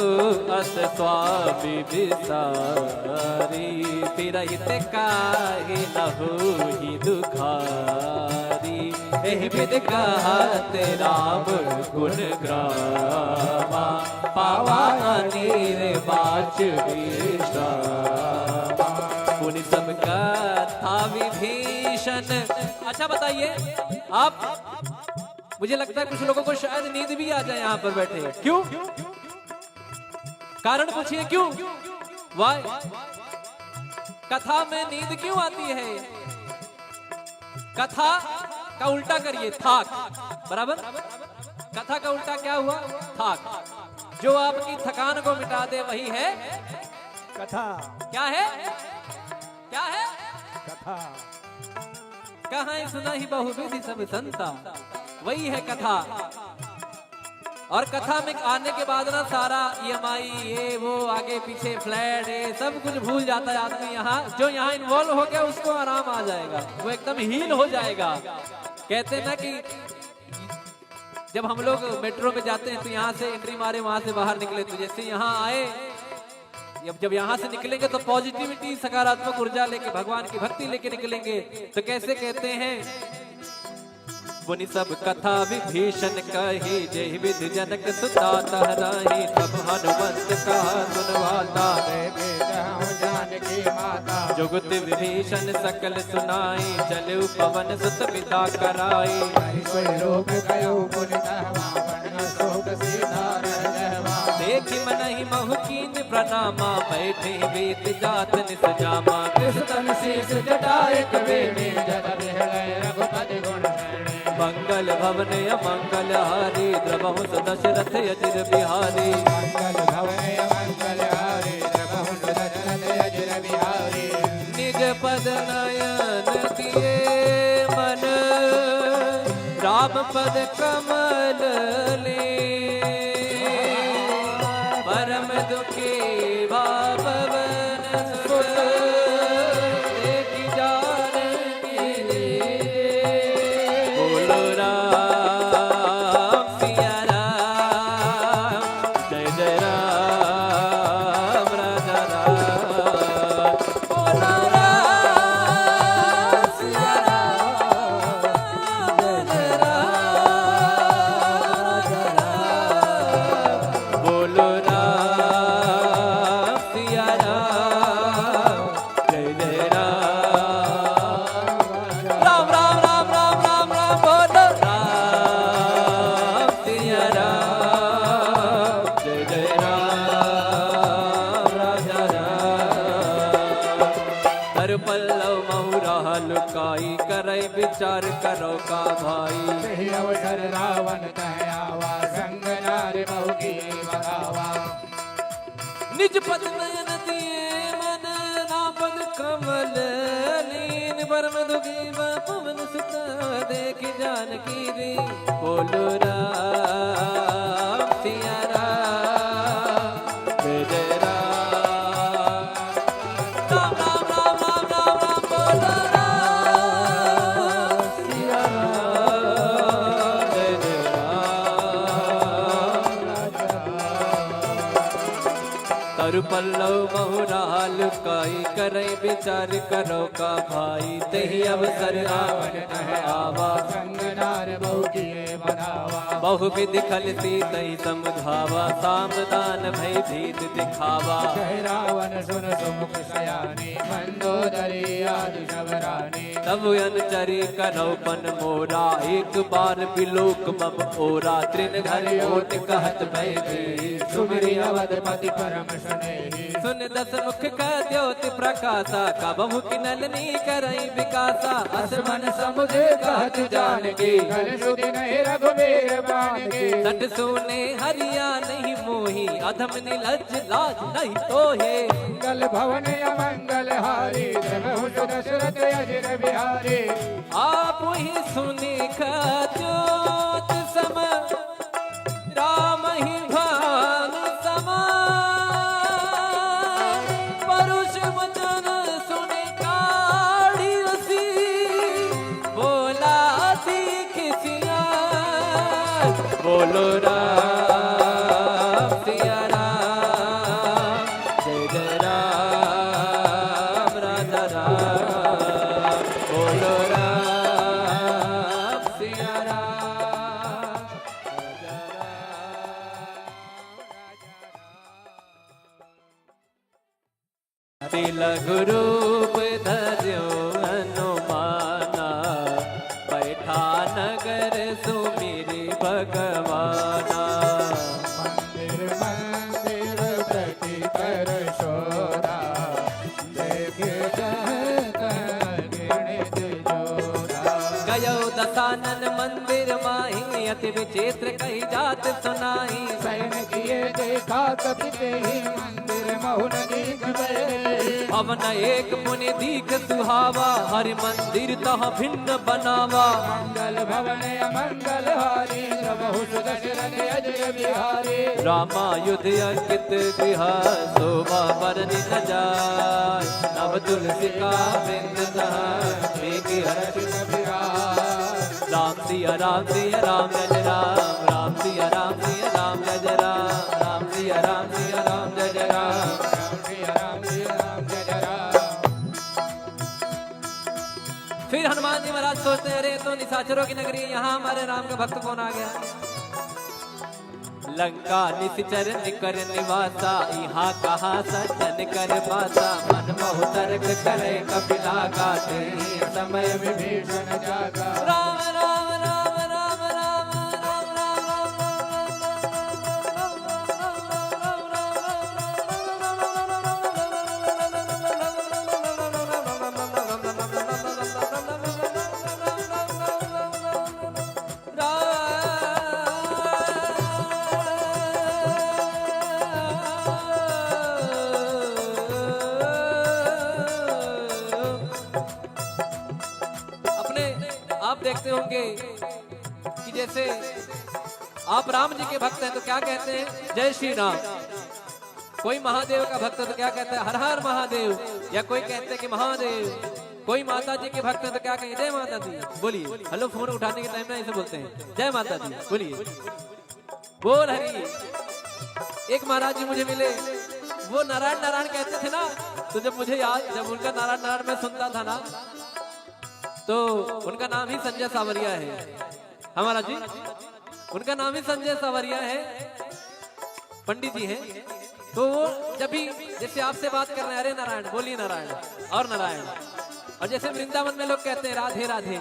अस स्वामी विसारी, फिरहित काहे न होहि दुखारी, एहि विधि कहत राम गुण ग्रामा, पावा अनेर बाच विश्रामा। पुनि सब कथा विभीषण। अच्छा बताइए आप, मुझे लगता है कुछ लोगों को शायद नींद भी आ जाए यहाँ पर बैठे, क्यों? कारण पूछिए क्यों? वाई कथा में नींद क्यों आती है? कथा का उल्टा करिए थाक, बराबर? कथा का उल्टा क्या हुआ? थाक। जो आपकी थकान को मिटा दे वही है कथा। क्या है? क्या है? कथा। कहाँ सुना ही बहुविधि सब संता, वही है कथा। और कथा में आने के बाद ना सारा EMI ये वो आगे पीछे फ्लैट ये सब कुछ भूल जाता है आदमी। यहाँ जो यहाँ इन्वॉल्व हो गया उसको आराम आ जाएगा, वो एकदम हील हो जाएगा। कहते हैं ना कि जब हम लोग मेट्रो में जाते हैं तो यहाँ से एंट्री मारे वहां से बाहर निकले, तो जैसे यहाँ आए जब यहाँ से निकलेंगे तो पॉजिटिविटी सकारात्मक ऊर्जा लेके भगवान की भक्ति लेके निकलेंगे। तो कैसे कहते हैं, पुनि सब कथा विभीषण कही, जय विधि जनक सुता तहराही, सब हनुमंत कहा सुनवाता, जानकी माता जुगत विभीषण सकल सुनाई, चलु पवन सुत पिता कराई, देखि मनहि महकीन प्रणामा, बैठे वेद जात निस जामा, कृष्ण शीस जटाए कबीर, जद बिहलय रघुपति गुण शरणे, मंगल भवन अमंगल हारी, द्रवहु दशरथ अजिर बिहारी, मंगल भवन अमंगल हारी, द्रवहु दशरथ अजिर बिहारी, निज पद नयन दिए मन, राम पद कमल ले, परम दुखी बापवन सुत, देखि जानकी दे, बोलो राम सिया राम, जय जय राम राजा राम, बोलो राम सिया राम, जय जय राम राजा राम, बोलो विचार करो का भाई, अवसर रावण कहयावा, संग नारी बहु की बगावा, निज पद नयन दिए मन, कमल लीन परम दुखी पवन सुत देख जानकी री बोलो राम सिया राम जय राम राम राम राम राम राम राम बोलो राम सिया राम जय जय राम तरु पल्लव बहुराल काई करई विचार करो का भाई तेहि अवसर आवन कह आवा संगनार बहु किए बनावा बहु विधि खलती तई समझावा सामदान भय भीत दिखावा कह रावण सुन सुमुख सयानी मंदोदरी आदि शबरानी तब अनचरी करौपन मोरा एक बार बिलोक मम ओरा त्रिन घर ओट कहत भय दी सुमिरी अवधपति परम स्नेही सुन दस मुख का द्योति प्रकाशा का बहु किनलनी करई विकासा असमन समुझे कहत जानकी कल सुधि नहीं रघुबीर बान की सट सोने हरिया नहीं मोही अधम निलज लाज नहीं तो हे मंगल भवन अमंगल हारी प्रभु दशरथ अजिर बिहारी आप ही सुने का ज्योत सम राम ही भान समा परुष वचन सुने काढ़ी रसी बोला दीख सिया बोलो राम सिया राम जय जय राम राजा राम बोलो राम सिया राम राजा राम तिलक रूप धर्यो हनुमाना बैठा नगर सुमिरी भगवाना मंदिर मंदिर प्रति कर शोरा देखे गिणित जोरा गयो दसानन मंदिर माही अति विचित्र कही जात सुनाई सैन किए देखा कपिते ही मंदिर महुन दीख भवन एक मुनि दीख सुहावा हरि मंदिर तह भिन्न बनावा मंगल भवन अमंगल हारी प्रभु दशरथ अजय बिहारी रामायुध अंकित गृह शोभा बरनि न जाय नव तुलसी का वृंद हर्ष राम सिया राम सिया राम जय राम राम सिया राम सिया राम जय राम राम सिया राम सिया राम जय राम फिर हनुमान जी महाराज सोचते हैं अरे तो निशाचरों की नगरी है, यहाँ हमारे राम का भक्त कौन आ गया। लंका निश्चर निकर निवासा यहाँ कहा सज्जन कर पासा मन मोह तर्क करे कपिला गाते समय विभीषण जागा राम राम राम राम राम राम राम आप देखते होंगे कि जैसे आप राम जी के भक्त हैं तो क्या कहते हैं जय श्री राम। कोई महादेव का भक्त है तो क्या कहते हैं हर हर महादेव, या कोई कहते हैं कि महादेव। कोई माता जी के भक्त है तो क्या कहेंगे जय माता दी बोलिए। हेलो फोन उठाने के टाइम में ऐसे बोलते हैं जय माता दी बोलिए बोल हरी। एक महाराज जी मुझे मिले, वो नारायण नारायण कहते थे ना, तो जब मुझे याद जब उनका नारायण नारायण मैं सुनता था ना तो उनका नाम ही संजय सावरिया है। हमारा जी उनका नाम ही संजय सावरिया है, पंडित जी हैं। तो वो जब भी जैसे आपसे बात कर रहे हैं अरे नारायण बोलिए नारायण और नारायण, और जैसे वृंदावन में लोग कहते हैं राधे राधे,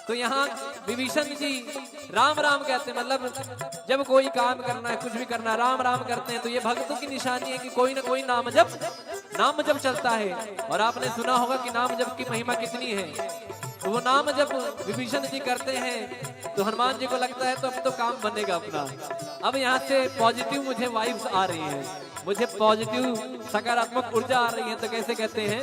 तो यहाँ विभीषण जी राम राम कहते हैं। मतलब जब कोई काम करना है कुछ भी करना राम राम करते हैं, तो ये भक्तों की निशानी है कि कोई ना कोई नाम जब चलता है। और आपने सुना होगा कि नाम जप की महिमा कितनी है। तो वो नाम जब विभीषण जी करते हैं तो हनुमान जी को लगता है तो अब तो काम बनेगा अपना। अब यहाँ से पॉजिटिव मुझे वाइब्स आ रही हैं, मुझे पॉजिटिव सकारात्मक ऊर्जा आ रही है। तो कैसे कहते हैं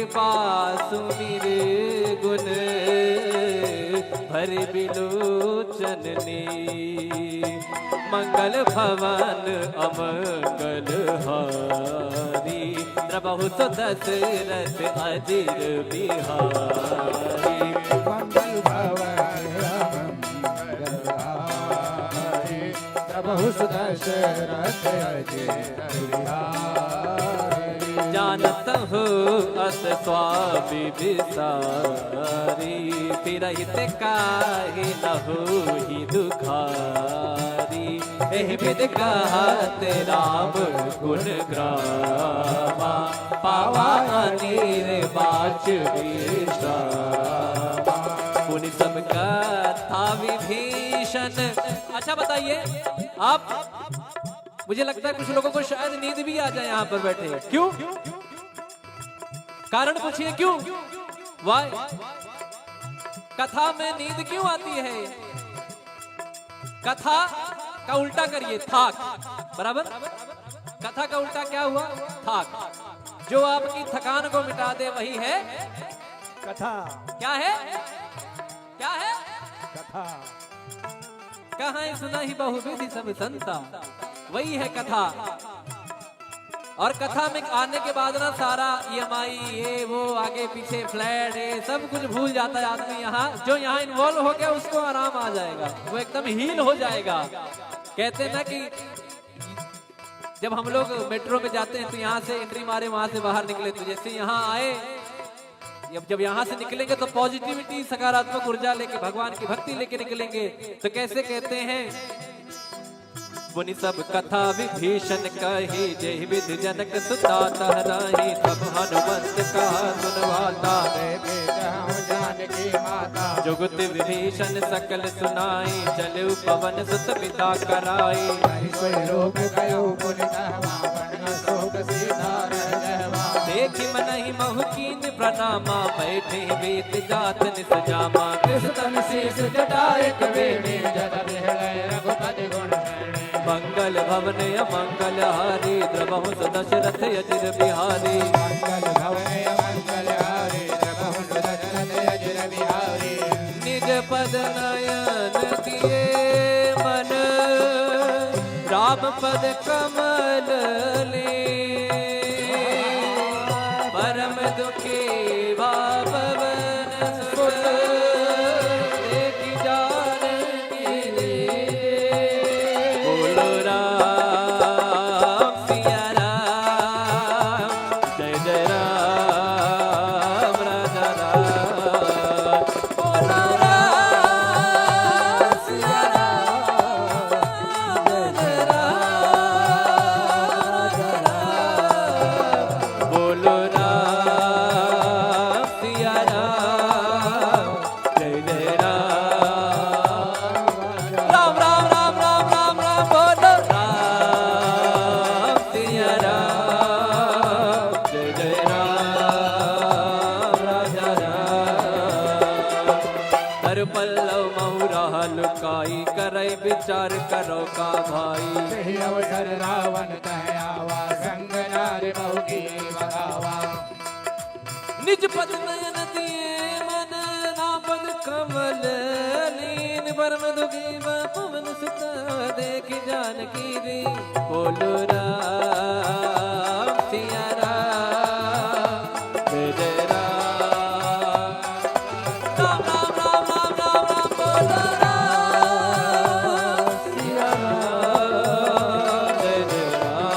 सुमिर गुण भर बिलोचन ने मंगल भवन अमंगल हारी द्रबहु तो दशरथ अजिर बिहारी मंगल भवन मंगल हारी प्रभु दशरथ अजिर बिहारी जानत हो अस स्वामी विसारी फिरहित काहे न होहि दुखारी एहि विधि कहत राम गुण ग्रामा पावा अनेर बाच विश्रामा पुनि सब कथा विभीषण। अच्छा बताइए आप, मुझे लगता है कुछ लोगों को शायद नींद भी आ जाए यहाँ पर बैठे। क्यों? कारण पूछिए क्यों? वाई कथा में नींद क्यों आती है? कथा का उल्टा करिए थाक, बराबर? कथा का उल्टा क्या हुआ? थाक। जो आपकी थकान को मिटा दे वही है कथा। क्या है? क्या है? कथा। कहाँ सुना ही बहुविधि सब संता, वही है कथा। और कथा में आने के बाद ना सारा EMI ये वो आगे पीछे फ्लैट ये सब कुछ भूल जाता है आदमी। यहाँ जो यहाँ इन्वॉल्व हो गया उसको आराम आ जाएगा, वो एकदम हील हो जाएगा। कहते हैं ना कि जब हम लोग मेट्रो में जाते हैं तो यहाँ से एंट्री मारे वहां से बाहर निकले, तो जैसे यहाँ आए जब यहाँ से निकलेंगे तो पॉजिटिविटी सकारात्मक ऊर्जा लेके भगवान की भक्ति लेके निकलेंगे। तो कैसे कहते हैं, मुनि सब कथा विभीषण कही जय विधि जनक सुता तहराही सब हनुमंत कहा सुनवाता जानकी माता जुगत विभीषण सकल सुनाई चले पवन सुत पिता कराई लोक गयो देखी मनहि महु कीन प्रणामा बैठे वेद जात निस जामा कृष्ण शीस जटाए कवेणी जल बिहलय रघुपति गुण मंगल भवन अमंगल हारी द्रबहु दशरथ अजिर बिहारी मंगल भवन मंगल हारी प्रभु दशरथ अजिर बिहारी निज पद नयन दिए मन राम पद कमल ले परम दुखी भावन सुत देखी जानकी रे बोलो राम सिया राम जय जय राम राजा राम बोलो राम सिया राम जय जय राम राजा राम बोलो राम सिया राम जय जय राम राम राम राम राम राम राम बोलो राम सिया राम जय जय राम राजा राम हर पल्लव महुरा लुकाई करे विचार करो का भाई सही अवसर रावण कहयावा संग नार बहुकी बगावा निज पद नयन दिए मन नापद कमल लीन परम दुखी पवन सुत देखी जानकी रे बोलो राम सिया राम जय जय राम राम राम राम राम राम राम बोलो राम सिया राम जय जय राम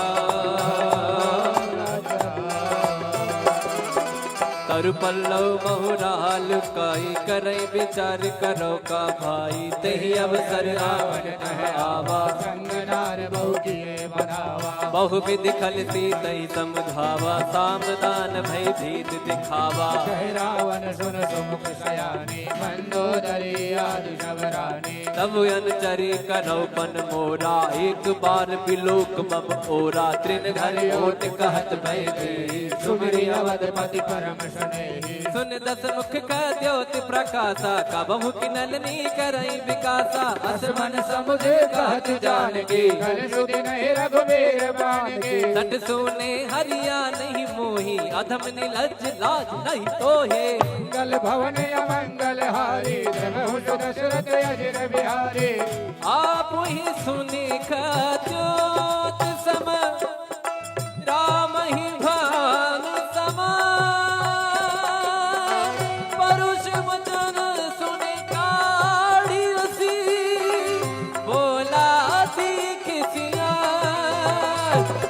तरु पल्लव महुराल काई करे विचार करो का भाई तही अवसर रावण कह आवा संग नार बहुकी बगावा बहुविधि खल तही समझावा सामदान भय भीत दिखावा कह रावण सुन सुमुख सयानी मंदोदरी आदि शबरानी तब अनचरी कनौपन मोरा एक बार बिलोक मम ओरा त्रिन घर ओट कहत भय सुमरी अवधपति परम सुनेही सुन दस मुख का द्योति प्रकाशा कबहु किनलनी करई विकासा अस मन समुझे कहत जानकी कल सुधि नहीं रघुबीर बान की सट सुने हरिया नहीं मोह मोही अधम नीलज लाज नहीं तो हे मंगल भवन अमंगल हारी प्रभु दशरथ अजर बिहारी आप ही सुनी ज्योत सम राम ही भान समा परुष वचन सुने काढ़ी रसी बोला दीख सिया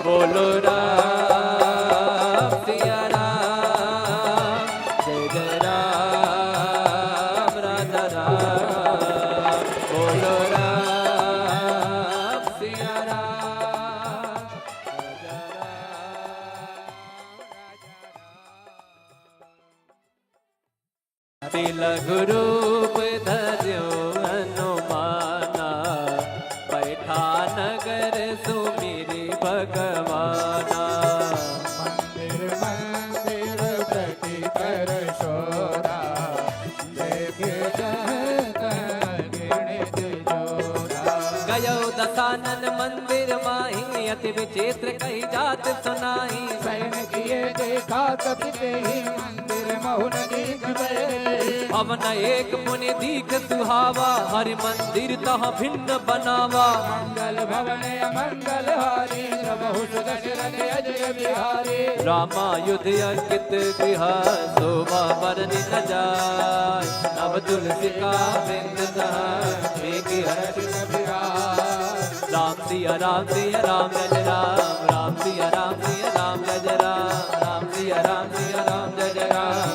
बोलो राम सिया राम जय जय राम राजा राम बोलो राम सिया राम राजा राम तिलक रूप धर्यो हनुमाना बैठा नगर सुमिरी भगवाना मंदिर मंदिर प्रति कर शोरा देखे गिणित जोरा गयो दसानन मंदिर माही अति विचित्र कही जात सुनाई सैन किए देखा कपिते ही मंदिर महुन दीख बैठे पवन एक मुनि दीख सुहावा हरि मंदिर तह भिन्न बनावा मंगल भवन अमंगल हारी प्रभु दशरथ अजर बिहारी रामायुध अंकित गृह शोभा बरनि न जाय नव तुलसी का बिंद राम सिया राम सिया राम जय राम राम सिया राम सिया राम जय राम राम सिया राम सिया राम जय राम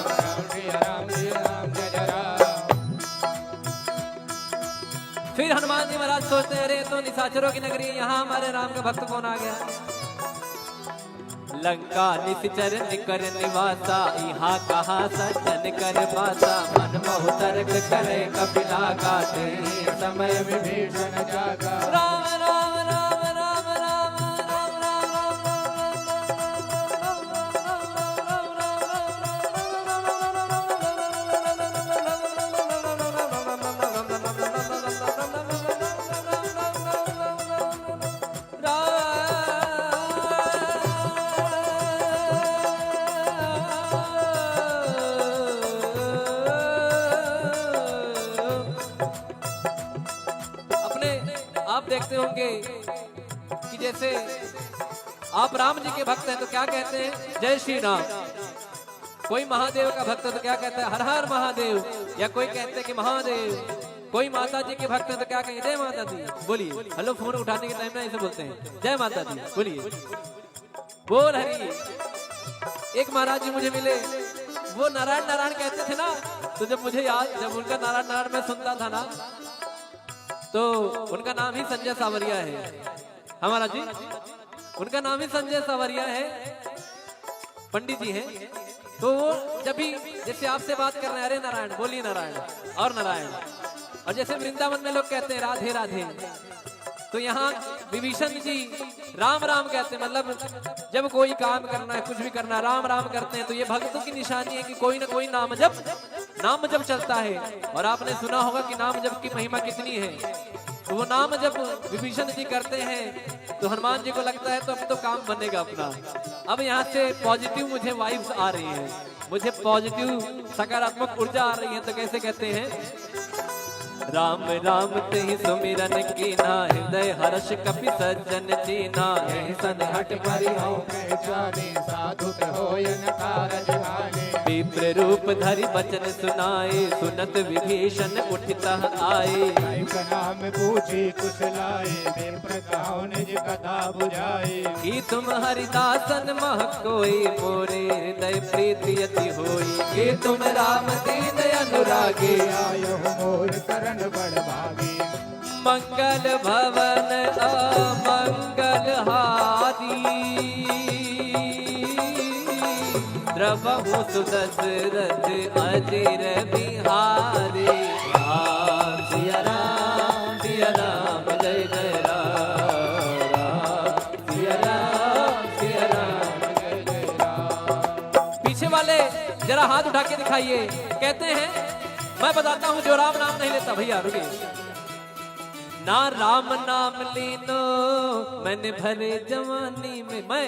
फिर हनुमान जी महाराज सोचते हैं, अरे तो निशाचरों की नगरी है, यहाँ हमारे राम का भक्त कौन आ गया। लंका निश्चर निकर निवासा यहाँ कहा सज्जन कर पासा मन मोह तर्क करे कपिला गाते समय विभीषण जागा राम राम राम राम राम राम देखते होंगे कि जैसे आप राम जी के भक्त हैं तो क्या कहते हैं, जय श्री राम। कोई महादेव का भक्त है तो क्या कहता है, हर हर महादेव। या कोई कहते हैं कि महादेव। कोई माता जी के भक्त हैं तो क्या कहेंगे, जय माता दी। बोलिए, हेलो फोन उठाने के टाइम ना ऐसे बोलते हैं, जय माता दी बोलिए, बोल हरि। एक महाराज जी मुझे मिले, वो नारायण नारायण कहते थे ना, तो जब मुझे याद, जब उनका नारायण नारायण मैं सुनता था ना, तो उनका नाम ही संजय सावरिया है। हमारा जी उनका नाम ही संजय सावरिया है, पंडित जी हैं। तो वो जब भी जैसे आपसे बात कर रहे हैं, अरे नारायण बोलिए नारायण और नारायण। और जैसे वृंदावन में लोग कहते हैं राधे राधे, तो यहाँ विभीषण जी राम राम कहते हैं। मतलब जब कोई काम करना है, कुछ भी करना है, राम राम करते हैं। तो ये भक्तों की निशानी है कि कोई ना कोई नाम जप चलता है। और आपने सुना होगा कि नाम जप की महिमा कितनी है। तो वो नाम जब विभीषण जी करते हैं तो हनुमान जी को लगता है तो अब तो काम बनेगा अपना। अब यहाँ से पॉजिटिव मुझे वाइब्स आ रही है, मुझे पॉजिटिव सकारात्मक ऊर्जा आ रही है। तो कैसे कहते हैं, राम राम ते सुमिरन कीना हृदय हर्ष कपि सज्जन चीना सन हट परिहौ साधु होयन कारज हानि विप्र रूप धरि बचन सुनाए सुनत विभीषण उठितः आए नाम पूछी कुशलाए विप्र कहो निज कथा बुझाए कि तुम हरिदासन मह कोई मोरे हृदय प्रीति अति होई कि तुम राम दीन अनुरागी आयो मोर करण बड़ भागी मंगल भवन अमंगल हारी द्रवहु सुदशरथ अजिर बिहारी राम सिया राम जय जय राम सिया राम जय जय राम। पीछे वाले जरा हाथ उठा के दिखाइए। कहते हैं, मैं बताता हूं जो राम नाम नहीं लेता, भैया रुकिए ना, राम नाम लीनो मैंने भरे जवानी में। मैं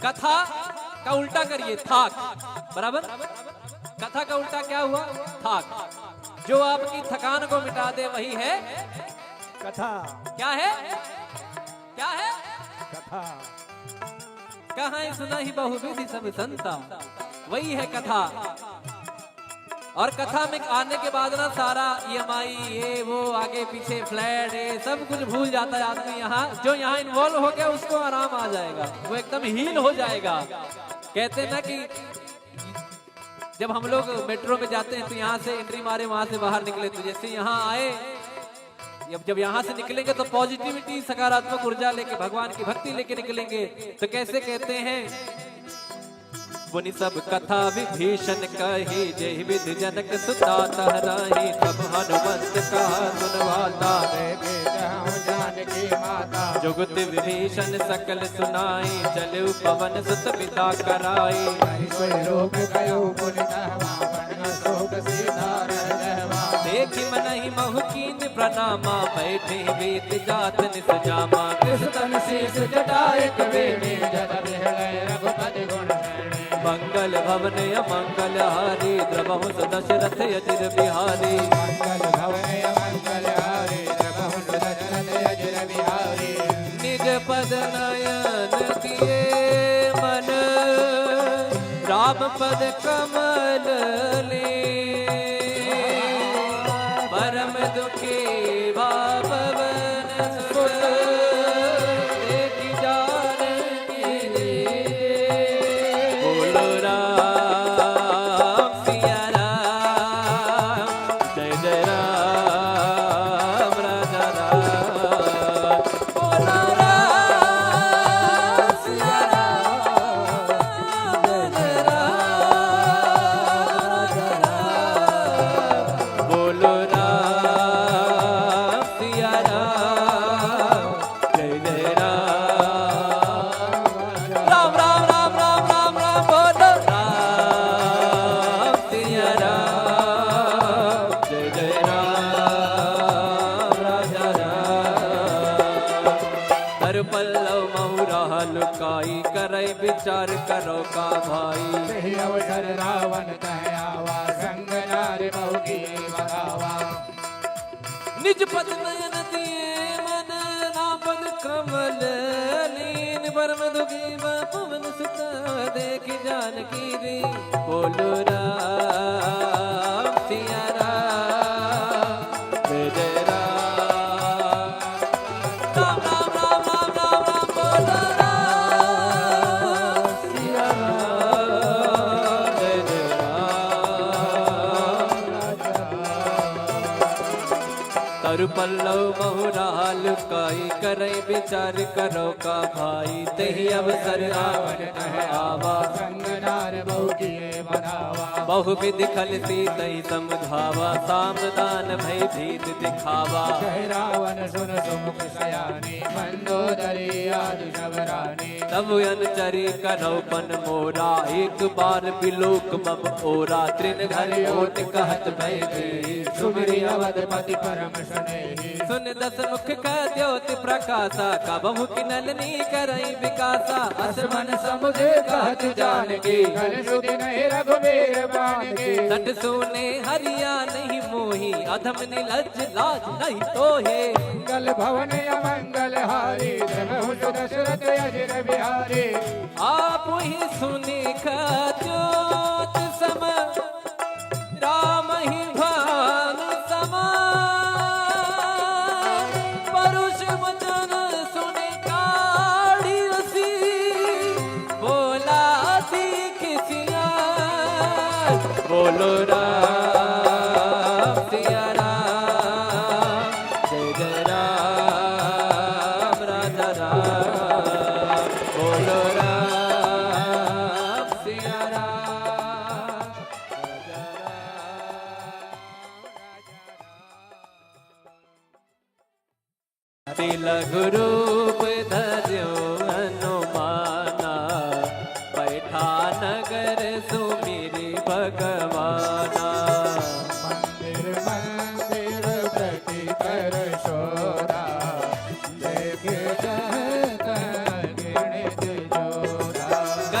कथा का उल्टा करिए थाक, बराबर। कथा का उल्टा क्या हुआ? थाक। जो आपकी थकान को मिटा दे वही है कथा। क्या है? क्या है? कथा। कहाँ सुना ही बहुविधि सब संता, वही है कथा। और कथा में आने के बाद ना सारा EMI ये वो आगे पीछे फ्लैट ये सब कुछ भूल जाता है आदमी। यहाँ जो यहाँ इन्वॉल्व हो गया उसको आराम आ जाएगा, वो एकदम हील हो जाएगा। कहते हैं ना कि जब हम लोग मेट्रो में जाते हैं तो यहाँ से एंट्री मारे वहां से बाहर निकले, तो जैसे यहाँ आए जब यहाँ से निकलेंगे तो पॉजिटिविटी सकारात्मक ऊर्जा लेके भगवान की भक्ति लेके निकलेंगे। तो कैसे कहते हैं, मुनि सब कथा विभीषण कही, जय विधि जनक सुता तहराही, तब हनुमंत कहा सुनवाता, जानकी माता। जुगत विभीषण सकल सुनाई, चले पवन सुत पिता कराई। देखी मनहि महु प्रणामा, बैठे वेद जात निस जामा। कृष्ण शीस जटाए कवेणी, जद बिहलय रघुपति गुण शरणी। मंगल भवन अमंगल हारी, द्रवहु दशरथ अजिर बिहारी। मंगल भवन अमंगल हारी, द्रवहु दशरथ अजिर बिहारी। निज पद नयन दिए मन, राम पद कमल ले। परम दुखी भावन सुत, देखि जानकी दे। बोलो राम सिया राम, जय जय राम राजा राम। बोलो राम सिया राम, जय जय राम राजा राम। बोलो पल्लव महुरा लुकाई, करई विचार करो का भाई। सही अवसर रावण कह आवा, संग नारी बहु की बगावा। निज पद नयन दिए मन, नापद कमल लीन। परम दुखी पवन सुत, देखि जानकी दी। बोलो राम सिया राम, जय जय राम। पल्लव महुरा लुकाई, करई विचार करो का भाई। तही अवसर रावण कह आवा, संग नार बहु किए बधावा। बहु विधि खलती तही समझावा, सामदान भय भीत दिखावा। कह रावण सुन सुमुख सयानी, मंदोदरी आदि सब रानी। तब अनुचरी कनौपन मोरा, एक बार बिलोक मम ओरा। तृण घर ओट कहत भय भी, सुमिरि अवधपति परम स्नेही। सुन दस मुख का द्योति प्रकाशा, कबहु किनलनी करई विकासा। असमन समुझे कहत जानकी, कल सुधि नहीं रघुबीर बानकी। सठ सोने हरिया नहीं मोही, अधम निलज लाज नहीं तोहे। मंगल भवन अमंगल हारी, द्रवहु दशरथ अजिर बिहारी। आप ही सुनी ज्योत सम, राम ही भान समा। परुष वचन सुने काढ़ी रसी, बोला सीख सिया। बोलो राम सिया राम, जय जय राम राजा राम। बोलो राम सिया राम, राजा राम। तिलक रूप धर्यो हनुमाना, बैठा नगर सुमिरि भगवाना। मंदिर मंदिर प्रति कर शोरा, देख जह तह गिणित जोरा।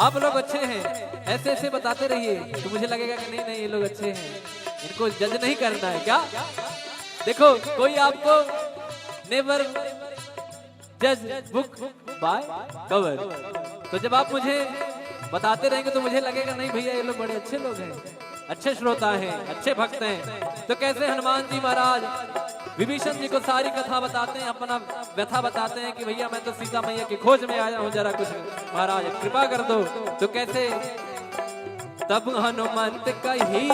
आप लोग अच्छे हैं, ऐसे ऐसे बताते रहिए तो मुझे लगेगा कि नहीं नहीं ये लोग अच्छे हैं, इनको जज नहीं करना है क्या। देखो कोई आपको नेवर जज बुक बाय कवर, तो जब आप मुझे बताते रहेंगे तो मुझे लगेगा नहीं भैया ये लोग बड़े अच्छे लोग हैं, अच्छे श्रोता हैं, अच्छे भक्त हैं। तो कैसे हनुमान जी महाराज विभीषण जी को सारी कथा बताते हैं, अपना व्यथा बताते हैं कि भैया मैं तो सीता मैया की खोज में आया हूँ, जरा कुछ महाराज कृपा कर दो। तो कैसे तब हनुमंत कही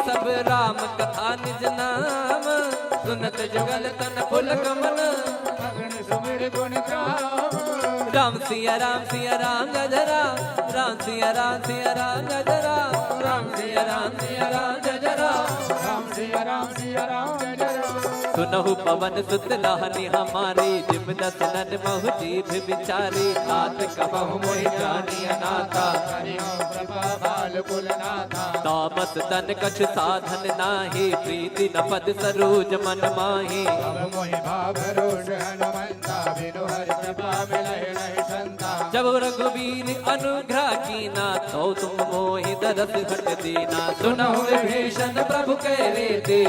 सब राम कथा निज नाम, सुनत जुगल तन फुल कमल सुमिर गुण ग्राम। राम सिया राम गजरा, राम सिया राम गजरा, राम सिया राम गजरा, राम सिया राम गजरा। सुनहु पवन सुत लहनी हमारी, जिम दसनन महु जीभ विचारी, तात कबहु मोहि जानी अनाथा, कृपा बाल कुलनाथा। तामस तन कछ साधन नाही, प्रीति न पद सरोज मन माही। अब मोहि भाव रोष हनुमंता, बिनु हरि कृपा मिलहि नहीं संता। जब रघुवीर अनुग्रह कीना, तो तुम मोहि दरस हट दीना। सुनहु विभीषण प्रभु कह रीति,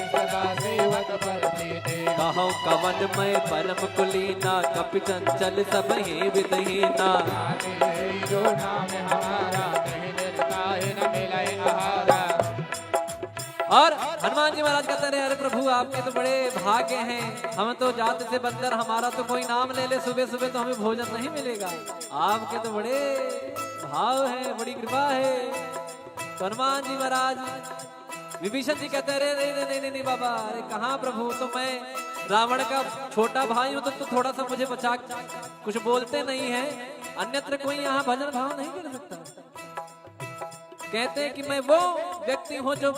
सदा सेवक पर प्रीति। कहो कवन मैं परम कुलीना, कपि चंचल सब ही विदहीना। जो नाम हमारा, कहीं निर्ताहि न मिलहि आहारा। और हनुमान जी महाराज कहते रहे, अरे प्रभु आपके तो बड़े भाग्य हैं, हम तो जात से बंदर, हमारा तो कोई नाम ले ले सुबह सुबह तो हमें भोजन नहीं मिलेगा, आपके तो बड़े भाव है, बड़ी कृपा है। तो हनुमान जी महाराज विभीषण जी कहते रहे नहीं बाबा, अरे कहाँ प्रभु, तो मैं रावण का छोटा भाई हूँ, तो थोड़ा सा मुझे बचा, कुछ बोलते नहीं है, अन्यत्र कोई यहाँ भजन भाव नहीं कर सकता। कहते हैं कि मैं वो व्यक्ति हूँ जो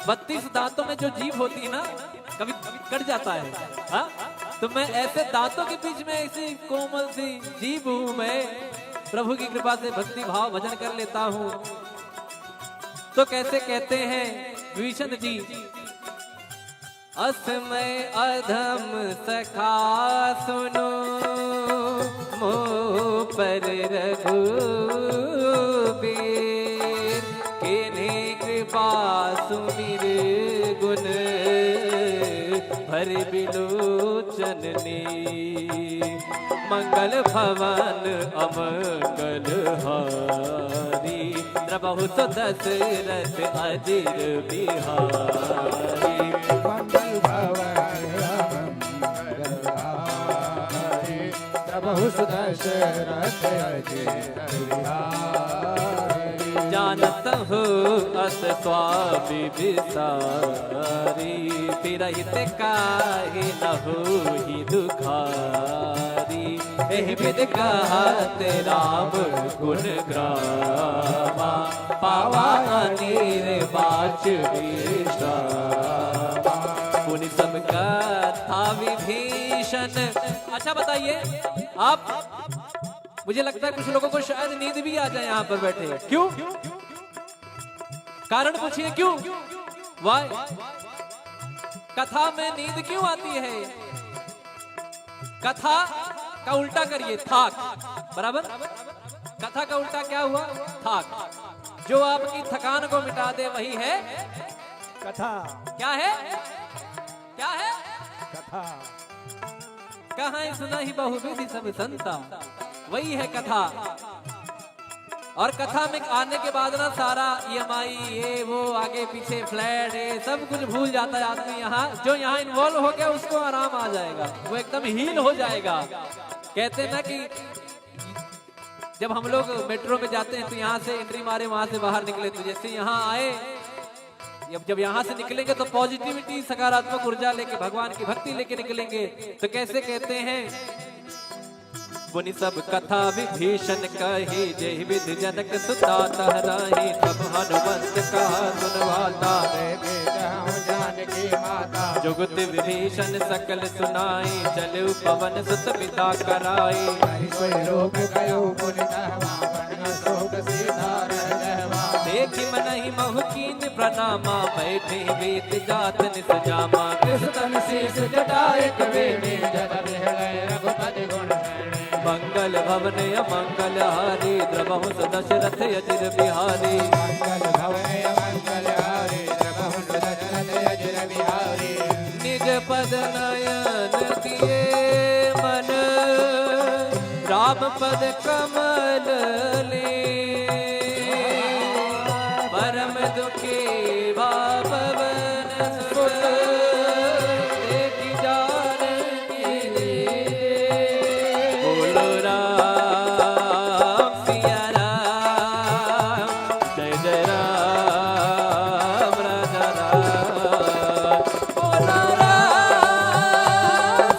32 दांतों में जो जीभ होती है ना, कभी कट जाता है, हाँ? तो मैं ऐसे दांतों के बीच में ऐसी कोमल सी जीभ हूँ, मैं प्रभु की कृपा से भक्ति भाव भजन कर लेता हूँ। तो कैसे कहते हैं विभीषण जी, असमय अधम सखा सुनो, मोह पर रघुबीर, किन्हीं कृपा सुमिर गुण, भर बिलोचन ने। मंगल भवन अमंगल हारी, प्रभु तो दशरथ अजिर बिहारी। मंगल भवन मंगल हारी, प्रभु दशरथ अजिर बिहारी। जानत हो अस स्वामी विसारी, फिरहित काहे न होहि दुखारी। एहि विध कहत राम गुण ग्रामा, पावा निर्वाच विश्रामा। पुनि सब कथा विभीषण। अच्छा बताइए आप, मुझे लगता है कुछ लोगों को शायद नींद भी आ जाए यहाँ पर बैठे, क्यों? कारण पूछिए क्यों? वाई कथा में नींद क्यों आती है? कथा का उल्टा करिए, थाक, बराबर? कथा का उल्टा क्या हुआ? थाक। जो आपकी थकान को मिटा दे वही है कथा। क्या है? क्या है? कथा। कहाँ सुना ही बहुविधि सब संता, वही है कथा। और कथा में आने के बाद ना सारा EMI ये वो आगे पीछे फ्लैट ये सब कुछ भूल जाता है आदमी। यहाँ जो यहाँ इन्वॉल्व हो गया उसको आराम आ जाएगा, वो एकदम हील हो जाएगा। कहते हैं ना कि जब हम लोग मेट्रो में जाते हैं तो यहाँ से एंट्री मारे वहां से बाहर निकले, तो जैसे यहाँ आए, जब यहाँ से निकलेंगे तो पॉजिटिविटी सकारात्मक ऊर्जा लेके भगवान की भक्ति लेके निकलेंगे। तो कैसे कहते हैं, पुनि सब कथा विभीषण कही, जय विधि जनक सुता तहराही। तब हनुमंत कहा सुनवाता, जानकी माता। जुगत विभीषण सकल सुनाई, चले पवन सुत पिता कराई। कोई रोग गयो पुनि कहवा, बन शोक सीधा रह रहवा। देखि मनहि महु कीन प्रणामा, बैठे वेद जात निस जामा। कृष्ण शीस जटाए कबीर, जग बिहले रघुपति गुण। मंगल मंगल भवन अमंगल हारी द्रवहु दशरथ अजिर बिहारी मंगल भवन मंगल हारी द्रवहु दशरथ अजिर बिहारी निज पद नयन दिए मन राम पद कमल ले परम दुखी बापवन सुत देखी जानकी बोलो राम सिया राम जय जय राम राजा राम बोलो राम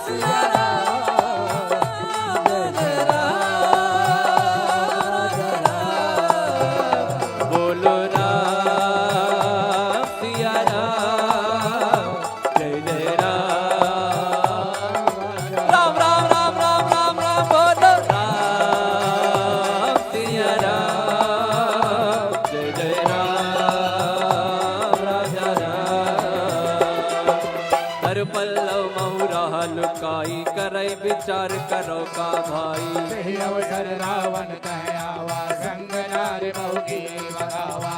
सिया राम जय जय राम राजा राम बोलो राम सिया राम जय जय राम राम राम राम राम राम राम बोलो राम सिया राम जय जय राम राजा राम कर पल्लव महुरा लुकाई करई विचार करो का भाई सही अवसर रावण कह आवा संग नार मौगी बगावा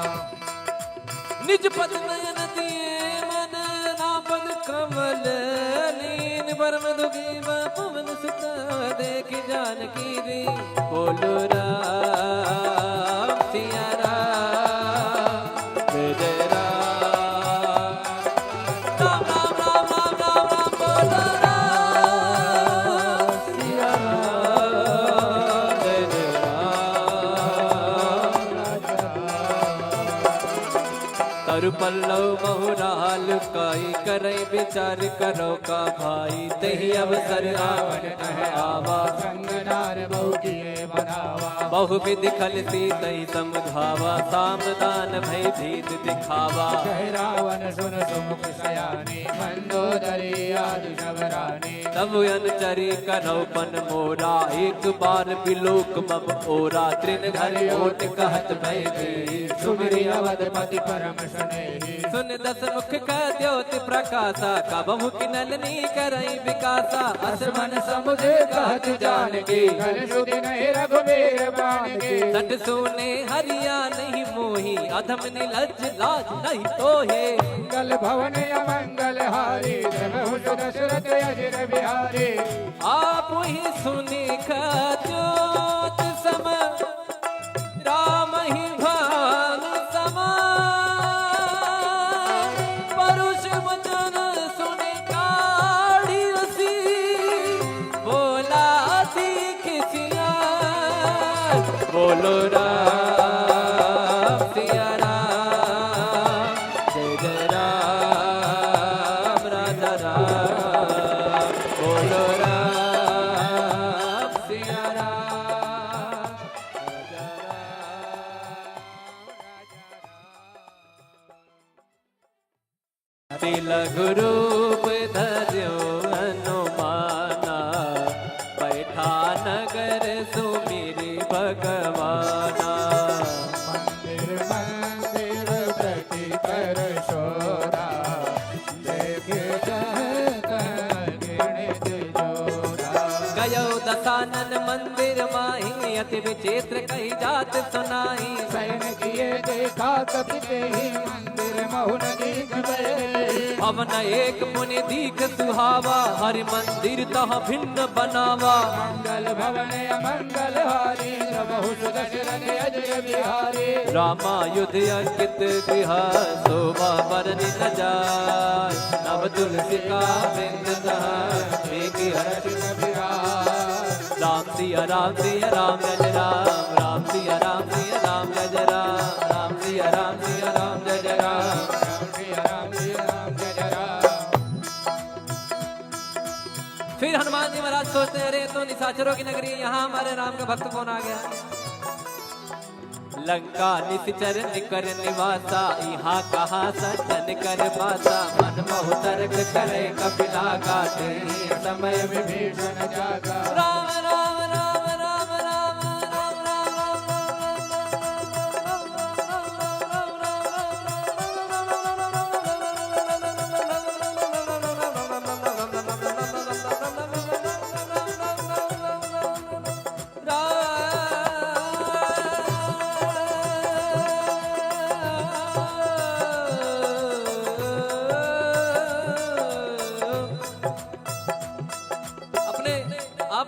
निज पद नयन दिए मन नापद कमल लीन परम दुखी पवन सुत देख जानकी रे बोलो राम सिया राम जय जय राम राम राम राम राम राम राम बोलो राम सिया राम जय जय राम तरु पल्लव महुराल काई करई विचार करो का भाई तेहि अवसर रावण कह आवा संग नार मौगी बगावा बहु विधि खलती तई समझावा सामदान भय भीत दिखावा जय रावण सुन सुमुख सयानी मंदोदरी आदि शबरानी तब अनुचरी करो पन मोरा एक बार बिलोक मम ओरा त्रिन घर ओट कहत भय भीत सुमिरि अवधपति परम सुनेहि सुन दस मुख का द्योति प्रकाशा कबहु किनलनी करई विकासा असमन समुझे कहत जानकी घर सुधि नहीं रघुबीर बानकी सट सोने हरिया नहीं मोही अधम निलज लाज नहीं तोहे मंगल भवन अमंगल हारी द्रवहु दशरथ अजिर बिहारी आप ही सुनी ज्योत सम राम ही भान समा परुष वचन सुने काढ़ी रसी बोला किसिया बोलो राम सिया राम जय जय राम राजा राम बोलो राम सिया राम राजा राम तिलक रूप धर्यो हनुमाना बैठा नगर सुमिरि भगवाना मंदिर मंदिर प्रति कर शोरा देख गिणित जोरा गयो दसानन मंदिर माही अति विचित्र कही जात सुनाई सैन किए देखा कपि ही मंदिर महुन दीख बहे भवन एक मुनि दीख सुहावा हरि मंदिर तह भिन्न बनावा मंगल भवन अमंगल हारी द्रवहु दशरथ अजिर बिहारी रामायुध अंकित गृह शोभा बरनि न जाय नव तुलसी का बिंद राम सिया राम सिया राम जय जय राम राम सिया राम सिया राम जय जय राम राम सिया राम सिया राम जय जय राम फिर हनुमान जी महाराज सोचते हैं, अरे तो निशाचरों की नगरी है, यहाँ हमारे राम का भक्त कौन आ गया। लंका निश्चर निकर निवासा, यहाँ कहा सज्जन कर पासा। मन मोह तर्क करे कपिला गाते, समय विभीषण जागा राम राम राम राम राम राम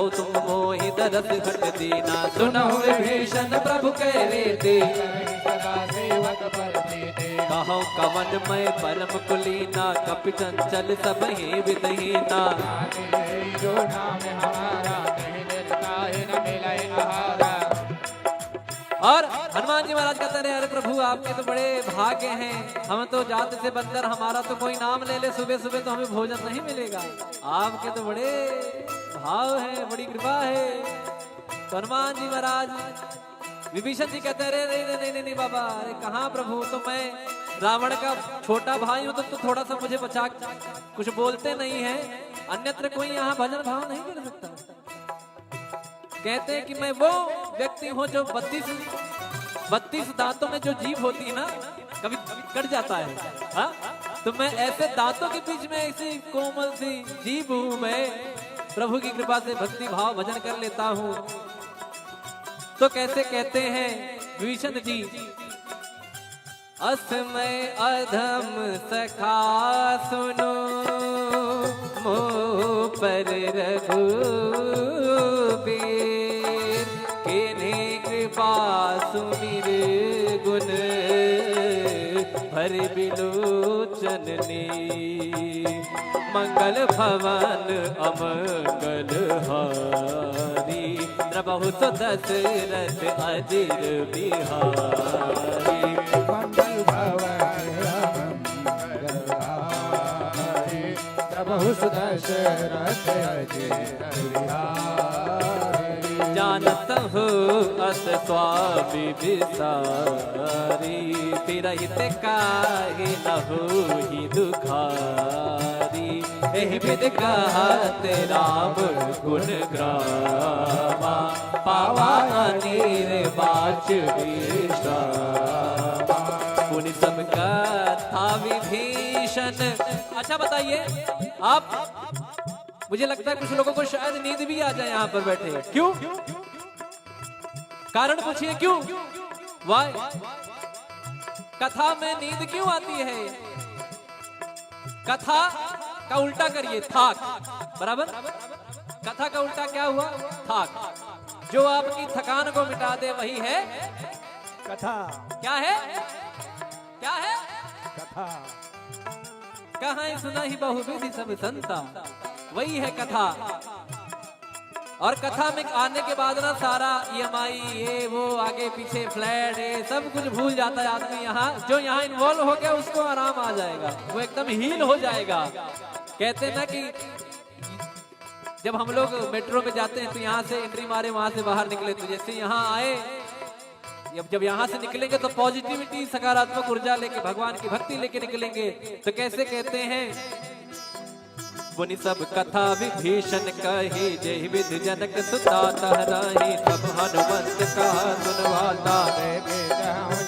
हो तुम मोहि दरस हट दीना। सुनहु विभीषण प्रभु कह रीति, सदा सेवक पर प्रीति। कहो कवन मैं परम कुलीना, कपि चंचल सब ही विदहीना। जो नाम हमारा, कहीं निर्ताहि न मिलै आहारा। और हनुमान जी महाराज कहते रहे, अरे प्रभु आपके तो बड़े भाग्य हैं, हम तो जात से बंदर, हमारा तो कोई नाम ले ले सुबह सुबह तो हमें भोजन नहीं मिलेगा। आपके तो बड़े भाव है, बड़ी कृपा है। तो हनुमान जी महाराज विभीषण जी कहते रहे, नहीं बाबा, अरे कहाँ प्रभु, तो मैं रावण का छोटा भाई हूँ, तो थोड़ा सा मुझे बचा, कुछ बोलते नहीं है, अन्यत्र कोई यहाँ भजन भाव नहीं कर सकता। कहते हैं कि मैं वो व्यक्ति हूँ जो 32 दांतों में जो जीभ होती है ना, कभी कट जाता है, हाँ? तो मैं ऐसे दांतों के बीच में ऐसी कोमल सी जीभ हूँ, मैं प्रभु की कृपा से भक्ति भाव भजन कर लेता हूँ। तो कैसे कहते हैं विभीषण जी, असमय अधम सखा सुनो, मोह पर रघुबीर, किन्हीं कृपा सुमिर गुण, भर बिलोचननी। मंगल भवन अमंगल हारी, प्रभु दशरथ अजिर बिहारी। मंगल भवन मंगलहारी, प्रभु दशरथ अजिर बिहारी। जानत हो अस स्वामी विसारी, फिरहित काहे न होहि दुखारी। एहि विधि कहत राम गुण ग्रामा, पावा अनेर बाच विश्रामा। पुनि सब कथा विभीषण। अच्छा बताइए आप, मुझे लगता है कुछ लोगों को शायद नींद भी आ जाए यहाँ पर बैठे। क्यों? कारण पूछिए क्यों? वाई? कथा में नींद क्यों आती है? कथा का उल्टा करिए, थाक, बराबर? कथा का उल्टा क्या हुआ? थाक। जो आपकी थकान को मिटा दे वही है कथा। क्या है? क्या है? कथा। कहाँ सुना ही बहुविधि सब संता, वही है कथा। और कथा में आने के बाद ना सारा EMI ये वो आगे पीछे फ्लैट ये सब कुछ भूल जाता है आदमी। यहाँ जो यहाँ इन्वॉल्व हो गया उसको आराम आ जाएगा, वो एकदम हील हो जाएगा। कहते हैं ना कि जब हम लोग मेट्रो में जाते हैं तो यहाँ से एंट्री मारे वहां से बाहर निकले, तो जैसे यहाँ आए, जब यहाँ से निकलेंगे तो पॉजिटिविटी सकारात्मक ऊर्जा लेके भगवान की भक्ति लेके निकलेंगे। तो कैसे कहते हैं, पुनि सब कथा विभीषण कही, जय विधि जनक सुता तहराही। सब हनुमंत कहा सुनवाता,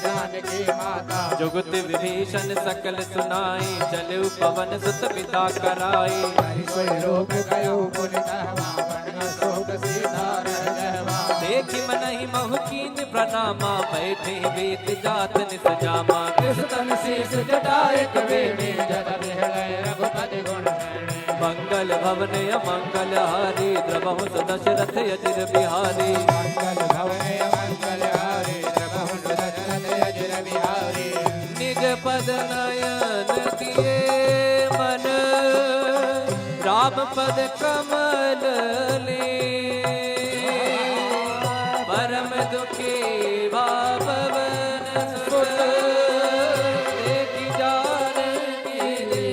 जानकी माता। जुगत विभीषण सकल सुनाई, चलु पवन सुत पिता कराई। देखि मनहि महु कीन प्रणामा, बैठे वेद जात निस जामा। कृष्ण शीस जटाए कबीर, जद बिहलय रघुपति गुण शरणे। मंगल भवन अमंगल हारी, द्रवहु दशरथ अजिर बिहारी। मंगल भवन मंगल हारी, द्रवहु दशरथ अजिर बिहारी। निज पद नयन दिए मन, राम पद कमल ले। परम दुखी भावन सुत, देखि जानकी ले।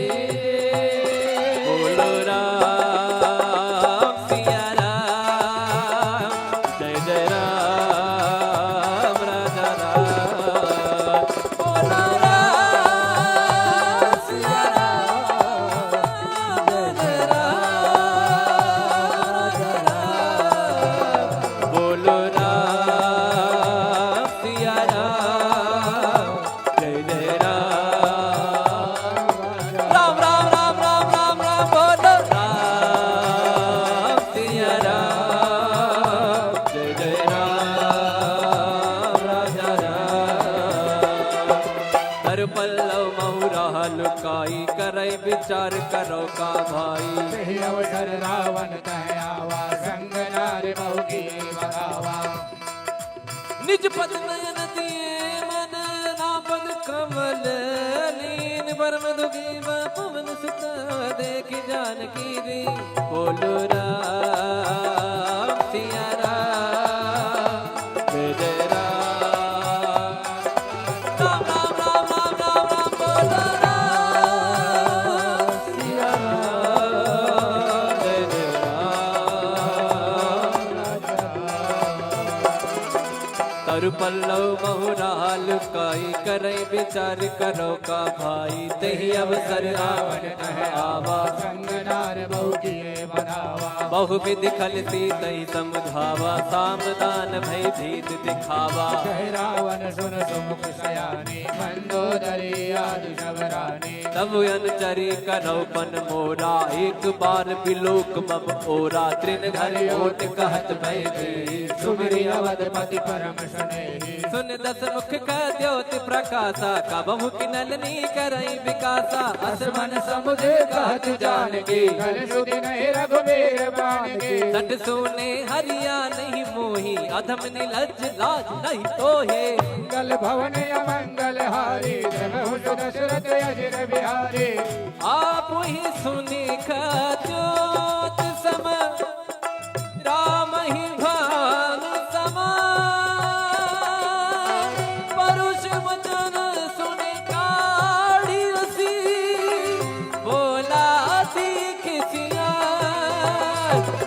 बोलो राम सिया राम, जय जय राम राजा राम। बोलो राम सिया राम, जय जय राम करे विचार करो का भाई। सही अवसर रावण कह आवा, संग नारी बहु की बगावा। निज पद नयन दिए मन नापद कमल लीन, परम दुखी पवन सुत देख जानकी दी। बोलो राम सिया राम जय राम, राम राम राम राम राम राम, बोलो राम सिया राम जय राम। तरु पल्लव बहुराल काई करे विचार करो का भाई। तही अवसर रावण कह आवा, संग नार बहु किए बनावा। बहुविध खलती तही समझावा, सामदान भय भीत दिखावा। कह रावण सुन सुमुख सयानी, मंदोदरी आदि शबरानी। तब अनुचरी करो पन मोरा, एक बार बिलोक मम ओरा। तृण घर ओट कहत भय दी, सुमिरि अवधपति परम सुनेहि। सुन दस मुख का द्योति प्रकाशा, का बहु किनलनी करई विकासा। असमन समुझे कहत जानकी, कल सुधि नहीं रघुबीर बाण की। सट सोने हरिया नहीं मोही, अधम निलज लाज नहीं तोहे। मंगल भवन अमंगल हारी, प्रभु दशरथ अजिर बिहारी। आप ही सुनी ज्योत सम, राम ही भान समा। परुष वचन सुनि काढ़ी रसी, बोला सीख सिया।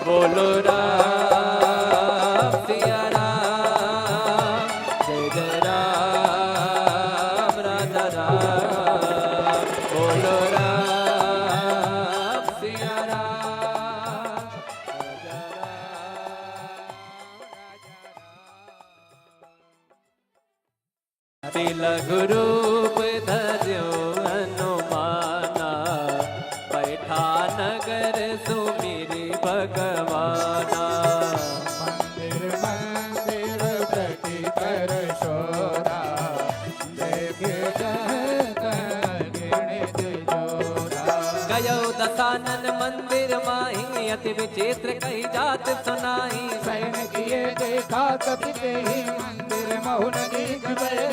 बोलो राम सिया राम जय जय राम, राजा राम। बोलो राम सिया राम, राजा राम। तिलक रूप धर्यो हनुमाना, बैठा नगर सुमिरि भगवाना। मंदिर मंदिर प्रति कर शोरा, देखे जगत गिणित जोरा। गयो दसानन मंदिर माही, अति विचित्र कही जात सुनाई। सैन किए देखा कपि ही, मंदिर महुन दीख बहे।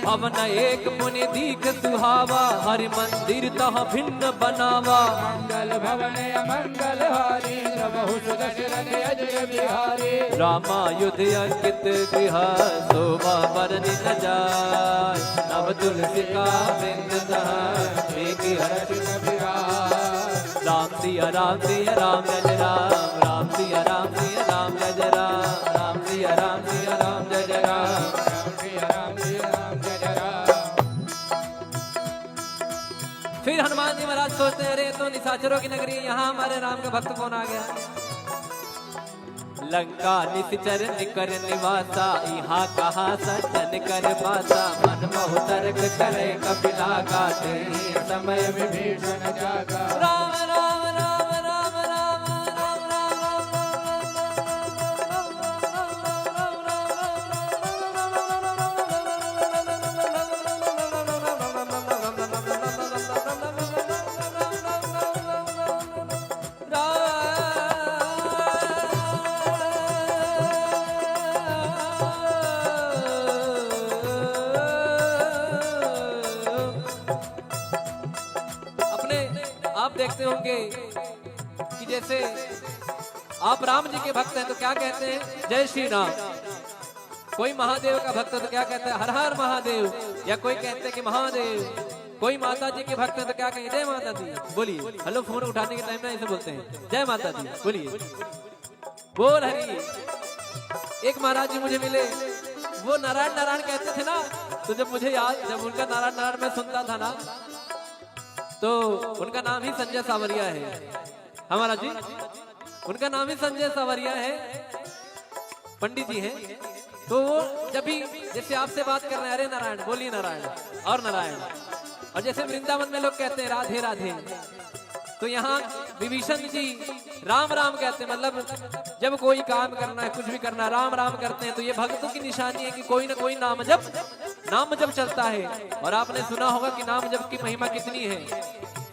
भवन एक मुनि दीख सुहावा, हरि मंदिर तह भिन्न बनावा। मंगल भवन अमंगल हारी, प्रभु दशरथ अजिर बिहारी। रामायुध अंकित गृह, शोभा बरनि न जाय। नव तुलसी का वृंद तह, एक हर्ष बिहार। राम सिया राम सिया राम जय राम, राम सिया राम सिया राम जय राम, राम सिया राम सिया राम जय राम। राम जय राम। फिर हनुमान जी महाराज सोचते हैं, अरे तो निशाचरों की नगरी, यहाँ हमारे राम का भक्त कौन आ गया। लंका निश्चर निकर निवासा, यहाँ कहा सज्जन कर पासा। मन मोह तर्क करे कपिला गाते, समय विभीषण जागा। राम राम राम राम राम राम राम आप देखते होंगे कि जैसे आप राम जी के भक्त हैं तो क्या कहते हैं, जय श्री राम। कोई महादेव का भक्त है तो क्या कहता है, हर हर महादेव। या कोई कहते हैं कि महादेव। कोई माता जी के भक्त है तो क्या कहेंगे, जय माता दी। बोलिए, हेलो फोन उठाने के टाइम में ऐसे बोलते हैं, जय माता दी। बोलिए, बोल हरी। एक महाराज जी मुझे मिले, वो नारायण नारायण कहते थे ना, तो जब मुझे याद, जब उनका नारायण नारायण मैं सुनता था ना, तो उनका नाम ही संजय सावरिया है। हमारा जी उनका नाम ही संजय सावरिया है, पंडित जी हैं। तो वो जब भी जैसे आपसे बात कर रहे हैं, अरे नारायण, बोलिए नारायण और नारायण। और जैसे वृंदावन में लोग कहते हैं राधे राधे, तो यहाँ विभीषण जी राम राम कहते हैं। मतलब जब कोई काम करना है, कुछ भी करना, राम राम करते हैं। तो ये भक्तों की निशानी है कि कोई ना कोई नाम जप चलता है। और आपने सुना होगा कि नाम जप की महिमा कितनी है।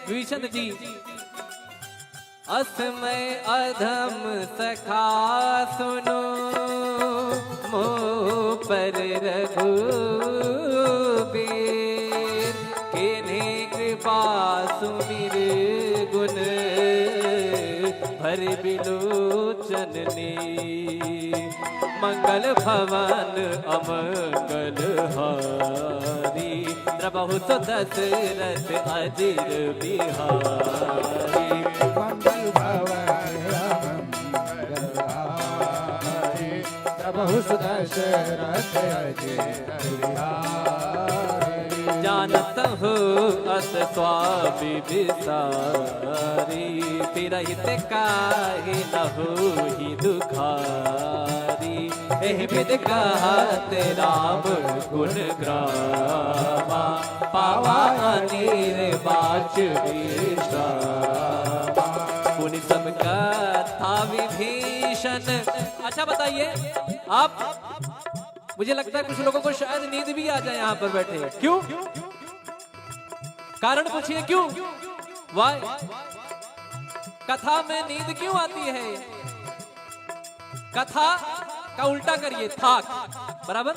विभीषण जी, असमय अधम सखा सुनो, मोह पर रघुबीर, किन्हीं कृपा सुमिर गुण, भर बिलोचन ने, मंगल भवन अमंगल हारी, प्रभु तो दशरथ अजिर बिहारी। मंगल भवन मंगलहारी, प्रभु दशरथ अजिर बिहारी। जानत हो अस स्वामी विसारी, तिरहित काहे न होहि दुखारी, एहि विधि कहत राम गुण ग्रामा, पावा अनेर बाच विश्रामा। पुनि सब कथा विभीषण। अच्छा बताइए आप, मुझे लगता है कुछ लोगों को शायद नींद भी आ जाए यहाँ पर बैठे। क्यों? कारण पूछिए क्यों? वाई कथा में नींद क्यों आती है? कथा का उल्टा करिए, थाक। बराबर?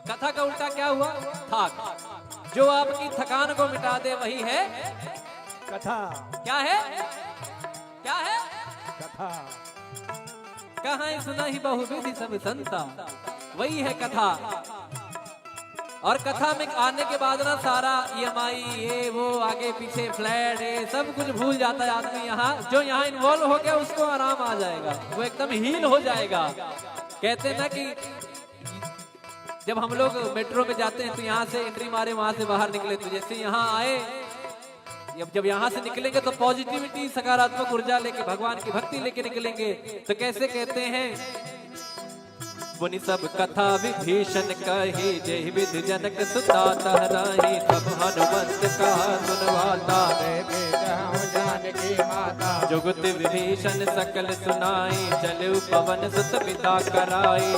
कथा का उल्टा क्या हुआ? थाक। जो आपकी थकान को मिटा दे वही है कथा। क्या है? क्या है? कथा। कहाँ सुना ही बहुविधि सब संता, वही है कथा। और कथा में आने के बाद ना सारा EMI ये वो आगे पीछे फ्लैट ये सब कुछ भूल जाता है आदमी। यहाँ जो यहाँ इन्वॉल्व हो गया उसको आराम आ जाएगा, वो एकदम हील हो जाएगा। कहते हैं ना कि जब हम लोग मेट्रो में जाते हैं तो यहाँ से एंट्री मारे वहां से बाहर निकले, तो जैसे यहाँ आए जब यहाँ से निकलेंगे तो पॉजिटिविटी सकारात्मक ऊर्जा लेके भगवान की भक्ति लेके निकलेंगे। तो कैसे कहते हैं, पुनि सब कथा विभीषण कही, जय विधि जनक सुता तहराही, तब हनुमंत कहा सुनवाता, जानकी माता। जुगत विभीषण सकल सुनाई, चलु पवन सुत पिता कराई।